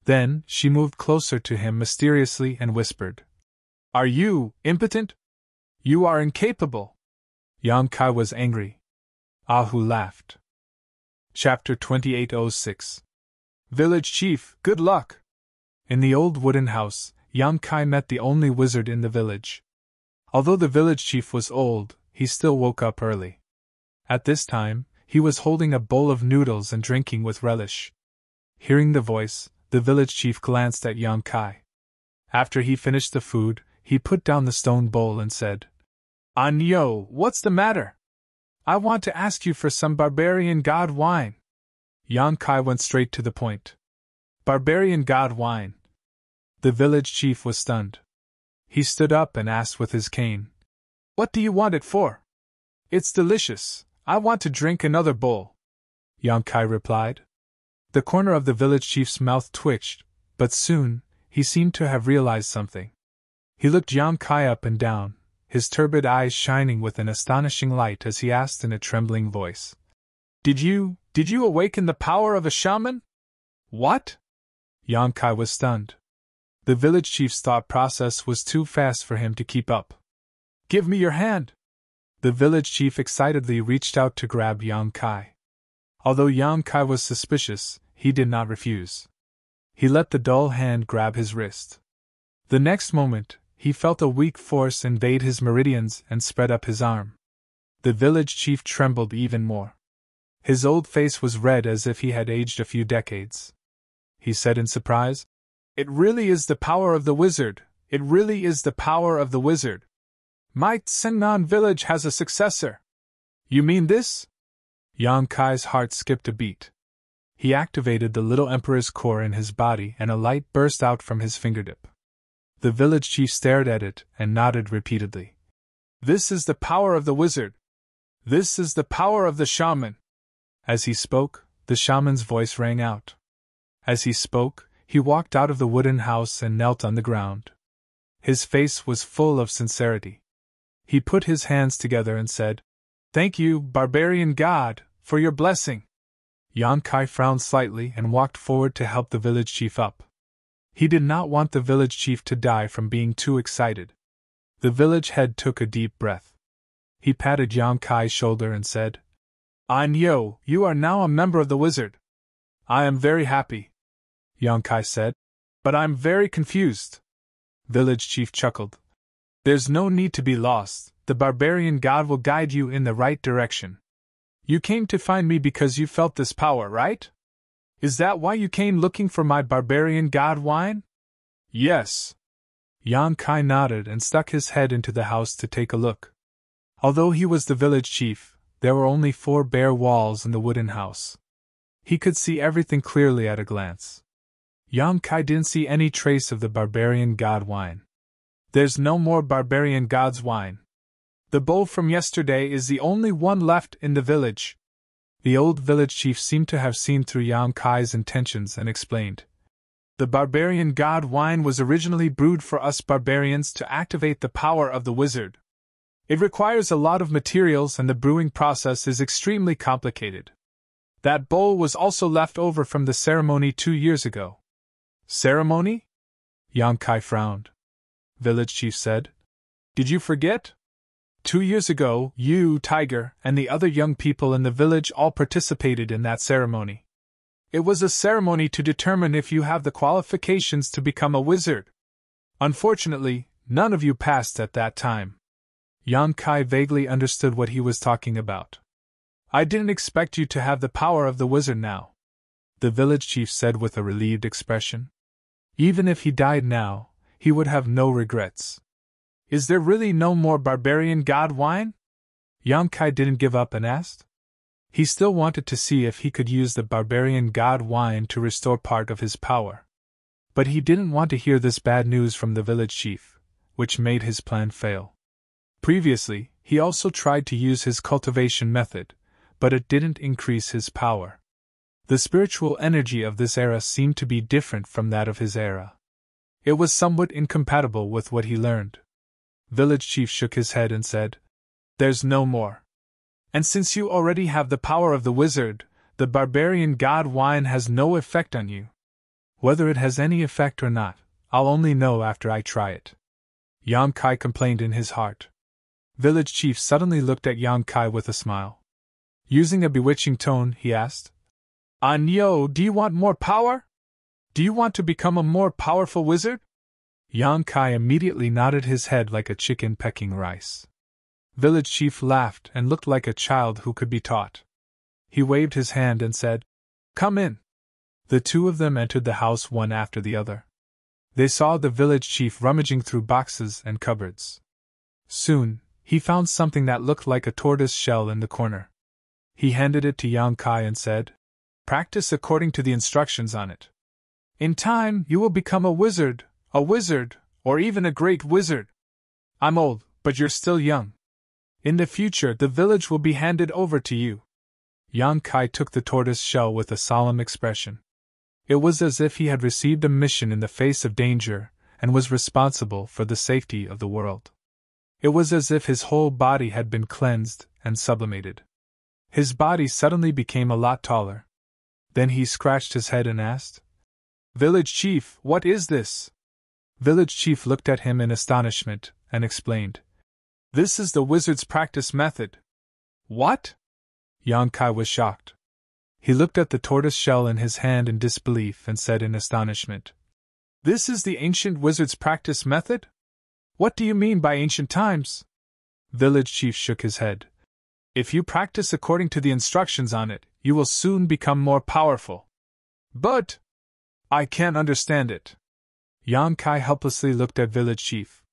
Then, she moved closer to him mysteriously and whispered, Are you impotent? You are incapable. Yang Kai was angry. Ahu laughed. Chapter 2806. Village Chief, good luck! In the old wooden house, Yang Kai met the only wizard in the village. Although the village chief was old, he still woke up early. At this time, he was holding a bowl of noodles and drinking with relish. Hearing the voice, the village chief glanced at Yang Kai. After he finished the food, he put down the stone bowl and said, Anyo, what's the matter? I want to ask you for some barbarian god wine. Yang Kai went straight to the point. Barbarian god wine. The village chief was stunned. He stood up and asked with his cane, What do you want it for? It's delicious. I want to drink another bowl. Yang Kai replied. The corner of the village chief's mouth twitched, but soon, he seemed to have realized something. He looked Yang Kai up and down, his turbid eyes shining with an astonishing light as he asked in a trembling voice, Did you awaken the power of a shaman? What? Yang Kai was stunned. The village chief's thought process was too fast for him to keep up. Give me your hand! The village chief excitedly reached out to grab Yang Kai. Although Yang Kai was suspicious, he did not refuse. He let the dull hand grab his wrist. The next moment, he felt a weak force invade his meridians and spread up his arm. The village chief trembled even more. His old face was red as if he had aged a few decades. He said in surprise, "It really is the power of the wizard! It really is the power of the wizard! My Tsennan village has a successor! You mean this?" Yang Kai's heart skipped a beat. He activated the little emperor's core in his body and a light burst out from his fingertip. The village chief stared at it and nodded repeatedly. "This is the power of the wizard! This is the power of the shaman!" As he spoke, the shaman's voice rang out. As he spoke, he walked out of the wooden house and knelt on the ground. His face was full of sincerity. He put his hands together and said, "Thank you, barbarian god, for your blessing." Yang Kai frowned slightly and walked forward to help the village chief up. He did not want the village chief to die from being too excited. The village head took a deep breath. He patted Yang Kai's shoulder and said, "Anyo, you are now a member of the wizard. I am very happy," Yang Kai said, "but I'm very confused." Village chief chuckled. "There's no need to be lost, the barbarian god will guide you in the right direction. You came to find me because you felt this power, right? Is that why you came looking for my barbarian god wine?" "Yes." Yang Kai nodded and stuck his head into the house to take a look. Although he was the village chief, there were only 4 bare walls in the wooden house. He could see everything clearly at a glance. Yang Kai didn't see any trace of the barbarian god wine. "There's no more barbarian god's wine. The bowl from yesterday is the only one left in the village." The old village chief seemed to have seen through Yang Kai's intentions and explained. "The barbarian god wine was originally brewed for us barbarians to activate the power of the wizard. It requires a lot of materials and the brewing process is extremely complicated. That bowl was also left over from the ceremony 2 years ago." "Ceremony?" Yang Kai frowned. Village chief said, "Did you forget? 2 years ago, you, Tiger, and the other young people in the village all participated in that ceremony. It was a ceremony to determine if you have the qualifications to become a wizard. Unfortunately, none of you passed at that time." Yang Kai vaguely understood what he was talking about. "I didn't expect you to have the power of the wizard now," the village chief said with a relieved expression. Even if he died now, he would have no regrets. "Is there really no more barbarian god wine?" Yang Kai didn't give up and asked. He still wanted to see if he could use the barbarian god wine to restore part of his power. But he didn't want to hear this bad news from the village chief, which made his plan fail. Previously, he also tried to use his cultivation method, but it didn't increase his power. The spiritual energy of this era seemed to be different from that of his era. It was somewhat incompatible with what he learned. Village chief shook his head and said, "There's no more. And since you already have the power of the wizard, the barbarian god wine has no effect on you. Whether it has any effect or not, I'll only know after I try it." Yang Kai complained in his heart. Village chief suddenly looked at Yang Kai with a smile. Using a bewitching tone, he asked, "Anyo, do you want more power? Do you want to become a more powerful wizard?" Yang Kai immediately nodded his head like a chicken pecking rice. Village chief laughed and looked like a child who could be taught. He waved his hand and said, "Come in." The two of them entered the house one after the other. They saw the village chief rummaging through boxes and cupboards. Soon, he found something that looked like a tortoise shell in the corner. He handed it to Yang Kai and said, "Practice according to the instructions on it. In time, you will become a wizard, or even a great wizard. I'm old, but you're still young. In the future, the village will be handed over to you." Yang Kai took the tortoise shell with a solemn expression. It was as if he had received a mission in the face of danger and was responsible for the safety of the world. It was as if his whole body had been cleansed and sublimated. His body suddenly became a lot taller. Then he scratched his head and asked, "Village chief, what is this?" Village chief looked at him in astonishment and explained, "This is the wizard's practice method." "What?" Yang Kai was shocked. He looked at the tortoise shell in his hand in disbelief and said in astonishment, "This is the ancient wizard's practice method? What do you mean by ancient times? Village chief shook his head. If you practice according to the instructions on it, you will soon become more powerful. But I can't understand it. Yang Kai helplessly looked at village chief.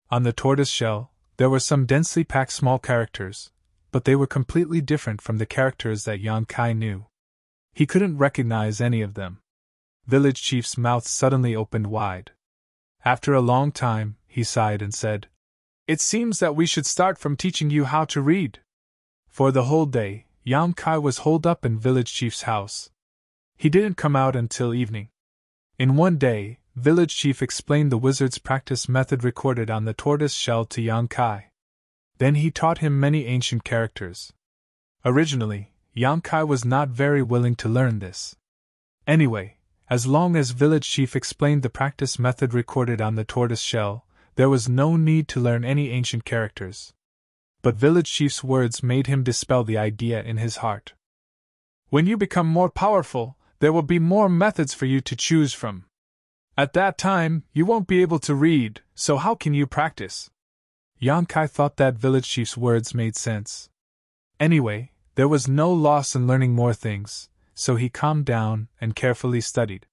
On the tortoise shell, there were some densely packed small characters, but they were completely different from the characters that Yang Kai knew. He couldn't recognize any of them. Village chief's mouth suddenly opened wide. After a long time, he sighed and said, It seems that we should start from teaching you how to read. For the whole day, Yang Kai was holed up in village chief's house. He didn't come out until evening. In one day, village chief explained the wizard's practice method recorded on the tortoise shell to Yang Kai. Then he taught him many ancient characters. Originally, Yang Kai was not very willing to learn this. Anyway, as long as village chief explained the practice method recorded on the tortoise shell, there was no need to learn any ancient characters. But village chief's words made him dispel the idea in his heart. When you become more powerful, there will be more methods for you to choose from. At that time, you won't be able to read, so how can you practice? Yang Kai thought that village chief's words made sense. Anyway, there was no loss in learning more things, so he calmed down and carefully studied.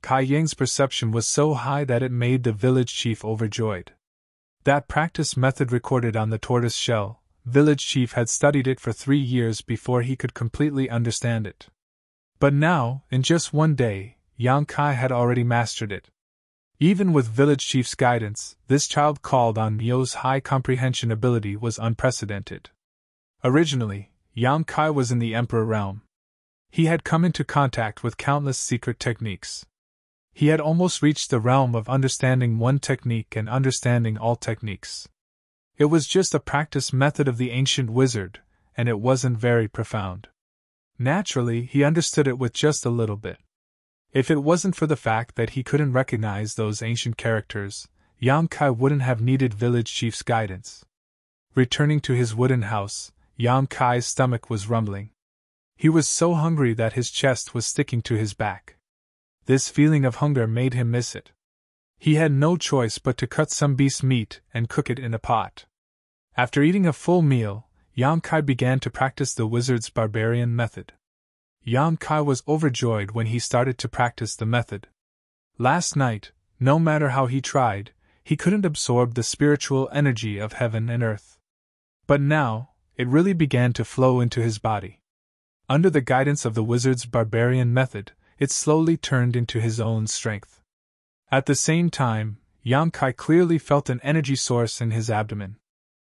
Kai Yang's perception was so high that it made the village chief overjoyed. That practice method recorded on the tortoise shell, village chief had studied it for 3 years before he could completely understand it. But now, in just one day, Yang Kai had already mastered it. Even with village chief's guidance, this child called on Mio's high comprehension ability was unprecedented. Originally, Yang Kai was in the Emperor realm. He had come into contact with countless secret techniques. He had almost reached the realm of understanding one technique and understanding all techniques. It was just a practice method of the ancient wizard, and it wasn't very profound. Naturally, he understood it with just a little bit. If it wasn't for the fact that he couldn't recognize those ancient characters, Yang Kai wouldn't have needed village chief's guidance. Returning to his wooden house, Yang Kai's stomach was rumbling. He was so hungry that his chest was sticking to his back. This feeling of hunger made him miss it. He had no choice but to cut some beast meat and cook it in a pot. After eating a full meal, Yang Kai began to practice the wizard's barbarian method. Yang Kai was overjoyed when he started to practice the method. Last night, no matter how he tried, he couldn't absorb the spiritual energy of heaven and earth. But now, it really began to flow into his body. Under the guidance of the wizard's barbarian method, it slowly turned into his own strength. At the same time, Yang Kai clearly felt an energy source in his abdomen.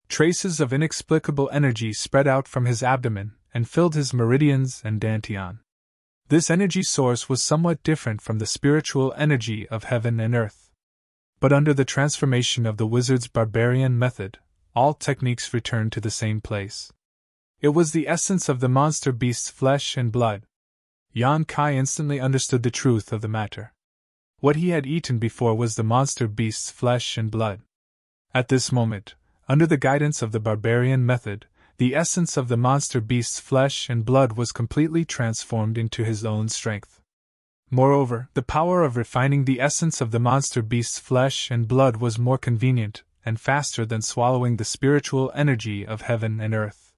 Traces of inexplicable energy spread out from his abdomen and filled his meridians and dantian. This energy source was somewhat different from the spiritual energy of heaven and earth. But under the transformation of the wizard's barbarian method, all techniques returned to the same place. It was the essence of the monster beast's flesh and blood. Yang Kai instantly understood the truth of the matter. What he had eaten before was the monster beast's flesh and blood. At this moment, under the guidance of the barbarian method, the essence of the monster beast's flesh and blood was completely transformed into his own strength. Moreover, the power of refining the essence of the monster beast's flesh and blood was more convenient and faster than swallowing the spiritual energy of heaven and earth.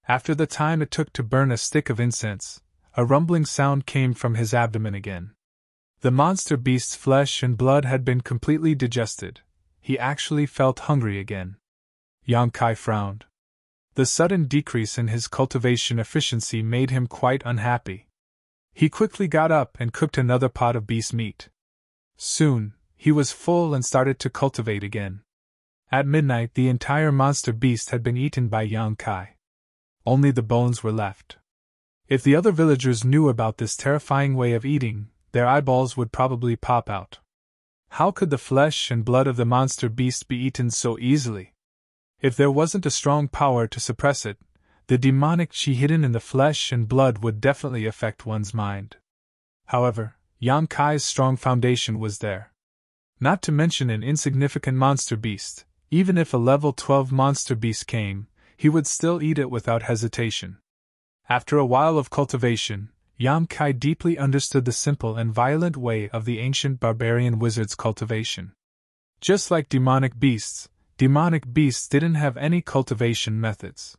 After the time it took to burn a stick of incense, a rumbling sound came from his abdomen again. The monster beast's flesh and blood had been completely digested. He actually felt hungry again. Yang Kai frowned. The sudden decrease in his cultivation efficiency made him quite unhappy. He quickly got up and cooked another pot of beast meat. Soon, he was full and started to cultivate again. At midnight, the entire monster beast had been eaten by Yang Kai. Only the bones were left. If the other villagers knew about this terrifying way of eating, their eyeballs would probably pop out. How could the flesh and blood of the monster beast be eaten so easily? If there wasn't a strong power to suppress it, the demonic chi hidden in the flesh and blood would definitely affect one's mind. However, Yang Kai's strong foundation was there. Not to mention an insignificant monster beast, even if a level 12 monster beast came, he would still eat it without hesitation. After a while of cultivation, Yang Kai deeply understood the simple and violent way of the ancient barbarian wizard's cultivation. Just like demonic beasts didn't have any cultivation methods.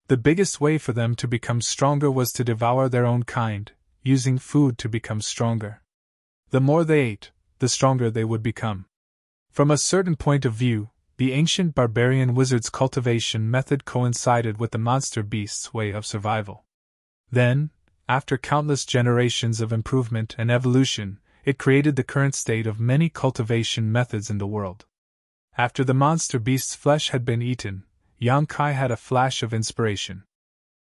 The biggest way for them to become stronger was to devour their own kind, using food to become stronger. The more they ate, the stronger they would become. From a certain point of view, the ancient barbarian wizard's cultivation method coincided with the monster beast's way of survival. Then, after countless generations of improvement and evolution, it created the current state of many cultivation methods in the world. After the monster beast's flesh had been eaten, Yang Kai had a flash of inspiration.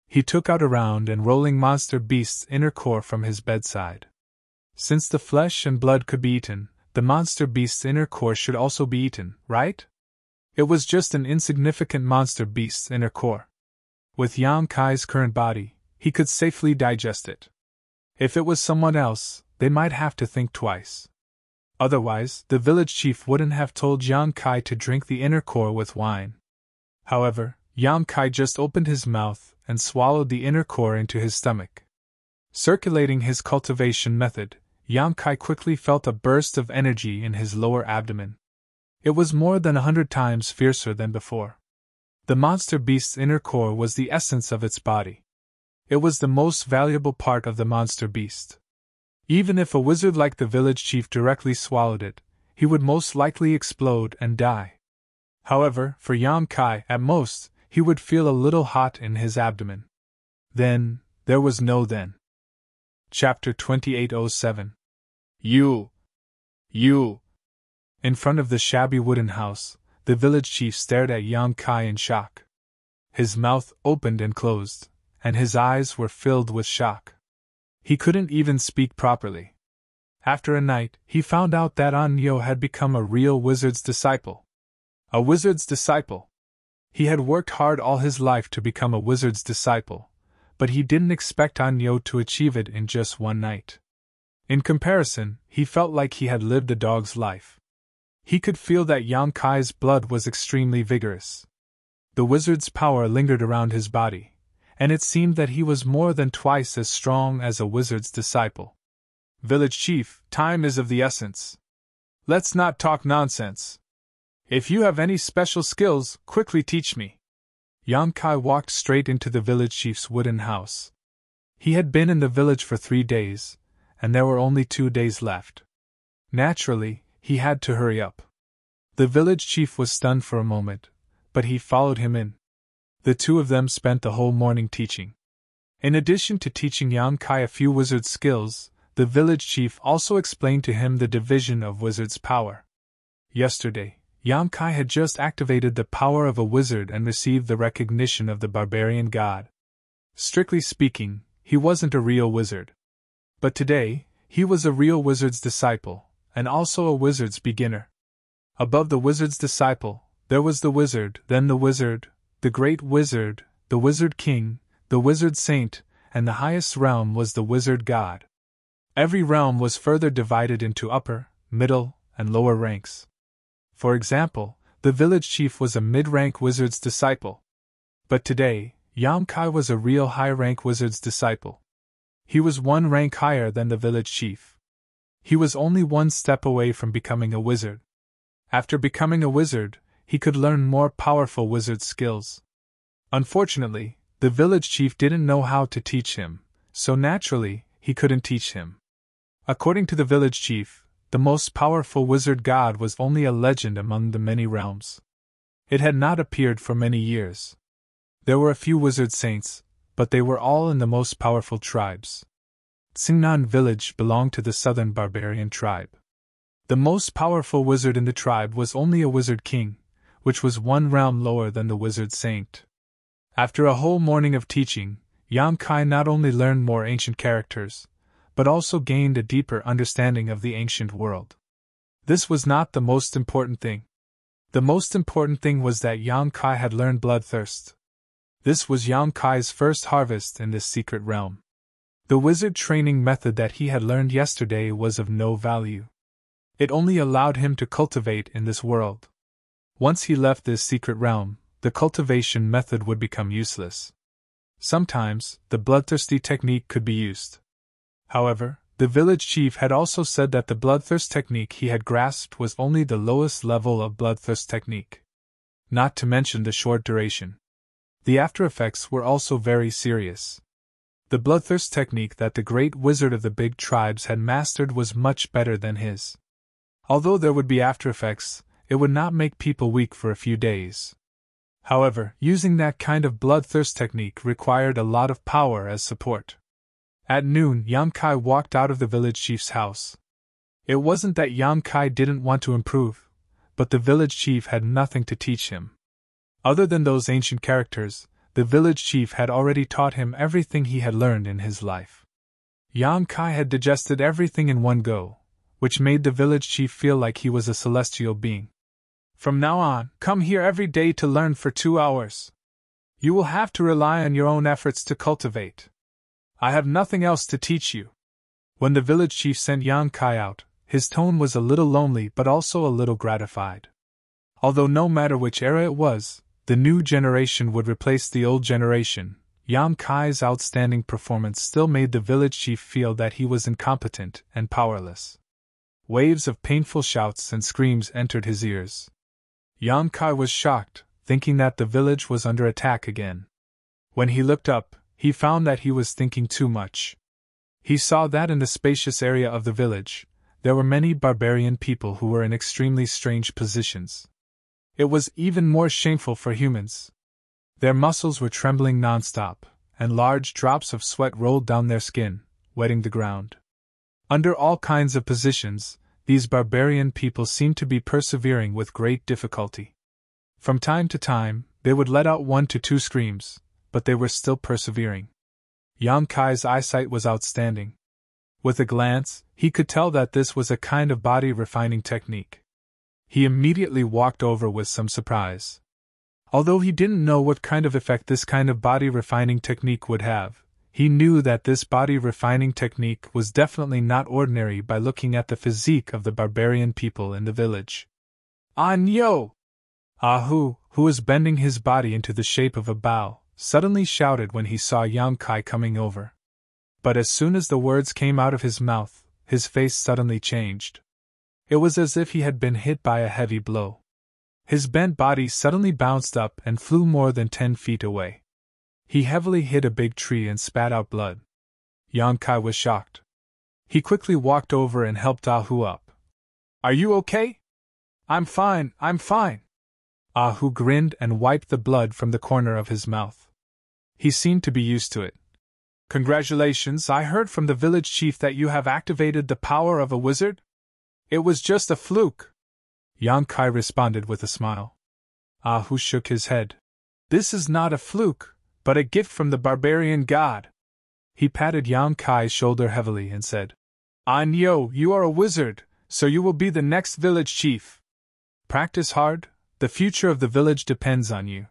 He took out a round and rolling monster beast's inner core from his bedside. Since the flesh and blood could be eaten, the monster beast's inner core should also be eaten, right? It was just an insignificant monster beast's inner core. With Yang Kai's current body, he could safely digest it. If it was someone else, they might have to think twice. Otherwise, the village chief wouldn't have told Yang Kai to drink the inner core with wine. However, Yang Kai just opened his mouth and swallowed the inner core into his stomach. Circulating his cultivation method, Yang Kai quickly felt a burst of energy in his lower abdomen. It was more than 100 times fiercer than before. The monster beast's inner core was the essence of its body. It was the most valuable part of the monster beast. Even if a wizard like the village chief directly swallowed it, he would most likely explode and die. However, for Yang Kai, at most, he would feel a little hot in his abdomen. Then, there was no then. Chapter 2807. You! In front of the shabby wooden house, the village chief stared at Yang Kai in shock. His mouth opened and closed, and his eyes were filled with shock. He couldn't even speak properly. After a night, he found out that Anyo had become a real wizard's disciple. A wizard's disciple. He had worked hard all his life to become a wizard's disciple, but he didn't expect Anyo to achieve it in just one night. In comparison, he felt like he had lived a dog's life. He could feel that Yang Kai's blood was extremely vigorous. The wizard's power lingered around his body, and it seemed that he was more than twice as strong as a wizard's disciple. Village chief, time is of the essence. Let's not talk nonsense. If you have any special skills, quickly teach me. Yang Kai walked straight into the village chief's wooden house. He had been in the village for 3 days, and there were only 2 days left. Naturally, he had to hurry up. The village chief was stunned for a moment, but he followed him in. The two of them spent the whole morning teaching. In addition to teaching Yang Kai a few wizard skills, the village chief also explained to him the division of wizard's power. Yesterday, Yang Kai had just activated the power of a wizard and received the recognition of the barbarian god. Strictly speaking, he wasn't a real wizard. But today, he was a real wizard's disciple, and also a wizard's beginner. Above the wizard's disciple, there was the wizard, then the wizard, the great wizard, the wizard king, the wizard saint, and the highest realm was the wizard god. Every realm was further divided into upper, middle, and lower ranks. For example, the village chief was a mid-rank wizard's disciple. But today, Yang Kai was a real high-rank wizard's disciple. He was 1 rank higher than the village chief. He was only 1 step away from becoming a wizard. After becoming a wizard, he could learn more powerful wizard skills. Unfortunately, the village chief didn't know how to teach him, so naturally, he couldn't teach him. According to the village chief, the most powerful wizard god was only a legend among the many realms. It had not appeared for many years. There were a few wizard saints, but they were all in the most powerful tribes. Tsingnan village belonged to the southern barbarian tribe. The most powerful wizard in the tribe was only a wizard king, which was 1 realm lower than the wizard saint. After a whole morning of teaching, Yang Kai not only learned more ancient characters, but also gained a deeper understanding of the ancient world. This was not the most important thing. The most important thing was that Yang Kai had learned bloodthirst. This was Yang Kai's first harvest in this secret realm. The wizard training method that he had learned yesterday was of no value. It only allowed him to cultivate in this world. Once he left this secret realm, the cultivation method would become useless. Sometimes, the bloodthirsty technique could be used. However, The village chief had also said that the bloodthirst technique he had grasped was only the lowest level of bloodthirst technique. Not to mention the short duration. The after effects were also very serious. The bloodthirst technique that the great wizard of the big tribes had mastered was much better than his. Although there would be after effects, it would not make people weak for a few days. However, using that kind of bloodthirst technique required a lot of power as support. At noon, Yang Kai walked out of the village chief's house. It wasn't that Yang Kai didn't want to improve, but the village chief had nothing to teach him. Other than those ancient characters, the village chief had already taught him everything he had learned in his life. Yang Kai had digested everything in one go, which made the village chief feel like he was a celestial being. From now on, come here every day to learn for 2 hours. You will have to rely on your own efforts to cultivate. I have nothing else to teach you. When the village chief sent Yang Kai out, his tone was a little lonely but also a little gratified. Although no matter which era it was, the new generation would replace the old generation, Yang Kai's outstanding performance still made the village chief feel that he was incompetent and powerless. Waves of painful shouts and screams entered his ears. Yang Kai was shocked, thinking that the village was under attack again. When he looked up, he found that he was thinking too much. He saw that in the spacious area of the village, there were many barbarian people who were in extremely strange positions. It was even more shameful for humans. Their muscles were trembling non-stop, and large drops of sweat rolled down their skin, wetting the ground. Under all kinds of positions, these barbarian people seemed to be persevering with great difficulty. From time to time, they would let out 1 to 2 screams, but they were still persevering. Yang Kai's eyesight was outstanding. With a glance, he could tell that this was a kind of body refining technique. He immediately walked over with some surprise. Although he didn't know what kind of effect this kind of body refining technique would have, he knew that this body refining technique was definitely not ordinary by looking at the physique of the barbarian people in the village. Anyo! Ahu, who was bending his body into the shape of a bow, suddenly shouted when he saw Yang Kai coming over. But as soon as the words came out of his mouth, his face suddenly changed. It was as if he had been hit by a heavy blow. His bent body suddenly bounced up and flew more than 10 feet away. He heavily hit a big tree and spat out blood. Yang Kai was shocked. He quickly walked over and helped Ahu up. Are you okay? I'm fine. Ahu grinned and wiped the blood from the corner of his mouth. He seemed to be used to it. Congratulations, I heard from the village chief that you have activated the power of a wizard? It was just a fluke. Yang Kai responded with a smile. Ahu shook his head. This is not a fluke, but a gift from the barbarian god. He patted Yang Kai's shoulder heavily and said, Anyo, you are a wizard, so you will be the next village chief. Practice hard, the future of the village depends on you.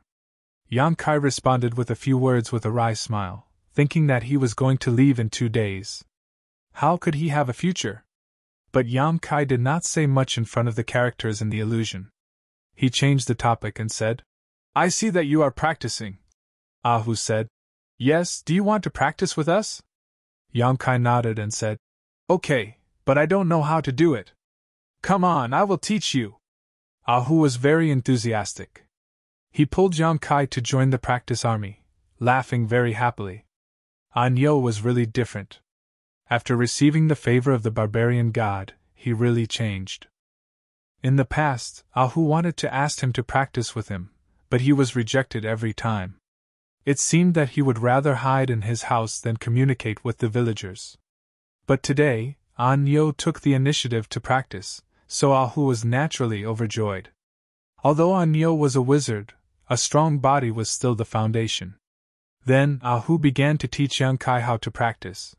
Yang Kai responded with a few words with a wry smile, thinking that he was going to leave in 2 days. How could he have a future? But Yang Kai did not say much in front of the characters in the illusion. He changed the topic and said, I see that you are practicing. Ahu said, Yes, do you want to practice with us? Yang Kai nodded and said, Okay, but I don't know how to do it. Come on, I will teach you. Ahu was very enthusiastic. He pulled Yang Kai to join the practice army, laughing very happily. Anyo was really different. After receiving the favor of the barbarian god, he really changed. In the past, Ahu wanted to ask him to practice with him, but he was rejected every time. It seemed that he would rather hide in his house than communicate with the villagers. But today, Anyo took the initiative to practice, so Ahu was naturally overjoyed. Although Anyo was a wizard, a strong body was still the foundation. Then Ahu began to teach Yang Kai how to practice.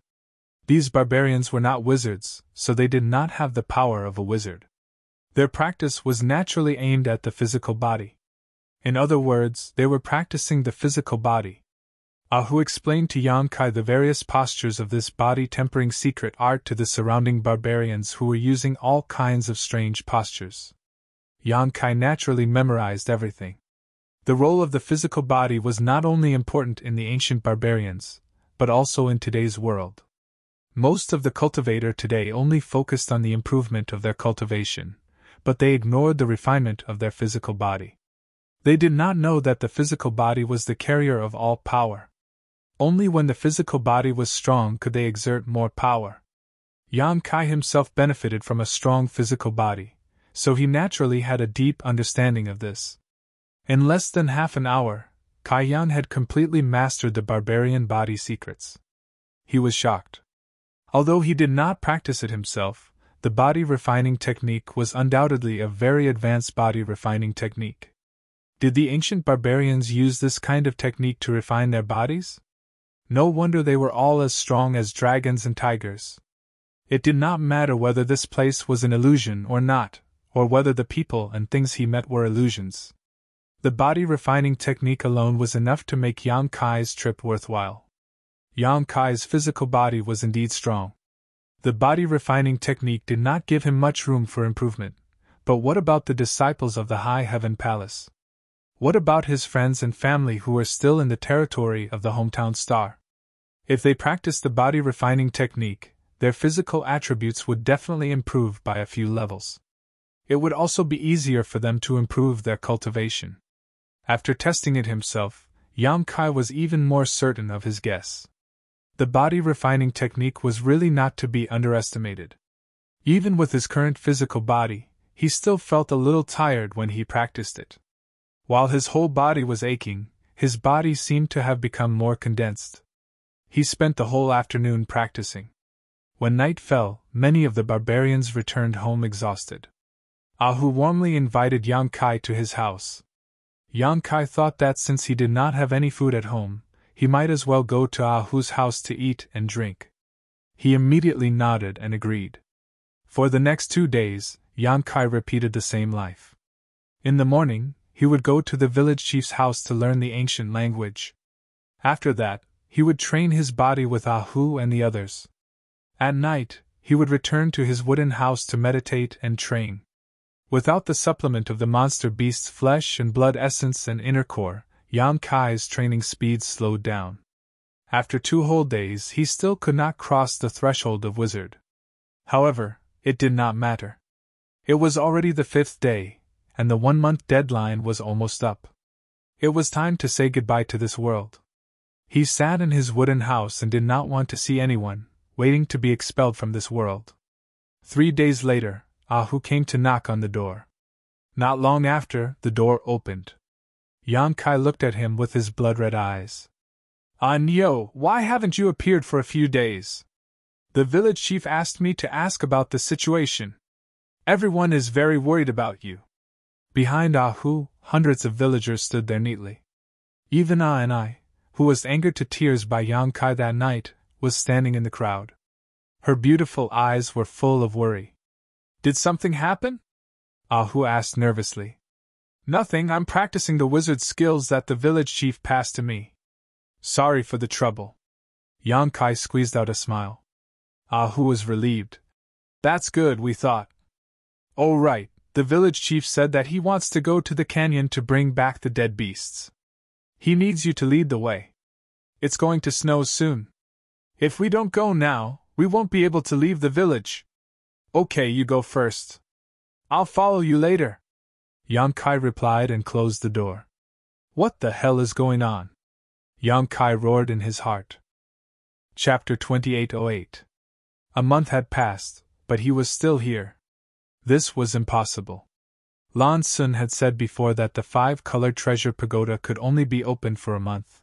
These barbarians were not wizards, so they did not have the power of a wizard. Their practice was naturally aimed at the physical body. In other words, they were practicing the physical body. Ahu explained to Yang Kai the various postures of this body-tempering secret art to the surrounding barbarians who were using all kinds of strange postures. Yang Kai naturally memorized everything. The role of the physical body was not only important in the ancient barbarians, but also in today's world. Most of the cultivator today only focused on the improvement of their cultivation, but they ignored the refinement of their physical body. They did not know that the physical body was the carrier of all power. Only when the physical body was strong could they exert more power. Yang Kai himself benefited from a strong physical body, so he naturally had a deep understanding of this. In less than half an hour, Kai Yan had completely mastered the barbarian body secrets. He was shocked. Although he did not practice it himself, the body refining technique was undoubtedly a very advanced body refining technique. Did the ancient barbarians use this kind of technique to refine their bodies? No wonder they were all as strong as dragons and tigers. It did not matter whether this place was an illusion or not, or whether the people and things he met were illusions. The body refining technique alone was enough to make Yang Kai's trip worthwhile. Yang Kai's physical body was indeed strong. The body refining technique did not give him much room for improvement, but what about the disciples of the High Heaven Palace? What about his friends and family who were still in the territory of the hometown star? If they practiced the body refining technique, their physical attributes would definitely improve by a few levels. It would also be easier for them to improve their cultivation. After testing it himself, Yang Kai was even more certain of his guess. The body refining technique was really not to be underestimated. Even with his current physical body, he still felt a little tired when he practiced it. While his whole body was aching, his body seemed to have become more condensed. He spent the whole afternoon practicing. When night fell, many of the barbarians returned home exhausted. Ahu warmly invited Yang Kai to his house. Yang Kai thought that since he did not have any food at home, he might as well go to Ahu's house to eat and drink. He immediately nodded and agreed. For the next 2 days, Yang Kai repeated the same life. In the morning, he would go to the village chief's house to learn the ancient language. After that, he would train his body with Ahu and the others. At night, he would return to his wooden house to meditate and train. Without the supplement of the monster beast's flesh and blood essence and inner core, Yang Kai's training speed slowed down. After 2 whole days, he still could not cross the threshold of wizard. However, it did not matter. It was already the 5th day, and the 1-month deadline was almost up. It was time to say goodbye to this world. He sat in his wooden house and did not want to see anyone, waiting to be expelled from this world. 3 days later, Ahu came to knock on the door. Not long after, the door opened. Yang Kai looked at him with his blood-red eyes. Nyo, why haven't you appeared for a few days? The village chief asked me to ask about the situation. Everyone is very worried about you. Behind Ahu, hundreds of villagers stood there neatly. Even and I, who was angered to tears by Yang Kai that night, was standing in the crowd. Her beautiful eyes were full of worry. Did something happen? Ahu asked nervously. Nothing, I'm practicing the wizard skills that the village chief passed to me. Sorry for the trouble. Yang Kai squeezed out a smile. Ahu was relieved. That's good, we thought. Oh right, the village chief said that he wants to go to the canyon to bring back the dead beasts. He needs you to lead the way. It's going to snow soon. If we don't go now, we won't be able to leave the village. Okay, you go first. I'll follow you later. Yang Kai replied and closed the door. What the hell is going on? Yang Kai roared in his heart. Chapter 2808. A month had passed, but he was still here. This was impossible. Lan Sun had said before that the 5-colored treasure pagoda could only be opened for a month.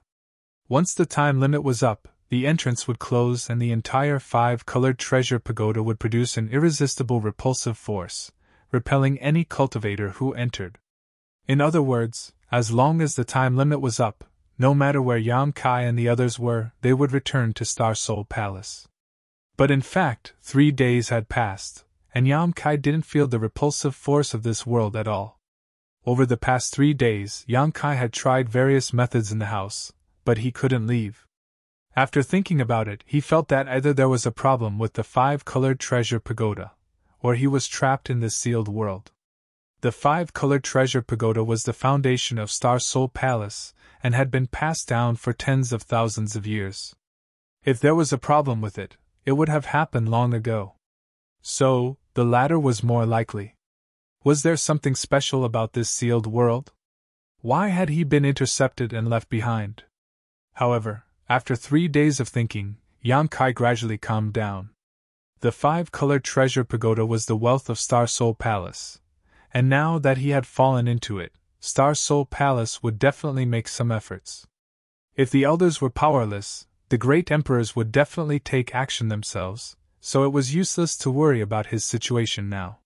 Once the time limit was up, the entrance would close and the entire 5-colored treasure pagoda would produce an irresistible repulsive force, repelling any cultivator who entered. In other words, as long as the time limit was up, no matter where Yang Kai and the others were, they would return to Star Soul Palace. But in fact, 3 days had passed, and Yang Kai didn't feel the repulsive force of this world at all. Over the past 3 days, Yang Kai had tried various methods in the house, but he couldn't leave. After thinking about it, he felt that either there was a problem with the 5-colored treasure pagoda, or he was trapped in this sealed world. The 5-colored treasure pagoda was the foundation of Star Soul Palace, and had been passed down for tens of thousands of years. If there was a problem with it, it would have happened long ago. So, the latter was more likely. Was there something special about this sealed world? Why had he been intercepted and left behind? However, after 3 days of thinking, Yang Kai gradually calmed down. The 5-colored treasure pagoda was the wealth of Star Soul Palace, and now that he had fallen into it, Star Soul Palace would definitely make some efforts. If the elders were powerless, the great emperors would definitely take action themselves, so it was useless to worry about his situation now.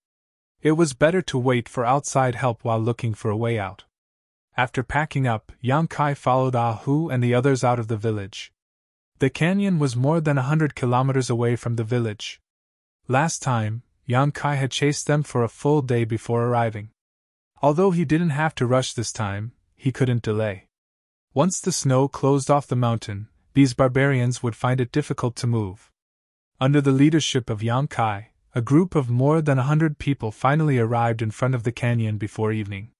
It was better to wait for outside help while looking for a way out. After packing up, Yang Kai followed Ah Hu and the others out of the village. The canyon was more than 100 kilometers away from the village. Last time, Yang Kai had chased them for a full day before arriving. Although he didn't have to rush this time, he couldn't delay. Once the snow closed off the mountain, these barbarians would find it difficult to move. Under the leadership of Yang Kai, a group of more than 100 people finally arrived in front of the canyon before evening.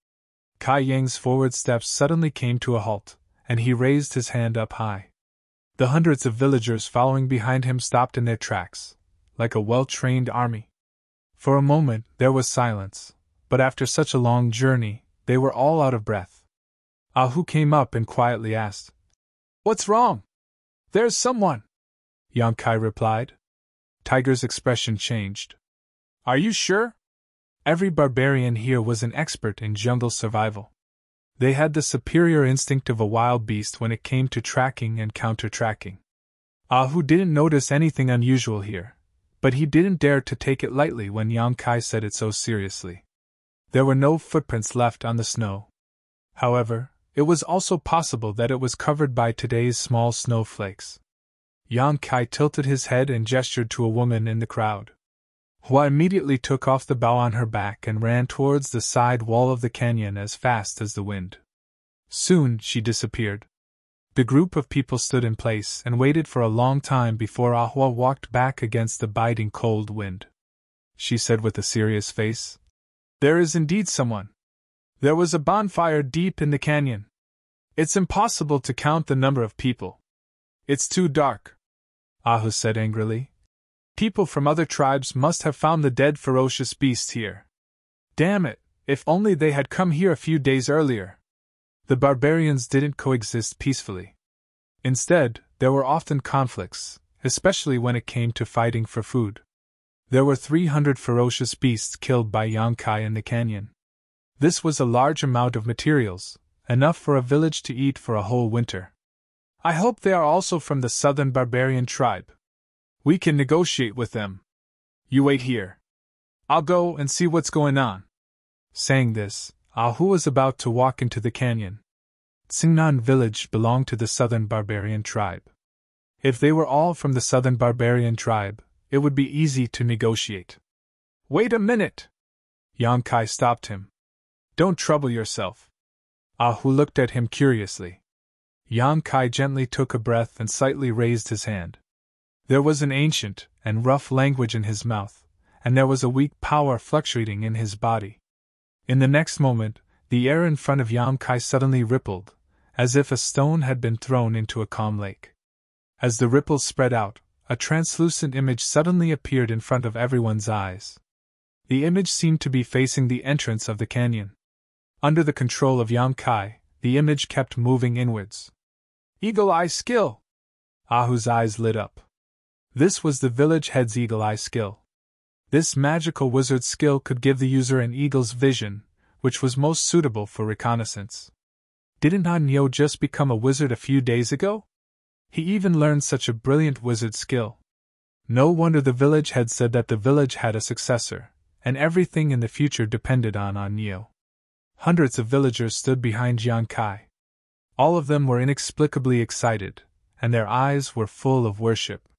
Kai Yang's forward steps suddenly came to a halt, and he raised his hand up high. The hundreds of villagers following behind him stopped in their tracks, like a well-trained army. For a moment there was silence, but after such a long journey, they were all out of breath. Ah Hu came up and quietly asked, "What's wrong?" "There's someone," Yang Kai replied. Tiger's expression changed. "Are you sure?" Every barbarian here was an expert in jungle survival. They had the superior instinct of a wild beast when it came to tracking and counter-tracking. Ah Hu didn't notice anything unusual here, but he didn't dare to take it lightly when Yang Kai said it so seriously. There were no footprints left on the snow. However, it was also possible that it was covered by today's small snowflakes. Yang Kai tilted his head and gestured to a woman in the crowd. Hua immediately took off the bow on her back and ran towards the side wall of the canyon as fast as the wind. Soon she disappeared. The group of people stood in place and waited for a long time before Ahua walked back against the biting cold wind. She said with a serious face, "There is indeed someone. There was a bonfire deep in the canyon. It's impossible to count the number of people. It's too dark," Ahu said angrily. "People from other tribes must have found the dead ferocious beast here. Damn it, if only they had come here a few days earlier." The barbarians didn't coexist peacefully. Instead, there were often conflicts, especially when it came to fighting for food. There were 300 ferocious beasts killed by Yang Kai in the canyon. This was a large amount of materials, enough for a village to eat for a whole winter. "I hope they are also from the southern barbarian tribe. We can negotiate with them. You wait here. I'll go and see what's going on." Saying this, Ahu was about to walk into the canyon. Tsingnan village belonged to the southern barbarian tribe. If they were all from the southern barbarian tribe, it would be easy to negotiate. "Wait a minute!" Yang Kai stopped him. "Don't trouble yourself." Ahu looked at him curiously. Yang Kai gently took a breath and slightly raised his hand. There was an ancient and rough language in his mouth, and there was a weak power fluctuating in his body. In the next moment, the air in front of Yang Kai suddenly rippled, as if a stone had been thrown into a calm lake. As the ripples spread out, a translucent image suddenly appeared in front of everyone's eyes. The image seemed to be facing the entrance of the canyon. Under the control of Yang Kai, the image kept moving inwards. "Eagle Eye Skill!" Ahu's eyes lit up. This was the village head's Eagle Eye Skill. This magical wizard skill could give the user an eagle's vision, which was most suitable for reconnaissance. Didn't Han Yo just become a wizard a few days ago? He even learned such a brilliant wizard skill. No wonder the village head said that the village had a successor, and everything in the future depended on Han Yo. Hundreds of villagers stood behind Yang Kai. All of them were inexplicably excited, and their eyes were full of worship.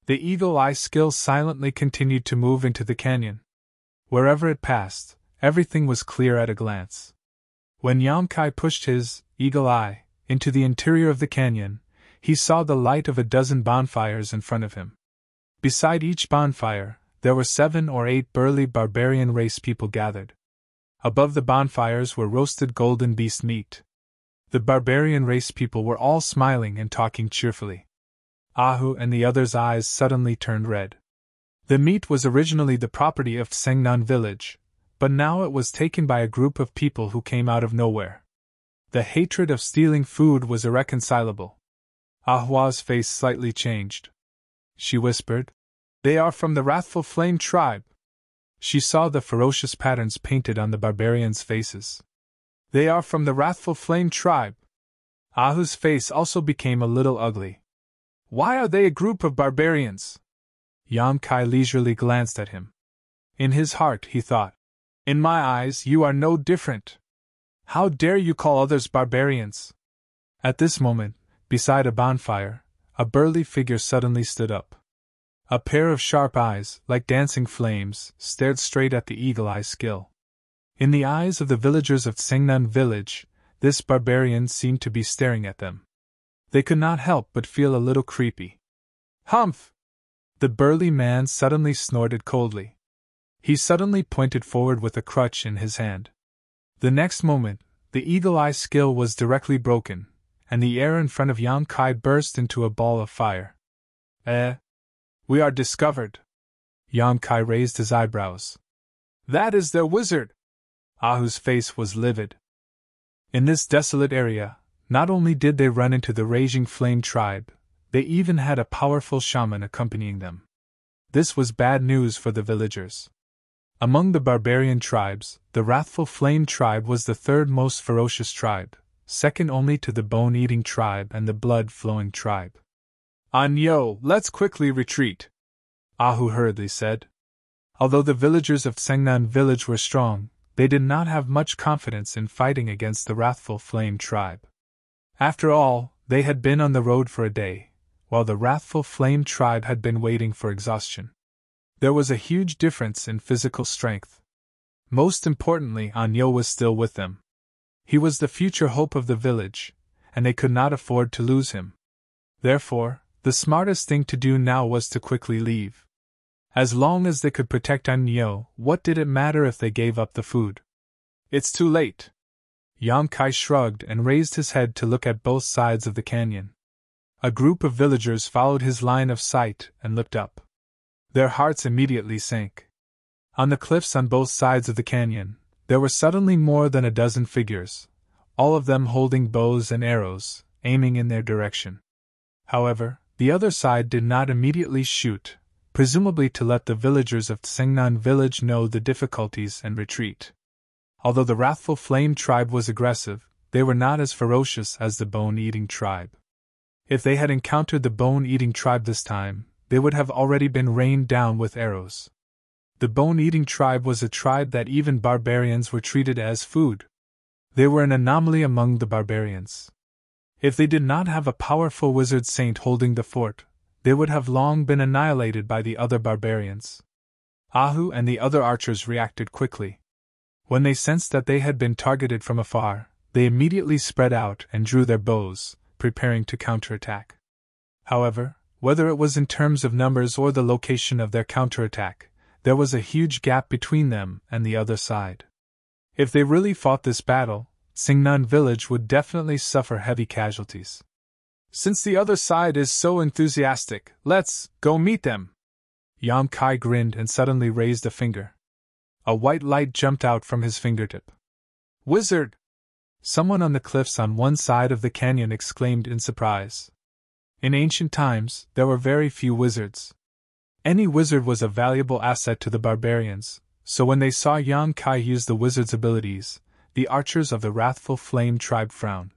The Eagle Eye Skill silently continued to move into the canyon. Wherever it passed, everything was clear at a glance. When Yang Kai pushed his Eagle Eye into the interior of the canyon, he saw the light of a dozen bonfires in front of him. Beside each bonfire, there were 7 or 8 burly barbarian race people gathered. Above the bonfires were roasted golden beast meat. The barbarian race people were all smiling and talking cheerfully. Ahu and the other's eyes suddenly turned red. The meat was originally the property of Sengnan village, but now it was taken by a group of people who came out of nowhere. The hatred of stealing food was irreconcilable. Ahua's face slightly changed. She whispered, "They are from the wrathful flame tribe." She saw the ferocious patterns painted on the barbarians' faces. "They are from the wrathful flame tribe." Ahu's face also became a little ugly. "Why are they a group of barbarians?" Yan Kai leisurely glanced at him. In his heart he thought, "In my eyes you are no different. How dare you call others barbarians?" At this moment, beside a bonfire, a burly figure suddenly stood up. A pair of sharp eyes, like dancing flames, stared straight at the eagle-eye skill. In the eyes of the villagers of Sengnan village, this barbarian seemed to be staring at them. They could not help but feel a little creepy. "Humph!" The burly man suddenly snorted coldly. He suddenly pointed forward with a crutch in his hand. The next moment, the eagle-eye skill was directly broken, and the air in front of Yan Kai burst into a ball of fire. We are discovered." Yan Kai raised his eyebrows. "That is their wizard!" Ahu's face was livid. In this desolate area, not only did they run into the raging flame tribe, they even had a powerful shaman accompanying them. This was bad news for the villagers. Among the barbarian tribes, the wrathful flame tribe was the third most ferocious tribe, second only to the bone-eating tribe and the blood-flowing tribe. "Anyo, let's quickly retreat," Ahu hurriedly said. Although the villagers of Sengnan village were strong, they did not have much confidence in fighting against the wrathful flame tribe. After all, they had been on the road for a day, while the wrathful flame tribe had been waiting for exhaustion. There was a huge difference in physical strength. Most importantly, Anyo was still with them. He was the future hope of the village, and they could not afford to lose him. Therefore, the smartest thing to do now was to quickly leave. As long as they could protect Anyo, what did it matter if they gave up the food? "It's too late." Yan Kai shrugged and raised his head to look at both sides of the canyon. A group of villagers followed his line of sight and looked up. Their hearts immediately sank. On the cliffs on both sides of the canyon, there were suddenly more than a dozen figures, all of them holding bows and arrows, aiming in their direction. However, the other side did not immediately shoot, presumably to let the villagers of Sengnan village know the difficulties and retreat. Although the wrathful flame tribe was aggressive, they were not as ferocious as the bone-eating tribe. If they had encountered the bone-eating tribe this time, they would have already been rained down with arrows. The bone-eating tribe was a tribe that even barbarians were treated as food. They were an anomaly among the barbarians. If they did not have a powerful wizard saint holding the fort, they would have long been annihilated by the other barbarians. Ahu and the other archers reacted quickly. When they sensed that they had been targeted from afar, they immediately spread out and drew their bows, preparing to counterattack. However, whether it was in terms of numbers or the location of their counterattack, there was a huge gap between them and the other side. If they really fought this battle, Sengnan village would definitely suffer heavy casualties. "Since the other side is so enthusiastic, let's go meet them." Yan Kai grinned and suddenly raised a finger. A white light jumped out from his fingertip. "Wizard!" Someone on the cliffs on one side of the canyon exclaimed in surprise. In ancient times, there were very few wizards. Any wizard was a valuable asset to the barbarians, so when they saw Yan Kai use the wizard's abilities, the archers of the wrathful flame tribe frowned.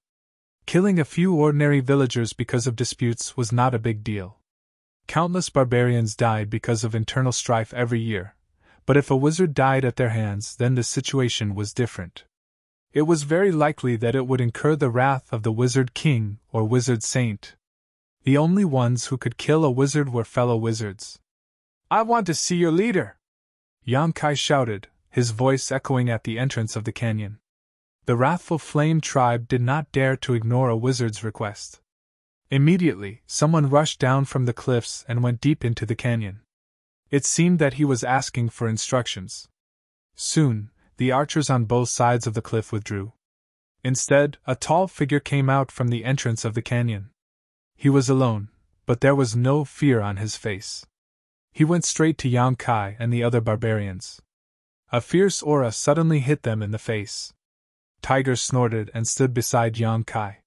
Killing a few ordinary villagers because of disputes was not a big deal. Countless barbarians died because of internal strife every year, but if a wizard died at their hands, then the situation was different. It was very likely that it would incur the wrath of the wizard king or wizard saint. The only ones who could kill a wizard were fellow wizards. "I want to see your leader!" Yan Kai shouted, his voice echoing at the entrance of the canyon. The wrathful flame tribe did not dare to ignore a wizard's request. Immediately, someone rushed down from the cliffs and went deep into the canyon. It seemed that he was asking for instructions. Soon, the archers on both sides of the cliff withdrew. Instead, a tall figure came out from the entrance of the canyon. He was alone, but there was no fear on his face. He went straight to Yang Kai and the other barbarians. A fierce aura suddenly hit them in the face. Tiger snorted and stood beside Yang Kai.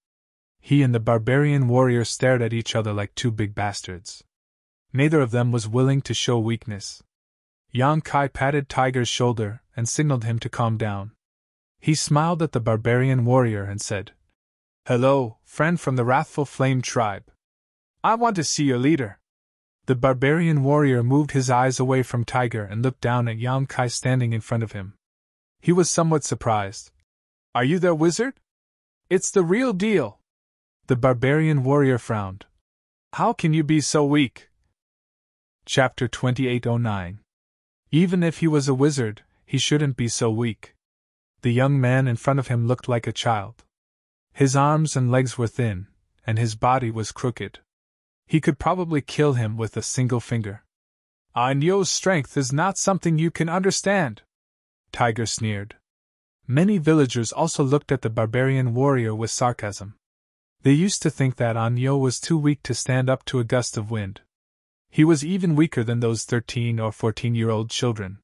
He and the barbarian warrior stared at each other like two big bastards. Neither of them was willing to show weakness. Yang Kai patted Tiger's shoulder and signaled him to calm down. He smiled at the barbarian warrior and said, "Hello, friend from the Wrathful Flame tribe. I want to see your leader." The barbarian warrior moved his eyes away from Tiger and looked down at Yang Kai standing in front of him. He was somewhat surprised. "Are you their wizard?" "It's the real deal." The barbarian warrior frowned. "How can you be so weak?" Chapter 2809. Even if he was a wizard, he shouldn't be so weak. The young man in front of him looked like a child. His arms and legs were thin, and his body was crooked. He could probably kill him with a single finger. "Anyo's strength is not something you can understand," Tiger sneered. Many villagers also looked at the barbarian warrior with sarcasm. They used to think that Anyo was too weak to stand up to a gust of wind. He was even weaker than those 13 or 14-year-old children.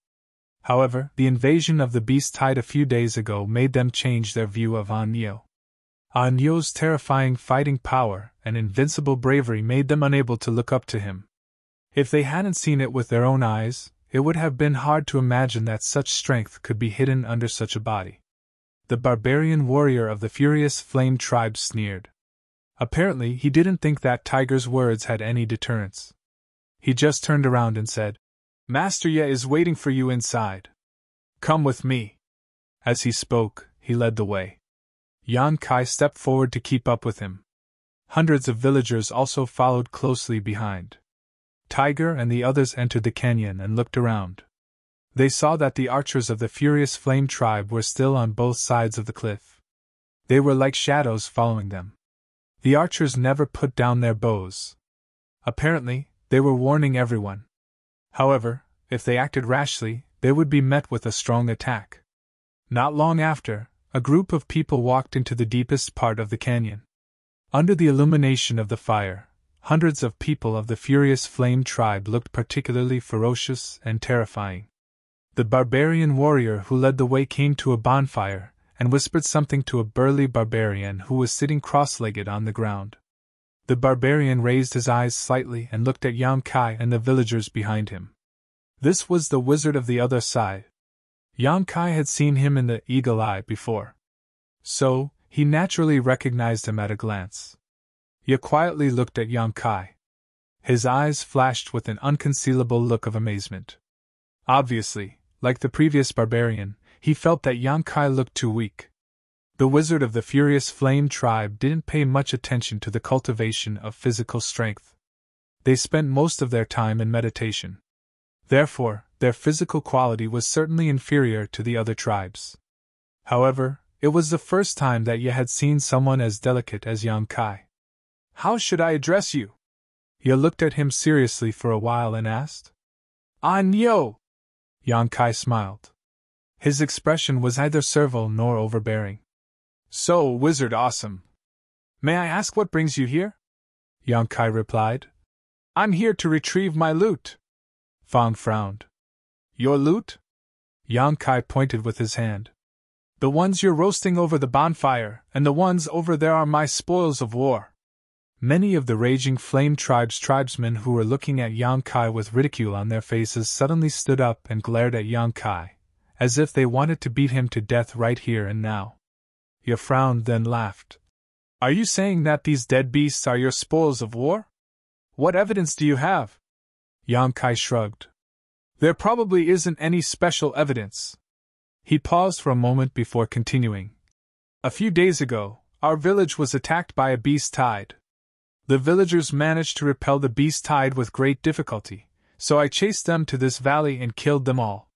However, the invasion of the beast tide a few days ago made them change their view of Anyo. Anyo's terrifying fighting power and invincible bravery made them unable to look up to him. If they hadn't seen it with their own eyes, it would have been hard to imagine that such strength could be hidden under such a body. The barbarian warrior of the Furious Flame tribe sneered. Apparently, he didn't think that Tiger's words had any deterrence. He just turned around and said, "Master Ye is waiting for you inside. Come with me." As he spoke, he led the way. Yang Kai stepped forward to keep up with him. Hundreds of villagers also followed closely behind. Tiger and the others entered the canyon and looked around. They saw that the archers of the Furious Flame tribe were still on both sides of the cliff. They were like shadows following them. The archers never put down their bows. Apparently, they were warning everyone. However, if they acted rashly, they would be met with a strong attack. Not long after, a group of people walked into the deepest part of the canyon. Under the illumination of the fire, hundreds of people of the Furious Flame tribe looked particularly ferocious and terrifying. The barbarian warrior who led the way came to a bonfire and whispered something to a burly barbarian who was sitting cross-legged on the ground. The barbarian raised his eyes slightly and looked at Yang Kai and the villagers behind him. This was the wizard of the other side. Yang Kai had seen him in the Eagle Eye before. So, he naturally recognized him at a glance. Ye quietly looked at Yang Kai. His eyes flashed with an unconcealable look of amazement. Obviously, like the previous barbarian, he felt that Yang Kai looked too weak. The wizard of the Furious Flame tribe didn't pay much attention to the cultivation of physical strength. They spent most of their time in meditation. Therefore, their physical quality was certainly inferior to the other tribes. However, it was the first time that Ye had seen someone as delicate as Yang Kai. "How should I address you?" Ye looked at him seriously for a while and asked. "Anyo!" Yang Kai smiled. His expression was neither servile nor overbearing. "So, Wizard Awesome. May I ask what brings you here?" Yang Kai replied. "I'm here to retrieve my loot." Fang frowned. "Your loot?" Yang Kai pointed with his hand. "The ones you're roasting over the bonfire, and the ones over there are my spoils of war." Many of the Raging Flame tribe's tribesmen who were looking at Yang Kai with ridicule on their faces suddenly stood up and glared at Yang Kai, as if they wanted to beat him to death right here and now. Ye frowned, then laughed. "Are you saying that these dead beasts are your spoils of war? What evidence do you have?" Yang Kai shrugged. "There probably isn't any special evidence." He paused for a moment before continuing. "A few days ago, our village was attacked by a beast tide. The villagers managed to repel the beast tide with great difficulty, so I chased them to this valley and killed them all.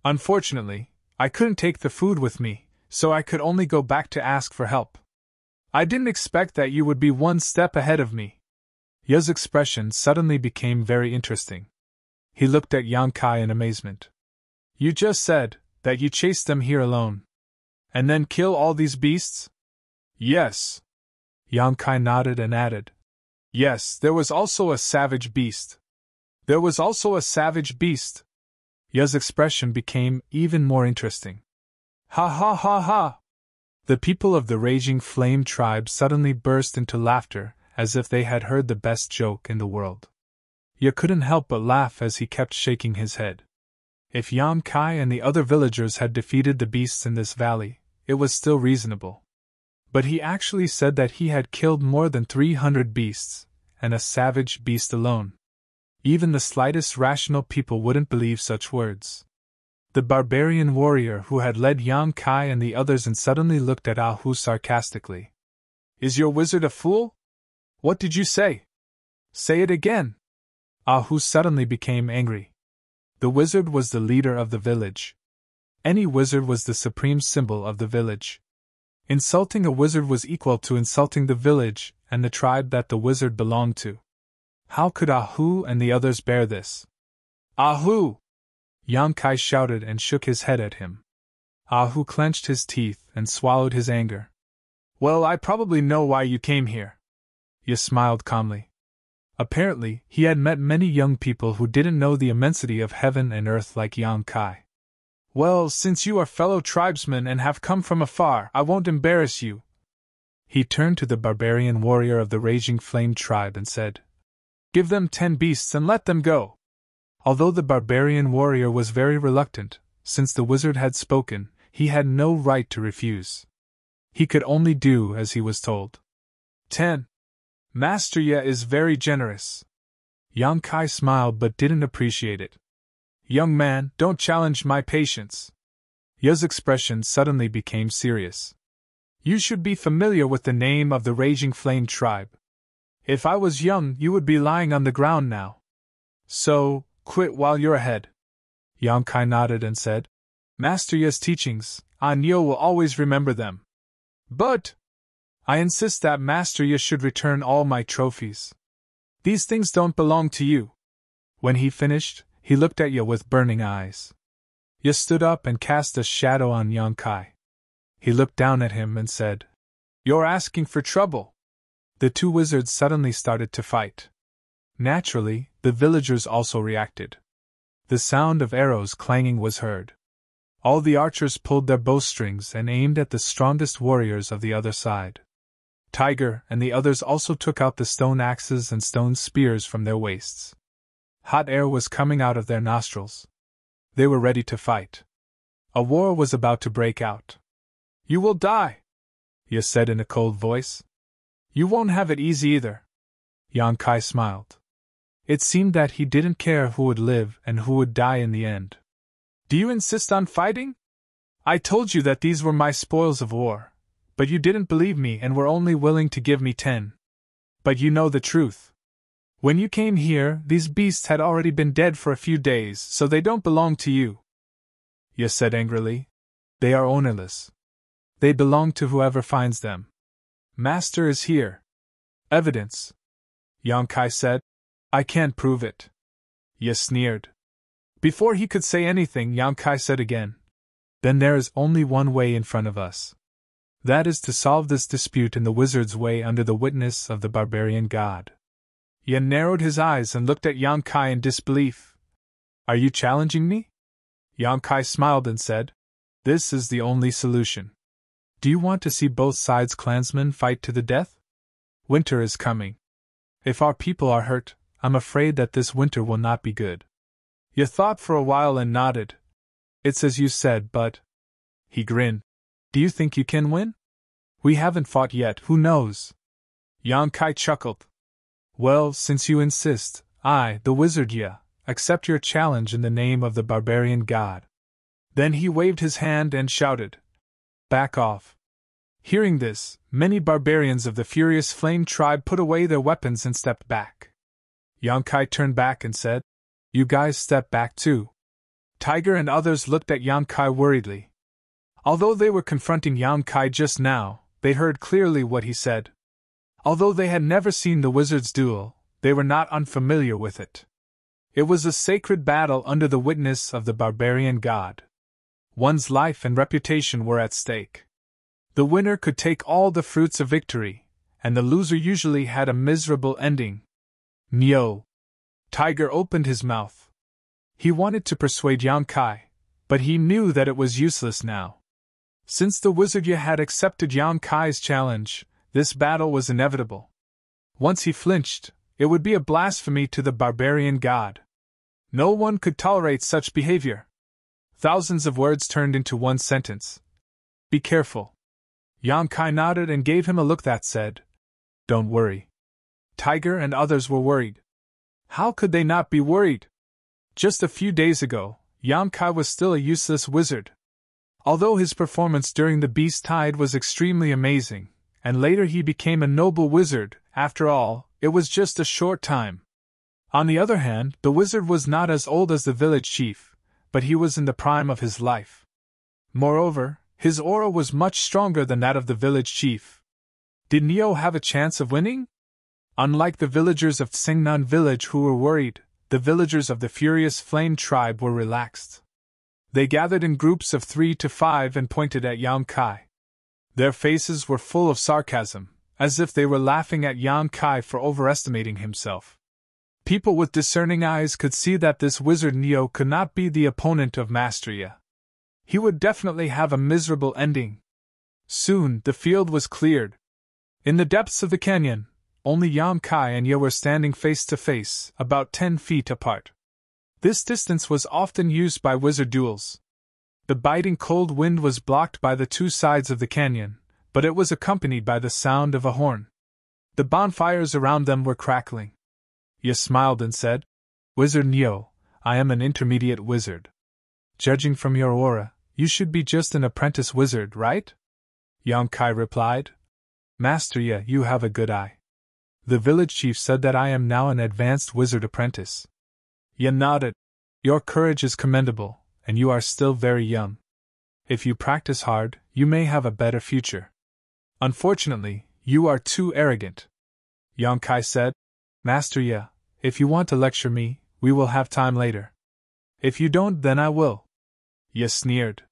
Unfortunately, I couldn't take the food with me, so I could only go back to ask for help. I didn't expect that you would be one step ahead of me." Ye's expression suddenly became very interesting. He looked at Yang Kai in amazement. "You just said that you chased them here alone, and then kill all these beasts?" "Yes." Yang Kai nodded and added, Yes, there was also a savage beast. There was also a savage beast. Ya's expression became even more interesting. Ha ha ha ha! The people of the Raging Flame tribe suddenly burst into laughter, as if they had heard the best joke in the world. Ya couldn't help but laugh as he kept shaking his head. If Yan Kai and the other villagers had defeated the beasts in this valley, it was still reasonable. But he actually said that he had killed more than 300 beasts, and a savage beast alone. Even the slightest rational people wouldn't believe such words. The barbarian warrior who had led Yan Kai and the others and suddenly looked at Ah Hu sarcastically. Is your wizard a fool? What did you say? Say it again. Ah Hu suddenly became angry. The wizard was the leader of the village. Any wizard was the supreme symbol of the village. Insulting a wizard was equal to insulting the village and the tribe that the wizard belonged to. How could Ah Hu and the others bear this? Ah Hu! Yan Kai shouted and shook his head at him. Ah Hu clenched his teeth and swallowed his anger. Well, I probably know why you came here. Ya smiled calmly. Apparently, he had met many young people who didn't know the immensity of heaven and earth like Yan Kai. Well, since you are fellow tribesmen and have come from afar, I won't embarrass you. He turned to the barbarian warrior of the Raging Flame tribe and said, Give them 10 beasts and let them go. Although the barbarian warrior was very reluctant, since the wizard had spoken, he had no right to refuse. He could only do as he was told. 10. Master Ya is very generous. Yan Kai smiled but didn't appreciate it. Young man, don't challenge my patience. Ya's expression suddenly became serious. You should be familiar with the name of the Raging Flame tribe. If I was young, you would be lying on the ground now. So, quit while you're ahead. Yan Kai nodded and said, Master Ya's teachings, Anyo will always remember them. But I insist that Master Ya should return all my trophies. These things don't belong to you. When he finished, he looked at Ya with burning eyes. Ya stood up and cast a shadow on Yan Kai. He looked down at him and said, You're asking for trouble. The two wizards suddenly started to fight. Naturally, the villagers also reacted. The sound of arrows clanging was heard. All the archers pulled their bowstrings and aimed at the strongest warriors of the other side. Tiger and the others also took out the stone axes and stone spears from their waists. Hot air was coming out of their nostrils. They were ready to fight. A war was about to break out. You will die, Ya said in a cold voice. You won't have it easy either. Yan Kai smiled. It seemed that he didn't care who would live and who would die in the end. Do you insist on fighting? I told you that these were my spoils of war, but you didn't believe me and were only willing to give me 10. But you know the truth. When you came here, these beasts had already been dead for a few days, so they don't belong to you. Ya said angrily. They are ownerless. They belong to whoever finds them. Master is here. Evidence. Yan Kai said. I can't prove it. Ya sneered. Before he could say anything, Yan Kai said again. Then there is only one way in front of us. That is to solve this dispute in the wizard's way under the witness of the barbarian god. Ya narrowed his eyes and looked at Yan Kai in disbelief. Are you challenging me? Yan Kai smiled and said, This is the only solution. Do you want to see both sides' clansmen fight to the death? Winter is coming. If our people are hurt, I'm afraid that this winter will not be good. Ya thought for a while and nodded. It's as you said, but... He grinned. Do you think you can win? We haven't fought yet, who knows? Yan Kai chuckled. Well, since you insist, I, the wizard Ya, accept your challenge in the name of the barbarian god. Then he waved his hand and shouted, Back off. Hearing this, many barbarians of the furious flame tribe put away their weapons and stepped back. Yan Kai turned back and said, You guys step back too. Tiger and others looked at Yan Kai worriedly. Although they were confronting Yan Kai just now, they heard clearly what he said. Although they had never seen the wizard's duel, they were not unfamiliar with it. It was a sacred battle under the witness of the barbarian god. One's life and reputation were at stake. The winner could take all the fruits of victory, and the loser usually had a miserable ending. Neo. Tiger opened his mouth. He wanted to persuade Yang Kai, but he knew that it was useless now. Since the wizard had accepted Yang Kai's challenge, this battle was inevitable. Once he flinched, it would be a blasphemy to the barbarian god. No one could tolerate such behavior. Thousands of words turned into one sentence. Be careful. Yang Kai nodded and gave him a look that said, Don't worry. Tiger and others were worried. How could they not be worried? Just a few days ago, Yang Kai was still a useless wizard. Although his performance during the Beast Tide was extremely amazing, and later he became a noble wizard, after all, it was just a short time. On the other hand, the wizard was not as old as the village chief, but he was in the prime of his life. Moreover, his aura was much stronger than that of the village chief. Did Neo have a chance of winning? Unlike the villagers of Tsingnan village who were worried, the villagers of the Furious Flame tribe were relaxed. They gathered in groups of 3 to 5 and pointed at Yang Kai. Their faces were full of sarcasm, as if they were laughing at Yang Kai for overestimating himself. People with discerning eyes could see that this wizard Neo could not be the opponent of Master Yi. He would definitely have a miserable ending. Soon, the field was cleared. In the depths of the canyon, only Yang Kai and Yi were standing face to face, about 10 feet apart. This distance was often used by wizard duels. The biting cold wind was blocked by the two sides of the canyon, but it was accompanied by the sound of a horn. The bonfires around them were crackling. Yi smiled and said, Wizard Neo, I am an intermediate wizard. Judging from your aura, you should be just an apprentice wizard, right? Yang Kai replied, Master Yi, you have a good eye. The village chief said that I am now an advanced wizard apprentice. Yi nodded. Your courage is commendable, and you are still very young. If you practice hard, you may have a better future. Unfortunately, you are too arrogant. Yang Kai said, Master Yi, if you want to lecture me, we will have time later. If you don't, then I will. Yi sneered.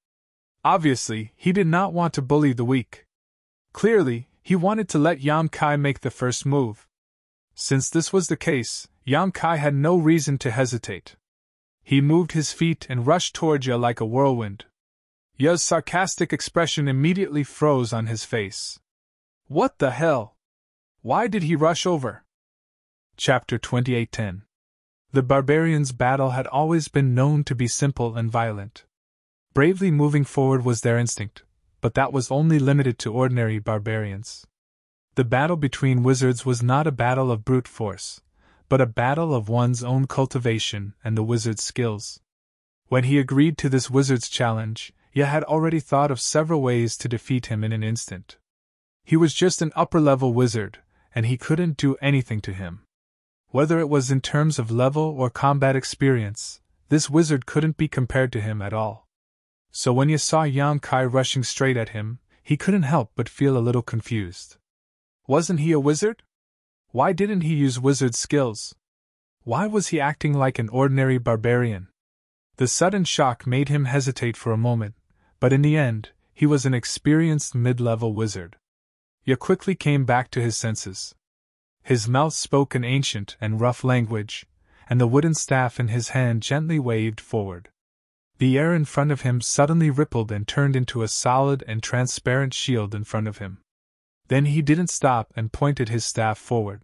Obviously, he did not want to bully the weak. Clearly, he wanted to let Yang Kai make the first move. Since this was the case, Yang Kai had no reason to hesitate. He moved his feet and rushed toward Yi like a whirlwind. Yi's sarcastic expression immediately froze on his face. What the hell? Why did he rush over? Chapter 28:10. The barbarians' battle had always been known to be simple and violent. Bravely moving forward was their instinct, but that was only limited to ordinary barbarians. The battle between wizards was not a battle of brute force, but a battle of one's own cultivation and the wizard's skills. When he agreed to this wizard's challenge, Yi had already thought of several ways to defeat him in an instant. He was just an upper-level wizard, and he couldn't do anything to him. Whether it was in terms of level or combat experience, this wizard couldn't be compared to him at all. So when Yi saw Yang Kai rushing straight at him, he couldn't help but feel a little confused. Wasn't he a wizard? Why didn't he use wizard skills? Why was he acting like an ordinary barbarian? The sudden shock made him hesitate for a moment, but in the end, he was an experienced mid-level wizard. Yi quickly came back to his senses. His mouth spoke an ancient and rough language, and the wooden staff in his hand gently waved forward. The air in front of him suddenly rippled and turned into a solid and transparent shield in front of him. Then he didn't stop and pointed his staff forward.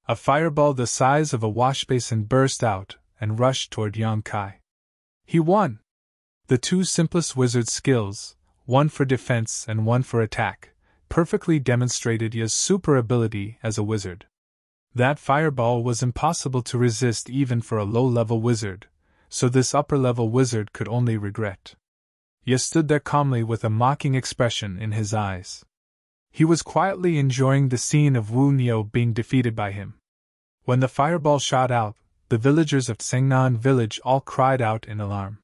A fireball the size of a washbasin burst out and rushed toward Yang Kai. He won! The two simplest wizard skills, one for defense and one for attack, perfectly demonstrated Yi's super ability as a wizard. That fireball was impossible to resist even for a low-level wizard, so this upper-level wizard could only regret. Yi stood there calmly with a mocking expression in his eyes. He was quietly enjoying the scene of Wu Neo being defeated by him. When the fireball shot out, the villagers of Tsingnan village all cried out in alarm.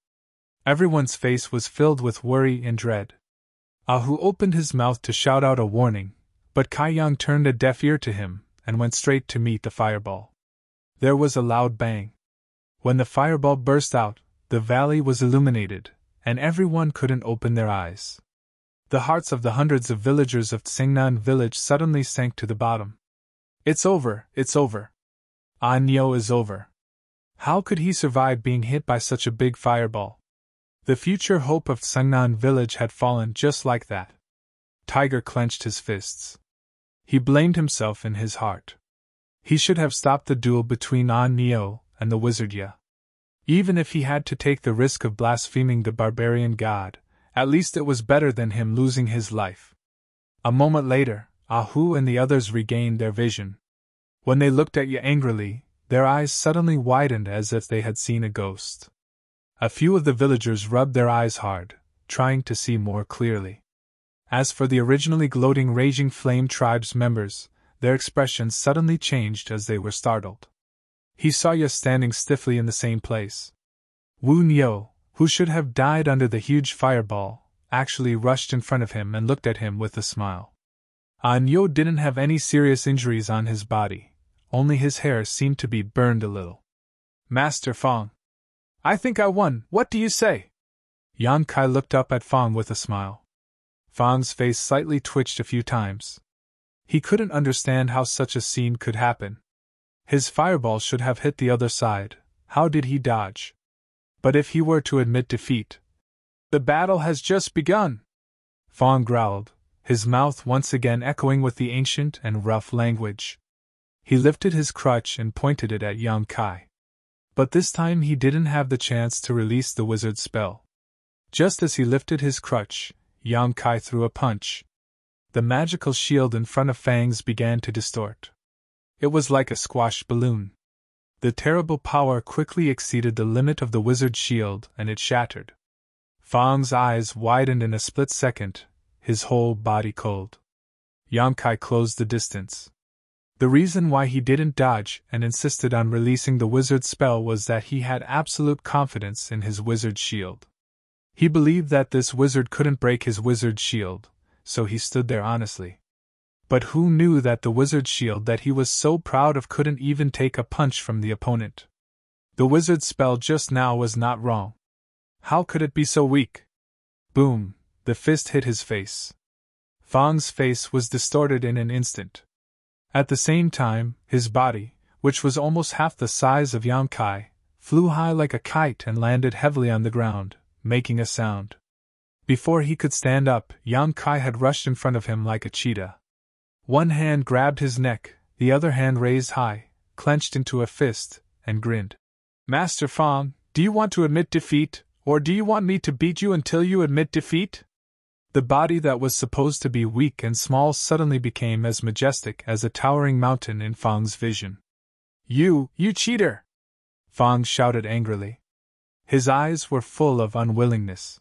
Everyone's face was filled with worry and dread. Ahu opened his mouth to shout out a warning, but Kai Yang turned a deaf ear to him and went straight to meet the fireball. There was a loud bang. When the fireball burst out, the valley was illuminated, and everyone couldn't open their eyes. The hearts of the hundreds of villagers of Tsingnan village suddenly sank to the bottom. It's over, it's over. Nyo is over. How could he survive being hit by such a big fireball? The future hope of Tsingnan village had fallen just like that. Tiger clenched his fists. He blamed himself in his heart. He should have stopped the duel between Nyo and the wizard Ye. Even if he had to take the risk of blaspheming the barbarian god, at least it was better than him losing his life. A moment later, Ahu and the others regained their vision. When they looked at Ye angrily, their eyes suddenly widened as if they had seen a ghost. A few of the villagers rubbed their eyes hard, trying to see more clearly. As for the originally gloating Raging Flame Tribe's members, their expressions suddenly changed as they were startled. He saw Ye standing stiffly in the same place. Wu Nyo, who should have died under the huge fireball, actually rushed in front of him and looked at him with a smile. Nyo didn't have any serious injuries on his body, only his hair seemed to be burned a little. Master Fong. I think I won, what do you say? Yan Kai looked up at Fong with a smile. Fong's face slightly twitched a few times. He couldn't understand how such a scene could happen. His fireball should have hit the other side, how did he dodge? But if he were to admit defeat, the battle has just begun, Fong growled, his mouth once again echoing with the ancient and rough language. He lifted his crutch and pointed it at Yang Kai. But this time he didn't have the chance to release the wizard's spell. Just as he lifted his crutch, Yang Kai threw a punch. The magical shield in front of Fang's began to distort. It was like a squash balloon. The terrible power quickly exceeded the limit of the wizard's shield and it shattered. Fang's eyes widened in a split second, his whole body cold. Yang Kai closed the distance. The reason why he didn't dodge and insisted on releasing the wizard's spell was that he had absolute confidence in his wizard's shield. He believed that this wizard couldn't break his wizard's shield, so he stood there honestly. But who knew that the wizard's shield that he was so proud of couldn't even take a punch from the opponent? The wizard's spell just now was not wrong. How could it be so weak? Boom, the fist hit his face. Fang's face was distorted in an instant. At the same time, his body, which was almost half the size of Yang Kai, flew high like a kite and landed heavily on the ground, making a sound. Before he could stand up, Yang Kai had rushed in front of him like a cheetah. One hand grabbed his neck, the other hand raised high, clenched into a fist, and grinned. Master Fong, do you want to admit defeat, or do you want me to beat you until you admit defeat? The body that was supposed to be weak and small suddenly became as majestic as a towering mountain in Fang's vision. You cheater! Fang shouted angrily. His eyes were full of unwillingness.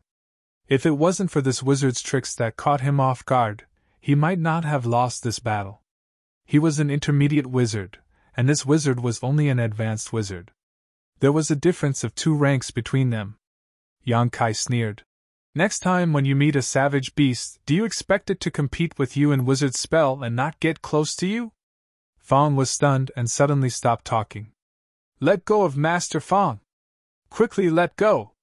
If it wasn't for this wizard's tricks that caught him off guard, he might not have lost this battle. He was an intermediate wizard, and this wizard was only an advanced wizard. There was a difference of 2 ranks between them. Yang Kai sneered. Next time when you meet a savage beast, do you expect it to compete with you in wizard spell and not get close to you? Fang was stunned and suddenly stopped talking. Let go of Master Fang! Quickly let go!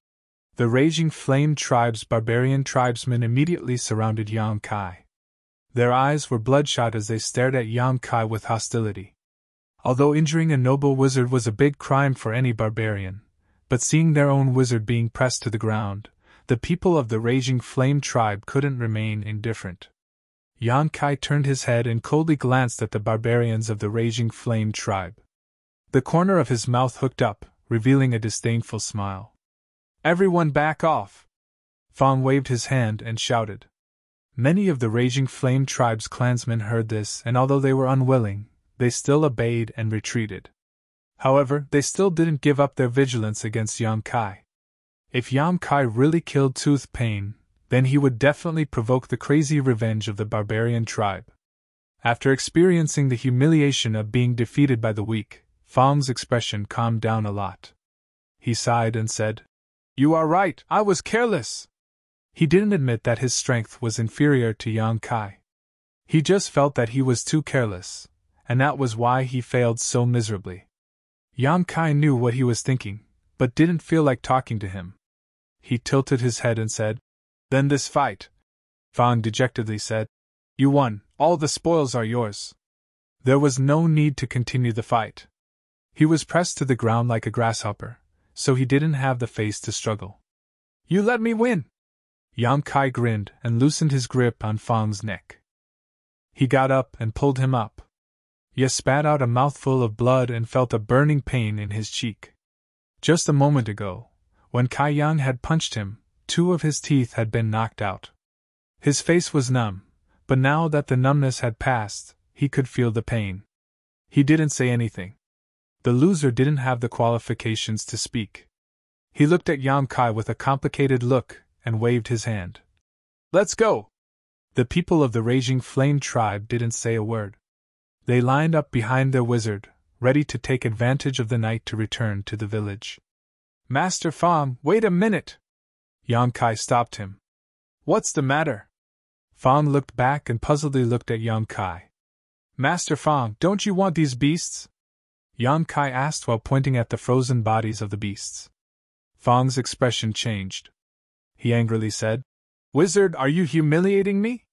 The Raging Flame Tribe's barbarian tribesmen immediately surrounded Yang Kai. Their eyes were bloodshot as they stared at Yang Kai with hostility. Although injuring a noble wizard was a big crime for any barbarian, but seeing their own wizard being pressed to the ground, the people of the Raging Flame Tribe couldn't remain indifferent. Yang Kai turned his head and coldly glanced at the barbarians of the Raging Flame Tribe. The corner of his mouth hooked up, revealing a disdainful smile. Everyone back off! Fang waved his hand and shouted. Many of the Raging Flame Tribe's clansmen heard this, and although they were unwilling, they still obeyed and retreated. However, they still didn't give up their vigilance against Yang Kai. If Yang Kai really killed Tooth Pain, then he would definitely provoke the crazy revenge of the barbarian tribe. After experiencing the humiliation of being defeated by the weak, Fang's expression calmed down a lot. He sighed and said, You are right, I was careless. He didn't admit that his strength was inferior to Yang Kai. He just felt that he was too careless, and that was why he failed so miserably. Yang Kai knew what he was thinking, but didn't feel like talking to him. He tilted his head and said, Then this fight. Fang dejectedly said. You won, all the spoils are yours. There was no need to continue the fight. He was pressed to the ground like a grasshopper, so he didn't have the face to struggle. You let me win! Yang Kai grinned and loosened his grip on Fang's neck. He got up and pulled him up. Ye spat out a mouthful of blood and felt a burning pain in his cheek. Just a moment ago, when Kai Yang had punched him, 2 of his teeth had been knocked out. His face was numb, but now that the numbness had passed, he could feel the pain. He didn't say anything. The loser didn't have the qualifications to speak. He looked at Yang Kai with a complicated look and waved his hand. Let's go! The people of the Raging Flame tribe didn't say a word. They lined up behind their wizard, ready to take advantage of the night to return to the village. Master Fang, wait a minute! Yang Kai stopped him. What's the matter? Fang looked back and puzzledly looked at Yang Kai. Master Fang, don't you want these beasts? Yang Kai asked while pointing at the frozen bodies of the beasts. Fang's expression changed. He angrily said, Wizard, are you humiliating me?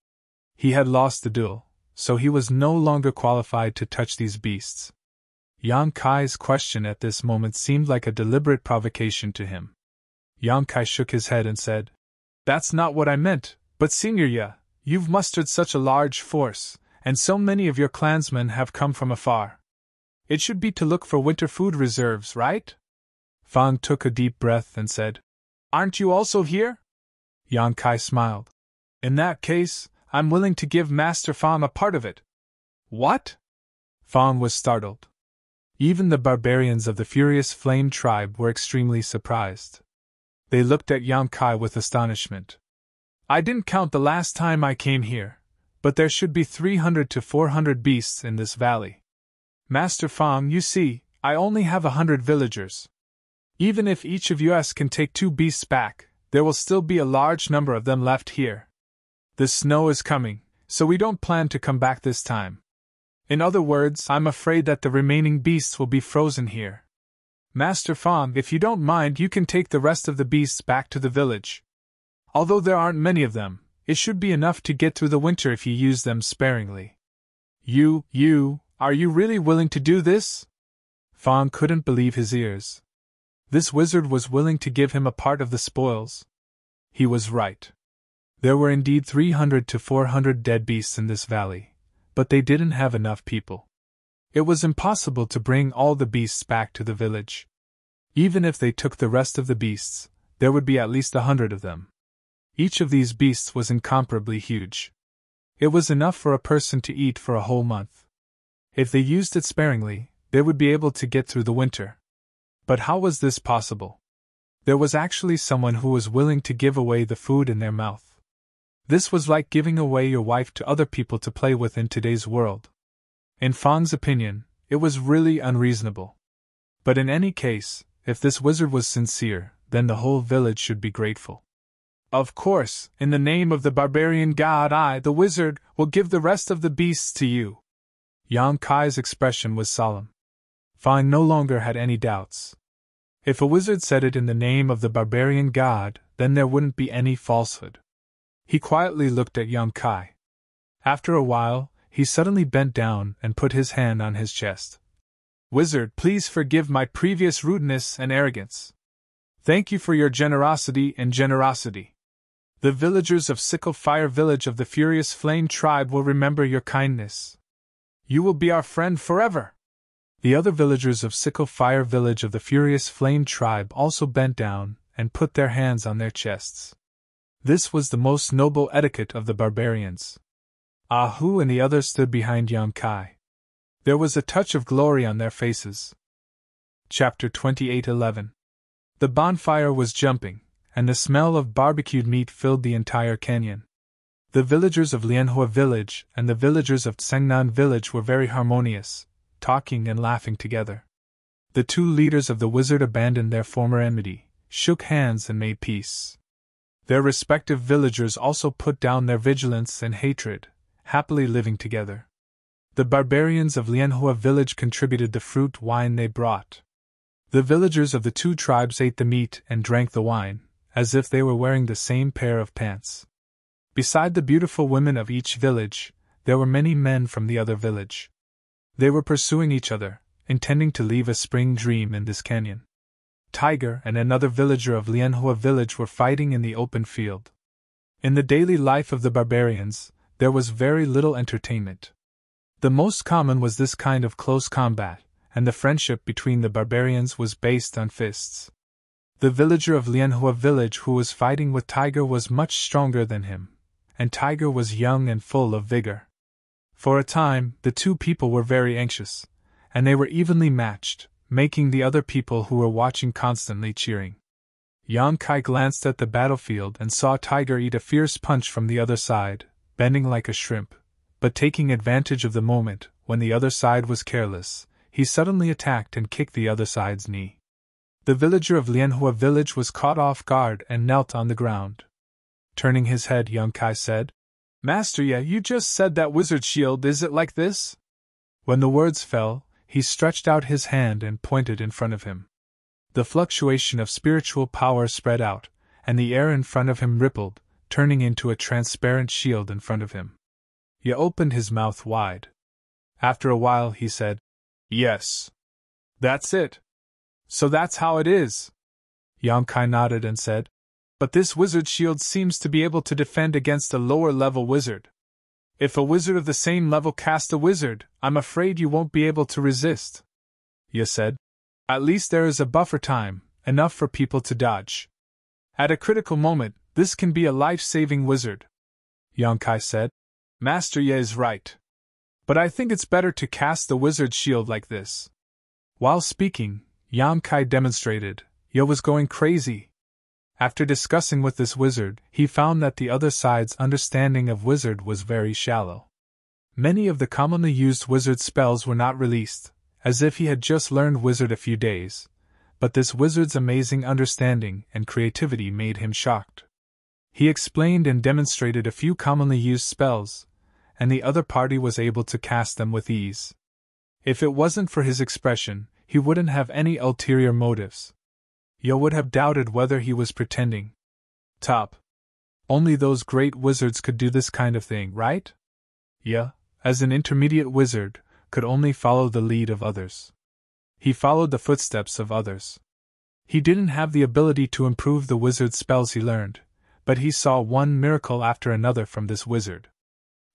He had lost the duel, so he was no longer qualified to touch these beasts. Yang Kai's question at this moment seemed like a deliberate provocation to him. Yang Kai shook his head and said, That's not what I meant, but Senior Ye, you've mustered such a large force, and so many of your clansmen have come from afar. It should be to look for winter food reserves, right? Fang took a deep breath and said, Aren't you also here? Yang Kai smiled. In that case, I'm willing to give Master Fang a part of it. What? Fang was startled. Even the barbarians of the Furious Flame tribe were extremely surprised. They looked at Yang Kai with astonishment. I didn't count the last time I came here, but there should be 300 to 400 beasts in this valley. Master Fang, you see, I only have 100 villagers. Even if each of us can take 2 beasts back, there will still be a large number of them left here. The snow is coming, so we don't plan to come back this time. In other words, I'm afraid that the remaining beasts will be frozen here. Master Fang, if you don't mind, you can take the rest of the beasts back to the village. Although there aren't many of them, it should be enough to get through the winter if you use them sparingly. Are you really willing to do this? Fang couldn't believe his ears. This wizard was willing to give him a part of the spoils. He was right. There were indeed 300 to 400 dead beasts in this valley, but they didn't have enough people. It was impossible to bring all the beasts back to the village. Even if they took the rest of the beasts, there would be at least 100 of them. Each of these beasts was incomparably huge. It was enough for a person to eat for a whole month. If they used it sparingly, they would be able to get through the winter. But how was this possible? There was actually someone who was willing to give away the food in their mouth. This was like giving away your wife to other people to play with in today's world. In Fang's opinion, it was really unreasonable. But in any case, if this wizard was sincere, then the whole village should be grateful. Of course, in the name of the barbarian god, I, the wizard, will give the rest of the beasts to you. Yang Kai's expression was solemn. Fang no longer had any doubts. If a wizard said it in the name of the barbarian god, then there wouldn't be any falsehood. He quietly looked at Yang Kai. After a while, he suddenly bent down and put his hand on his chest. Wizard, please forgive my previous rudeness and arrogance. Thank you for your generosity and generosity. The villagers of Sickle Fire Village of the Furious Flame tribe will remember your kindness. You will be our friend forever. The other villagers of Sickle Fire Village of the Furious Flame tribe also bent down and put their hands on their chests. This was the most noble etiquette of the barbarians. Ah Hu and the others stood behind Yang Kai. There was a touch of glory on their faces. Chapter 28:11. The bonfire was jumping, and the smell of barbecued meat filled the entire canyon. The villagers of Lianhua Village and the villagers of Tsangnan Village were very harmonious, talking and laughing together. The 2 leaders of the wizard abandoned their former enmity, shook hands and made peace. Their respective villagers also put down their vigilance and hatred, happily living together. The barbarians of Lianhua Village contributed the fruit wine they brought. The villagers of the 2 tribes ate the meat and drank the wine, as if they were wearing the same pair of pants. Beside the beautiful women of each village, there were many men from the other village. They were pursuing each other, intending to leave a spring dream in this canyon. Tiger and another villager of Lianhua village were fighting in the open field. In the daily life of the barbarians, there was very little entertainment. The most common was this kind of close combat, and the friendship between the barbarians was based on fists. The villager of Lianhua village who was fighting with Tiger was much stronger than him, and Tiger was young and full of vigor. For a time, the two people were very anxious, and they were evenly matched, making the other people who were watching constantly cheering. Yang Kai glanced at the battlefield and saw Tiger eat a fierce punch from the other side, bending like a shrimp, but taking advantage of the moment, when the other side was careless, he suddenly attacked and kicked the other side's knee. The villager of Lianhua village was caught off guard and knelt on the ground. Turning his head, Yang Kai said, "Master Ye, you just said that wizard shield, is it like this?" When the words fell, he stretched out his hand and pointed in front of him. The fluctuation of spiritual power spread out, and the air in front of him rippled, turning into a transparent shield in front of him. Ye opened his mouth wide. After a while he said, "Yes. That's it. So that's how it is." Yang Kai nodded and said, "But this wizard shield seems to be able to defend against a lower level wizard. If a wizard of the same level casts a wizard, I'm afraid you won't be able to resist." Ye said, "At least there is a buffer time, enough for people to dodge. At a critical moment, this can be a life-saving wizard." Yang Kai said, "Master Ye is right. But I think it's better to cast the wizard shield like this." While speaking, Yang Kai demonstrated, Ye was going crazy. After discussing with this wizard, he found that the other side's understanding of wizard was very shallow. Many of the commonly used wizard spells were not released, as if he had just learned wizard a few days, but this wizard's amazing understanding and creativity made him shocked. He explained and demonstrated a few commonly used spells, and the other party was able to cast them with ease. If it wasn't for his expression, he wouldn't have any ulterior motives. You would have doubted whether he was pretending. Top. Only those great wizards could do this kind of thing, right? Yeah, as an intermediate wizard, could only follow the lead of others. He followed the footsteps of others. He didn't have the ability to improve the wizard's spells he learned, but he saw one miracle after another from this wizard.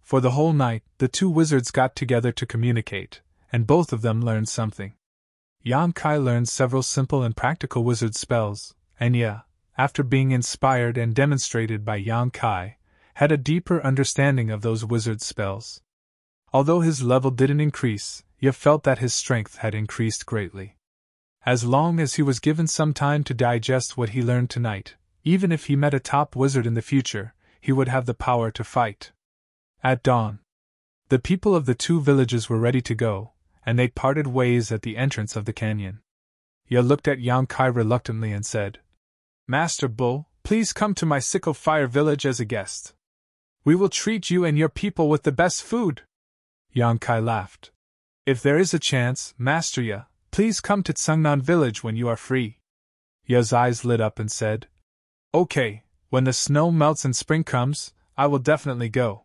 For the whole night, the two wizards got together to communicate, and both of them learned something. Yang Kai learned several simple and practical wizard spells, and Ye, after being inspired and demonstrated by Yang Kai, had a deeper understanding of those wizard spells. Although his level didn't increase, Ye felt that his strength had increased greatly. As long as he was given some time to digest what he learned tonight, even if he met a top wizard in the future, he would have the power to fight. At dawn, the people of the two villages were ready to go, and they parted ways at the entrance of the canyon. Ye looked at Yang Kai reluctantly and said, "Master Bull, please come to my Sickle Fire village as a guest. We will treat you and your people with the best food." Yang Kai laughed. "If there is a chance, Master Ye, please come to Tsungnan village when you are free." Ye's eyes lit up and said, "Okay, when the snow melts and spring comes, I will definitely go.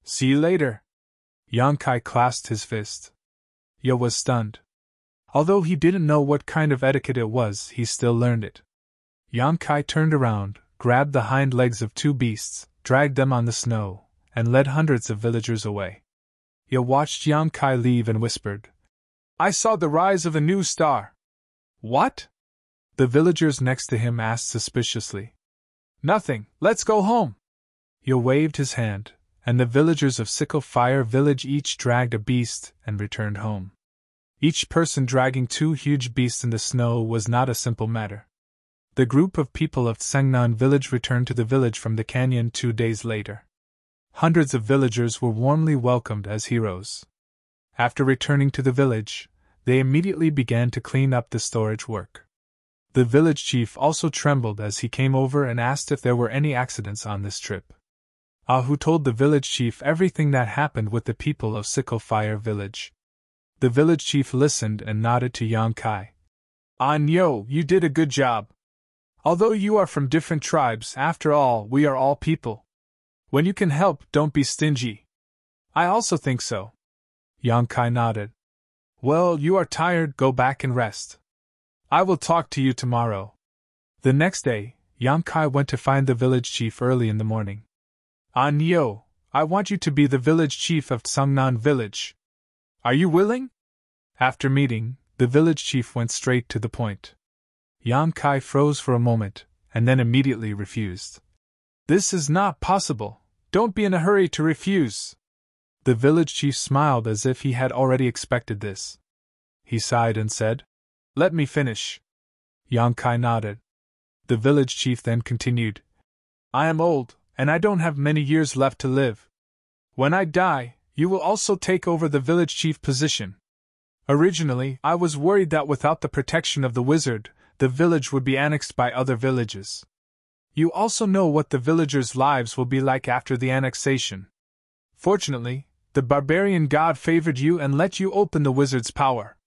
See you later." Yang Kai clasped his fist. Ye was stunned. Although he didn't know what kind of etiquette it was, he still learned it. Yang Kai turned around, grabbed the hind legs of two beasts, dragged them on the snow, and led hundreds of villagers away. Ye watched Yang Kai leave and whispered, "I saw the rise of a new star." "What?" the villagers next to him asked suspiciously. "Nothing, let's go home." Ye waved his hand, and the villagers of Sickle Fire village each dragged a beast and returned home. Each person dragging two huge beasts in the snow was not a simple matter. The group of people of Tsungnan village returned to the village from the canyon 2 days later. Hundreds of villagers were warmly welcomed as heroes. After returning to the village, they immediately began to clean up the storage work. The village chief also trembled as he came over and asked if there were any accidents on this trip. Ahu told the village chief everything that happened with the people of Sickle Fire village. The village chief listened and nodded to Yang Kai. "Anyo, you did a good job. Although you are from different tribes, after all, we are all people. When you can help, don't be stingy. I also think so. Yang Kai nodded. Well, you are tired, go back and rest. I will talk to you tomorrow. The next day, Yang Kai went to find the village chief early in the morning. Anyo, I want you to be the village chief of Sungnan village. Are you willing? After meeting, the village chief went straight to the point. Yang Kai froze for a moment, and then immediately refused. This is not possible. Don't be in a hurry to refuse. The village chief smiled as if he had already expected this. He sighed and said, Let me finish. Yang Kai nodded. The village chief then continued, I am old, and I don't have many years left to live. When I die, you will also take over the village chief position. Originally, I was worried that without the protection of the wizard, the village would be annexed by other villages. You also know what the villagers' lives will be like after the annexation. Fortunately, the barbarian god favored you and let you open the wizard's power.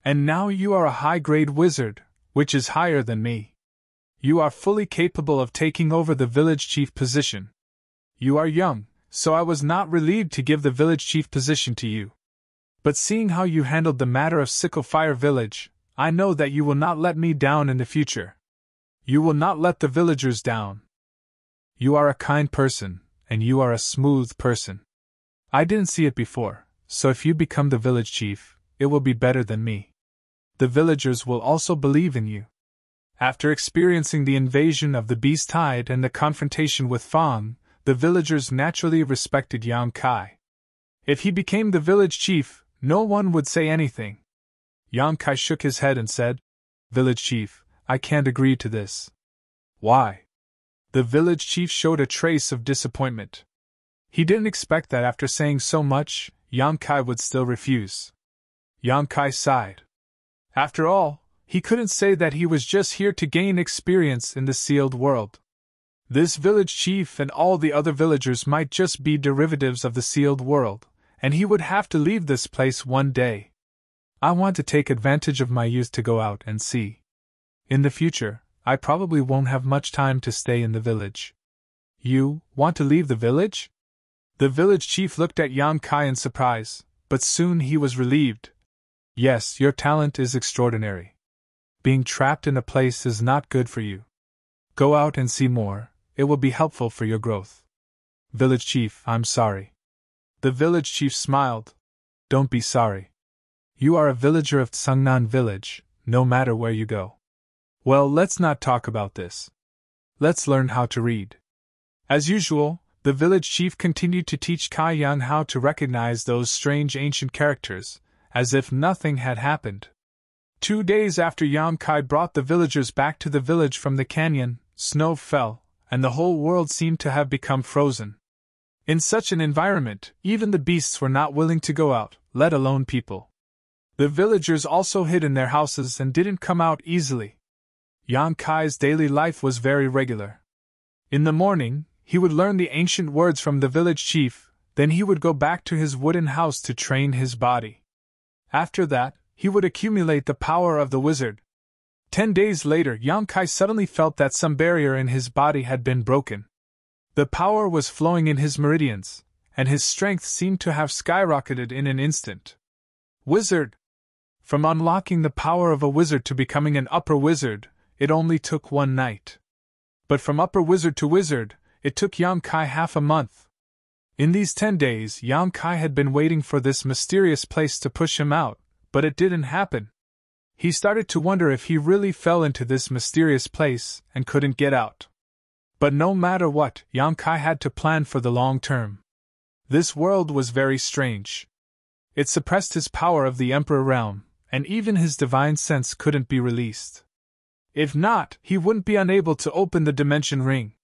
And now you are a high-grade wizard, which is higher than me. You are fully capable of taking over the village chief position. You are young, so I was not relieved to give the village chief position to you. But seeing how you handled the matter of Sicklefire village, I know that you will not let me down in the future. You will not let the villagers down. You are a kind person, and you are a smooth person. I didn't see it before, so if you become the village chief, it will be better than me. The villagers will also believe in you. After experiencing the invasion of the Beast Tide and the confrontation with Fang, the villagers naturally respected Yang Kai. If he became the village chief, no one would say anything. Yang Kai shook his head and said, Village chief, I can't agree to this. Why? The village chief showed a trace of disappointment. He didn't expect that after saying so much, Yang Kai would still refuse. Yang Kai sighed. After all, he couldn't say that he was just here to gain experience in the sealed world. This village chief and all the other villagers might just be derivatives of the sealed world, and he would have to leave this place one day. I want to take advantage of my youth to go out and see. In the future, I probably won't have much time to stay in the village. You want to leave the village? The village chief looked at Yang Kai in surprise, but soon he was relieved. Yes, your talent is extraordinary. Being trapped in a place is not good for you. Go out and see more, it will be helpful for your growth. Village chief, I'm sorry. The village chief smiled. Don't be sorry. You are a villager of Sungnan village, no matter where you go. Well, let's not talk about this. Let's learn how to read. As usual, the village chief continued to teach Kai Yang how to recognize those strange ancient characters, as if nothing had happened. 2 days after Yang Kai brought the villagers back to the village from the canyon, snow fell, and the whole world seemed to have become frozen. In such an environment, even the beasts were not willing to go out, let alone people. The villagers also hid in their houses and didn't come out easily. Yang Kai's daily life was very regular. In the morning, he would learn the ancient words from the village chief, then he would go back to his wooden house to train his body. After that, he would accumulate the power of the wizard. 10 days later, Yang Kai suddenly felt that some barrier in his body had been broken. The power was flowing in his meridians, and his strength seemed to have skyrocketed in an instant. Wizard! From unlocking the power of a wizard to becoming an upper wizard, it only took 1 night. But from upper wizard to wizard, it took Yang Kai half a month. In these 10 days, Yang Kai had been waiting for this mysterious place to push him out, but it didn't happen. He started to wonder if he really fell into this mysterious place and couldn't get out. But no matter what, Yang Kai had to plan for the long term. This world was very strange. It suppressed his power of the Emperor realm, and even his divine sense couldn't be released. If not, he wouldn't be unable to open the dimension ring.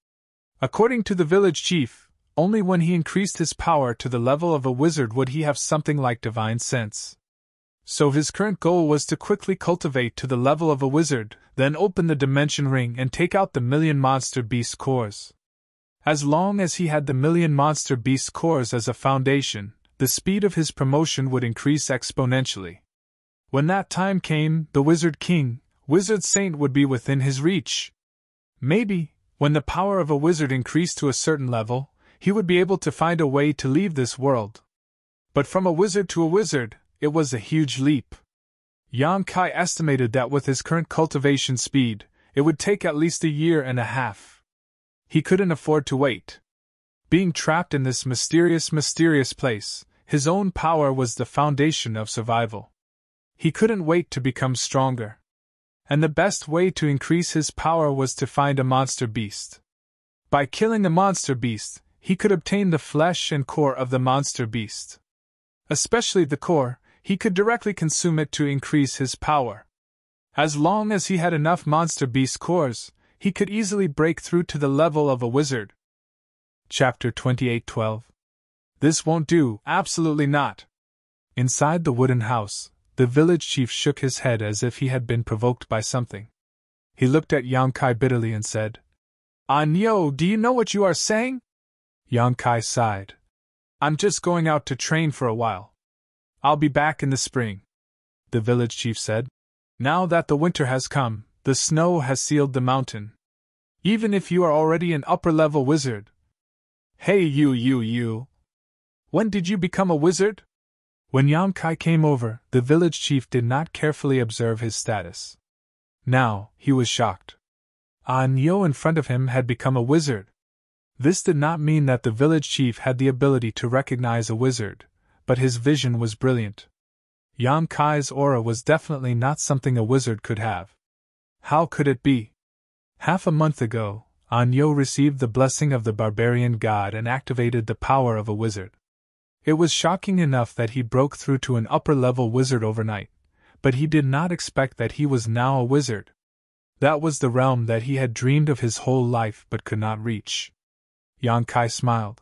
According to the village chief, only when he increased his power to the level of a wizard would he have something like divine sense. So his current goal was to quickly cultivate to the level of a wizard, then open the dimension ring and take out the million monster beast cores. As long as he had the million monster beast cores as a foundation, the speed of his promotion would increase exponentially. When that time came, the Wizard King, Wizard Saint would be within his reach. Maybe, when the power of a wizard increased to a certain level, he would be able to find a way to leave this world. But from a wizard to a wizard, it was a huge leap. Yang Kai estimated that with his current cultivation speed, it would take at least a year and a half. He couldn't afford to wait. Being trapped in this mysterious place, his own power was the foundation of survival. He couldn't wait to become stronger. And the best way to increase his power was to find a monster beast. By killing the monster beast, he could obtain the flesh and core of the monster beast. Especially the core, he could directly consume it to increase his power. As long as he had enough monster beast cores, he could easily break through to the level of a wizard. Chapter 28:12. This won't do, absolutely not. Inside the wooden house, the village chief shook his head as if he had been provoked by something. He looked at Yang Kai bitterly and said, "Anyo, do you know what you are saying?" Yang Kai sighed. "I'm just going out to train for a while. I'll be back in the spring," the village chief said. "Now that the winter has come, the snow has sealed the mountain. Even if you are already an upper-level wizard." "Hey you! When did you become a wizard?" When Yang Kai came over, the village chief did not carefully observe his status. Now, he was shocked. Anyo in front of him had become a wizard. This did not mean that the village chief had the ability to recognize a wizard, but his vision was brilliant. Yang Kai's aura was definitely not something a wizard could have. How could it be? Half a month ago, Anyo received the blessing of the barbarian god and activated the power of a wizard. It was shocking enough that he broke through to an upper-level wizard overnight, but he did not expect that he was now a wizard. That was the realm that he had dreamed of his whole life but could not reach. Yang Kai smiled.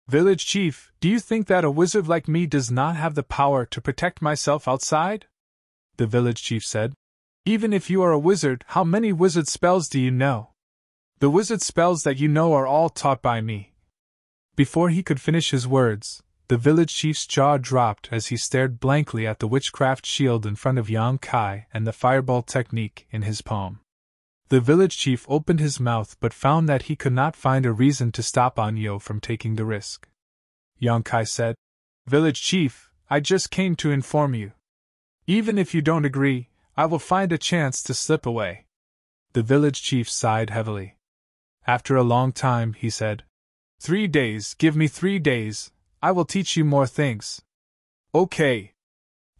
"Village chief, do you think that a wizard like me does not have the power to protect myself outside?" The village chief said. "Even if you are a wizard, how many wizard spells do you know?" "The wizard spells that you know are all taught by me." Before he could finish his words, the village chief's jaw dropped as he stared blankly at the witchcraft shield in front of Yang Kai and the fireball technique in his palm. The village chief opened his mouth but found that he could not find a reason to stop Anyo from taking the risk. Yang Kai said, "Village chief, I just came to inform you. Even if you don't agree, I will find a chance to slip away." The village chief sighed heavily. After a long time, he said, "3 days, give me 3 days. I will teach you more things." "Okay."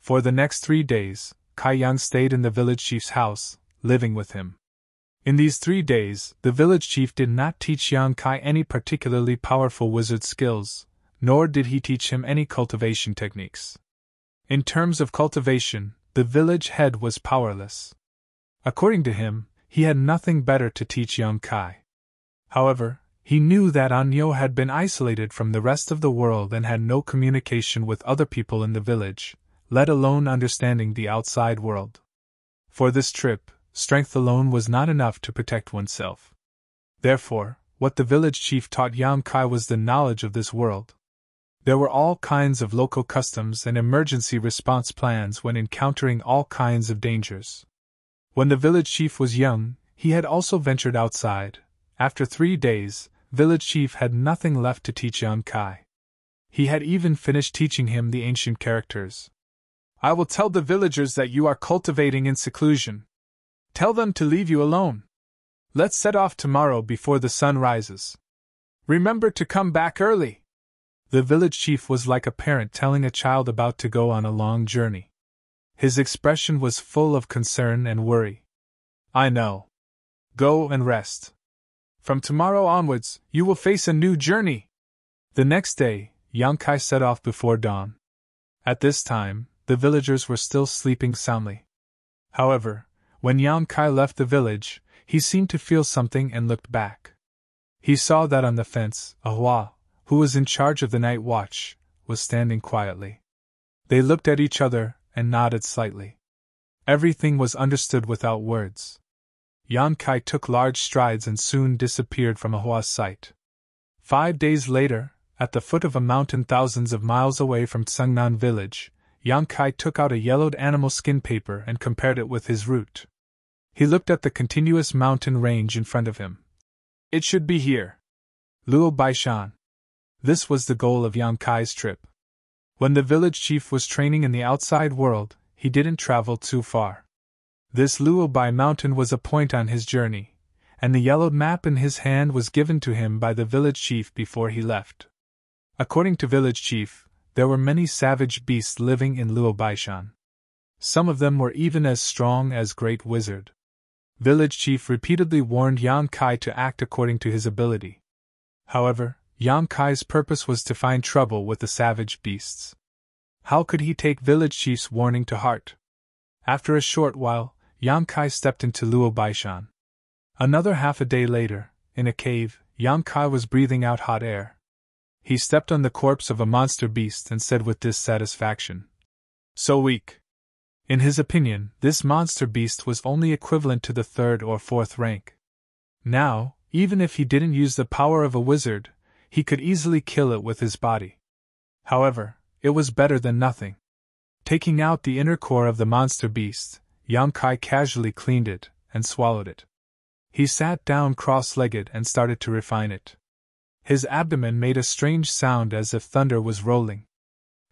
For the next 3 days, Kai Yang stayed in the village chief's house, living with him. In these 3 days, the village chief did not teach Yang Kai any particularly powerful wizard skills, nor did he teach him any cultivation techniques. In terms of cultivation, the village head was powerless. According to him, he had nothing better to teach Yang Kai. However, he knew that Anyo had been isolated from the rest of the world and had no communication with other people in the village, let alone understanding the outside world. For this trip, strength alone was not enough to protect oneself. Therefore, what the village chief taught Yang Kai was the knowledge of this world. There were all kinds of local customs and emergency response plans when encountering all kinds of dangers. When the village chief was young, he had also ventured outside. After 3 days, village chief had nothing left to teach Yang Kai. He had even finished teaching him the ancient characters. "I will tell the villagers that you are cultivating in seclusion. Tell them to leave you alone. Let's set off tomorrow before the sun rises. Remember to come back early." The village chief was like a parent telling a child about to go on a long journey. His expression was full of concern and worry. "I know. Go and rest. From tomorrow onwards, you will face a new journey." The next day, Yang Kai set off before dawn. At this time, the villagers were still sleeping soundly. However, when Yang Kai left the village, he seemed to feel something and looked back. He saw that on the fence, a Hua, who was in charge of the night watch, was standing quietly. They looked at each other and nodded slightly. Everything was understood without words. Yang Kai took large strides and soon disappeared from Ahua's sight. 5 days later, at the foot of a mountain thousands of miles away from Tsungnan village, Yang Kai took out a yellowed animal skin paper and compared it with his route. He looked at the continuous mountain range in front of him. "It should be here. Luo Baishan." This was the goal of Yang Kai's trip. When the village chief was training in the outside world, he didn't travel too far. This Luobai mountain was a point on his journey, and the yellowed map in his hand was given to him by the village chief before he left. According to village chief, there were many savage beasts living in Luobaishan. Some of them were even as strong as Great Wizard. Village chief repeatedly warned Yang Kai to act according to his ability. However, Yang Kai's purpose was to find trouble with the savage beasts. How could he take village chief's warning to heart? After a short while, Yang Kai stepped into Luobaishan. Another half a day later, in a cave, Yang Kai was breathing out hot air. He stepped on the corpse of a monster beast and said with dissatisfaction, "So weak." In his opinion, this monster beast was only equivalent to the 3rd or 4th rank. Now, even if he didn't use the power of a wizard, he could easily kill it with his body. However, it was better than nothing. Taking out the inner core of the monster beast, Yang Kai casually cleaned it and swallowed it. He sat down cross-legged and started to refine it. His abdomen made a strange sound as if thunder was rolling.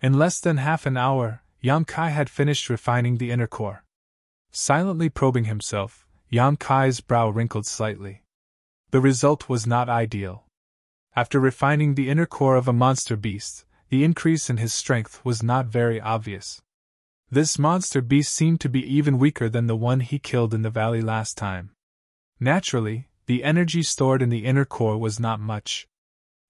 In less than half an hour, Yang Kai had finished refining the inner core. Silently probing himself, Yang Kai's brow wrinkled slightly. The result was not ideal. After refining the inner core of a monster beast, the increase in his strength was not very obvious. This monster beast seemed to be even weaker than the one he killed in the valley last time. Naturally, the energy stored in the inner core was not much.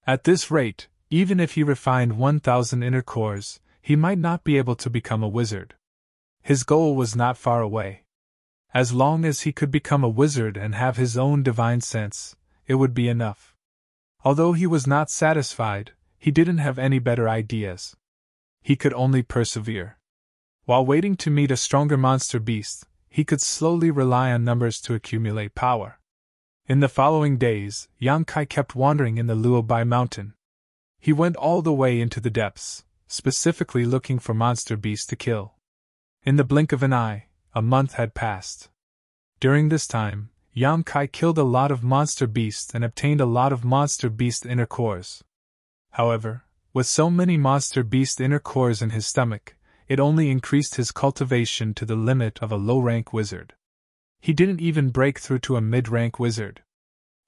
At this rate, even if he refined 1,000 inner cores, he might not be able to become a wizard. His goal was not far away. As long as he could become a wizard and have his own divine sense, it would be enough. Although he was not satisfied, he didn't have any better ideas. He could only persevere. While waiting to meet a stronger monster beast, he could slowly rely on numbers to accumulate power. In the following days, Yang Kai kept wandering in the Luobai mountain. He went all the way into the depths, specifically looking for monster beasts to kill. In the blink of an eye, a month had passed. During this time, Yang Kai killed a lot of monster beasts and obtained a lot of monster beast inner cores. However, with so many monster beast inner cores in his stomach, it only increased his cultivation to the limit of a low-rank wizard. He didn't even break through to a mid-rank wizard.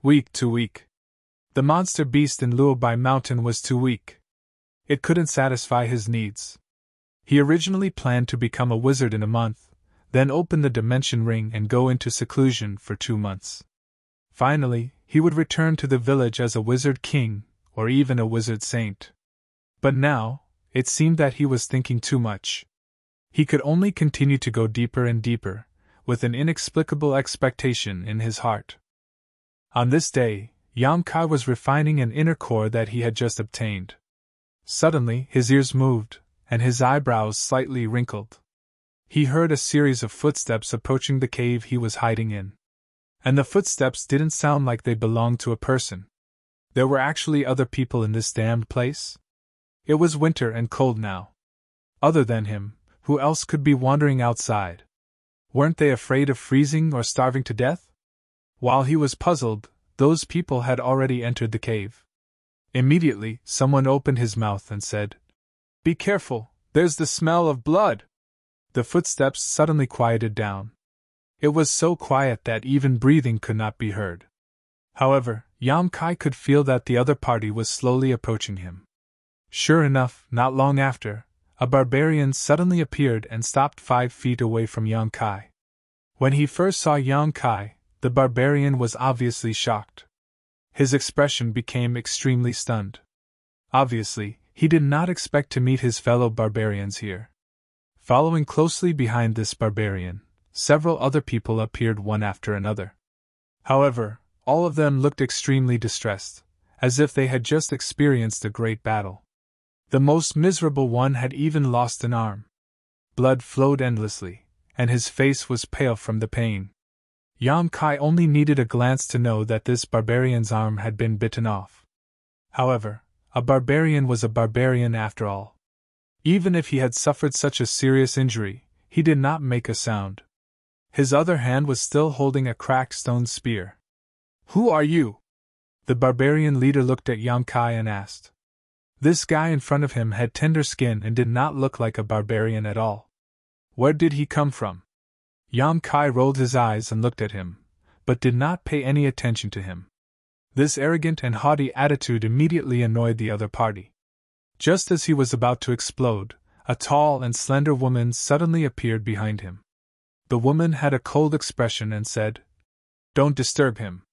Weak too weak. The monster beast in Luobai Mountain was too weak. It couldn't satisfy his needs. He originally planned to become a wizard in a month, then open the dimension ring and go into seclusion for 2 months. Finally, he would return to the village as a wizard king, or even a wizard saint. But now, it seemed that he was thinking too much. He could only continue to go deeper and deeper, with an inexplicable expectation in his heart. On this day, Yang Kai was refining an inner core that he had just obtained. Suddenly, his ears moved, and his eyebrows slightly wrinkled. He heard a series of footsteps approaching the cave he was hiding in. And the footsteps didn't sound like they belonged to a person. There were actually other people in this damned place? It was winter and cold now. Other than him, who else could be wandering outside? Weren't they afraid of freezing or starving to death? While he was puzzled, those people had already entered the cave. Immediately, someone opened his mouth and said, "Be careful, there's the smell of blood!" The footsteps suddenly quieted down. It was so quiet that even breathing could not be heard. However, Yang Kai could feel that the other party was slowly approaching him. Sure enough, not long after, a barbarian suddenly appeared and stopped 5 feet away from Yang Kai. When he first saw Yang Kai, the barbarian was obviously shocked. His expression became extremely stunned. Obviously, he did not expect to meet his fellow barbarians here. Following closely behind this barbarian, several other people appeared one after another. However, all of them looked extremely distressed, as if they had just experienced a great battle. The most miserable one had even lost an arm. Blood flowed endlessly, and his face was pale from the pain. Yang Kai only needed a glance to know that this barbarian's arm had been bitten off. However, a barbarian was a barbarian after all. Even if he had suffered such a serious injury, he did not make a sound. His other hand was still holding a cracked stone spear. "Who are you?" The barbarian leader looked at Yang Kai and asked. This guy in front of him had tender skin and did not look like a barbarian at all. Where did he come from? Yang Kai rolled his eyes and looked at him, but did not pay any attention to him. This arrogant and haughty attitude immediately annoyed the other party. Just as he was about to explode, a tall and slender woman suddenly appeared behind him. The woman had a cold expression and said, "Don't disturb him.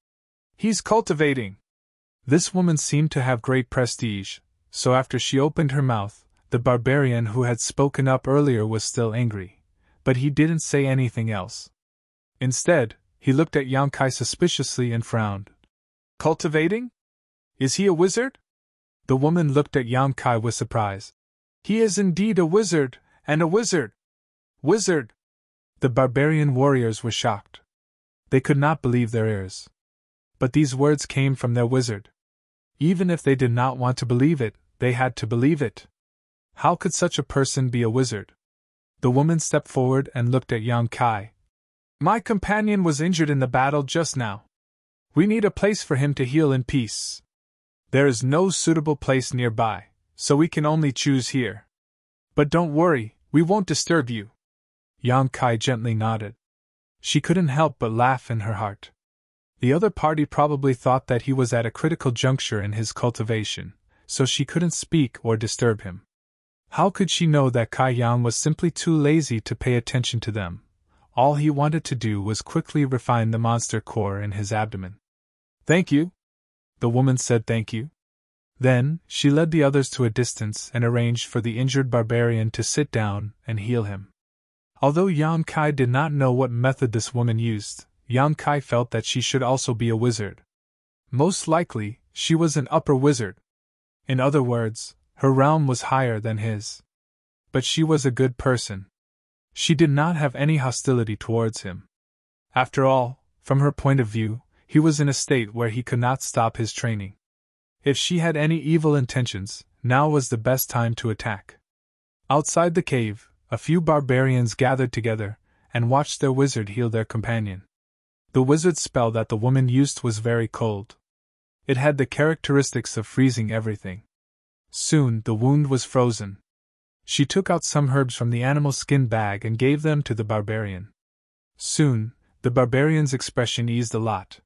He's cultivating." This woman seemed to have great prestige, so after she opened her mouth, the barbarian who had spoken up earlier was still angry, but he didn't say anything else. Instead, he looked at Yang Kai suspiciously and frowned. "Cultivating? Is he a wizard?" The woman looked at Yang Kai with surprise. "He is indeed a wizard, and a wizard." "Wizard!" The barbarian warriors were shocked. They could not believe their ears. But these words came from their wizard. Even if they did not want to believe it, they had to believe it. How could such a person be a wizard? The woman stepped forward and looked at Yang Kai. "My companion was injured in the battle just now. We need a place for him to heal in peace. There is no suitable place nearby, so we can only choose here. But don't worry, we won't disturb you." Yang Kai gently nodded. She couldn't help but laugh in her heart. The other party probably thought that he was at a critical juncture in his cultivation, so she couldn't speak or disturb him. How could she know that Kai Yang was simply too lazy to pay attention to them? All he wanted to do was quickly refine the monster core in his abdomen. "Thank you." The woman said thank you. Then, she led the others to a distance and arranged for the injured barbarian to sit down and heal him. Although Yang Kai did not know what method this woman used, Yang Kai felt that she should also be a wizard. Most likely, she was an upper wizard. In other words, her realm was higher than his. But she was a good person. She did not have any hostility towards him. After all, from her point of view, he was in a state where he could not stop his training. If she had any evil intentions, now was the best time to attack. Outside the cave, a few barbarians gathered together and watched their wizard heal their companion. The wizard's spell that the woman used was very cold. It had the characteristics of freezing everything. Soon the wound was frozen. She took out some herbs from the animal skin bag and gave them to the barbarian. Soon, the barbarian's expression eased a lot.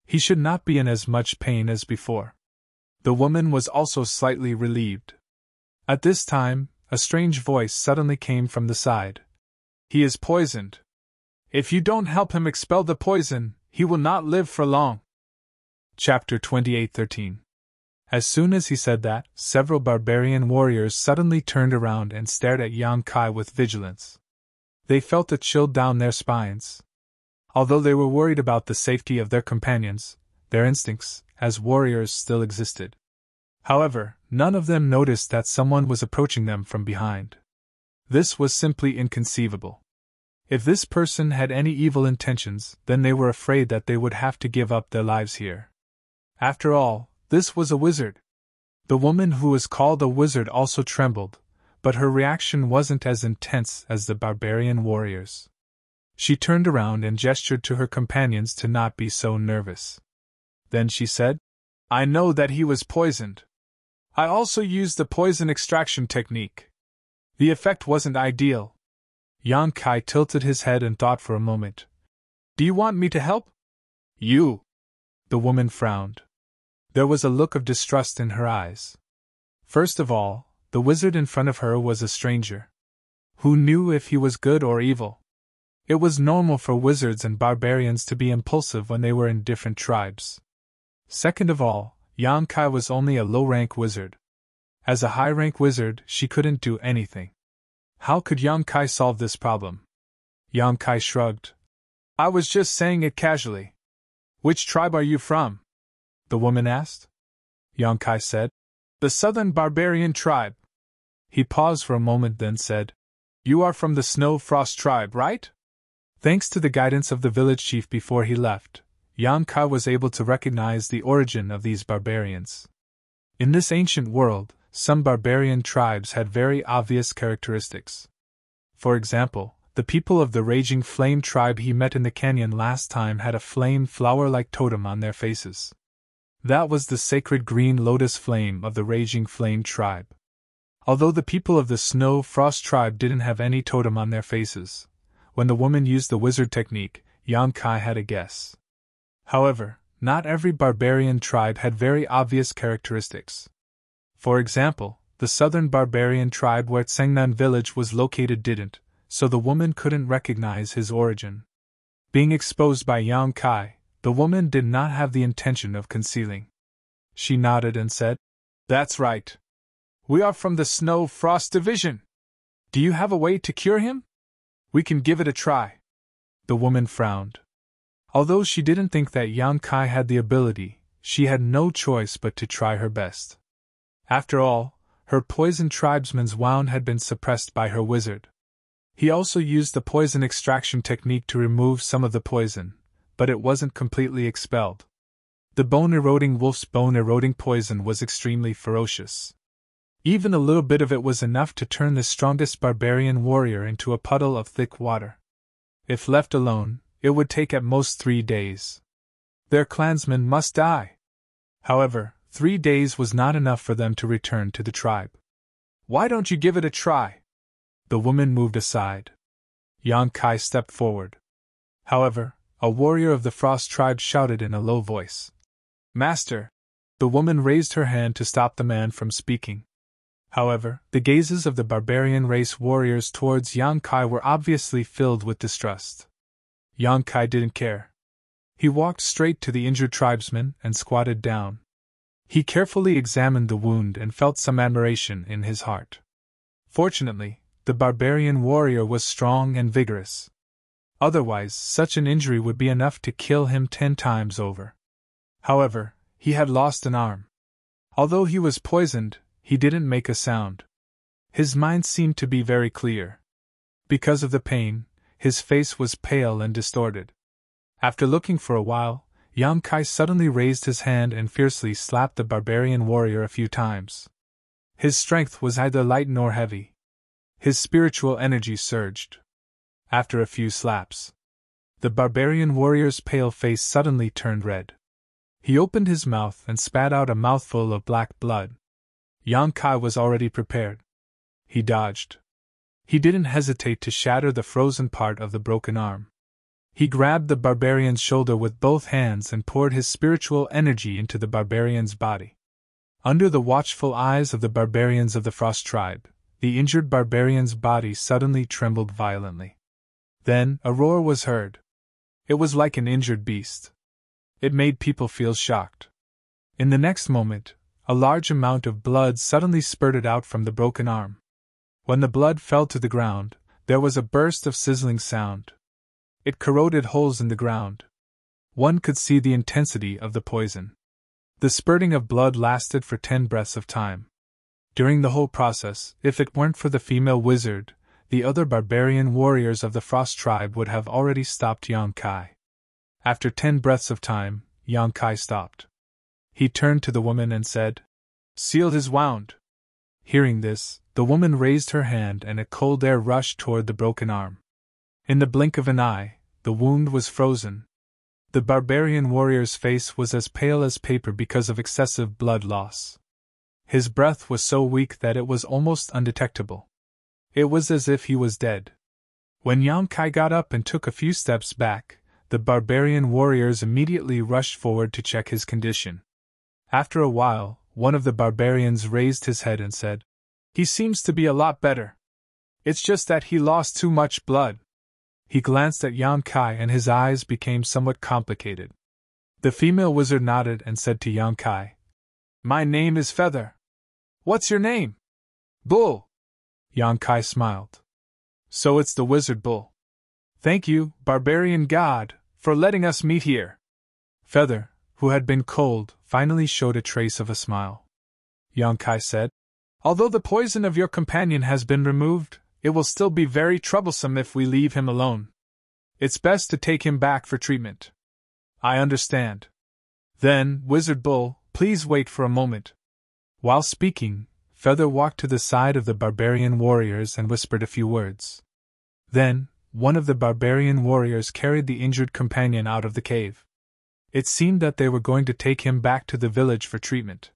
He should not be in as much pain as before. The woman was also slightly relieved. At this time, a strange voice suddenly came from the side. "He is poisoned. If you don't help him expel the poison, he will not live for long." Chapter 28:13. As soon as he said that, several barbarian warriors suddenly turned around and stared at Yang Kai with vigilance. They felt a chill down their spines. Although they were worried about the safety of their companions, their instincts, as warriors, still existed. However, none of them noticed that someone was approaching them from behind. This was simply inconceivable. If this person had any evil intentions, then they were afraid that they would have to give up their lives here. After all, this was a wizard. The woman who was called a wizard also trembled, but her reaction wasn't as intense as the barbarian warriors. She turned around and gestured to her companions to not be so nervous. Then she said, "I know that he was poisoned. I also used the poison extraction technique. The effect wasn't ideal." Yang Kai tilted his head and thought for a moment. "Do you want me to help?" "You." The woman frowned. There was a look of distrust in her eyes. First of all, the wizard in front of her was a stranger. Who knew if he was good or evil? It was normal for wizards and barbarians to be impulsive when they were in different tribes. Second of all, Yang Kai was only a low-rank wizard. As a high-rank wizard, she couldn't do anything. How could Yang Kai solve this problem? Yang Kai shrugged. "I was just saying it casually. Which tribe are you from?" the woman asked. Yang Kai said, "The Southern Barbarian tribe." He paused for a moment, then said, "You are from the Snow Frost tribe, right?" Thanks to the guidance of the village chief before he left, Yang Kai was able to recognize the origin of these barbarians. In this ancient world, some barbarian tribes had very obvious characteristics. For example, the people of the Raging Flame tribe he met in the canyon last time had a flame flower-like totem on their faces. That was the sacred green lotus flame of the Raging Flame tribe. Although the people of the Snow Frost tribe didn't have any totem on their faces, when the woman used the wizard technique, Yang Kai had a guess. However, not every barbarian tribe had very obvious characteristics. For example, the southern barbarian tribe where Tsengnan village was located didn't, so the woman couldn't recognize his origin. Being exposed by Yang Kai, the woman did not have the intention of concealing. She nodded and said, "That's right. We are from the Snow Frost Division. Do you have a way to cure him? We can give it a try." The woman frowned. Although she didn't think that Yang Kai had the ability, she had no choice but to try her best. After all, her poison tribesman's wound had been suppressed by her wizard. He also used the poison extraction technique to remove some of the poison, but it wasn't completely expelled. The bone-eroding wolf's bone-eroding poison was extremely ferocious. Even a little bit of it was enough to turn the strongest barbarian warrior into a puddle of thick water. If left alone, it would take at most 3 days. Their clansmen must die. However, 3 days was not enough for them to return to the tribe. "Why don't you give it a try?" The woman moved aside. Yang Kai stepped forward. However, a warrior of the Frost tribe shouted in a low voice, "Master!" The woman raised her hand to stop the man from speaking. However, the gazes of the barbarian race warriors towards Yang Kai were obviously filled with distrust. Yang Kai didn't care. He walked straight to the injured tribesman and squatted down. He carefully examined the wound and felt some admiration in his heart. Fortunately, the barbarian warrior was strong and vigorous. Otherwise, such an injury would be enough to kill him 10 times over. However, he had lost an arm. Although he was poisoned, he didn't make a sound. His mind seemed to be very clear. Because of the pain, his face was pale and distorted. After looking for a while, Yang Kai suddenly raised his hand and fiercely slapped the barbarian warrior a few times. His strength was neither light nor heavy. His spiritual energy surged. After a few slaps, the barbarian warrior's pale face suddenly turned red. He opened his mouth and spat out a mouthful of black blood. Yang Kai was already prepared. He dodged. He didn't hesitate to shatter the frozen part of the broken arm. He grabbed the barbarian's shoulder with both hands and poured his spiritual energy into the barbarian's body. Under the watchful eyes of the barbarians of the Frost tribe, the injured barbarian's body suddenly trembled violently. Then, a roar was heard. It was like an injured beast. It made people feel shocked. In the next moment, a large amount of blood suddenly spurted out from the broken arm. When the blood fell to the ground, there was a burst of sizzling sound. It corroded holes in the ground. One could see the intensity of the poison. The spurting of blood lasted for 10 breaths of time. During the whole process, if it weren't for the female wizard, the other barbarian warriors of the Frost tribe would have already stopped Yang Kai. After 10 breaths of time, Yang Kai stopped. He turned to the woman and said, "Sealed his wound." Hearing this, the woman raised her hand and a cold air rushed toward the broken arm. In the blink of an eye, the wound was frozen. The barbarian warrior's face was as pale as paper because of excessive blood loss. His breath was so weak that it was almost undetectable. It was as if he was dead. When Yang Kai got up and took a few steps back, the barbarian warriors immediately rushed forward to check his condition. After a while, one of the barbarians raised his head and said, "He seems to be a lot better. It's just that he lost too much blood." He glanced at Yang Kai and his eyes became somewhat complicated. The female wizard nodded and said to Yang Kai, "My name is Feather. What's your name?" "Bull." Yang Kai smiled. "So it's the wizard Bull. Thank you, barbarian god, for letting us meet here." Feather, who had been cold, finally showed a trace of a smile. Yang Kai said, "Although the poison of your companion has been removed, it will still be very troublesome if we leave him alone. It's best to take him back for treatment." "I understand." "Then, Wizard Bull, please wait for a moment." While speaking, Feather walked to the side of the barbarian warriors and whispered a few words. Then, one of the barbarian warriors carried the injured companion out of the cave. It seemed that they were going to take him back to the village for treatment.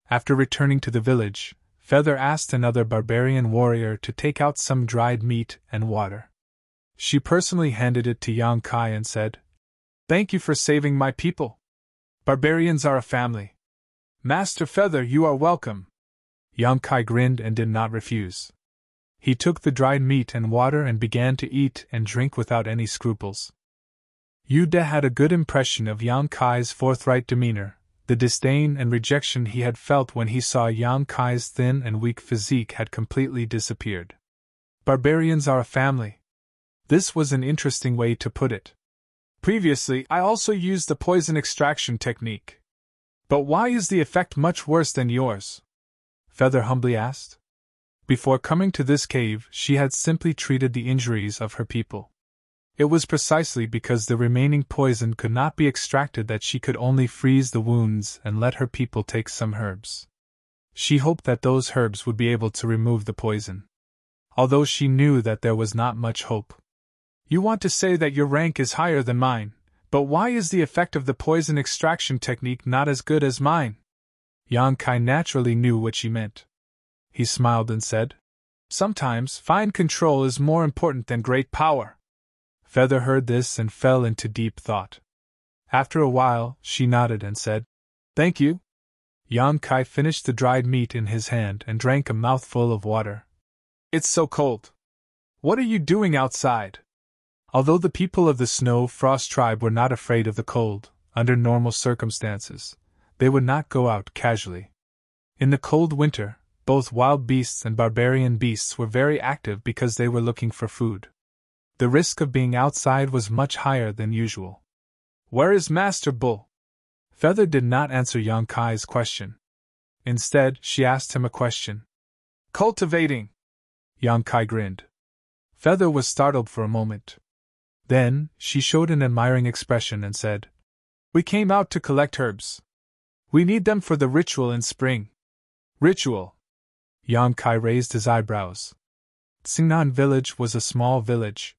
After returning to the village, Feather asked another barbarian warrior to take out some dried meat and water. She personally handed it to Yang Kai and said, "Thank you for saving my people. Barbarians are a family. Master Feather, you are welcome." Yang Kai grinned and did not refuse. He took the dried meat and water and began to eat and drink without any scruples. Yu De had a good impression of Yang Kai's forthright demeanor. The disdain and rejection he had felt when he saw Yang Kai's thin and weak physique had completely disappeared. Barbarians are a family. This was an interesting way to put it. Previously, I also used the poison extraction technique. But why is the effect much worse than yours? Feather humbly asked. Before coming to this cave, she had simply treated the injuries of her people. It was precisely because the remaining poison could not be extracted that she could only freeze the wounds and let her people take some herbs. She hoped that those herbs would be able to remove the poison. Although she knew that there was not much hope. You want to say that your rank is higher than mine, but why is the effect of the poison extraction technique not as good as mine? Yang Kai naturally knew what she meant. He smiled and said, "Sometimes fine control is more important than great power." Feather heard this and fell into deep thought. After a while, she nodded and said, "Thank you." Yang Kai finished the dried meat in his hand and drank a mouthful of water. "It's so cold. What are you doing outside?" Although the people of the Snow Frost tribe were not afraid of the cold, under normal circumstances, they would not go out casually. In the cold winter, both wild beasts and barbarian beasts were very active because they were looking for food. The risk of being outside was much higher than usual. "Where is Master Bull?" Feather did not answer Yang Kai's question. Instead, she asked him a question. "Cultivating." Yang Kai grinned. Feather was startled for a moment. Then, she showed an admiring expression and said, "We came out to collect herbs. We need them for the ritual in spring." "Ritual?" Yang Kai raised his eyebrows. Xingnan village was a small village.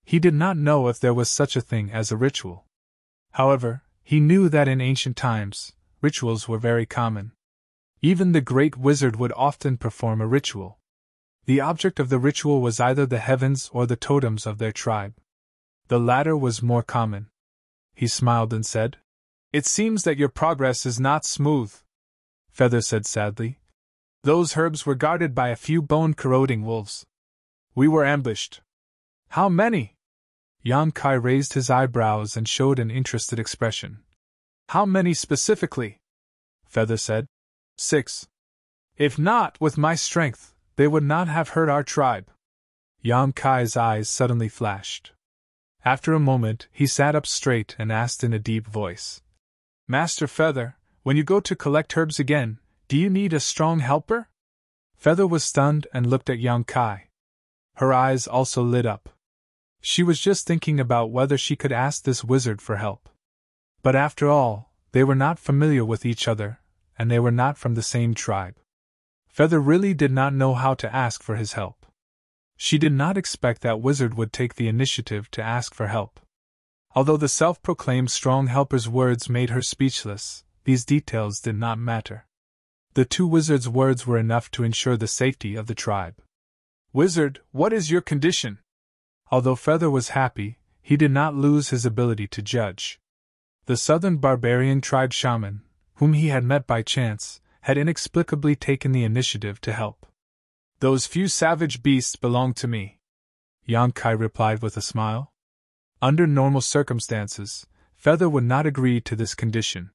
He did not know if there was such a thing as a ritual. However, he knew that in ancient times, rituals were very common. Even the great wizard would often perform a ritual. The object of the ritual was either the heavens or the totems of their tribe. The latter was more common. He smiled and said, "It seems that your progress is not smooth," Feather said sadly. "Those herbs were guarded by a few bone-corroding wolves. We were ambushed." "How many?" Yang Kai raised his eyebrows and showed an interested expression. "How many specifically?" Feather said, 6. "If not, with my strength, they would not have hurt our tribe." Yang Kai's eyes suddenly flashed. After a moment, he sat up straight and asked in a deep voice, "Master Feather, when you go to collect herbs again, do you need a strong helper?" Feather was stunned and looked at Yang Kai. Her eyes also lit up. She was just thinking about whether she could ask this wizard for help. But after all, they were not familiar with each other, and they were not from the same tribe. Feather really did not know how to ask for his help. She did not expect that wizard would take the initiative to ask for help. Although the self-proclaimed strong helper's words made her speechless, these details did not matter. The two wizards' words were enough to ensure the safety of the tribe. "Wizard, what is your condition?" Although Feather was happy, he did not lose his ability to judge. The southern barbarian tribe shaman, whom he had met by chance, had inexplicably taken the initiative to help. "Those few savage beasts belong to me," Yang Kai replied with a smile. Under normal circumstances, Feather would not agree to this condition.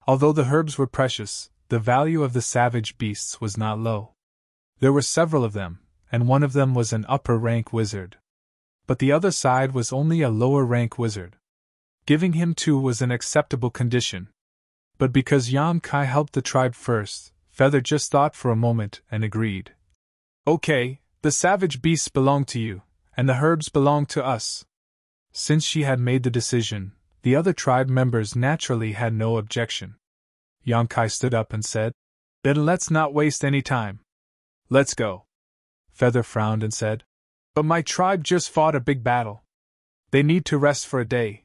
Although the herbs were precious, the value of the savage beasts was not low. There were several of them, and one of them was an upper-rank wizard. But the other side was only a lower-rank wizard. Giving him two was an acceptable condition. But because Yang Kai helped the tribe first, Feather just thought for a moment and agreed. "Okay, the savage beasts belong to you, and the herbs belong to us." Since she had made the decision, the other tribe members naturally had no objection. Yang Kai stood up and said, "Then let's not waste any time. Let's go." Feather frowned and said, "But my tribe just fought a big battle. They need to rest for a day."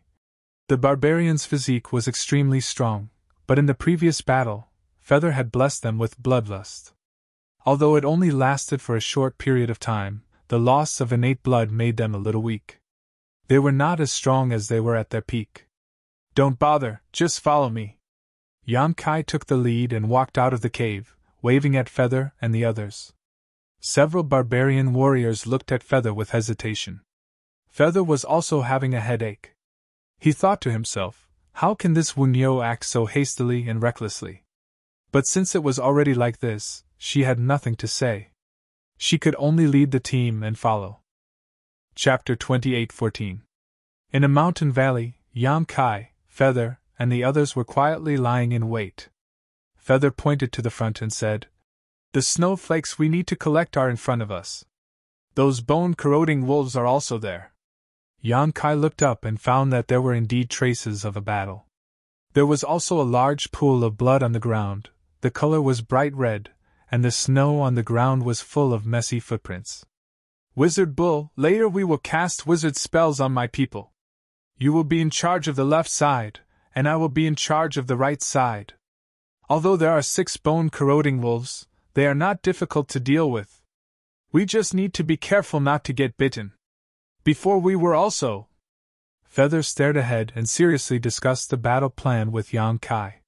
The barbarian's physique was extremely strong, but in the previous battle, Feather had blessed them with bloodlust. Although it only lasted for a short period of time, the loss of innate blood made them a little weak. They were not as strong as they were at their peak. "Don't bother, just follow me." Yan Kai took the lead and walked out of the cave, waving at Feather and the others. Several barbarian warriors looked at Feather with hesitation. Feather was also having a headache. He thought to himself, how can this Wunyo act so hastily and recklessly? But since it was already like this, she had nothing to say. She could only lead the team and follow. Chapter 28:14. In a mountain valley, Yan Kai, Feather, and the others were quietly lying in wait. Feather pointed to the front and said, "The snowflakes we need to collect are in front of us. Those bone-corroding wolves are also there." Yan Kai looked up and found that there were indeed traces of a battle. There was also a large pool of blood on the ground, the color was bright red, and the snow on the ground was full of messy footprints. "Wizard Bull, later we will cast wizard spells on my people. You will be in charge of the left side, and I will be in charge of the right side. Although there are 6 bone-corroding wolves, they are not difficult to deal with. We just need to be careful not to get bitten. Before we were also..." Feather stared ahead and seriously discussed the battle plan with Yan Kai.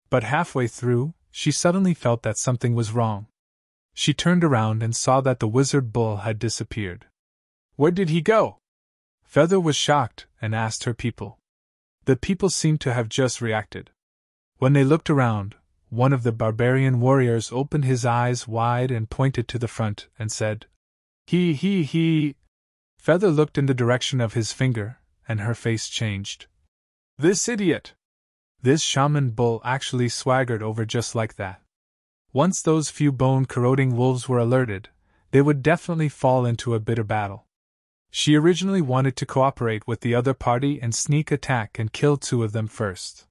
But halfway through, she suddenly felt that something was wrong. She turned around and saw that the wizard bull had disappeared. "Where did he go?" Feather was shocked and asked her people. The people seemed to have just reacted. When they looked around, one of the barbarian warriors opened his eyes wide and pointed to the front and said, He. Feather looked in the direction of his finger, and her face changed. "This idiot!" This shaman bull actually swaggered over just like that. Once those few bone-corroding wolves were alerted, they would definitely fall into a bitter battle. She originally wanted to cooperate with the other party and sneak attack and kill 2 of them first.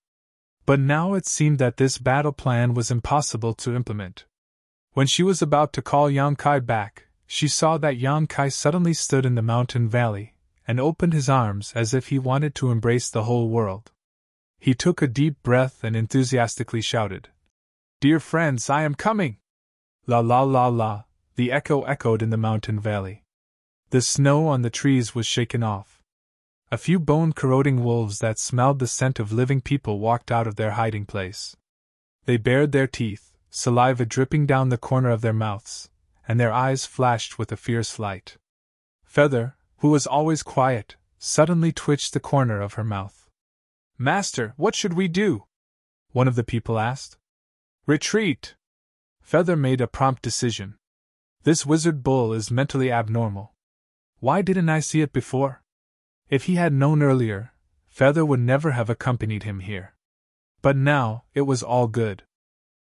But now it seemed that this battle plan was impossible to implement. When she was about to call Yan Kai back, she saw that Yan Kai suddenly stood in the mountain valley, and opened his arms as if he wanted to embrace the whole world. He took a deep breath and enthusiastically shouted, "Dear friends, I am coming!" La la la la, the echo echoed in the mountain valley. The snow on the trees was shaken off. A few bone-corroding wolves that smelled the scent of living people walked out of their hiding place. They bared their teeth, saliva dripping down the corner of their mouths, and their eyes flashed with a fierce light. Feather, who was always quiet, suddenly twitched the corner of her mouth. "Master, what should we do?" one of the people asked. "Retreat!" Feather made a prompt decision. "This wizard bull is mentally abnormal. Why didn't I see it before?" If he had known earlier, Feather would never have accompanied him here. But now, it was all good.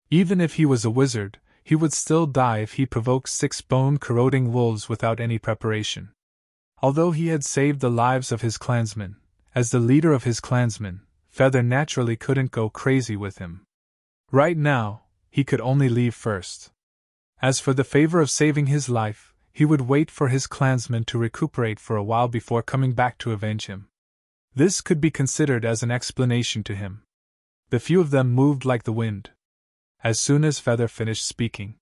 Even if he was a wizard, he would still die if he provoked 6 bone-corroding wolves without any preparation. Although he had saved the lives of his clansmen, as the leader of his clansmen, Feather naturally couldn't go crazy with him. Right now, he could only leave first. As for the favor of saving his life, he would wait for his clansmen to recuperate for a while before coming back to avenge him. This could be considered as an explanation to him. The few of them moved like the wind. As soon as Feather finished speaking,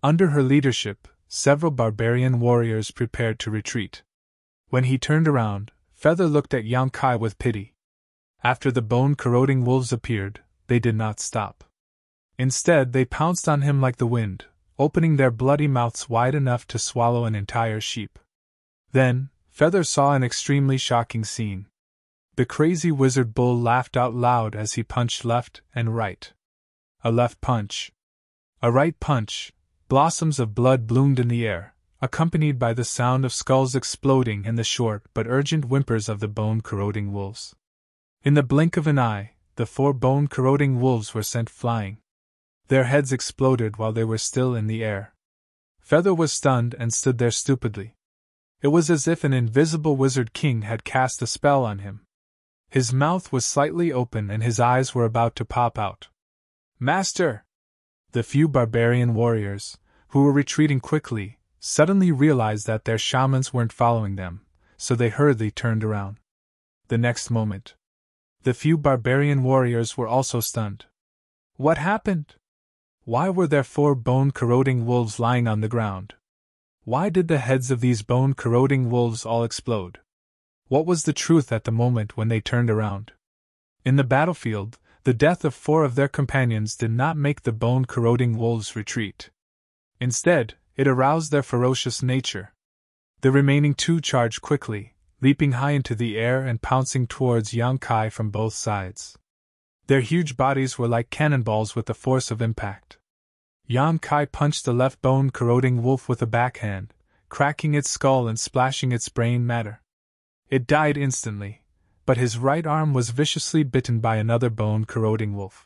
under her leadership, several barbarian warriors prepared to retreat. When he turned around, Feather looked at Yan Kai with pity. After the bone-corroding wolves appeared, they did not stop. Instead, they pounced on him like the wind, opening their bloody mouths wide enough to swallow an entire sheep. Then, Feather saw an extremely shocking scene. The crazy wizard bull laughed out loud as he punched left and right. A left punch. A right punch. Blossoms of blood bloomed in the air, accompanied by the sound of skulls exploding and the short but urgent whimpers of the bone-corroding wolves. In the blink of an eye, the 4 bone-corroding wolves were sent flying. Their heads exploded while they were still in the air. Feather was stunned and stood there stupidly. It was as if an invisible wizard king had cast a spell on him. His mouth was slightly open and his eyes were about to pop out. "Master!" The few barbarian warriors, who were retreating quickly, suddenly realized that their shamans weren't following them, so they hurriedly turned around. The next moment, The few barbarian warriors were also stunned. What happened? Why were there 4 bone-corroding wolves lying on the ground? Why did the heads of these bone-corroding wolves all explode? What was the truth at the moment when they turned around? In the battlefield, the death of 4 of their companions did not make the bone-corroding wolves retreat. Instead, it aroused their ferocious nature. The remaining 2 charged quickly, leaping high into the air and pouncing towards Yang Kai from both sides. Their huge bodies were like cannonballs with the force of impact. Yang Kai punched the left bone-corroding wolf with a backhand, cracking its skull and splashing its brain matter. It died instantly, but his right arm was viciously bitten by another bone-corroding wolf.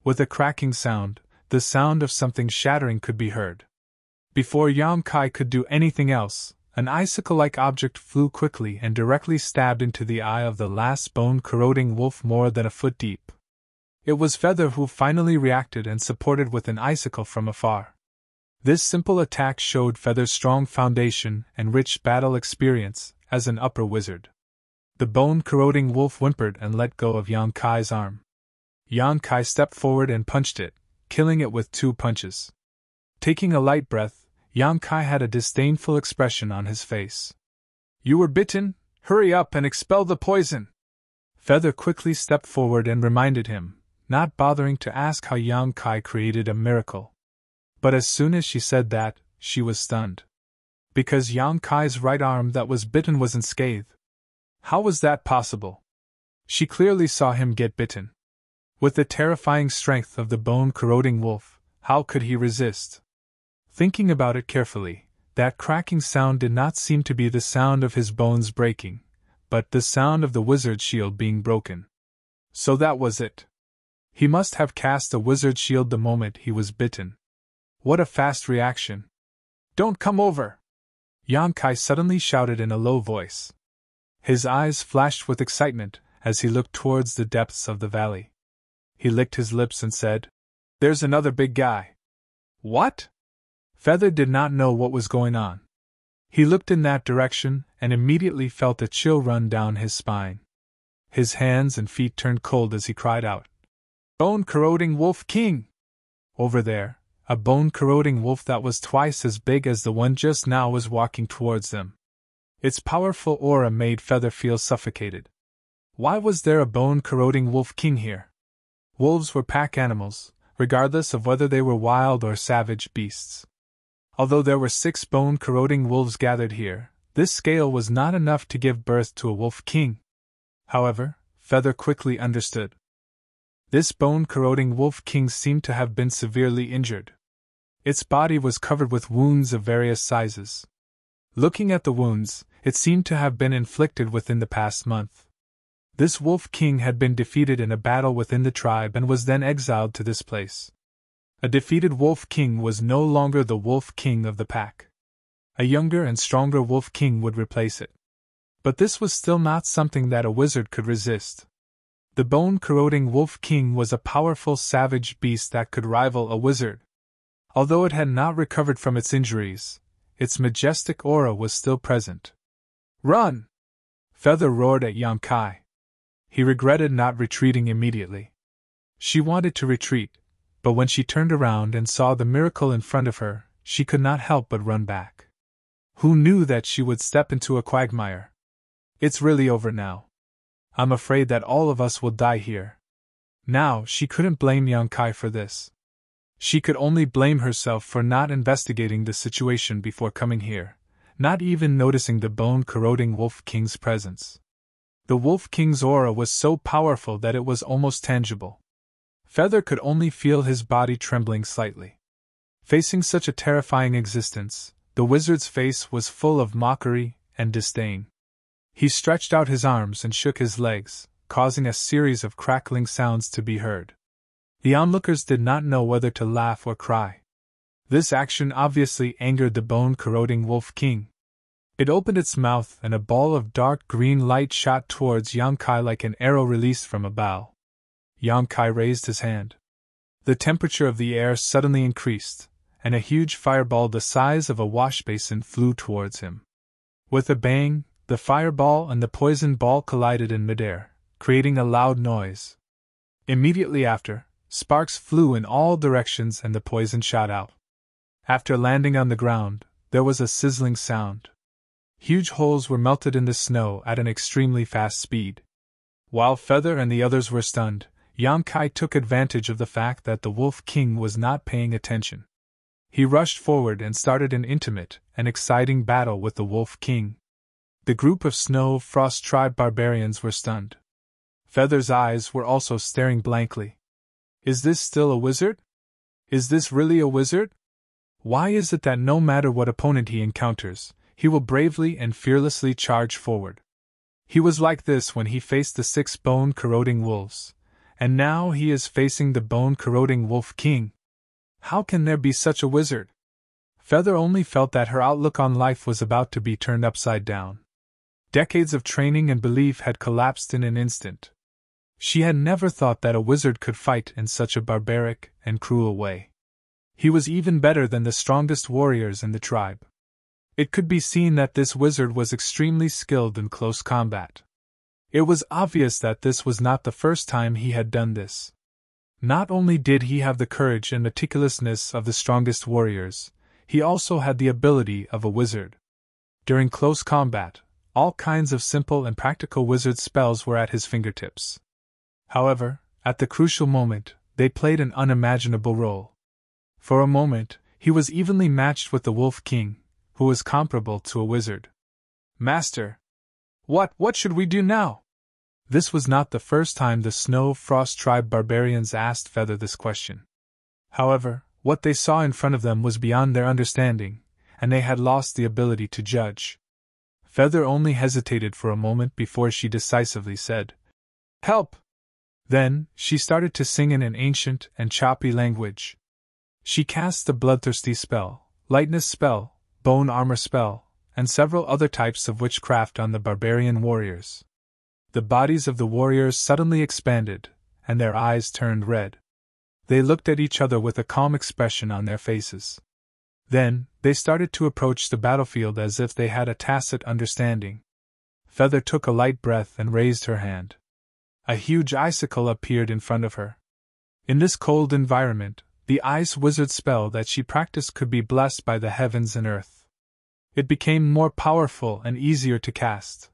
With a cracking sound, the sound of something shattering could be heard. Before Yang Kai could do anything else, an icicle-like object flew quickly and directly stabbed into the eye of the last bone-corroding wolf more than a foot deep. It was Feather who finally reacted and supported with an icicle from afar. This simple attack showed Feather's strong foundation and rich battle experience as an upper wizard. The bone-corroding wolf whimpered and let go of Yang Kai's arm. Yang Kai stepped forward and punched it, killing it with 2 punches. Taking a light breath, Yang Kai had a disdainful expression on his face. "You were bitten? Hurry up and expel the poison!" Feather quickly stepped forward and reminded him, not bothering to ask how Yang Kai created a miracle. But as soon as she said that, she was stunned. Because Yang Kai's right arm that was bitten was unscathed. How was that possible? She clearly saw him get bitten. With the terrifying strength of the bone-corroding wolf, how could he resist? Thinking about it carefully, that cracking sound did not seem to be the sound of his bones breaking, but the sound of the wizard's shield being broken. So that was it. He must have cast a wizard shield the moment he was bitten. What a fast reaction! "Don't come over!" Yang Kai suddenly shouted in a low voice. His eyes flashed with excitement as he looked towards the depths of the valley. He licked his lips and said, "There's another big guy." "What?" Feather did not know what was going on. He looked in that direction and immediately felt a chill run down his spine. His hands and feet turned cold as he cried out, "Bone-corroding wolf king!" Over there, a bone-corroding wolf that was twice as big as the one just now was walking towards them. Its powerful aura made Feather feel suffocated. Why was there a bone-corroding wolf king here? Wolves were pack animals, regardless of whether they were wild or savage beasts. Although there were 6 bone-corroding wolves gathered here, this scale was not enough to give birth to a wolf king. However, Feather quickly understood. This bone-corroding wolf king seemed to have been severely injured. Its body was covered with wounds of various sizes. Looking at the wounds, it seemed to have been inflicted within the past month. This wolf king had been defeated in a battle within the tribe and was then exiled to this place. A defeated wolf king was no longer the wolf king of the pack. A younger and stronger wolf king would replace it. But this was still not something that a wizard could resist. The bone-corroding wolf king was a powerful savage beast that could rival a wizard. Although it had not recovered from its injuries, its majestic aura was still present. "Run!" Feather roared at Yang Kai. He regretted not retreating immediately. She wanted to retreat, but when she turned around and saw the miracle in front of her, she could not help but run back. Who knew that she would step into a quagmire? "It's really over now. I'm afraid that all of us will die here." Now, she couldn't blame Yang Kai for this. She could only blame herself for not investigating the situation before coming here, not even noticing the bone-corroding Wolf King's presence. The Wolf King's aura was so powerful that it was almost tangible. Feather could only feel his body trembling slightly. Facing such a terrifying existence, the wizard's face was full of mockery and disdain. He stretched out his arms and shook his legs, causing a series of crackling sounds to be heard. The onlookers did not know whether to laugh or cry. This action obviously angered the bone-corroding Wolf King. It opened its mouth and a ball of dark green light shot towards Yang Kai like an arrow released from a bow. Yang Kai raised his hand. The temperature of the air suddenly increased, and a huge fireball the size of a washbasin flew towards him. With a bang, the fireball and the poison ball collided in midair, creating a loud noise. Immediately after, sparks flew in all directions and the poison shot out. After landing on the ground, there was a sizzling sound. Huge holes were melted in the snow at an extremely fast speed. While Feather and the others were stunned, Yang Kai took advantage of the fact that the Wolf King was not paying attention. He rushed forward and started an intimate and exciting battle with the Wolf King. The group of Snow Frost Tribe barbarians were stunned. Feather's eyes were also staring blankly. Is this still a wizard? Is this really a wizard? Why is it that no matter what opponent he encounters, he will bravely and fearlessly charge forward? He was like this when he faced the 6 bone-corroding wolves, and now he is facing the bone-corroding Wolf King. How can there be such a wizard? Feather only felt that her outlook on life was about to be turned upside down. Decades of training and belief had collapsed in an instant. She had never thought that a wizard could fight in such a barbaric and cruel way. He was even better than the strongest warriors in the tribe. It could be seen that this wizard was extremely skilled in close combat. It was obvious that this was not the first time he had done this. Not only did he have the courage and meticulousness of the strongest warriors, he also had the ability of a wizard. During close combat, all kinds of simple and practical wizard spells were at his fingertips. However, at the crucial moment, they played an unimaginable role. For a moment, he was evenly matched with the Wolf King, who was comparable to a wizard. Master! What should we do now? This was not the first time the Snow Frost Tribe barbarians asked Feather this question. However, what they saw in front of them was beyond their understanding, and they had lost the ability to judge. Feather only hesitated for a moment before she decisively said, "Help!" Then, she started to sing in an ancient and choppy language. She cast the bloodthirsty spell, lightness spell, bone armor spell, and several other types of witchcraft on the barbarian warriors. The bodies of the warriors suddenly expanded, and their eyes turned red. They looked at each other with a calm expression on their faces. Then, they started to approach the battlefield as if they had a tacit understanding. Feather took a light breath and raised her hand. A huge icicle appeared in front of her. In this cold environment, the ice wizard spell that she practiced could be blessed by the heavens and earth. It became more powerful and easier to cast.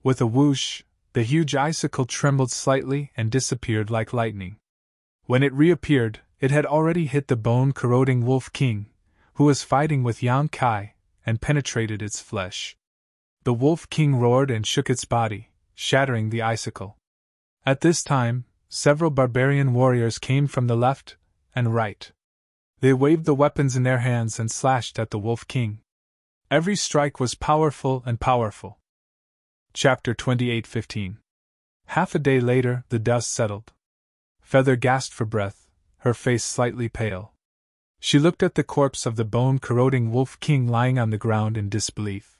With a whoosh, the huge icicle trembled slightly and disappeared like lightning. When it reappeared, it had already hit the bone-corroding Wolf King, who was fighting with Yang Kai, and penetrated its flesh. The Wolf King roared and shook its body, shattering the icicle. At this time, several barbarian warriors came from the left and right. They waved the weapons in their hands and slashed at the Wolf King. Every strike was powerful and powerful. Chapter 28:15. Half a day later, the dust settled. Feather gasped for breath, her face slightly pale. She looked at the corpse of the bone-corroding Wolf King lying on the ground in disbelief.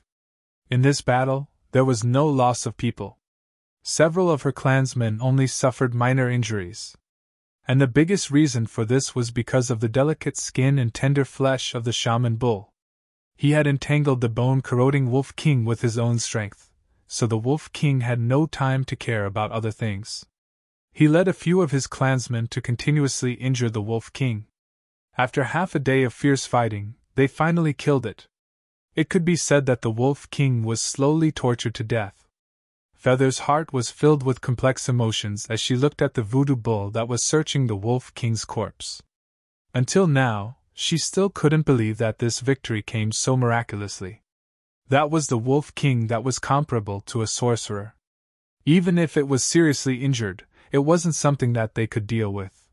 In this battle, there was no loss of people. Several of her clansmen only suffered minor injuries. And the biggest reason for this was because of the delicate skin and tender flesh of the shaman bull. He had entangled the bone-corroding Wolf King with his own strength, so the Wolf King had no time to care about other things. He led a few of his clansmen to continuously injure the Wolf King. After half a day of fierce fighting, they finally killed it. It could be said that the Wolf King was slowly tortured to death. Feather's heart was filled with complex emotions as she looked at the voodoo bull that was searching the Wolf King's corpse. Until now, she still couldn't believe that this victory came so miraculously. That was the Wolf King that was comparable to a sorcerer. Even if it was seriously injured, it wasn't something that they could deal with.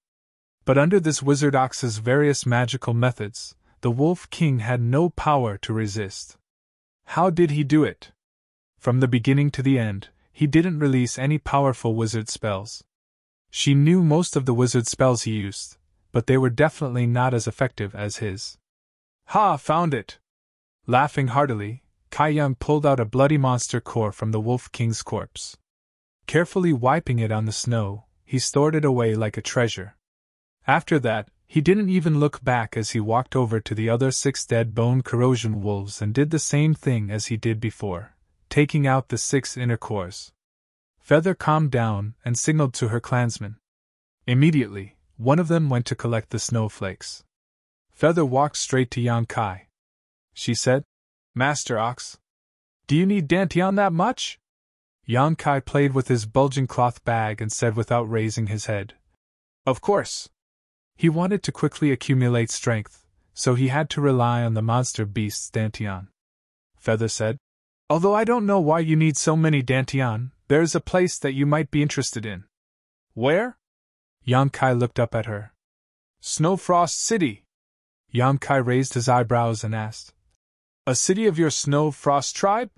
But under this Wizard Ox's various magical methods, the Wolf King had no power to resist. How did he do it? From the beginning to the end, he didn't release any powerful wizard spells. She knew most of the wizard spells he used, but they were definitely not as effective as his. Ha! Found it! Laughing heartily, Kai Young pulled out a bloody monster core from the Wolf King's corpse. Carefully wiping it on the snow, he stored it away like a treasure. After that, he didn't even look back as he walked over to the other 6 dead bone corrosion wolves and did the same thing as he did before, taking out the 6 inner cores. Feather calmed down and signaled to her clansmen. Immediately, one of them went to collect the snowflakes. Feather walked straight to Yang Kai. She said, "Master Ox, do you need dantian that much?" Yang Kai played with his bulging cloth bag and said without raising his head, "Of course." He wanted to quickly accumulate strength, so he had to rely on the monster beast's dantian. Feather said, "Although I don't know why you need so many dantian, there is a place that you might be interested in." "Where?" Yang Kai looked up at her. "Snowfrost City." Yang Kai raised his eyebrows and asked, "A city of your Snowfrost tribe?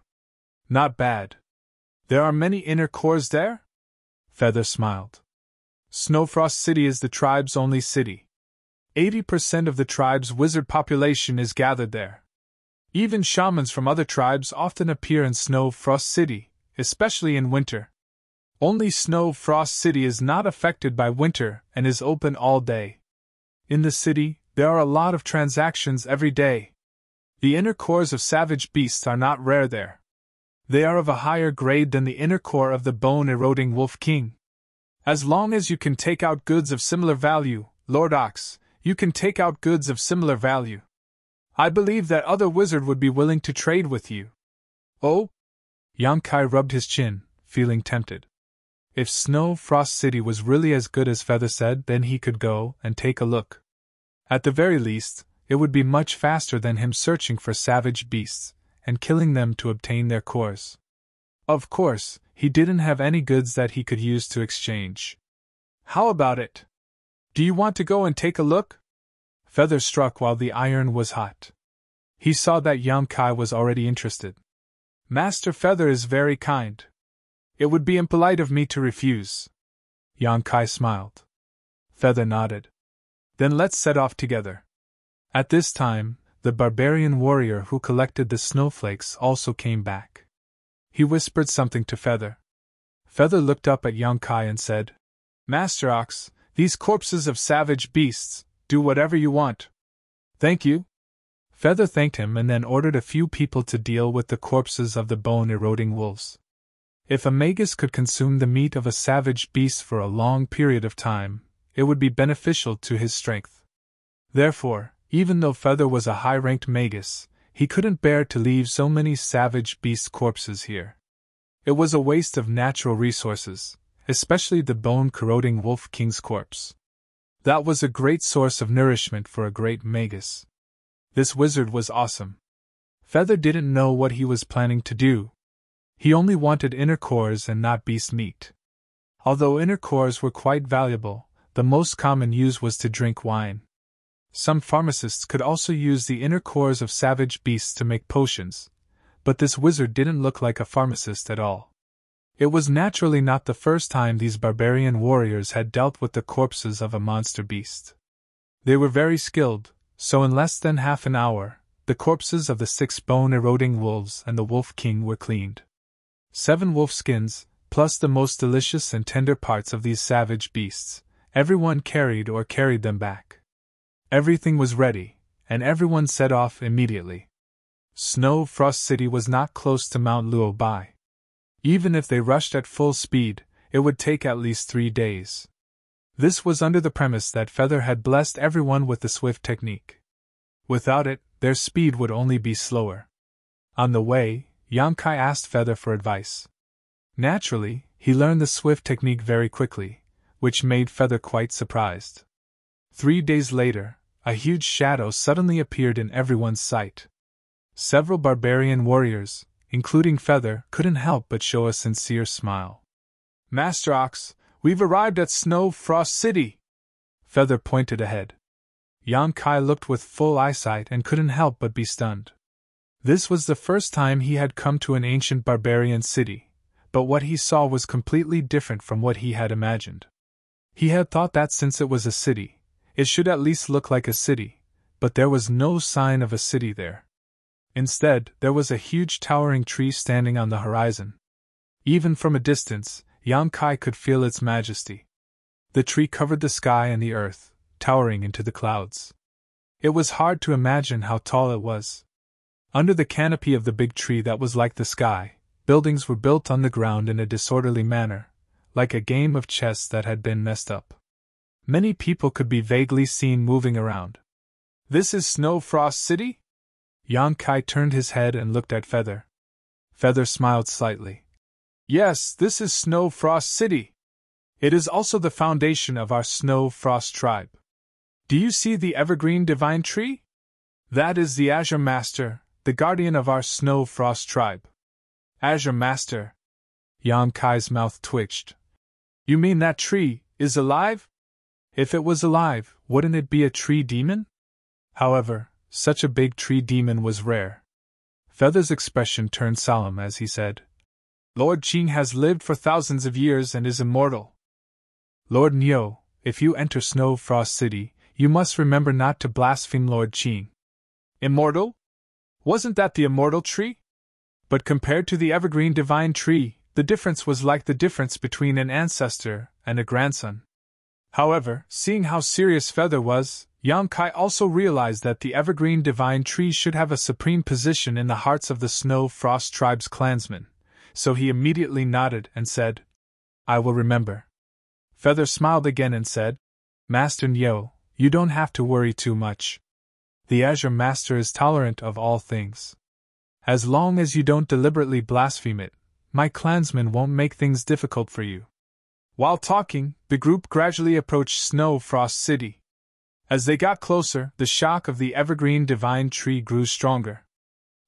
Not bad. There are many inner cores there?" Feather smiled. "Snowfrost City is the tribe's only city. 80% of the tribe's wizard population is gathered there. Even shamans from other tribes often appear in Snowfrost City, especially in winter. Only Snowfrost City is not affected by winter and is open all day. In the city, there are a lot of transactions every day. The inner cores of savage beasts are not rare there. They are of a higher grade than the inner core of the bone-eroding Wolf King. As long as you can take out goods of similar value, Lord Ox, you can take out goods of similar value. I believe that other wizard would be willing to trade with you." "Oh?" Yang Kai rubbed his chin, feeling tempted. If Snowfrost City was really as good as Feather said, then he could go and take a look. At the very least, it would be much faster than him searching for savage beasts and killing them to obtain their cores. Of course, he didn't have any goods that he could use to exchange. "How about it? Do you want to go and take a look?" Feather struck while the iron was hot. He saw that Yang Kai was already interested. "Master Feather is very kind. It would be impolite of me to refuse." Yang Kai smiled. Feather nodded. "Then let's set off together." At this time, the barbarian warrior who collected the snowflakes also came back. He whispered something to Feather. Feather looked up at Yang Kai and said, "Master Ox, these corpses of savage beasts, do whatever you want." "Thank you." Feather thanked him and then ordered a few people to deal with the corpses of the bone-eroding wolves. If a magus could consume the meat of a savage beast for a long period of time, it would be beneficial to his strength. Therefore, even though Feather was a high-ranked magus, he couldn't bear to leave so many savage beast corpses here. It was a waste of natural resources, especially the bone-corroding Wolf King's corpse. That was a great source of nourishment for a great magus. This wizard was awesome. Feather didn't know what he was planning to do. He only wanted inner cores and not beast meat. Although inner cores were quite valuable, the most common use was to drink wine. Some pharmacists could also use the inner cores of savage beasts to make potions, but this wizard didn't look like a pharmacist at all. It was naturally not the first time these barbarian warriors had dealt with the corpses of a monster beast. They were very skilled, so in less than half an hour, the corpses of the 6 bone-eroding wolves and the Wolf King were cleaned. 7 wolf skins, plus the most delicious and tender parts of these savage beasts, everyone carried them back. Everything was ready, and everyone set off immediately. Snowfrost City was not close to Mount Luobai. Even if they rushed at full speed, it would take at least 3 days. This was under the premise that Feather had blessed everyone with the swift technique. Without it, their speed would only be slower. On the way, Yang Kai asked Feather for advice. Naturally, he learned the swift technique very quickly, which made Feather quite surprised. 3 days later, a huge shadow suddenly appeared in everyone's sight. Several barbarian warriors, including Feather, couldn't help but show a sincere smile. "Master Ox, we've arrived at Snowfrost City!" Feather pointed ahead. Yang Kai looked with full eyesight and couldn't help but be stunned. This was the first time he had come to an ancient barbarian city, but what he saw was completely different from what he had imagined. He had thought that since it was a city, it should at least look like a city, but there was no sign of a city there. Instead, there was a huge towering tree standing on the horizon. Even from a distance, Yang Kai could feel its majesty. The tree covered the sky and the earth, towering into the clouds. It was hard to imagine how tall it was. Under the canopy of the big tree that was like the sky, buildings were built on the ground in a disorderly manner, like a game of chess that had been messed up. Many people could be vaguely seen moving around. "This is Snow Frost City?" Yang Kai turned his head and looked at Feather. Feather smiled slightly. "Yes, this is Snow Frost City. It is also the foundation of our Snow Frost tribe. Do you see the evergreen divine tree? That is the Azure Master, the guardian of our Snow Frost tribe." "Azure Master?" Yang Kai's mouth twitched. "You mean that tree is alive? If it was alive, wouldn't it be a tree demon?" However, such a big tree demon was rare. Feather's expression turned solemn as he said, "Lord Qing has lived for thousands of years and is immortal. Lord Nyo, if you enter Snow Frost City, you must remember not to blaspheme Lord Qing." "Immortal? Wasn't that the immortal tree?" But compared to the evergreen divine tree, the difference was like the difference between an ancestor and a grandson. However, seeing how serious Feather was, Yang Kai also realized that the evergreen divine tree should have a supreme position in the hearts of the Snow Frost tribe's clansmen, so he immediately nodded and said, "I will remember." Feather smiled again and said, "Master Nyo, you don't have to worry too much. The Azure Master is tolerant of all things. As long as you don't deliberately blaspheme it, my clansmen won't make things difficult for you." While talking, the group gradually approached Snow Frost City. As they got closer, the shock of the evergreen divine tree grew stronger.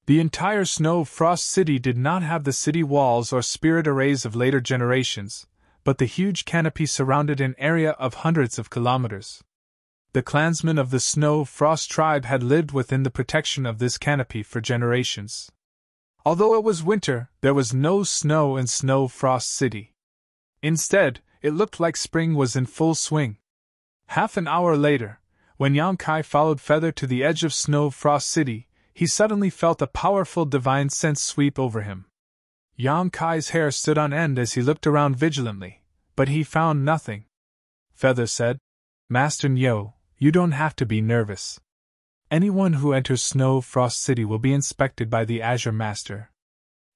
The entire Snow Frost City did not have the city walls or spirit arrays of later generations, but the huge canopy surrounded an area of hundreds of kilometers. The clansmen of the Snow Frost tribe had lived within the protection of this canopy for generations. Although it was winter, there was no snow in Snow Frost City. Instead, it looked like spring was in full swing. Half an hour later, when Yang Kai followed Feather to the edge of Snow Frost City, he suddenly felt a powerful divine sense sweep over him. Yang Kai's hair stood on end as he looked around vigilantly, but he found nothing. Feather said, "Master Nyo, you don't have to be nervous. Anyone who enters Snow Frost City will be inspected by the Azure Master.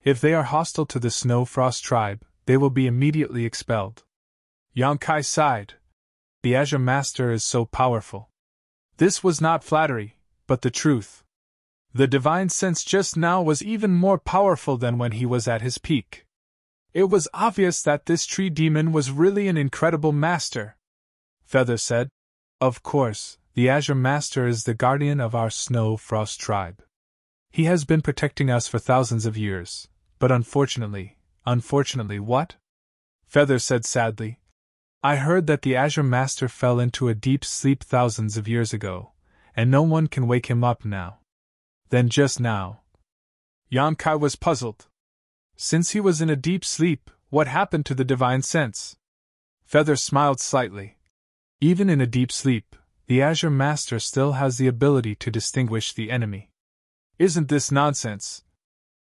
If they are hostile to the Snow Frost tribe, they will be immediately expelled." Yang Kai sighed. The Azure Master is so powerful. This was not flattery, but the truth. The divine sense just now was even more powerful than when he was at his peak. It was obvious that this tree demon was really an incredible master. Feather said, "Of course, the Azure Master is the guardian of our Snow Frost tribe. He has been protecting us for thousands of years, but unfortunately what?" Feather said sadly, "I heard that the Azure Master fell into a deep sleep thousands of years ago, and no one can wake him up now." Then just now. Yang Kai was puzzled. Since he was in a deep sleep, what happened to the divine sense? Feather smiled slightly. Even in a deep sleep, the Azure Master still has the ability to distinguish the enemy. Isn't this nonsense?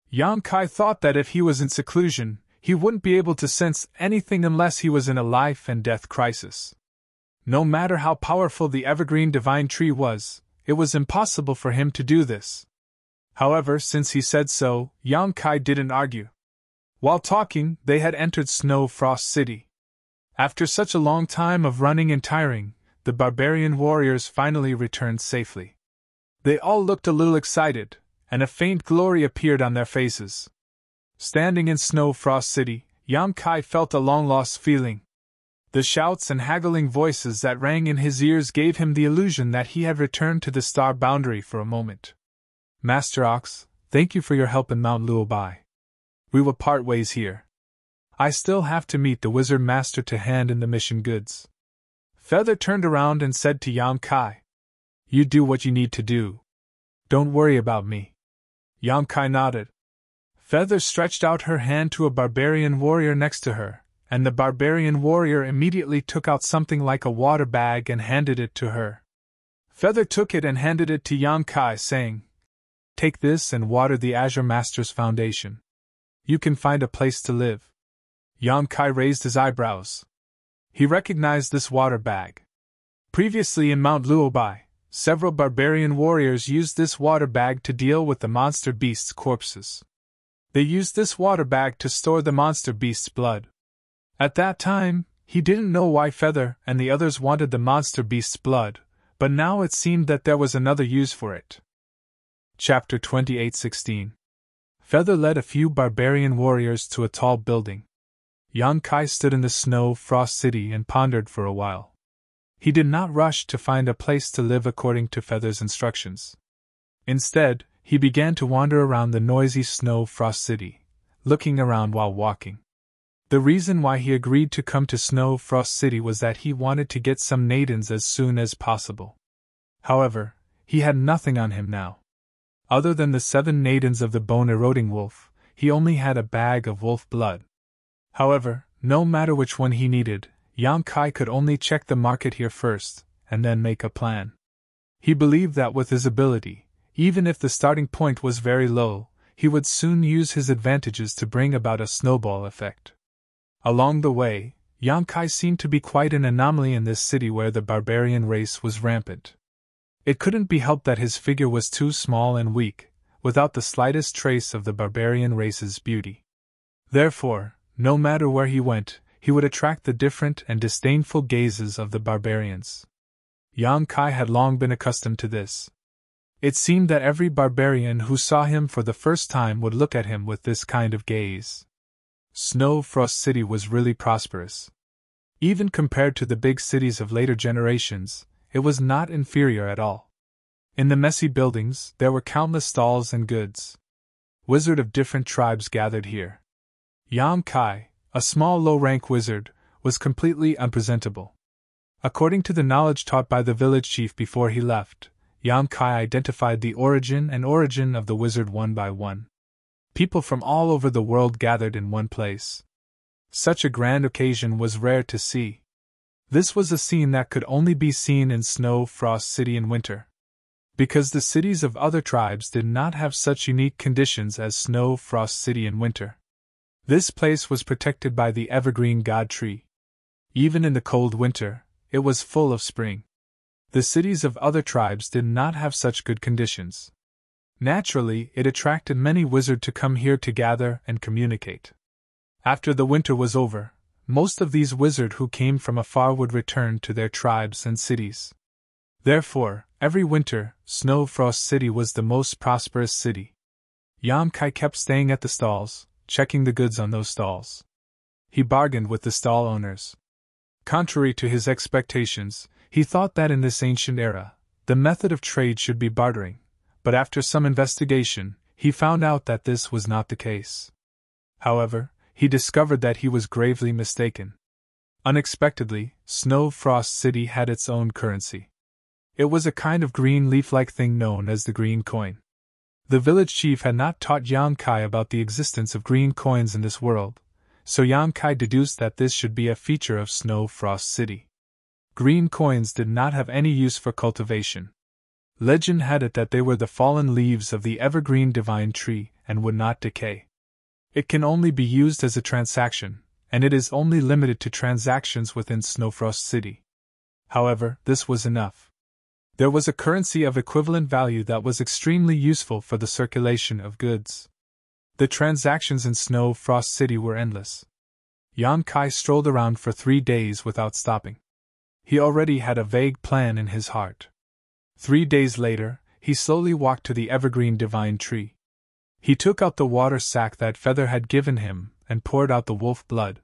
Yang Kai thought that if he was in seclusion, he wouldn't be able to sense anything unless he was in a life and death crisis. No matter how powerful the evergreen divine tree was, it was impossible for him to do this. However, since he said so, Yang Kai didn't argue. While talking, they had entered Snow Frost City. After such a long time of running and tiring, the barbarian warriors finally returned safely. They all looked a little excited, and a faint glory appeared on their faces. Standing in Snow Frost City, Yang Kai felt a long-lost feeling. The shouts and haggling voices that rang in his ears gave him the illusion that he had returned to the star boundary for a moment. "Master Ox, thank you for your help in Mount Luobai. We will part ways here. I still have to meet the Wizard Master to hand in the mission goods." Feather turned around and said to Yang Kai, "You do what you need to do. Don't worry about me." Yang Kai nodded. Feather stretched out her hand to a barbarian warrior next to her, and the barbarian warrior immediately took out something like a water bag and handed it to her. Feather took it and handed it to Yang Kai, saying, "Take this and water the Azure Master's foundation. You can find a place to live." Yang Kai raised his eyebrows. He recognized this water bag. Previously in Mount Luobai, several barbarian warriors used this water bag to deal with the monster beasts' corpses. They used this water bag to store the monster beast's blood. At that time, he didn't know why Feather and the others wanted the monster beast's blood, but now it seemed that there was another use for it. Chapter 28:16. Feather led a few barbarian warriors to a tall building. Yang Kai stood in the snow frost city and pondered for a while. He did not rush to find a place to live according to Feather's instructions. Instead, he began to wander around the noisy snow frost city, looking around while walking. The reason why he agreed to come to Snow Frost City was that he wanted to get some Nadins as soon as possible. However, he had nothing on him now. Other than the 7 Nadins of the bone-eroding wolf, he only had a bag of wolf blood. However, no matter which one he needed, Yang Kai could only check the market here first, and then make a plan. He believed that with his ability, even if the starting point was very low, he would soon use his advantages to bring about a snowball effect. Along the way, Yang Kai seemed to be quite an anomaly in this city where the barbarian race was rampant. It couldn't be helped that his figure was too small and weak, without the slightest trace of the barbarian race's beauty. Therefore, no matter where he went, he would attract the different and disdainful gazes of the barbarians. Yang Kai had long been accustomed to this. It seemed that every barbarian who saw him for the first time would look at him with this kind of gaze. Snow Frost City was really prosperous. Even compared to the big cities of later generations, it was not inferior at all. In the messy buildings, there were countless stalls and goods. Wizards of different tribes gathered here. Yang Kai, a small low-rank wizard, was completely unpresentable. According to the knowledge taught by the village chief before he left, Yang Kai identified the origin of the wizard one by one. People from all over the world gathered in one place. Such a grand occasion was rare to see. This was a scene that could only be seen in Snow Frost City in winter. Because the cities of other tribes did not have such unique conditions as Snow Frost City in winter. This place was protected by the evergreen god tree. Even in the cold winter, it was full of spring. The cities of other tribes did not have such good conditions. Naturally, it attracted many wizards to come here to gather and communicate. After the winter was over, most of these wizards who came from afar would return to their tribes and cities. Therefore, every winter, Snow Frost City was the most prosperous city. Yang Kai kept staying at the stalls, checking the goods on those stalls. He bargained with the stall owners. Contrary to his expectations, he thought that in this ancient era, the method of trade should be bartering. But after some investigation, he found out that this was not the case. However, he discovered that he was gravely mistaken. Unexpectedly, Snow Frost City had its own currency. It was a kind of green leaf-like thing known as the green coin. The village chief had not taught Yang Kai about the existence of green coins in this world, so Yang Kai deduced that this should be a feature of Snow Frost City. Green coins did not have any use for cultivation. Legend had it that they were the fallen leaves of the evergreen divine tree and would not decay. It can only be used as a transaction, and it is only limited to transactions within Snowfrost City. However, this was enough. There was a currency of equivalent value that was extremely useful for the circulation of goods. The transactions in Snow Frost City were endless. Yang Kai strolled around for 3 days without stopping. He already had a vague plan in his heart. 3 days later, he slowly walked to the evergreen divine tree. He took out the water sack that Feather had given him and poured out the wolf blood.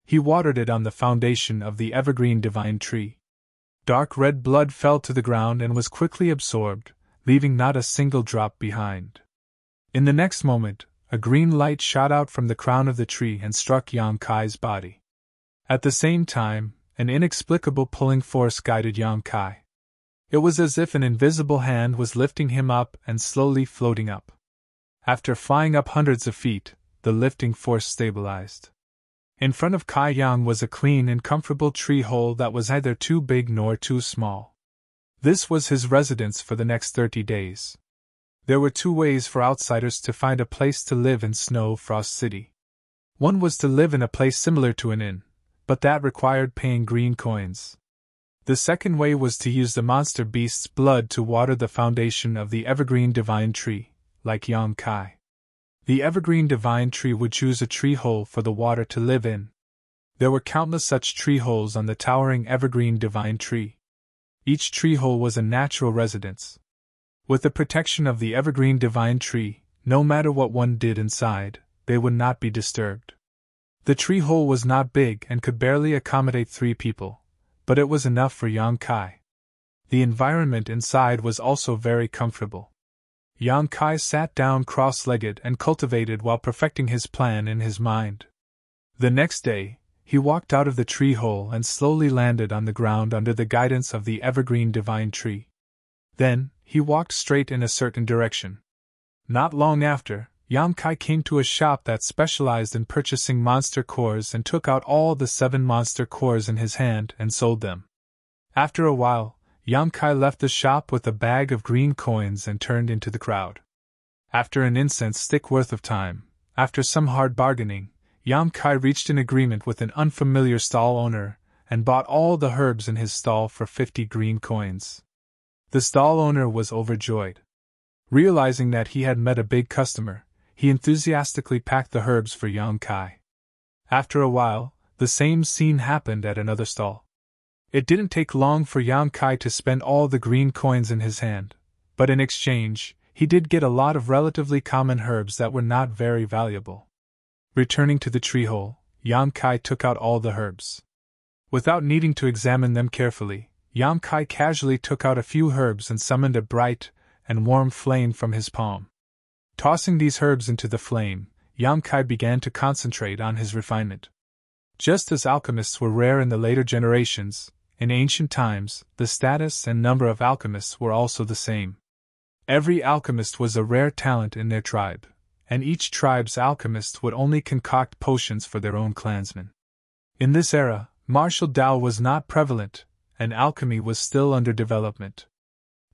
He watered it on the foundation of the evergreen divine tree. Dark red blood fell to the ground and was quickly absorbed, leaving not a single drop behind. In the next moment, a green light shot out from the crown of the tree and struck Yang Kai's body. At the same time, an inexplicable pulling force guided Yang Kai. It was as if an invisible hand was lifting him up and slowly floating up. After flying up hundreds of feet, the lifting force stabilized. In front of Kai Yang was a clean and comfortable tree hole that was neither too big nor too small. This was his residence for the next 30 days. There were 2 ways for outsiders to find a place to live in Snow Frost City. One was to live in a place similar to an inn, but that required paying green coins. The second way was to use the monster beast's blood to water the foundation of the evergreen divine tree, like Yang Kai. The evergreen divine tree would choose a tree hole for the water to live in. There were countless such tree holes on the towering evergreen divine tree. Each tree hole was a natural residence. With the protection of the evergreen divine tree, no matter what one did inside, they would not be disturbed. The tree hole was not big and could barely accommodate 3 people, but it was enough for Yang Kai. The environment inside was also very comfortable. Yang Kai sat down cross-legged and cultivated while perfecting his plan in his mind. The next day, he walked out of the tree hole and slowly landed on the ground under the guidance of the evergreen divine tree. Then, he walked straight in a certain direction. Not long after, Yang Kai came to a shop that specialized in purchasing monster cores and took out all the 7 monster cores in his hand and sold them. After a while, Yang Kai left the shop with a bag of green coins and turned into the crowd. After an incense stick worth of time, after some hard bargaining, Yang Kai reached an agreement with an unfamiliar stall owner and bought all the herbs in his stall for 50 green coins. The stall owner was overjoyed. Realizing that he had met a big customer, he enthusiastically packed the herbs for Yang Kai. After a while, the same scene happened at another stall. It didn't take long for Yang Kai to spend all the green coins in his hand, but in exchange, he did get a lot of relatively common herbs that were not very valuable. Returning to the tree hole, Yang Kai took out all the herbs. Without needing to examine them carefully, Yang Kai casually took out a few herbs and summoned a bright and warm flame from his palm. Tossing these herbs into the flame, Yang Kai began to concentrate on his refinement. Just as alchemists were rare in the later generations, in ancient times, the status and number of alchemists were also the same. Every alchemist was a rare talent in their tribe, and each tribe's alchemist would only concoct potions for their own clansmen. In this era, martial Tao was not prevalent, and alchemy was still under development.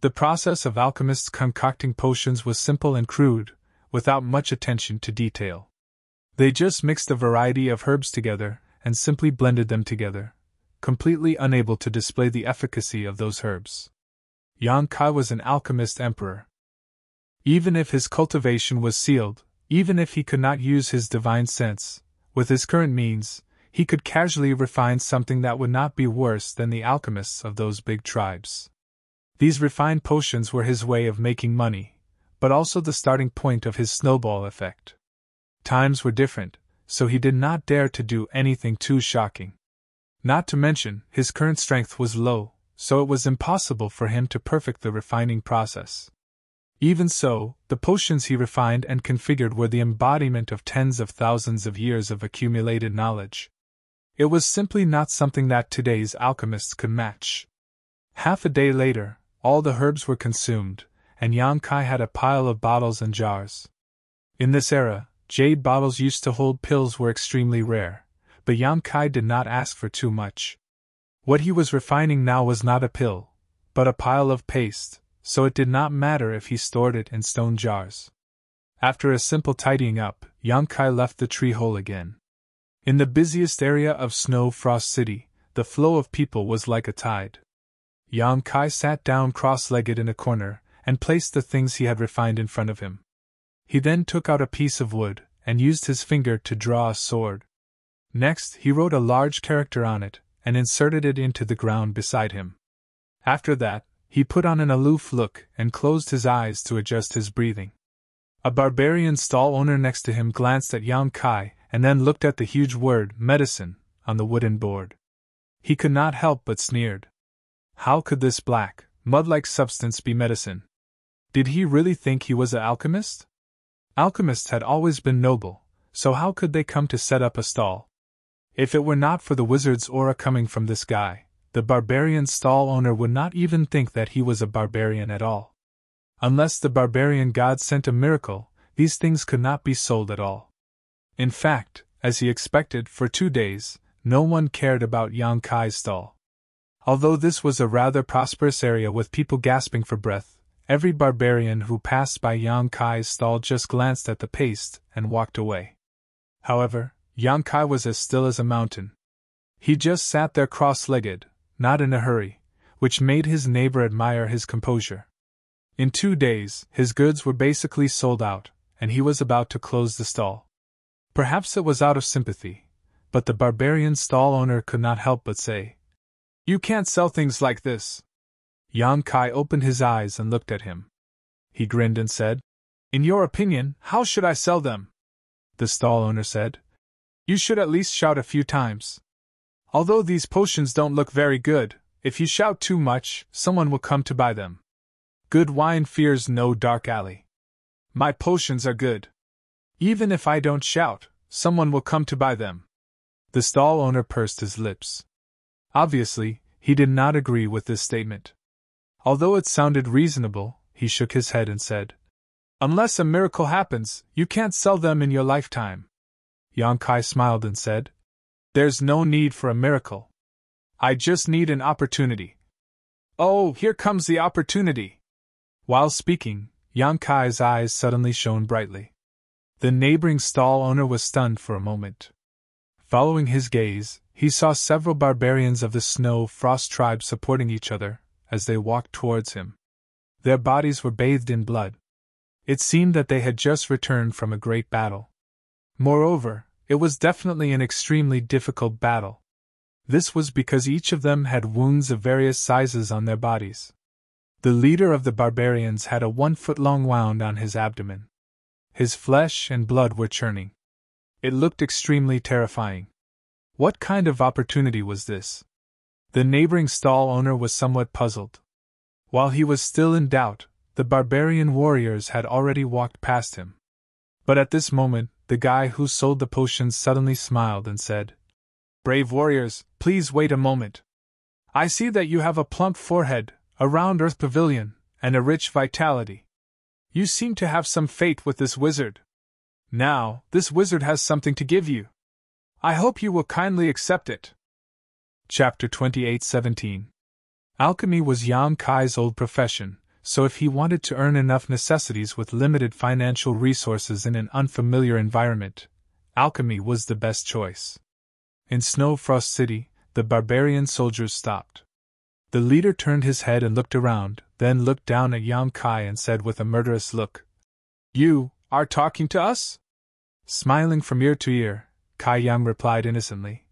The process of alchemists concocting potions was simple and crude, without much attention to detail. They just mixed a variety of herbs together and simply blended them together, completely unable to display the efficacy of those herbs. Yang Kai was an alchemist emperor. Even if his cultivation was sealed, even if he could not use his divine sense, with his current means, he could casually refine something that would not be worse than the alchemists of those big tribes. These refined potions were his way of making money, but also the starting point of his snowball effect. Times were different, so he did not dare to do anything too shocking. Not to mention, his current strength was low, so it was impossible for him to perfect the refining process. Even so, the potions he refined and configured were the embodiment of tens of thousands of years of accumulated knowledge. It was simply not something that today's alchemists could match. Half a day later, all the herbs were consumed, and Yang Kai had a pile of bottles and jars. In this era, jade bottles used to hold pills were extremely rare, but Yang Kai did not ask for too much. What he was refining now was not a pill, but a pile of paste, so it did not matter if he stored it in stone jars. After a simple tidying up, Yang Kai left the tree hole again. In the busiest area of Snow Frost City, the flow of people was like a tide. Yang Kai sat down cross-legged in a corner and placed the things he had refined in front of him. He then took out a piece of wood and used his finger to draw a sword. Next, he wrote a large character on it and inserted it into the ground beside him. After that, he put on an aloof look and closed his eyes to adjust his breathing. A barbarian stall owner next to him glanced at Yang Kai and then looked at the huge word medicine on the wooden board. He could not help but sneered. How could this black, mud-like substance be medicine? Did he really think he was an alchemist? Alchemists had always been noble, so how could they come to set up a stall? If it were not for the wizard's aura coming from this guy, the barbarian stall owner would not even think that he was a barbarian at all. Unless the barbarian god sent a miracle, these things could not be sold at all. In fact, as he expected, for 2 days, no one cared about Yang Kai's stall. Although this was a rather prosperous area with people gasping for breath, every barbarian who passed by Yang Kai's stall just glanced at the paste and walked away. However, Yang Kai was as still as a mountain. He just sat there cross-legged, not in a hurry, which made his neighbor admire his composure. In 2 days, his goods were basically sold out, and he was about to close the stall. Perhaps it was out of sympathy, but the barbarian stall owner could not help but say, "You can't sell things like this." Yang Kai opened his eyes and looked at him. He grinned and said, "In your opinion, how should I sell them?" The stall owner said, "You should at least shout a few times. Although these potions don't look very good, if you shout too much, someone will come to buy them. Good wine fears no dark alley. My potions are good. Even if I don't shout, someone will come to buy them." The stall owner pursed his lips. Obviously, he did not agree with this statement. Although it sounded reasonable, he shook his head and said, "Unless a miracle happens, you can't sell them in your lifetime." Yang Kai smiled and said, "There's no need for a miracle. I just need an opportunity." "Oh, here comes the opportunity." While speaking, Yang Kai's eyes suddenly shone brightly. The neighboring stall owner was stunned for a moment. Following his gaze, he saw several barbarians of the Snow Frost tribe supporting each other as they walked towards him. Their bodies were bathed in blood. It seemed that they had just returned from a great battle. Moreover, it was definitely an extremely difficult battle. This was because each of them had wounds of various sizes on their bodies. The leader of the barbarians had a 1-foot-long wound on his abdomen. His flesh and blood were churning. It looked extremely terrifying. What kind of opportunity was this? The neighboring stall owner was somewhat puzzled. While he was still in doubt, the barbarian warriors had already walked past him. But at this moment, the guy who sold the potions suddenly smiled and said, "Brave warriors, please wait a moment. I see that you have a plump forehead, a round earth pavilion, and a rich vitality. You seem to have some fate with this wizard. Now, this wizard has something to give you. I hope you will kindly accept it." Chapter 28:17. Alchemy was Yang Kai's old profession, so if he wanted to earn enough necessities with limited financial resources in an unfamiliar environment, alchemy was the best choice. In Snow Frost City, the barbarian soldiers stopped. The leader turned his head and looked around, then looked down at Yang Kai and said with a murderous look, "You are talking to us?" Smiling from ear to ear, Kai Yang replied innocently,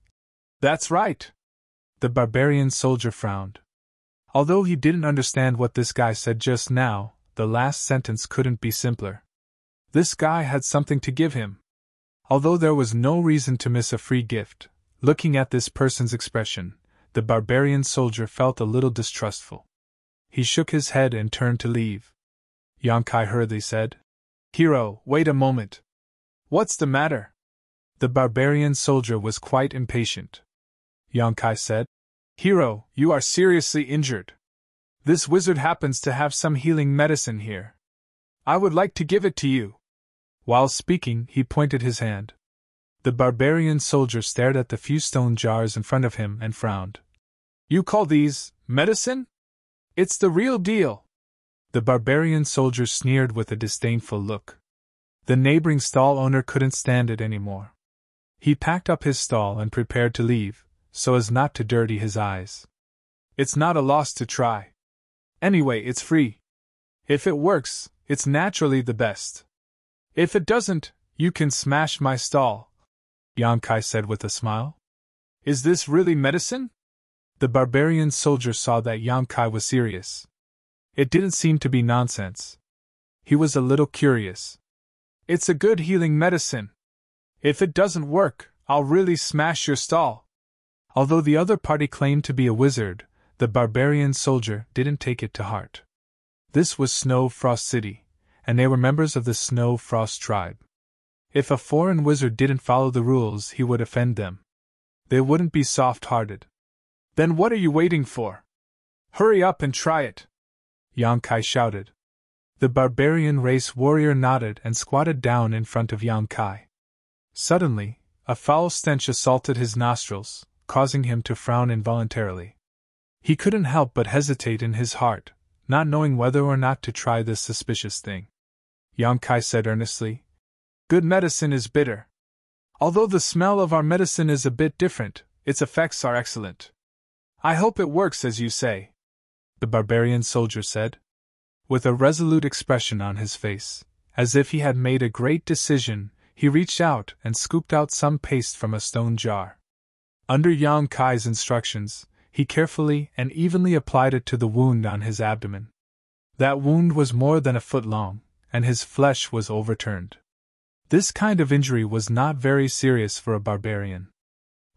"That's right." The barbarian soldier frowned. Although he didn't understand what this guy said just now, the last sentence couldn't be simpler. This guy had something to give him. Although there was no reason to miss a free gift, looking at this person's expression, the barbarian soldier felt a little distrustful. He shook his head and turned to leave. Yang Kai hurriedly said, "Hero, wait a moment. What's the matter?" The barbarian soldier was quite impatient. Yang Kai said, "Hero, you are seriously injured. This wizard happens to have some healing medicine here. I would like to give it to you." While speaking, he pointed his hand. The barbarian soldier stared at the few stone jars in front of him and frowned. "You call these medicine? It's the real deal." The barbarian soldier sneered with a disdainful look. The neighboring stall owner couldn't stand it anymore. He packed up his stall and prepared to leave, so as not to dirty his eyes. "It's not a loss to try. Anyway, it's free. If it works, it's naturally the best. If it doesn't, you can smash my stall," Yang Kai said with a smile. "Is this really medicine?" The barbarian soldier saw that Yang Kai was serious. It didn't seem to be nonsense. He was a little curious. "It's a good healing medicine. If it doesn't work, I'll really smash your stall." Although the other party claimed to be a wizard, the barbarian soldier didn't take it to heart. This was Snow Frost City, and they were members of the Snow Frost tribe. If a foreign wizard didn't follow the rules, he would offend them. They wouldn't be soft-hearted. "Then what are you waiting for? Hurry up and try it!" Yang Kai shouted. The barbarian race warrior nodded and squatted down in front of Yang Kai. Suddenly, a foul stench assaulted his nostrils, causing him to frown involuntarily. He couldn't help but hesitate in his heart, not knowing whether or not to try this suspicious thing. Yang Kai said earnestly, "Good medicine is bitter. Although the smell of our medicine is a bit different, its effects are excellent. I hope it works as you say," the barbarian soldier said. With a resolute expression on his face, As if he had made a great decision, he reached out and scooped out some paste from a stone jar. Under Yang Kai's instructions, he carefully and evenly applied it to the wound on his abdomen. That wound was more than a foot long, and his flesh was overturned. This kind of injury was not very serious for a barbarian.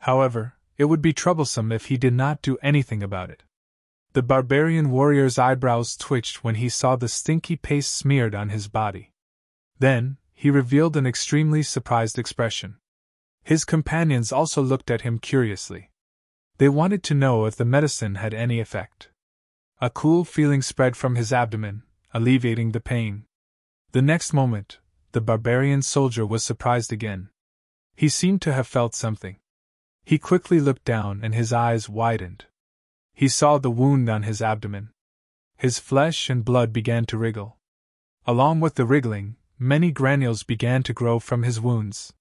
However, it would be troublesome if he did not do anything about it. The barbarian warrior's eyebrows twitched when he saw the stinky paste smeared on his body. Then, he revealed an extremely surprised expression. His companions also looked at him curiously. They wanted to know if the medicine had any effect. A cool feeling spread from his abdomen, alleviating the pain. The next moment, the barbarian soldier was surprised again. He seemed to have felt something. He quickly looked down and his eyes widened. He saw the wound on his abdomen. His flesh and blood began to wriggle. Along with the wriggling, many granules began to grow from his wounds.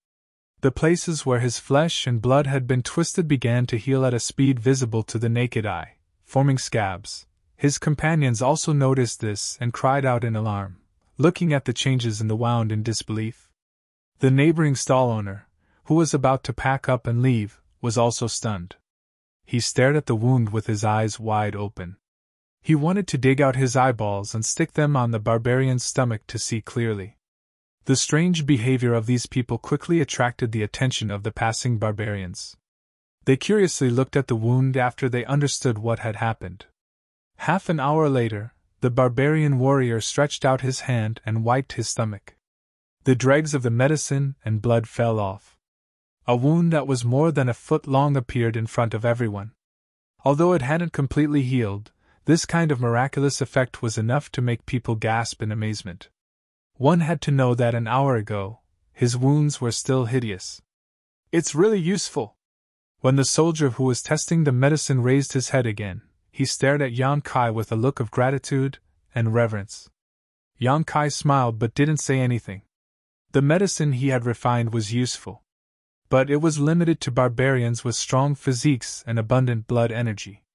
The places where his flesh and blood had been twisted began to heal at a speed visible to the naked eye, forming scabs. His companions also noticed this and cried out in alarm, looking at the changes in the wound in disbelief. The neighboring stall owner, who was about to pack up and leave, was also stunned. He stared at the wound with his eyes wide open. He wanted to dig out his eyeballs and stick them on the barbarian's stomach to see clearly. The strange behavior of these people quickly attracted the attention of the passing barbarians. They curiously looked at the wound after they understood what had happened. Half an hour later, the barbarian warrior stretched out his hand and wiped his stomach. The dregs of the medicine and blood fell off. A wound that was more than a foot long appeared in front of everyone. Although it hadn't completely healed, this kind of miraculous effect was enough to make people gasp in amazement. One had to know that an hour ago, his wounds were still hideous. "It's really useful." When the soldier who was testing the medicine raised his head again, he stared at Yang Kai with a look of gratitude and reverence. Yang Kai smiled but didn't say anything. The medicine he had refined was useful. But it was limited to barbarians with strong physiques and abundant blood energy.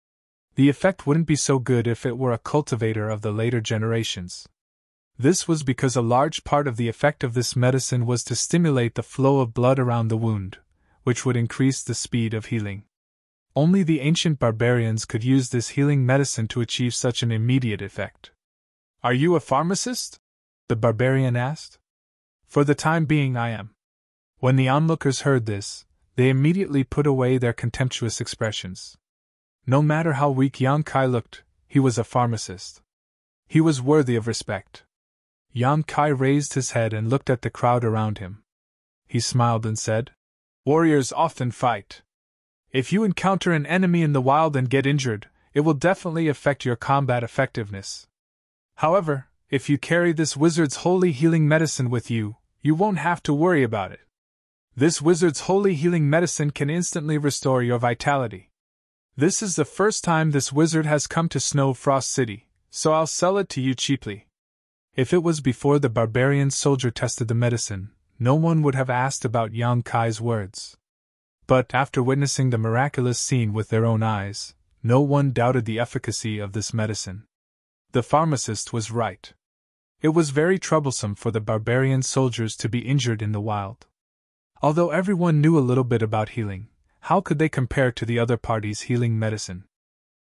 The effect wouldn't be so good if it were a cultivator of the later generations. This was because a large part of the effect of this medicine was to stimulate the flow of blood around the wound, which would increase the speed of healing. Only the ancient barbarians could use this healing medicine to achieve such an immediate effect. "Are you a pharmacist?" the barbarian asked. "For the time being I am." When the onlookers heard this, they immediately put away their contemptuous expressions. No matter how weak Yang Kai looked, he was a pharmacist. He was worthy of respect. Yang Kai raised his head and looked at the crowd around him. He smiled and said, "Warriors often fight. If you encounter an enemy in the wild and get injured, it will definitely affect your combat effectiveness. However, if you carry this wizard's holy healing medicine with you, you won't have to worry about it. This wizard's holy healing medicine can instantly restore your vitality. This is the first time this wizard has come to Snow Frost City, so I'll sell it to you cheaply." If it was before the barbarian soldier tested the medicine, no one would have asked about Yang Kai's words. But after witnessing the miraculous scene with their own eyes, no one doubted the efficacy of this medicine. The pharmacist was right. It was very troublesome for the barbarian soldiers to be injured in the wild. Although everyone knew a little bit about healing, how could they compare to the other party's healing medicine?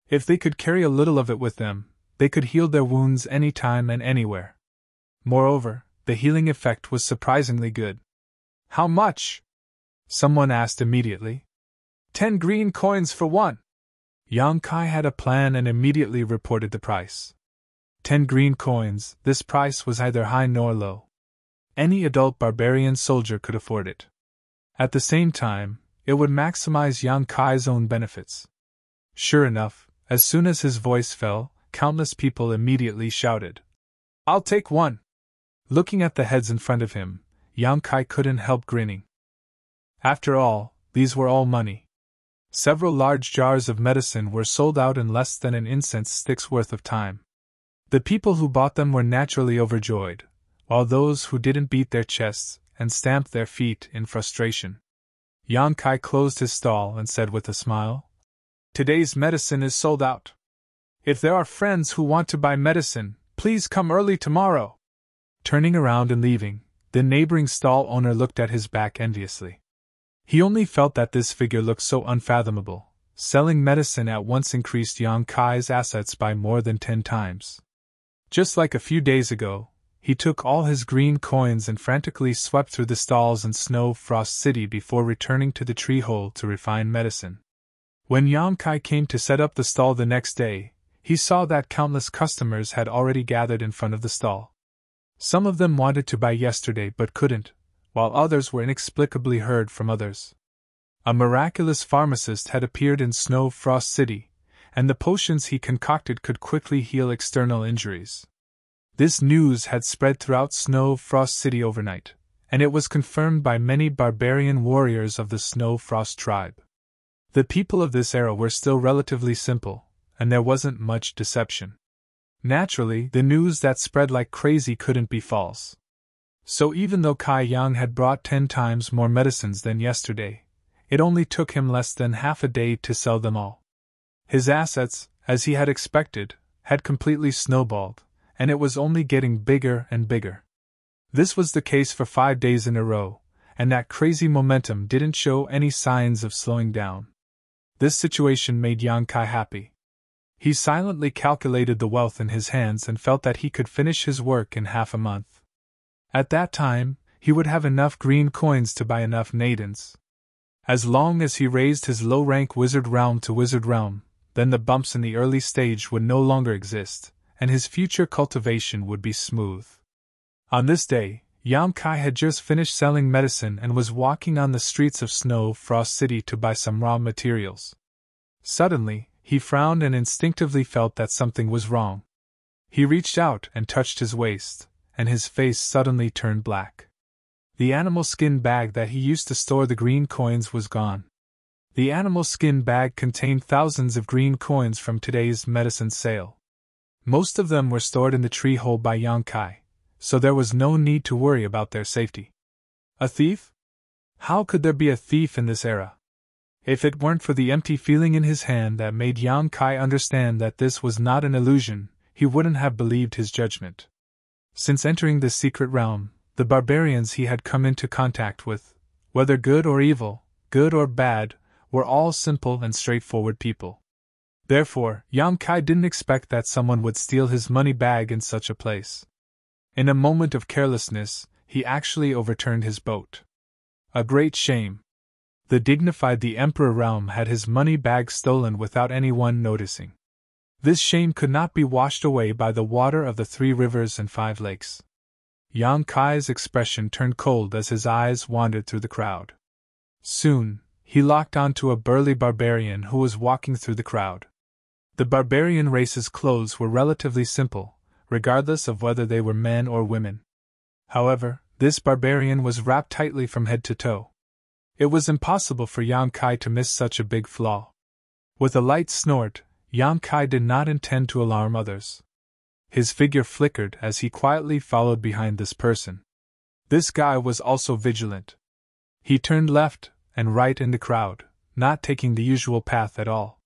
If they could carry a little of it with them, they could heal their wounds any time and anywhere. Moreover, the healing effect was surprisingly good. "How much?" someone asked immediately. 10 green coins for one." Yang Kai had a plan and immediately reported the price. 10 green coins, this price was neither high nor low. Any adult barbarian soldier could afford it. At the same time, it would maximize Yang Kai's own benefits. Sure enough, as soon as his voice fell, countless people immediately shouted, "I'll take one." Looking at the heads in front of him, Yang Kai couldn't help grinning. After all, these were all money. Several large jars of medicine were sold out in less than an incense stick's worth of time. The people who bought them were naturally overjoyed, while those who didn't beat their chests and stamped their feet in frustration. Yang Kai closed his stall and said with a smile, "Today's medicine is sold out. If there are friends who want to buy medicine, please come early tomorrow." Turning around and leaving, the neighboring stall owner looked at his back enviously. He only felt that this figure looked so unfathomable. Selling medicine at once increased Yang Kai's assets by more than 10 times. Just like a few days ago, he took all his green coins and frantically swept through the stalls in Snow Frost City before returning to the tree hole to refine medicine. When Yang Kai came to set up the stall the next day, he saw that countless customers had already gathered in front of the stall. Some of them wanted to buy yesterday but couldn't, while others were inexplicably heard from others. A miraculous pharmacist had appeared in Snow Frost City, and the potions he concocted could quickly heal external injuries. This news had spread throughout Snow Frost City overnight, and it was confirmed by many barbarian warriors of the Snow Frost tribe. The people of this era were still relatively simple, and there wasn't much deception. Naturally, the news that spread like crazy couldn't be false. So even though Kai Yang had brought 10 times more medicines than yesterday, it only took him less than half a day to sell them all. His assets, as he had expected, had completely snowballed, and it was only getting bigger and bigger. This was the case for 5 days in a row, and that crazy momentum didn't show any signs of slowing down. This situation made Yang Kai happy. He silently calculated the wealth in his hands and felt that he could finish his work in half a month. At that time, he would have enough green coins to buy enough Nadens. As long as he raised his low-rank wizard realm to wizard realm, then the bumps in the early stage would no longer exist, and his future cultivation would be smooth. On this day, Yang Kai had just finished selling medicine and was walking on the streets of Snow Frost City to buy some raw materials. Suddenly, he frowned and instinctively felt that something was wrong. He reached out and touched his waist, and his face suddenly turned black. The animal skin bag that he used to store the green coins was gone. The animal skin bag contained thousands of green coins from today's medicine sale. Most of them were stored in the tree hole by Yang Kai, so there was no need to worry about their safety. A thief? How could there be a thief in this era? If it weren't for the empty feeling in his hand that made Yang Kai understand that this was not an illusion, he wouldn't have believed his judgment. Since entering this secret realm, the barbarians he had come into contact with, whether good or evil, good or bad, were all simple and straightforward people. Therefore, Yang Kai didn't expect that someone would steal his money bag in such a place. In a moment of carelessness, he actually overturned his boat. A great shame. The dignified the Emperor realm had his money bag stolen without anyone noticing. This shame could not be washed away by the water of the 3 rivers and 5 lakes. Yang Kai's expression turned cold as his eyes wandered through the crowd. Soon, he locked onto a burly barbarian who was walking through the crowd. The barbarian race's clothes were relatively simple, regardless of whether they were men or women. However, this barbarian was wrapped tightly from head to toe. It was impossible for Yang Kai to miss such a big flaw. With a light snort, Yang Kai did not intend to alarm others. His figure flickered as he quietly followed behind this person. This guy was also vigilant. He turned left and right in the crowd, not taking the usual path at all.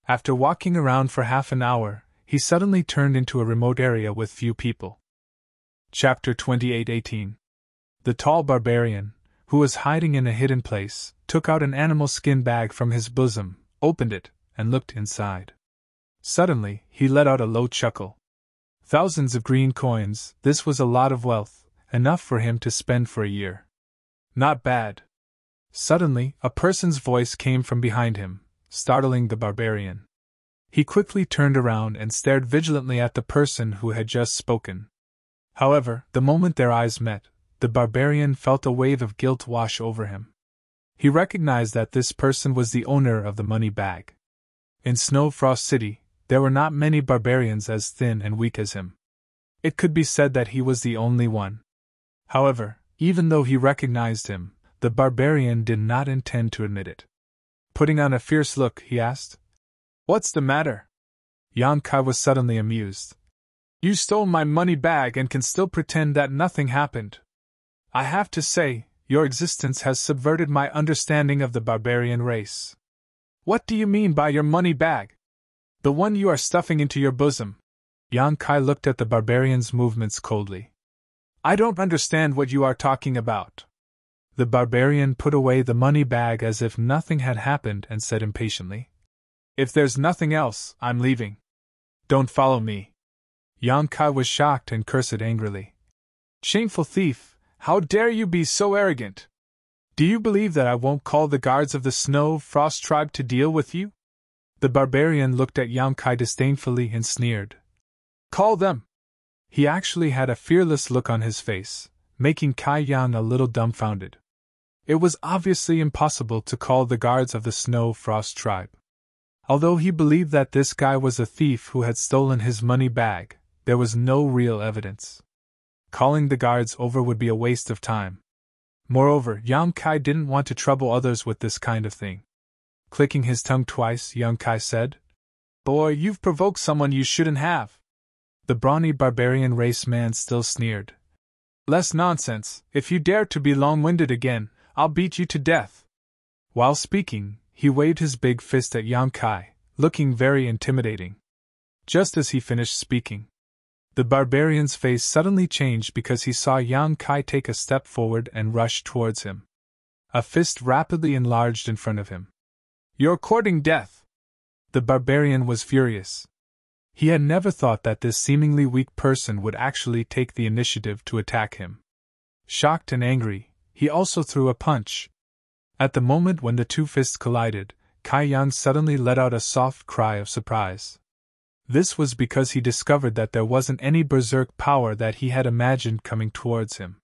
After walking around for half an hour, he suddenly turned into a remote area with few people. Chapter 28:18. The tall barbarian, who was hiding in a hidden place, took out an animal skin bag from his bosom, opened it, and looked inside. Suddenly, he let out a low chuckle. Thousands of green coins, this was a lot of wealth, enough for him to spend for a year. Not bad. Suddenly, a person's voice came from behind him, startling the barbarian. He quickly turned around and stared vigilantly at the person who had just spoken. However, the moment their eyes met, the barbarian felt a wave of guilt wash over him. He recognized that this person was the owner of the money bag. In Snow Frost City, there were not many barbarians as thin and weak as him. It could be said that he was the only one. However, even though he recognized him, the barbarian did not intend to admit it. Putting on a fierce look, he asked, "What's the matter?" Yang Kai was suddenly amused. "You stole my money bag and can still pretend that nothing happened. I have to say, your existence has subverted my understanding of the barbarian race." "What do you mean by your money bag?" "The one you are stuffing into your bosom." Yang Kai looked at the barbarian's movements coldly. I don't understand what you are talking about. The barbarian put away the money bag as if nothing had happened and said impatiently, If there's nothing else, I'm leaving. Don't follow me. Yang Kai was shocked and cursed angrily. Shameful thief, how dare you be so arrogant? Do you believe that I won't call the guards of the Snow Frost tribe to deal with you? The barbarian looked at Yang Kai disdainfully and sneered. Call them! He actually had a fearless look on his face, making Kai Yang a little dumbfounded. It was obviously impossible to call the guards of the Snow Frost tribe. Although he believed that this guy was a thief who had stolen his money bag, there was no real evidence. Calling the guards over would be a waste of time. Moreover, Yang Kai didn't want to trouble others with this kind of thing. Clicking his tongue twice, Yang Kai said, Boy, you've provoked someone you shouldn't have. The brawny barbarian race man still sneered. Less nonsense, if you dare to be long-winded again, I'll beat you to death. While speaking, he waved his big fist at Yang Kai, looking very intimidating. Just as he finished speaking, the barbarian's face suddenly changed because he saw Yang Kai take a step forward and rush towards him. A fist rapidly enlarged in front of him. You're courting death! The barbarian was furious. He had never thought that this seemingly weak person would actually take the initiative to attack him. Shocked and angry, he also threw a punch. At the moment when the two fists collided, Kai Yang suddenly let out a soft cry of surprise. This was because he discovered that there wasn't any berserk power that he had imagined coming towards him.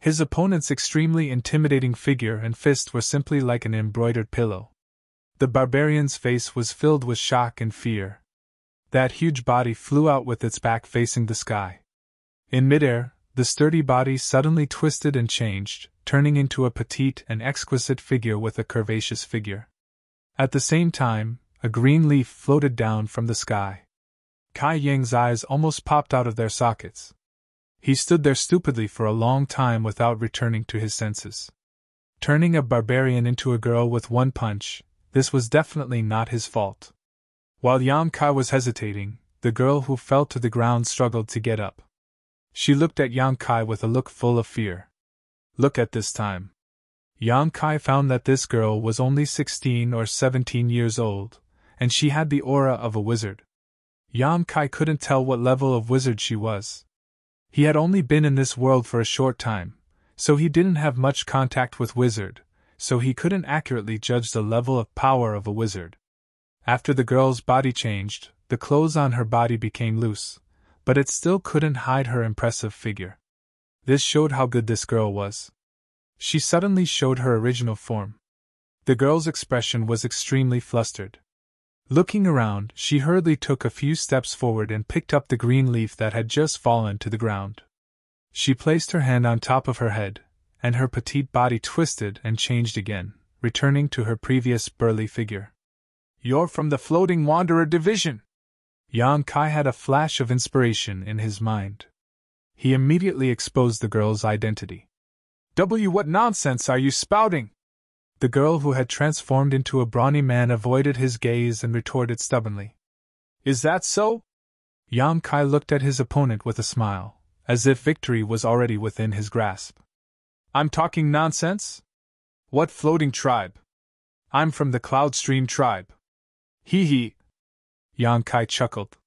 His opponent's extremely intimidating figure and fist were simply like an embroidered pillow. The barbarian's face was filled with shock and fear. That huge body flew out with its back facing the sky. In midair, the sturdy body suddenly twisted and changed, turning into a petite and exquisite figure with a curvaceous figure. At the same time, a green leaf floated down from the sky. Kai Yang's eyes almost popped out of their sockets. He stood there stupidly for a long time without returning to his senses. Turning a barbarian into a girl with one punch, this was definitely not his fault. While Yang Kai was hesitating, the girl who fell to the ground struggled to get up. She looked at Yang Kai with a look full of fear. Look at this time. Yang Kai found that this girl was only 16 or 17 years old, and she had the aura of a wizard. Yang Kai couldn't tell what level of wizard she was. He had only been in this world for a short time, so he didn't have much contact with wizard, so he couldn't accurately judge the level of power of a wizard. After the girl's body changed, the clothes on her body became loose, but it still couldn't hide her impressive figure. This showed how good this girl was. She suddenly showed her original form. The girl's expression was extremely flustered. Looking around, she hurriedly took a few steps forward and picked up the green leaf that had just fallen to the ground. She placed her hand on top of her head, and her petite body twisted and changed again, returning to her previous burly figure. You're from the Floating Wanderer Division! Yang Kai had a flash of inspiration in his mind. He immediately exposed the girl's identity. What nonsense are you spouting? The girl who had transformed into a brawny man avoided his gaze and retorted stubbornly. Is that so? Yang Kai looked at his opponent with a smile, as if victory was already within his grasp. I'm talking nonsense? What floating tribe? I'm from the Cloudstream tribe. Hee hee. Yang Kai chuckled.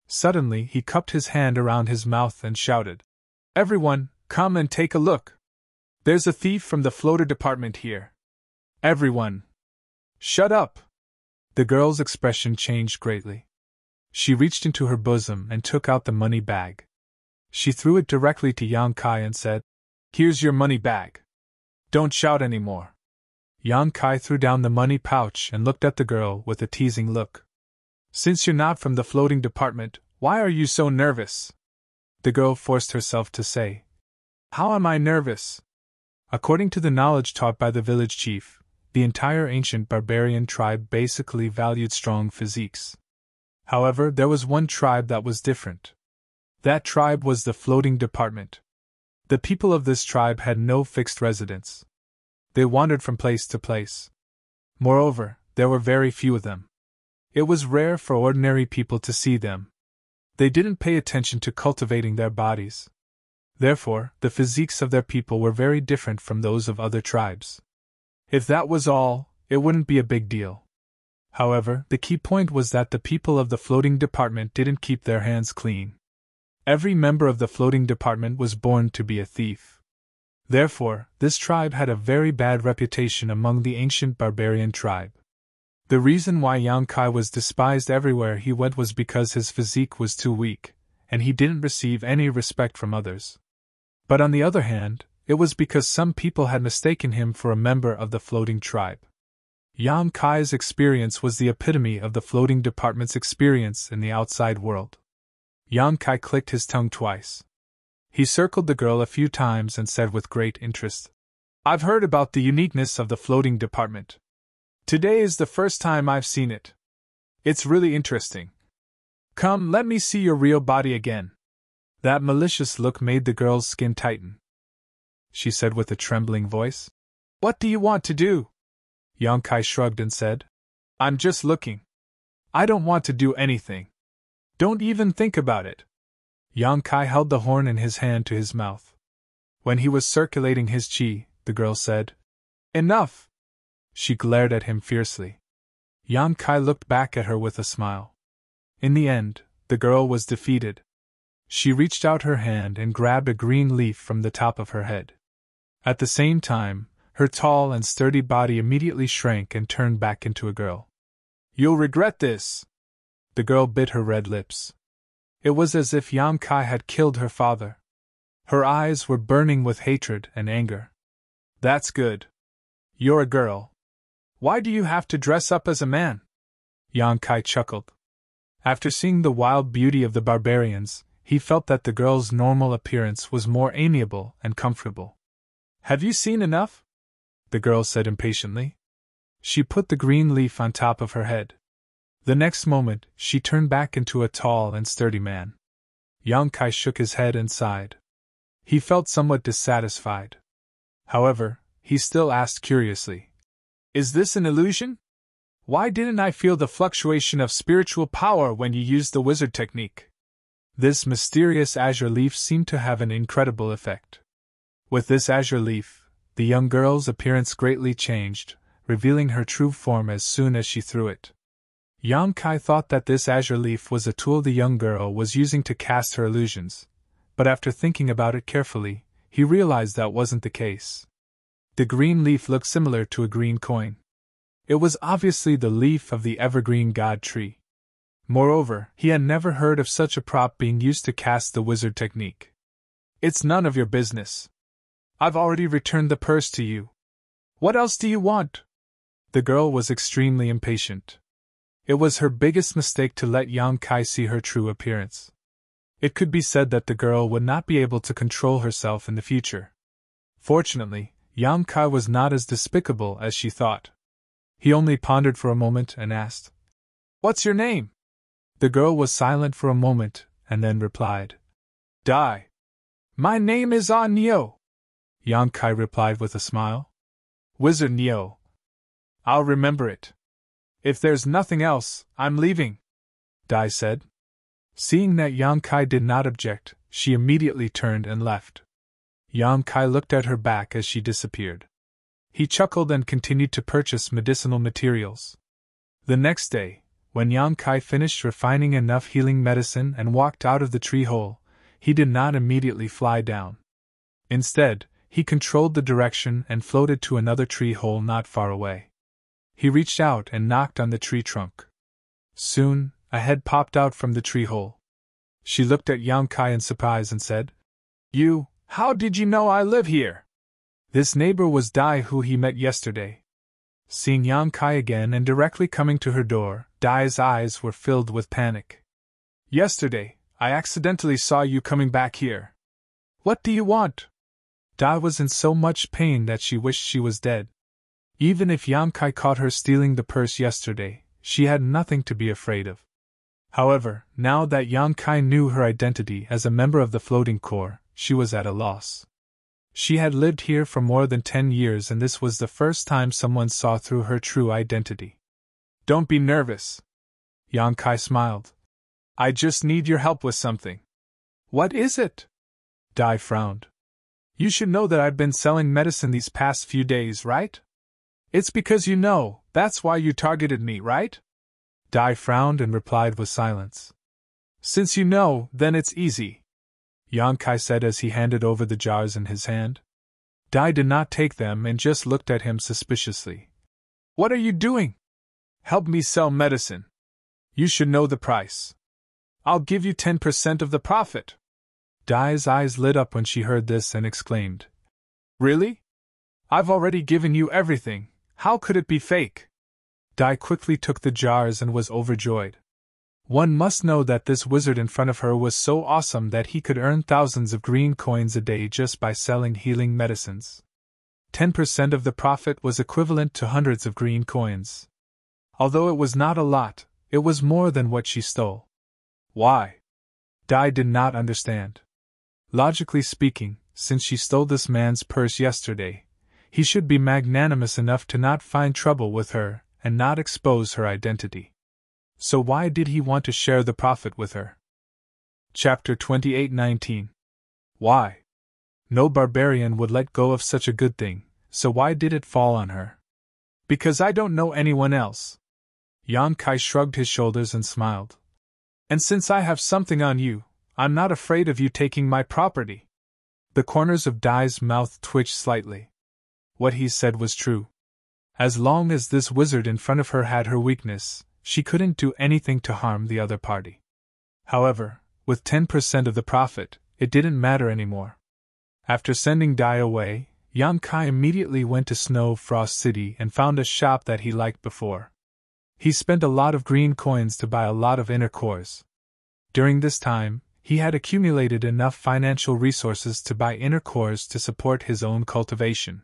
Suddenly he cupped his hand around his mouth and shouted, Everyone, come and take a look. There's a thief from the floater department here. Everyone. Shut up. The girl's expression changed greatly. She reached into her bosom and took out the money bag. She threw it directly to Yang Kai and said, Here's your money bag. Don't shout anymore. Yang Kai threw down the money pouch and looked at the girl with a teasing look. Since you're not from the floating department, why are you so nervous? The girl forced herself to say. How am I nervous? According to the knowledge taught by the village chief, the entire ancient barbarian tribe basically valued strong physiques. However, there was one tribe that was different. That tribe was the floating department. The people of this tribe had no fixed residence. They wandered from place to place. Moreover, there were very few of them. It was rare for ordinary people to see them. They didn't pay attention to cultivating their bodies. Therefore, the physiques of their people were very different from those of other tribes. If that was all, it wouldn't be a big deal. However, the key point was that the people of the floating department didn't keep their hands clean. Every member of the floating department was born to be a thief. Therefore, this tribe had a very bad reputation among the ancient barbarian tribe. The reason why Yang Kai was despised everywhere he went was because his physique was too weak, and he didn't receive any respect from others. But on the other hand, it was because some people had mistaken him for a member of the floating tribe. Yang Kai's experience was the epitome of the floating department's experience in the outside world. Yang Kai clicked his tongue twice. He circled the girl a few times and said with great interest, "I've heard about the uniqueness of the floating department. Today is the first time I've seen it. It's really interesting. Come, let me see your real body again." That malicious look made the girl's skin tighten. She said with a trembling voice, "What do you want to do?" Yang Kai shrugged and said, "I'm just looking. I don't want to do anything. Don't even think about it." Yang Kai held the horn in his hand to his mouth. When he was circulating his qi, the girl said, "Enough!" She glared at him fiercely. Yang Kai looked back at her with a smile. In the end, the girl was defeated. She reached out her hand and grabbed a green leaf from the top of her head. At the same time, her tall and sturdy body immediately shrank and turned back into a girl. "You'll regret this!" The girl bit her red lips. It was as if Yang Kai had killed her father. Her eyes were burning with hatred and anger. "That's good. You're a girl. Why do you have to dress up as a man?" Yang Kai chuckled. After seeing the wild beauty of the barbarians, he felt that the girl's normal appearance was more amiable and comfortable. "Have you seen enough?" the girl said impatiently. She put the green leaf on top of her head. The next moment, she turned back into a tall and sturdy man. Yang Kai shook his head and sighed. He felt somewhat dissatisfied. However, he still asked curiously, "Is this an illusion? Why didn't I feel the fluctuation of spiritual power when you used the wizard technique?" This mysterious azure leaf seemed to have an incredible effect. With this azure leaf, the young girl's appearance greatly changed, revealing her true form as soon as she threw it. Yang Kai thought that this azure leaf was a tool the young girl was using to cast her illusions, but after thinking about it carefully, he realized that wasn't the case. The green leaf looked similar to a green coin. It was obviously the leaf of the evergreen god tree. Moreover, he had never heard of such a prop being used to cast the wizard technique. "It's none of your business. I've already returned the purse to you. What else do you want?" The girl was extremely impatient. It was her biggest mistake to let Yang Kai see her true appearance. It could be said that the girl would not be able to control herself in the future. Fortunately, Yang Kai was not as despicable as she thought. He only pondered for a moment and asked, "What's your name?" The girl was silent for a moment, and then replied, "Dai." "My name is Neo," Yang Kai replied with a smile. "Wizard Neo. I'll remember it. If there's nothing else, I'm leaving," Dai said. Seeing that Yang Kai did not object, she immediately turned and left. Yang Kai looked at her back as she disappeared. He chuckled and continued to purchase medicinal materials. The next day, when Yang Kai finished refining enough healing medicine and walked out of the tree hole, he did not immediately fly down. Instead, he controlled the direction and floated to another tree hole not far away. He reached out and knocked on the tree trunk. Soon, a head popped out from the tree hole. She looked at Yang Kai in surprise and said, How did you know I live here?" This neighbor was Dai, who he met yesterday. Seeing Yang Kai again and directly coming to her door, Dai's eyes were filled with panic. "Yesterday, I accidentally saw you coming back here. What do you want?" Dai was in so much pain that she wished she was dead. Even if Yang Kai caught her stealing the purse yesterday, she had nothing to be afraid of. However, now that Yang Kai knew her identity as a member of the floating corps, she was at a loss. She had lived here for more than 10 years, and this was the first time someone saw through her true identity. "Don't be nervous," Yang Kai smiled. "I just need your help with something." "What is it?" Dai frowned. You should know that I've been selling medicine these past few days, right? It's because you know, that's why you targeted me, right? Dai frowned and replied with silence. Since you know, then it's easy, Yang Kai said as he handed over the jars in his hand. Dai did not take them and just looked at him suspiciously. What are you doing? Help me sell medicine. You should know the price. I'll give you 10% of the profit. Dai's eyes lit up when she heard this and exclaimed. Really? I've already given you everything, how could it be fake? Dai quickly took the jars and was overjoyed. One must know that this wizard in front of her was so awesome that he could earn thousands of green coins a day just by selling healing medicines. 10% of the profit was equivalent to hundreds of green coins. Although it was not a lot, it was more than what she stole. Why? Dai did not understand. Logically speaking, since she stole this man's purse yesterday, he should be magnanimous enough to not find trouble with her and not expose her identity. So why did he want to share the profit with her? Chapter 28:19. Why? No barbarian would let go of such a good thing, so why did it fall on her? Because I don't know anyone else. Yang Kai shrugged his shoulders and smiled. And since I have something on you, I'm not afraid of you taking my property. The corners of Dai's mouth twitched slightly. What he said was true. As long as this wizard in front of her had her weakness, she couldn't do anything to harm the other party. However, with 10% of the profit, it didn't matter anymore. After sending Dai away, Yang Kai immediately went to Snow Frost City and found a shop that he liked before. He spent a lot of green coins to buy a lot of inner cores. During this time, he had accumulated enough financial resources to buy inner cores to support his own cultivation.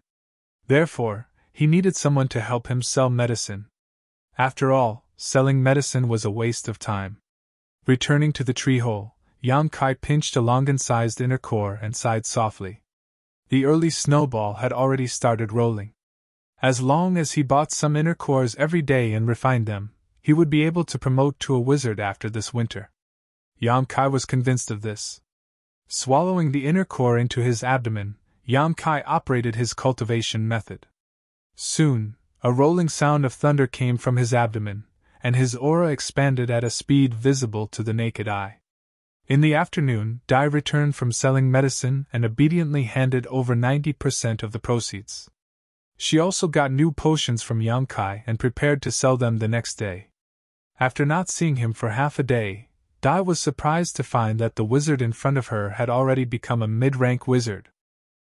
Therefore, he needed someone to help him sell medicine. After all, selling medicine was a waste of time. Returning to the tree hole, Yang Kai pinched a Longan-sized inner core and sighed softly. The early snowball had already started rolling. As long as he bought some inner cores every day and refined them, he would be able to promote to a wizard after this winter. Yang Kai was convinced of this. Swallowing the inner core into his abdomen, Yang Kai operated his cultivation method. Soon, a rolling sound of thunder came from his abdomen, and his aura expanded at a speed visible to the naked eye. In the afternoon, Dai returned from selling medicine and obediently handed over 90% of the proceeds. She also got new potions from Yang Kai and prepared to sell them the next day. After not seeing him for half a day, Dai was surprised to find that the wizard in front of her had already become a mid-rank wizard.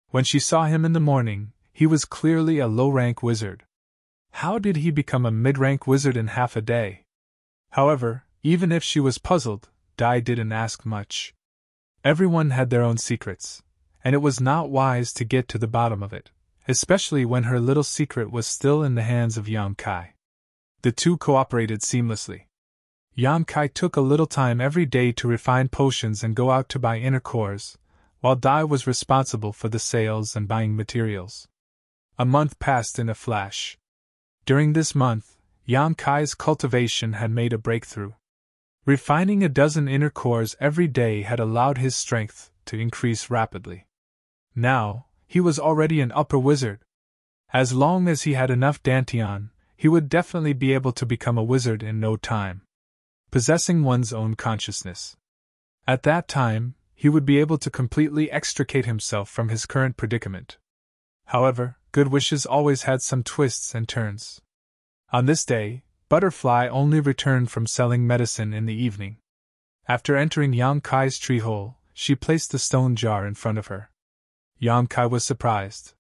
When she saw him in the morning, he was clearly a low-rank wizard. How did he become a mid-rank wizard in half a day? However, even if she was puzzled, Dai didn't ask much. Everyone had their own secrets, and it was not wise to get to the bottom of it, especially when her little secret was still in the hands of Yang Kai. The two cooperated seamlessly. Yang Kai took a little time every day to refine potions and go out to buy inner cores, while Dai was responsible for the sales and buying materials. A month passed in a flash. During this month, Yang Kai's cultivation had made a breakthrough. Refining a dozen inner cores every day had allowed his strength to increase rapidly. Now, he was already an upper wizard. As long as he had enough Dantian, he would definitely be able to become a wizard in no time. Possessing one's own consciousness. At that time, he would be able to completely extricate himself from his current predicament. However, good wishes always had some twists and turns. On this day, Butterfly only returned from selling medicine in the evening. After entering Yang Kai's tree hole, she placed the stone jar in front of her. Yang Kai was surprised.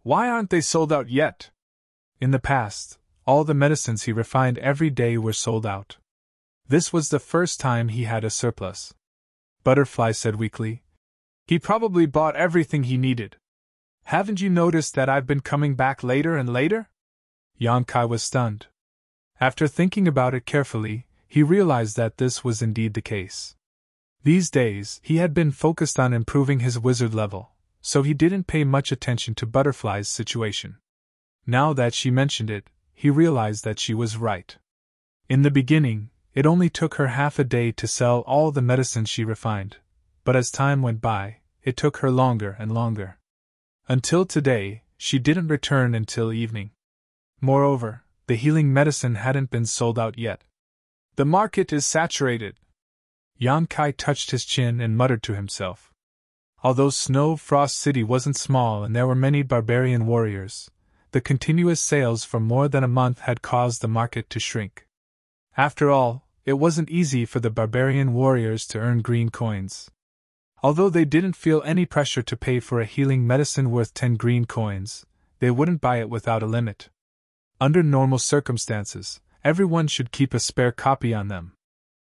Why aren't they sold out yet? In the past, all the medicines he refined every day were sold out. This was the first time he had a surplus. Butterfly said weakly. He probably bought everything he needed. Haven't you noticed that I've been coming back later and later? Yang Kai was stunned. After thinking about it carefully, he realized that this was indeed the case. These days, he had been focused on improving his wizard level, so he didn't pay much attention to Butterfly's situation. Now that she mentioned it, he realized that she was right. In the beginning, it only took her half a day to sell all the medicines she refined, but as time went by, it took her longer and longer. Until today, she didn't return until evening. Moreover, the healing medicine hadn't been sold out yet. The market is saturated. Yang Kai touched his chin and muttered to himself. Although Snow Frost City wasn't small and there were many barbarian warriors, the continuous sales for more than a month had caused the market to shrink. After all, it wasn't easy for the barbarian warriors to earn green coins. Although they didn't feel any pressure to pay for a healing medicine worth 10 green coins, they wouldn't buy it without a limit. Under normal circumstances, everyone should keep a spare copy on them.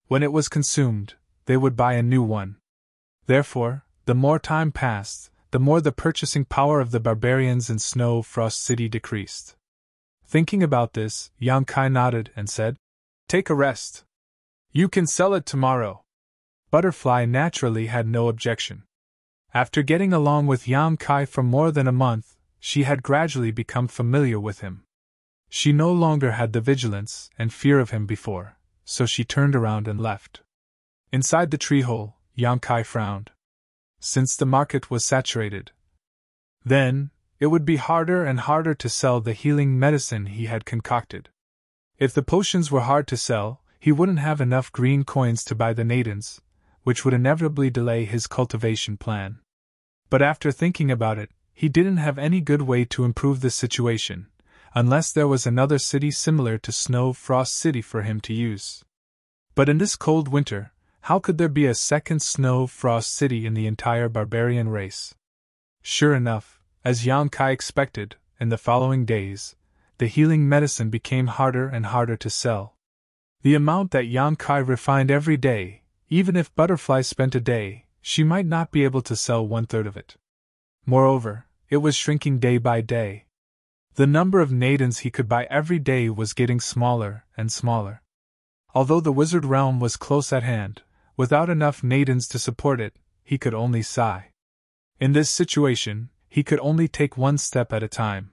When it was consumed, they would buy a new one. Therefore, the more time passed, the more the purchasing power of the barbarians in Snow Frost City decreased. Thinking about this, Yang Kai nodded and said, "Take a rest. You can sell it tomorrow." Butterfly naturally had no objection. After getting along with Yang Kai for more than a month, she had gradually become familiar with him. She no longer had the vigilance and fear of him before, so she turned around and left. Inside the tree hole, Yang Kai frowned. Since the market was saturated, then it would be harder and harder to sell the healing medicine he had concocted. If the potions were hard to sell, he wouldn't have enough green coins to buy the nadins, which would inevitably delay his cultivation plan. But after thinking about it, he didn't have any good way to improve the situation, unless there was another city similar to Snow Frost City for him to use. But in this cold winter, how could there be a second Snow Frost City in the entire barbarian race? Sure enough, as Yang Kai expected, in the following days, the healing medicine became harder and harder to sell. The amount that Yang Kai refined every day, even if Butterfly spent a day, she might not be able to sell 1/3 of it. Moreover, it was shrinking day by day. The number of nadins he could buy every day was getting smaller and smaller. Although the wizard realm was close at hand, without enough nadins to support it, he could only sigh. In this situation, he could only take one step at a time.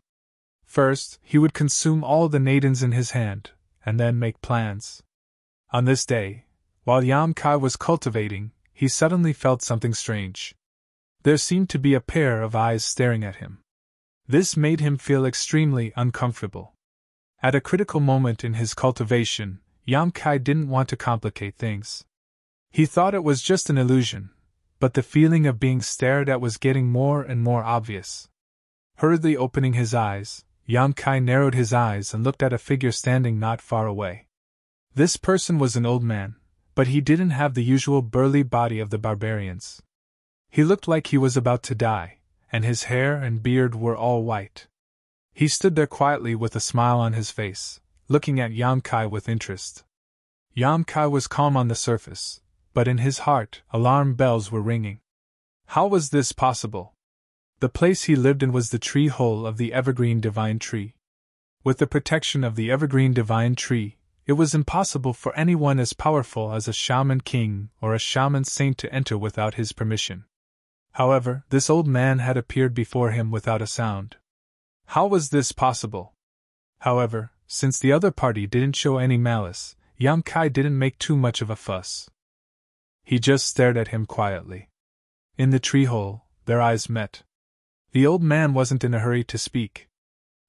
First, he would consume all the nadins in his hand, and then make plans. On this day, while Yang Kai was cultivating, he suddenly felt something strange. There seemed to be a pair of eyes staring at him. This made him feel extremely uncomfortable. At a critical moment in his cultivation, Yang Kai didn't want to complicate things. He thought it was just an illusion, but the feeling of being stared at was getting more and more obvious. Hurriedly opening his eyes, Yang Kai narrowed his eyes and looked at a figure standing not far away. This person was an old man, but he didn't have the usual burly body of the barbarians. He looked like he was about to die, and his hair and beard were all white. He stood there quietly with a smile on his face, looking at Yang Kai with interest. Yang Kai was calm on the surface, but in his heart, alarm bells were ringing. How was this possible? The place he lived in was the tree hole of the evergreen divine tree. With the protection of the evergreen divine tree, it was impossible for anyone as powerful as a shaman king or a shaman saint to enter without his permission. However, this old man had appeared before him without a sound. How was this possible? However, since the other party didn't show any malice, Yang Kai didn't make too much of a fuss. He just stared at him quietly. In the tree hole, their eyes met. The old man wasn't in a hurry to speak.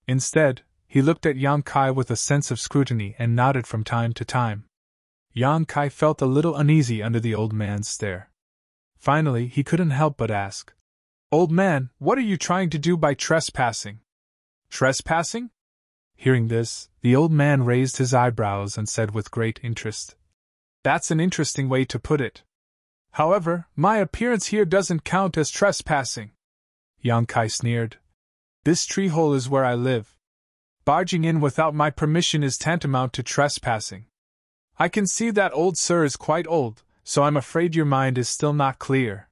Instead, he looked at Yang Kai with a sense of scrutiny and nodded from time to time. Yang Kai felt a little uneasy under the old man's stare. Finally, he couldn't help but ask, "Old man, what are you trying to do by trespassing?" "Trespassing?" Hearing this, the old man raised his eyebrows and said with great interest, "That's an interesting way to put it. However, my appearance here doesn't count as trespassing." Yang Kai sneered. "This tree hole is where I live. Barging in without my permission is tantamount to trespassing. I can see that old sir is quite old, so I'm afraid your mind is still not clear.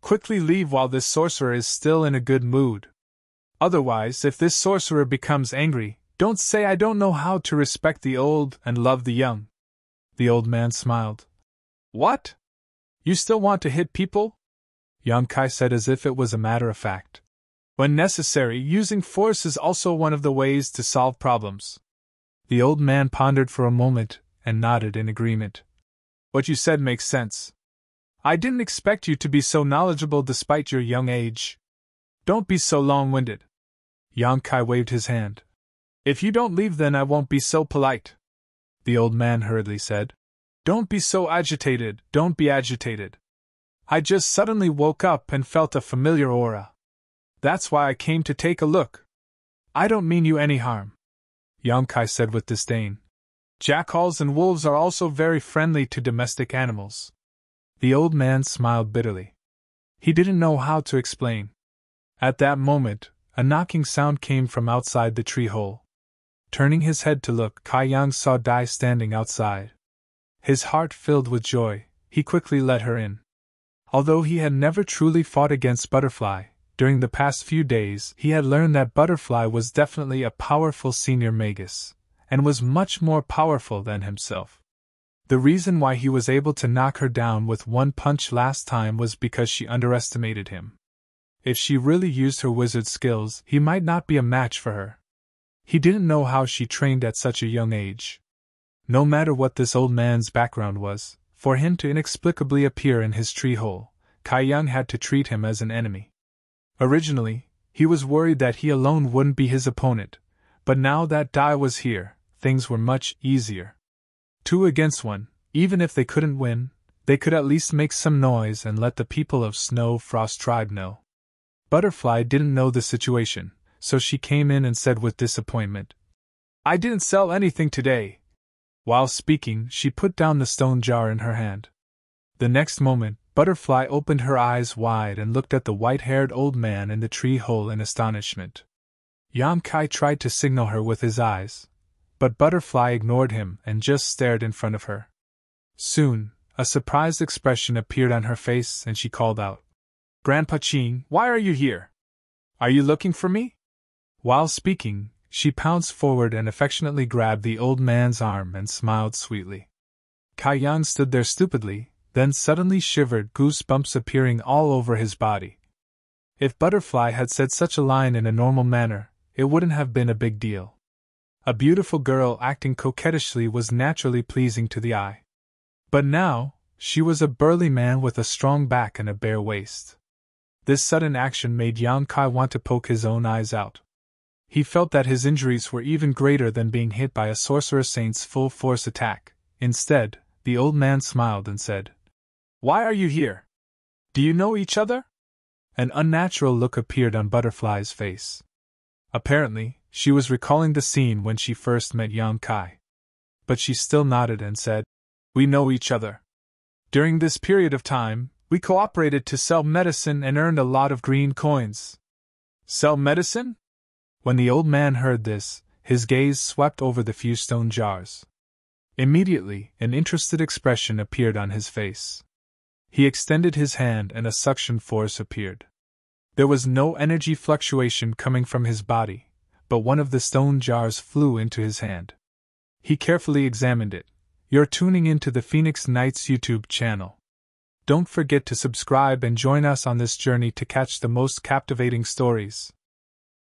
Quickly leave while this sorcerer is still in a good mood. Otherwise, if this sorcerer becomes angry, don't say I don't know how to respect the old and love the young." The old man smiled. "What? You still want to hit people?" Yang Kai said as if it was a matter of fact. "When necessary, using force is also one of the ways to solve problems." The old man pondered for a moment and nodded in agreement. "What you said makes sense. I didn't expect you to be so knowledgeable despite your young age. Don't be so long-winded. Yang Kai waved his hand. If you don't leave, then I won't be so polite. The old man hurriedly said. Don't be so agitated, don't be agitated. I just suddenly woke up and felt a familiar aura. That's why I came to take a look. I don't mean you any harm, Yang Kai said with disdain. Jackals and wolves are also very friendly to domestic animals. The old man smiled bitterly. He didn't know how to explain. At that moment, a knocking sound came from outside the tree hole. Turning his head to look, Kai Yang saw Dai standing outside. His heart filled with joy, he quickly let her in. Although he had never truly fought against Butterfly, during the past few days he had learned that Butterfly was definitely a powerful senior magus, and was much more powerful than himself. The reason why he was able to knock her down with one punch last time was because she underestimated him. If she really used her wizard skills, he might not be a match for her. He didn't know how she trained at such a young age. No matter what this old man's background was, for him to inexplicably appear in his tree hole, Kai Yang had to treat him as an enemy. Originally, he was worried that he alone wouldn't be his opponent, but now that Dai was here, things were much easier. 2 against 1, even if they couldn't win, they could at least make some noise and let the people of Snow Frost Tribe know. Butterfly didn't know the situation, so she came in and said with disappointment, I didn't sell anything today. While speaking, she put down the stone jar in her hand. The next moment, Butterfly opened her eyes wide and looked at the white-haired old man in the tree hole in astonishment. Yang Kai tried to signal her with his eyes, but Butterfly ignored him and just stared in front of her. Soon, a surprised expression appeared on her face and she called out, Grandpa Qing, why are you here? Are you looking for me? While speaking, she pounced forward and affectionately grabbed the old man's arm and smiled sweetly. Kai Yang stood there stupidly, then suddenly shivered, goosebumps appearing all over his body. If Butterfly had said such a line in a normal manner, it wouldn't have been a big deal. A beautiful girl acting coquettishly was naturally pleasing to the eye. But now, she was a burly man with a strong back and a bare waist. This sudden action made Yang Kai want to poke his own eyes out. He felt that his injuries were even greater than being hit by a sorcerer saint's full-force attack. Instead, the old man smiled and said, Why are you here? Do you know each other? An unnatural look appeared on Butterfly's face. Apparently, she was recalling the scene when she first met Yang Kai. But she still nodded and said, We know each other. During this period of time, we cooperated to sell medicine and earned a lot of green coins. Sell medicine? When the old man heard this, his gaze swept over the few stone jars. Immediately, an interested expression appeared on his face. He extended his hand and a suction force appeared. There was no energy fluctuation coming from his body, but one of the stone jars flew into his hand. He carefully examined it. You're tuning into the Phoenix Knights YouTube channel. Don't forget to subscribe and join us on this journey to catch the most captivating stories.